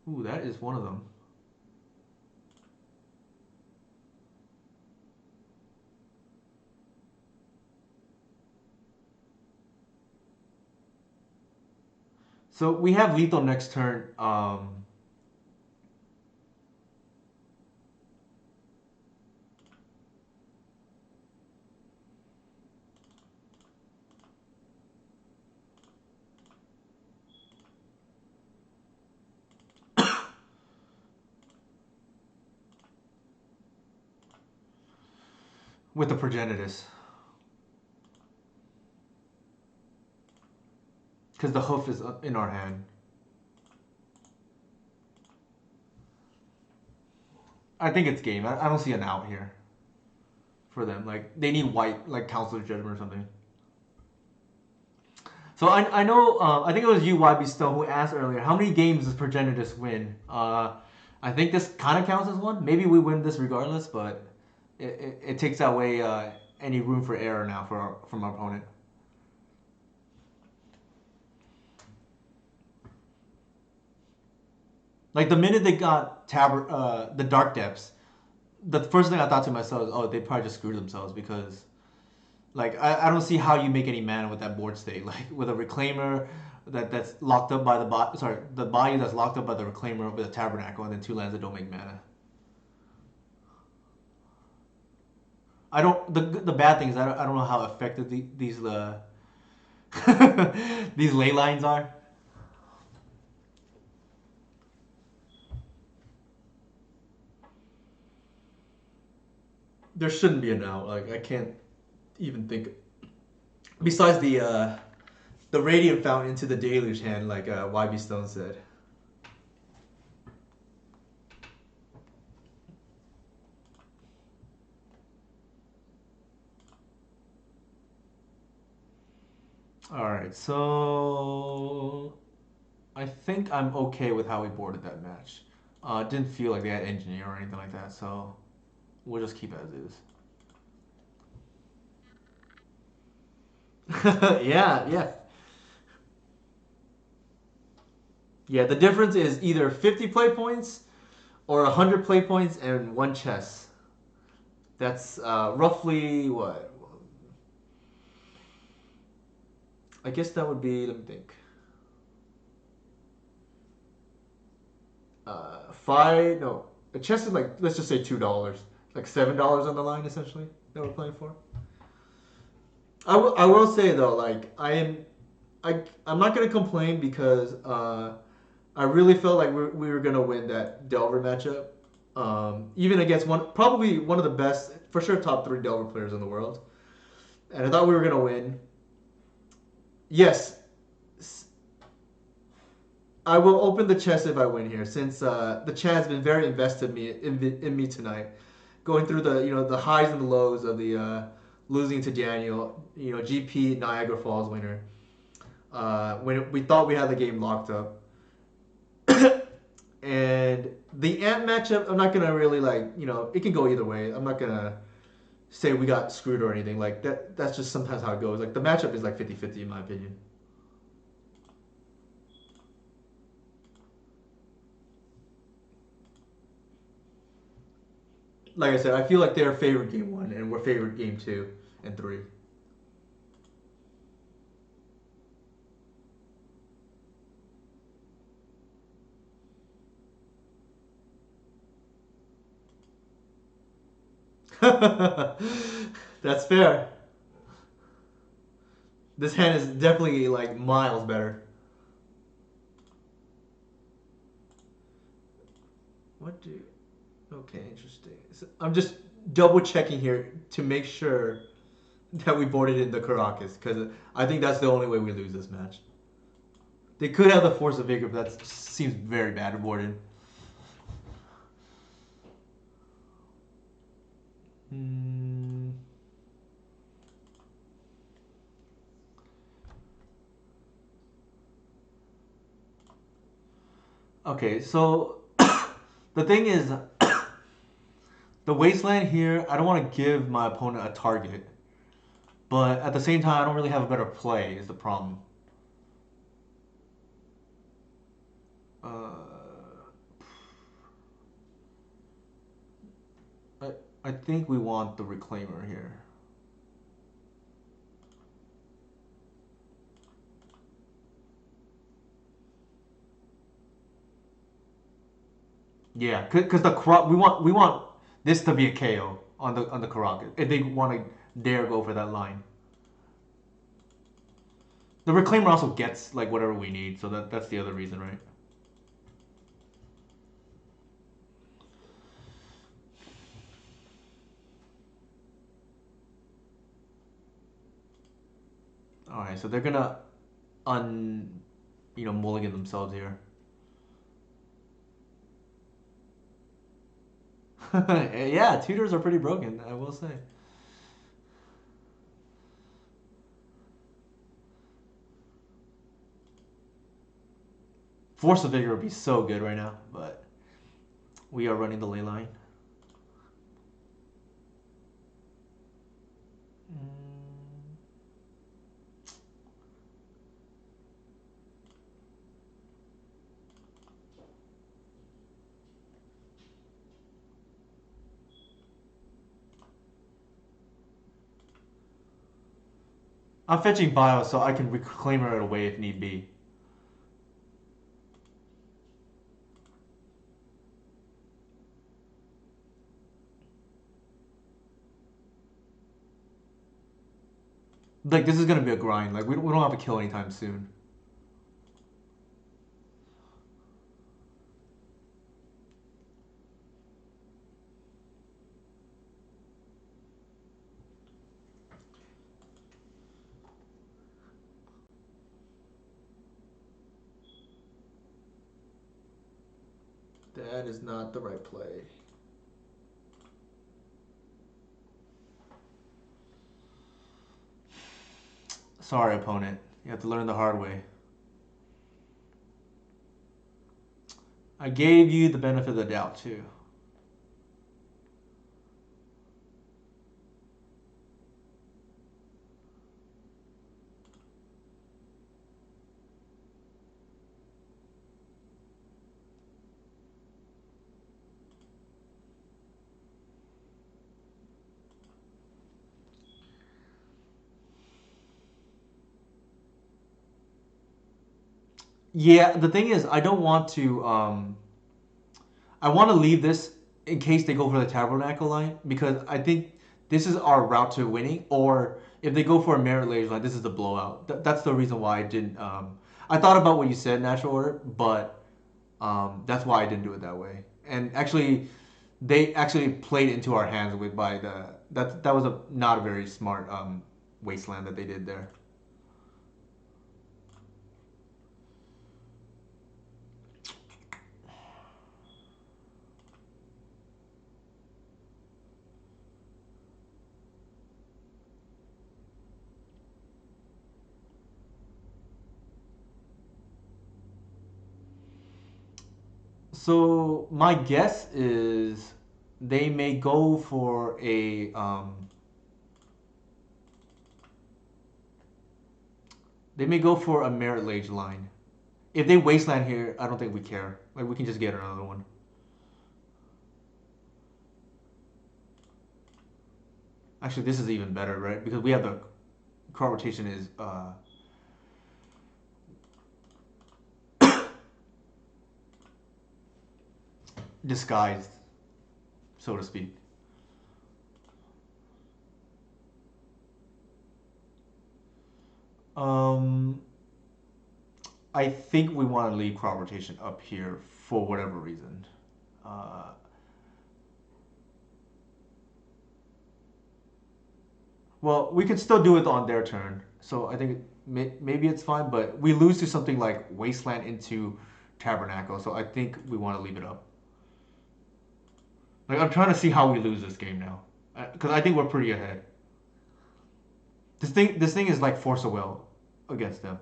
Ooh, that is one of them. So we have lethal next turn. With the Progenitus. Because the hoof is in our hand. I think it's game. I don't see an out here for them. Like, they need white, like Counselor's Judgment or something. So I know, I think it was you, YB Stone, who asked earlier, how many games does Progenitus win? I think this kind of counts as one. Maybe we win this regardless, but it takes away any room for error now from our opponent. Like the minute they got the Dark Depths, the first thing I thought to myself is, oh, they probably just screwed themselves because, like, I don't see how you make any mana with that board state. Like with a Reclaimer that's locked up by the body that's locked up by the Reclaimer with a Tabernacle, and then 2 lands that don't make mana. The bad thing is I don't know how effective these these ley lines are. There shouldn't be an out. Like I can't even think. Besides the Radiant Fountain into the Deluge hand, like YB Stone said. Alright, so I think I'm okay with how we boarded that match. Didn't feel like they had engineer or anything like that, so we'll just keep it as is. Yeah. Yeah, the difference is either 50 play points or 100 play points and 1 chess. That's roughly what? I guess that would be, let me think. A chess is like, let's just say $2. Like $7 on the line, essentially, that we're playing for. I will say though, like I'm not gonna complain because I really felt like we were gonna win that Delver matchup. even against probably one of the best, for sure, top 3 Delver players in the world. And I thought we were gonna win. Yes, I will open the chest if I win here, since the chat has been very invested in me tonight, going through the highs and the lows of the losing to Daniel, GP Niagara Falls winner. When we thought we had the game locked up. And the Ant matchup, I'm not gonna really it can go either way. I'm not gonna say we got screwed or anything like that. That's just sometimes how it goes. Like the matchup is like 50-50 in my opinion. Like I said, I feel like they're favored game 1 and we're favored game 2 and 3. That's fair. This hand is definitely like miles better. Okay, interesting. So I'm just double checking here to make sure that we boarded in the Caracas, because I think that's the only way we lose this match. They could have the Force of Vigor, but that seems very bad to board in. Okay, so the thing is, the Wasteland here, I don't want to give my opponent a target, but at the same time, I don't really have a better play, is the problem. I think we want the Reclaimer here. Yeah, because we want this to be a KO on the Caracas if they want to dare go for that line. The Reclaimer also gets like whatever we need, so that's the other reason, right? All right, so they're gonna mulligan themselves here. Yeah, tutors are pretty broken, I will say. Force of Vigor would be so good right now, but we are running the ley line. I'm fetching Bio so I can Reclaimer it away if need be. Like, this is gonna be a grind. Like, we don't have to kill anytime soon. That is not the right play. Sorry, opponent. You have to learn the hard way. I gave you the benefit of the doubt, too. Yeah, the thing is, I don't want to. I want to leave this in case they go for the Tabernacle line, because I think this is our route to winning. Or if they go for a Merit Laser line, this is the blowout. That's the reason why I didn't. I thought about what you said, Natural Order, but that's why I didn't do it that way. And actually, they actually played into our hands with that was not a very smart wasteland that they did there. So my guess is they may go for a Merit Lage line. If they wasteland here, I don't think we care. Like we can just get another one. Actually, this is even better, right? Because we have the crop rotation is disguised, so to speak. I think we want to leave crop rotation up here for whatever reason. Well, we could still do it on their turn, so I think maybe it's fine. But we lose to something like Wasteland into Tabernacle, so I think we want to leave it up. Like I'm trying to see how we lose this game now, because I think we're pretty ahead. This thing is like Force of Will against them.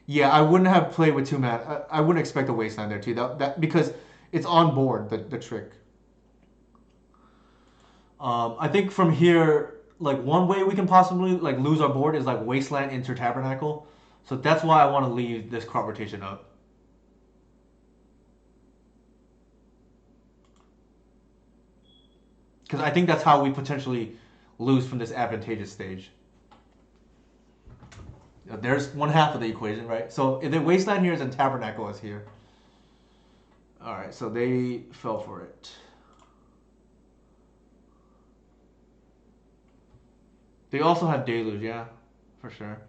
Yeah, I wouldn't have played with 2 mana. I wouldn't expect a wasteland there too. That because it's on board the trick. I think from here, like one way we can possibly like lose our board is like wasteland into Tabernacle. So that's why I want to leave this crop rotation up. Because I think that's how we potentially lose from this advantageous stage. There's one half of the equation, right? So if the wasteland here is and Tabernacle is here. Alright, so they fell for it. They also have Deluge, yeah, for sure.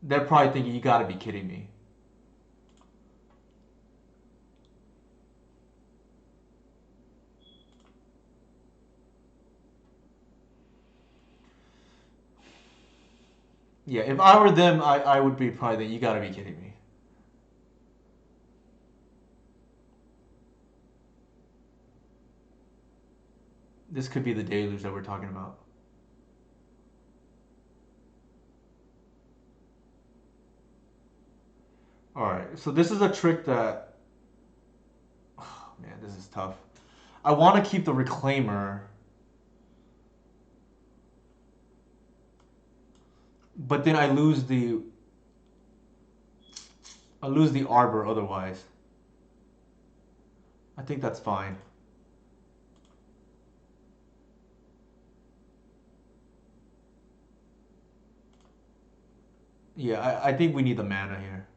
They're probably thinking, you gotta be kidding me. Yeah, if I were them, I would be probably thinking, you gotta be kidding me. This could be the deluge that we're talking about. Alright, so this is a trick that... Oh, man, this is tough. I want to keep the Reclaimer. But then I lose the Arbor otherwise. I think that's fine. Yeah, I think we need the mana here.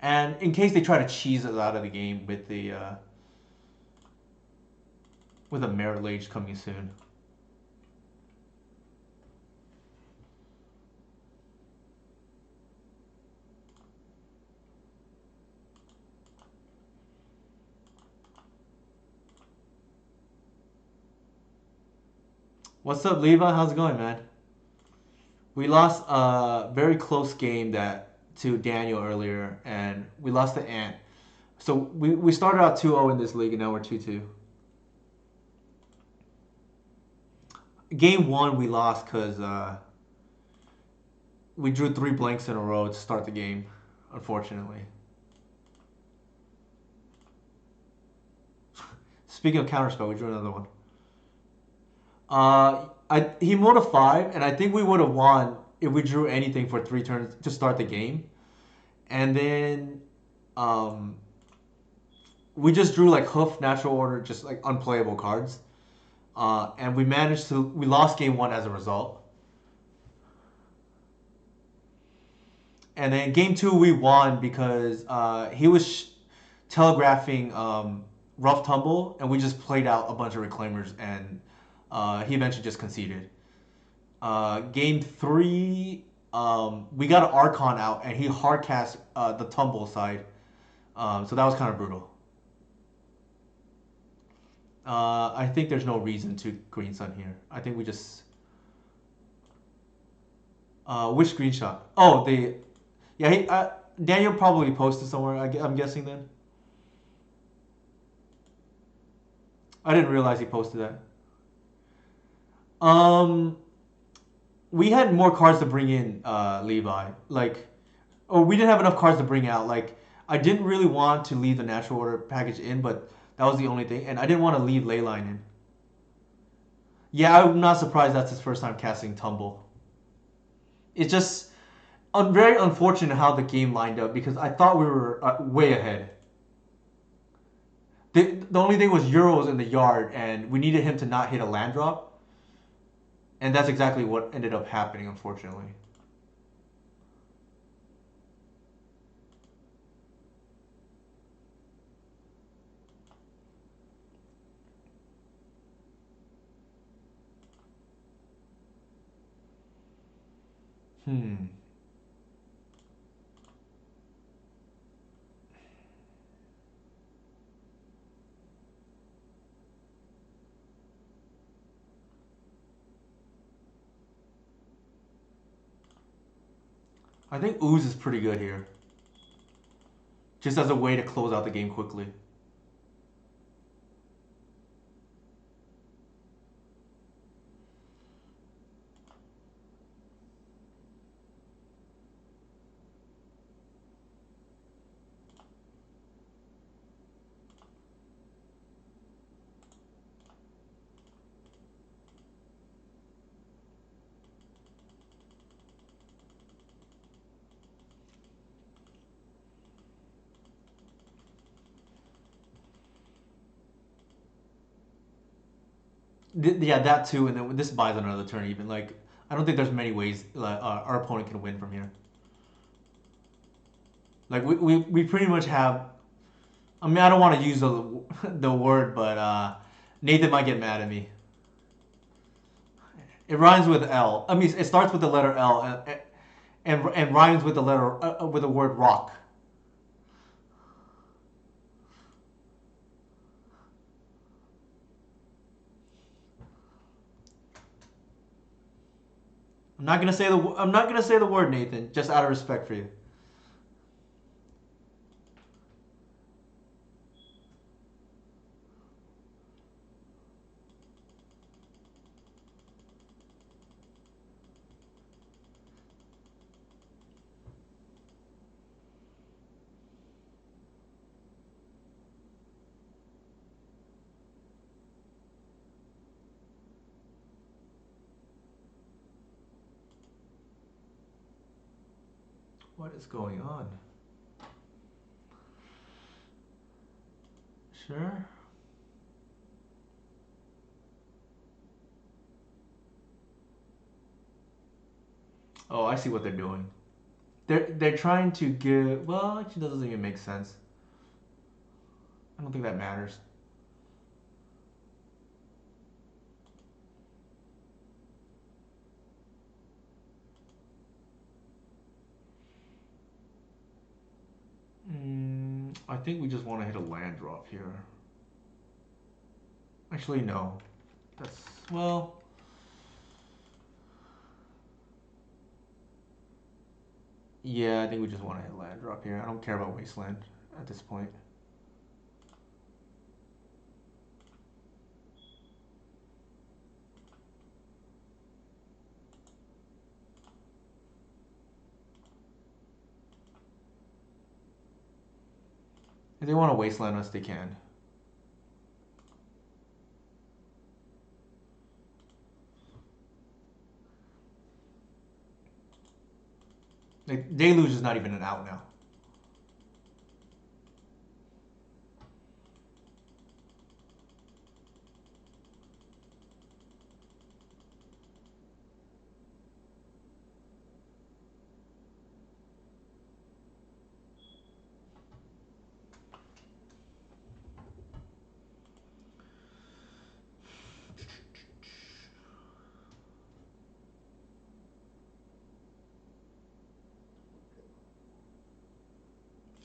And in case they try to cheese us out of the game with a Merit Lage coming soon. What's up, Levi? How's it going, man? We lost a very close game to Daniel earlier, and we lost to Ant. So we started out 2-0 in this league, and now we're 2-2. Game 1 we lost because we drew 3 blanks in a row to start the game, unfortunately. Speaking of counterspell, we drew another one. He mold a 5, and I think we would have won if we drew anything for 3 turns to start the game. And then we just drew like Hoof, Natural Order, just like unplayable cards. And we lost game 1 as a result. And then game 2 we won because he was telegraphing rough tumble, and we just played out a bunch of reclaimers, and he eventually just conceded. Game 3, we got an Archon out, and he hard cast the tumble side, so that was kind of brutal. I think there's no reason to Green Sun here. I think we just which screenshot? Oh, yeah. Daniel probably posted somewhere. I'm guessing then. I didn't realize he posted that. We had more cards to bring in, Levi. We didn't have enough cards to bring out. I didn't really want to leave the natural order package in, but that was the only thing, and I didn't want to leave Leyline in. Yeah, I'm not surprised that's his first time casting Tumble. It's just very unfortunate how the game lined up because I thought we were way ahead. The only thing was Euros in the yard, and we needed him to not hit a land drop. And that's exactly what ended up happening, unfortunately. I think Ooze is pretty good here. Just as a way to close out the game quickly. Yeah, that too, and then this buys another turn even. I don't think there's many ways our opponent can win from here. We pretty much have. I mean, I don't want to use the word, but Nathan might get mad at me. It rhymes with L. I mean, it starts with the letter L and rhymes with the letter with the word rock. I'm not gonna say the word, Nathan, just out of respect for you. What is going on? Sure. Oh, I see what they're doing. They're trying to give. Well, actually, that doesn't even make sense. I don't think that matters. I think we just want to hit a land drop here. Actually, no. That's well. Yeah, I think we just want to hit land drop here. I don't care about Wasteland at this point. If they want to Wasteland us, they can. Deluge is not even an out now.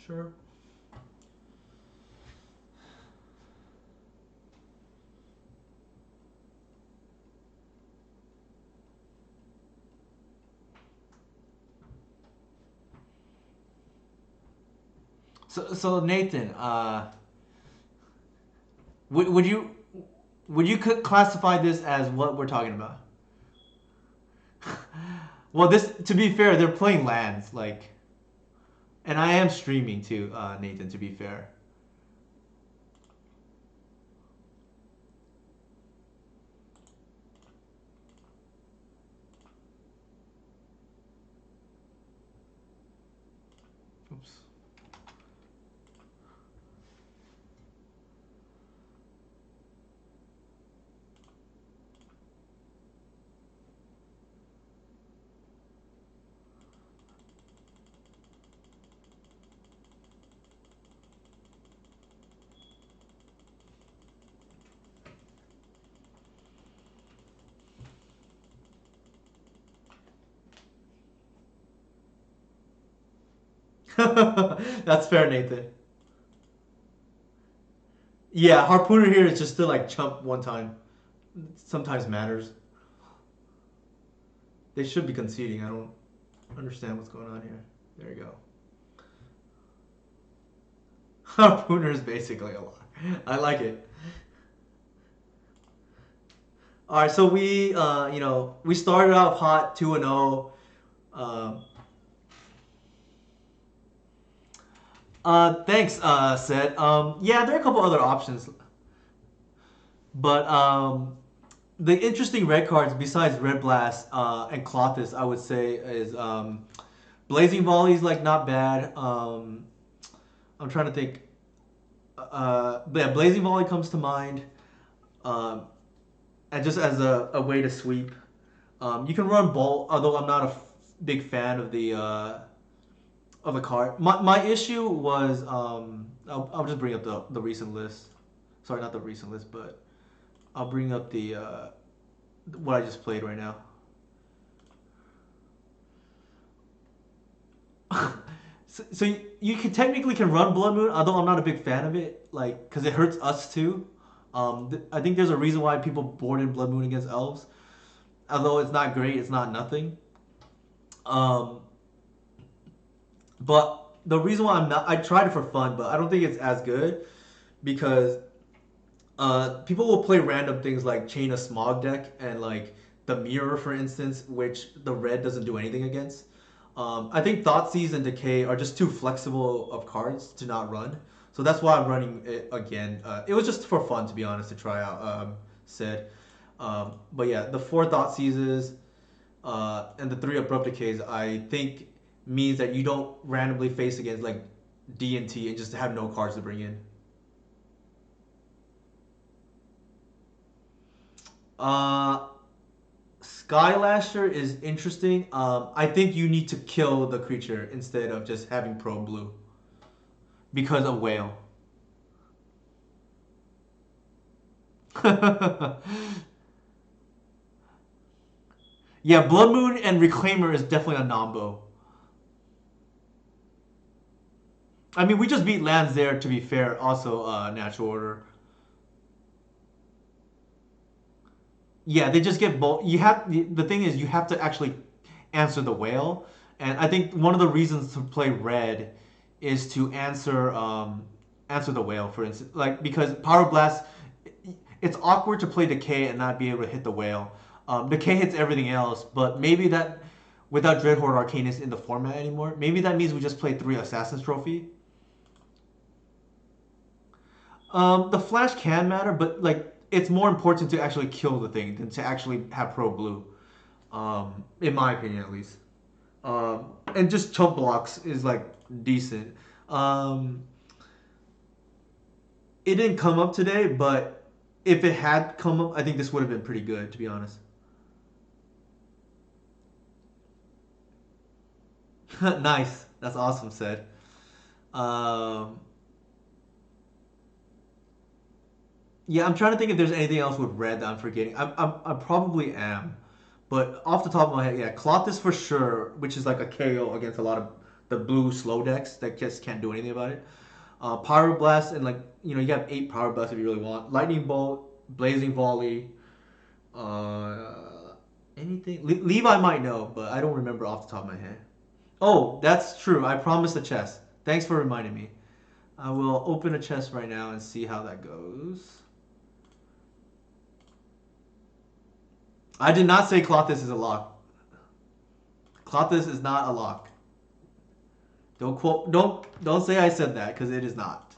Sure. So Nathan, would you classify this as what we're talking about? Well, this, to be fair, they're playing lands, like, and I am streaming too, Nathan, to be fair. Oops. That's fair, Nathan. Yeah, Harpooner here is just to like chump one time. Sometimes matters. They should be conceding. I don't understand what's going on here. There you go. Harpooner is basically a lot. I like it. All right, so we we started off hot 2-0. Thanks, Seth. Yeah, there are a couple other options, but the interesting red cards besides Red Blast and Clothis, I would say, is Blazing Volley's like not bad. I'm trying to think. But yeah, Blazing Volley comes to mind, and just as a way to sweep. You can run Bolt, although I'm not a big fan of the card. My issue was I'll just bring up the recent list. Sorry, not the recent list, but I'll bring up the what I just played right now. So you can technically run Blood Moon, although I'm not a big fan of it, like because it hurts us too. I think there's a reason why people board in Blood Moon against elves, although it's not great, it's not nothing. But the reason why I tried it for fun, but I don't think it's as good because people will play random things like Chain of Smog deck and like the Mirror, for instance, which the red doesn't do anything against. I think Thoughtseize and Decay are just too flexible of cards to not run. So that's why I'm running it again. It was just for fun, to be honest, to try out, Sid. But yeah, the 4 Thoughtseizes and the 3 Abrupt Decays, I think means that you don't randomly face against like D&T and just have no cards to bring in. Skylasher is interesting. I think you need to kill the creature instead of just having Pro Blue because of Whale. Yeah, Blood Moon and Reclaimer is definitely a nombo. I mean, we just beat lands there, to be fair. Also, Natural Order. Yeah, they just get both. The thing is, you have to actually answer the Whale, and I think one of the reasons to play red is to answer the Whale, for instance, like because Pyroblast, it's awkward to play Decay and not be able to hit the Whale. Decay hits everything else, but maybe that without Dreadhorde Arcanist in the format anymore, maybe that means we just play 3 Assassin's Trophy. The flash can matter, but like it's more important to actually kill the thing than to actually have Pro Blue, in my opinion at least. And just chump blocks is like decent. It didn't come up today, but if it had come up, I think this would have been pretty good, to be honest. Nice, that's awesome, said. Yeah, I'm trying to think if there's anything else with red that I'm forgetting. I probably am, but off the top of my head, yeah, Clothis for sure, which is like a KO against a lot of the blue slow decks that just can't do anything about it. Pyroblast and like you have 8 Pyroblasts if you really want. Lightning Bolt, Blazing Volley, anything. Levi might know, but I don't remember off the top of my head. Oh, that's true. I promised a chest. Thanks for reminding me. I will open a chest right now and see how that goes. I did not say Clothis is a lock. Clothis is not a lock. Don't say I said that, because it is not.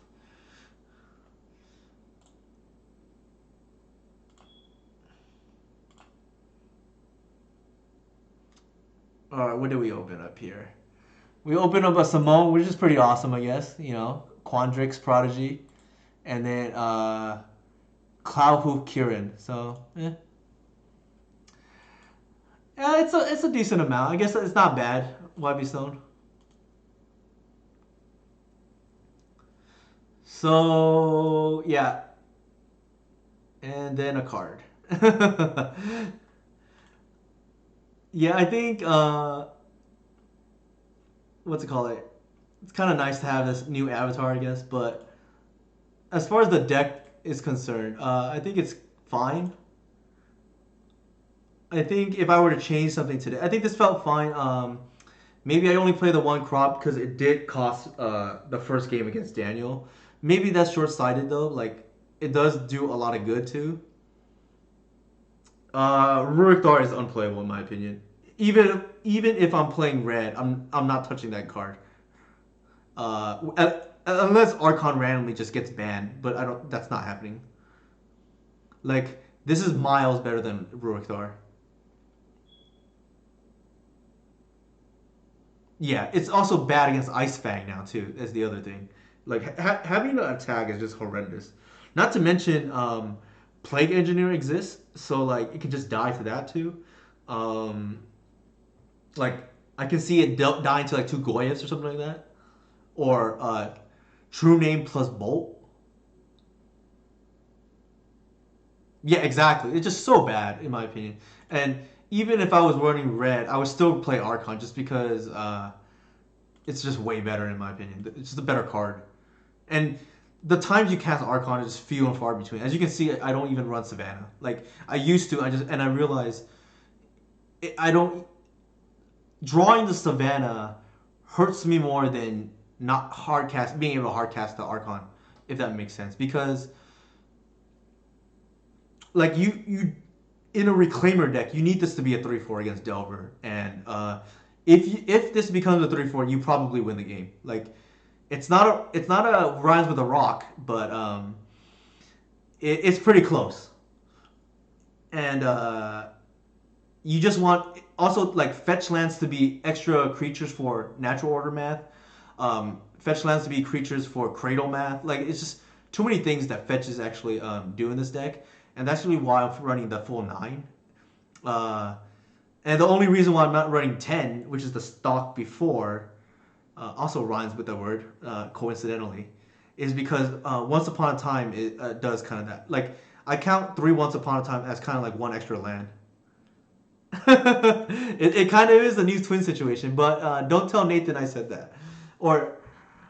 Alright, what do we open up here? We open up a Simone, which is pretty awesome, I guess. Quandrix Prodigy. And then Cloudhoof Kirin. So, Yeah, it's a decent amount. I guess it's not bad, YB Stone. So, yeah. And then a card. Yeah, I think, what's it called? It's kind of nice to have this new avatar, I guess, but as far as the deck is concerned, I think it's fine. I think if I were to change something today, I think this felt fine. Maybe I only play the one crop because it did cost the first game against Daniel. Maybe that's short-sighted though. Like, it does do a lot of good too. Rurik Thar is unplayable in my opinion. Even if I'm playing red, I'm not touching that card. Unless Archon randomly just gets banned, but that's not happening. Like, this is miles better than Rurik Thar. Yeah, it's also bad against Ice Fang now too. That's the other thing. Like having an attack is just horrendous. Not to mention, Plague Engineer exists, so like it can just die to that too. Like I can see it dying to like 2 Goyfs or something like that, or True Name plus Bolt. Yeah, exactly. It's just so bad in my opinion. And even if I was running red, I would still play Archon just because it's just way better in my opinion. It's just a better card. And the times you cast Archon is just few and far between. As you can see, I don't even run Savannah. Like I used to, I realized I don't. Drawing the Savannah hurts me more than not being able to hardcast the Archon, if that makes sense. Because like you in a Reclaimer deck, you need this to be a 3/4 against Delver, and if this becomes a 3/4, you probably win the game. Like it's not a Rhymes with a Rock, but it's pretty close. And you just want also like fetch lands to be extra creatures for natural order math, fetch lands to be creatures for cradle math. Like it's just too many things that fetches actually do in this deck, and that's really why I'm running the full 9. And the only reason why I'm not running 10, which is the stock before, also rhymes with the word coincidentally, is because Once Upon a Time it does kind of that. Like I count 3 Once Upon a Time as kind of like 1 extra land. it kind of is a new twin situation, but don't tell Nathan I said that. Or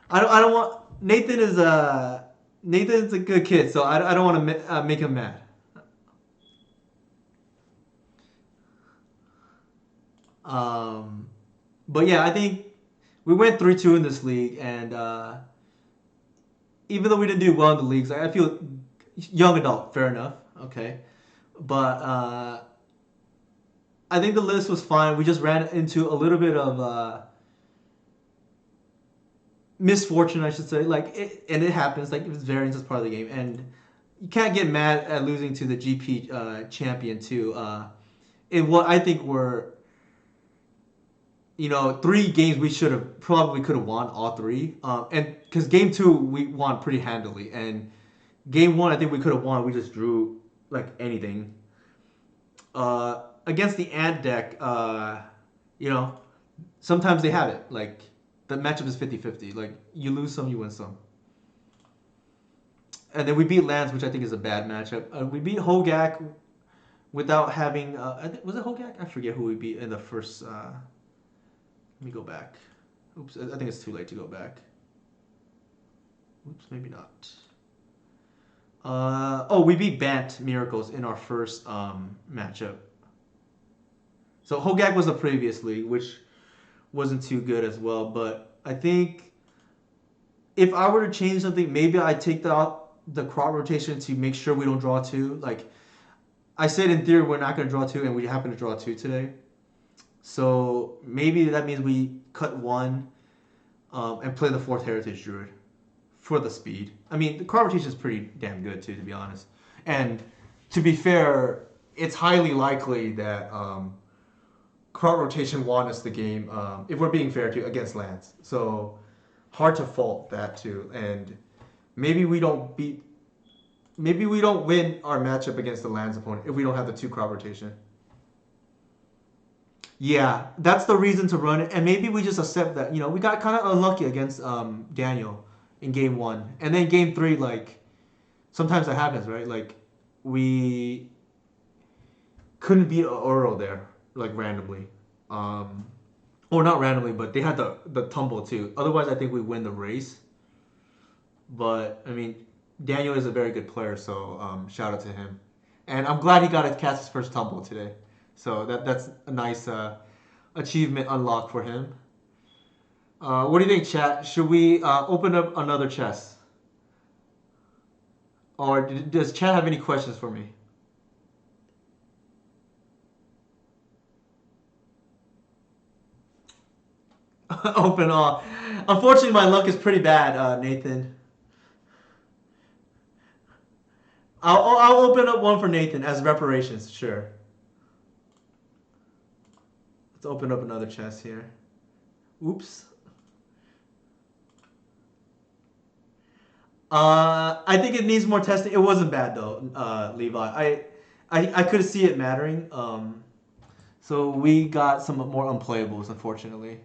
I don't want Nathan's a good kid, so I don't want to make him mad. But yeah, I think we went 3-2 in this league, and even though we didn't do well in the leagues, I feel young adult, fair enough, okay. But I think the list was fine. We just ran into a little bit of misfortune, I should say. And it happens. Like, it's variance is part of the game, and you can't get mad at losing to the GP champion too. In what I think were, 3 games we could have won all 3. And because game 2 we won pretty handily, and game 1 I think we could have won. We just drew like anything. Against the Ant deck, sometimes they have it. Like, the matchup is 50-50. Like, you lose some, you win some. And then we beat Lance, which I think is a bad matchup. We beat Hogak without having... was it Hogak? I forget who we beat in the first... let me go back. Oops, I think it's too late to go back. Oops, maybe not. Oh, we beat Bant Miracles in our first matchup. So Hogak was the previous league, which wasn't too good as well. But I think if I were to change something, maybe I'd take the crop rotation to make sure we don't draw two. Like I said, in theory, we're not going to draw two, and we happen to draw two today. So maybe that means we cut one and play the 4th Heritage Druid for the speed. I mean, the crop rotation is pretty damn good too, to be honest. And to be fair, it's highly likely that crop rotation won us the game, if we're being fair, to against Lance. So hard to fault that too. And maybe we don't win our matchup against the Lance opponent if we don't have the 2 crop rotation. Yeah, that's the reason to run it. And maybe we just accept that, you know, we got kind of unlucky against Daniel in game 1. And then game 3, like, sometimes that happens, right? Like, we couldn't beat Oro there, like, randomly. Or not randomly, but they had the tumble too. Otherwise, I think we win the race. But, I mean, Daniel is a very good player, so shout out to him. And I'm glad he got to cast his first tumble today. So that's a nice achievement unlock for him. What do you think, chat? Should we open up another chest? Or does chat have any questions for me? Open all. Unfortunately, my luck is pretty bad, Nathan. I'll open up one for Nathan as reparations, sure. Let's open up another chest here. Oops. I think it needs more testing. It wasn't bad though, Levi. I could see it mattering. So we got some more unplayables, unfortunately.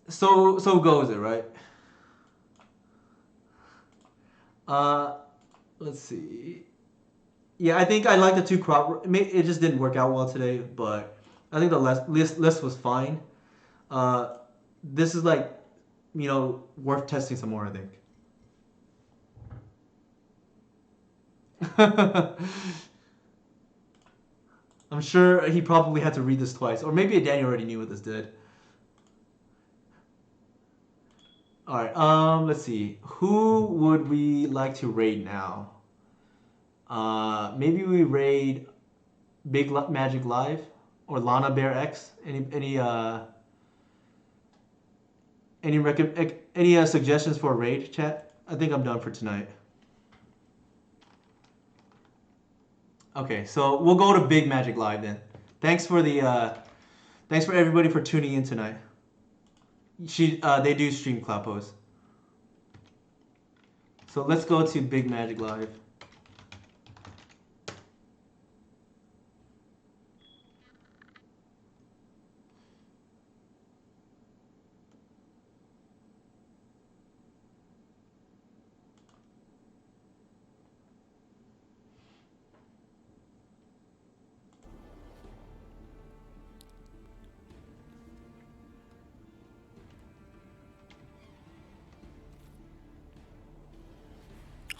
So goes it, right? Let's see. Yeah, I think I like the 2 crop. It just didn't work out well today, but I think the list was fine. This is like, you know, worth testing some more, I think. I'm sure he probably had to read this twice, or maybe Daniel already knew what this did. All right, let's see. Who would we like to raid now? Maybe we raid Big Magic Live or Lana Bear X. Any suggestions for a raid, chat? I think I'm done for tonight. Okay, so we'll go to Big Magic Live then. Thanks for everybody for tuning in tonight. They do stream Cloud Pose. So let's go to Big Magic Live.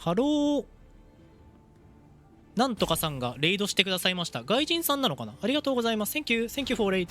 ハローなんとかさんがレイドしてくださいました。外人さんなのかな。ありがとうございます。Thank you for raid.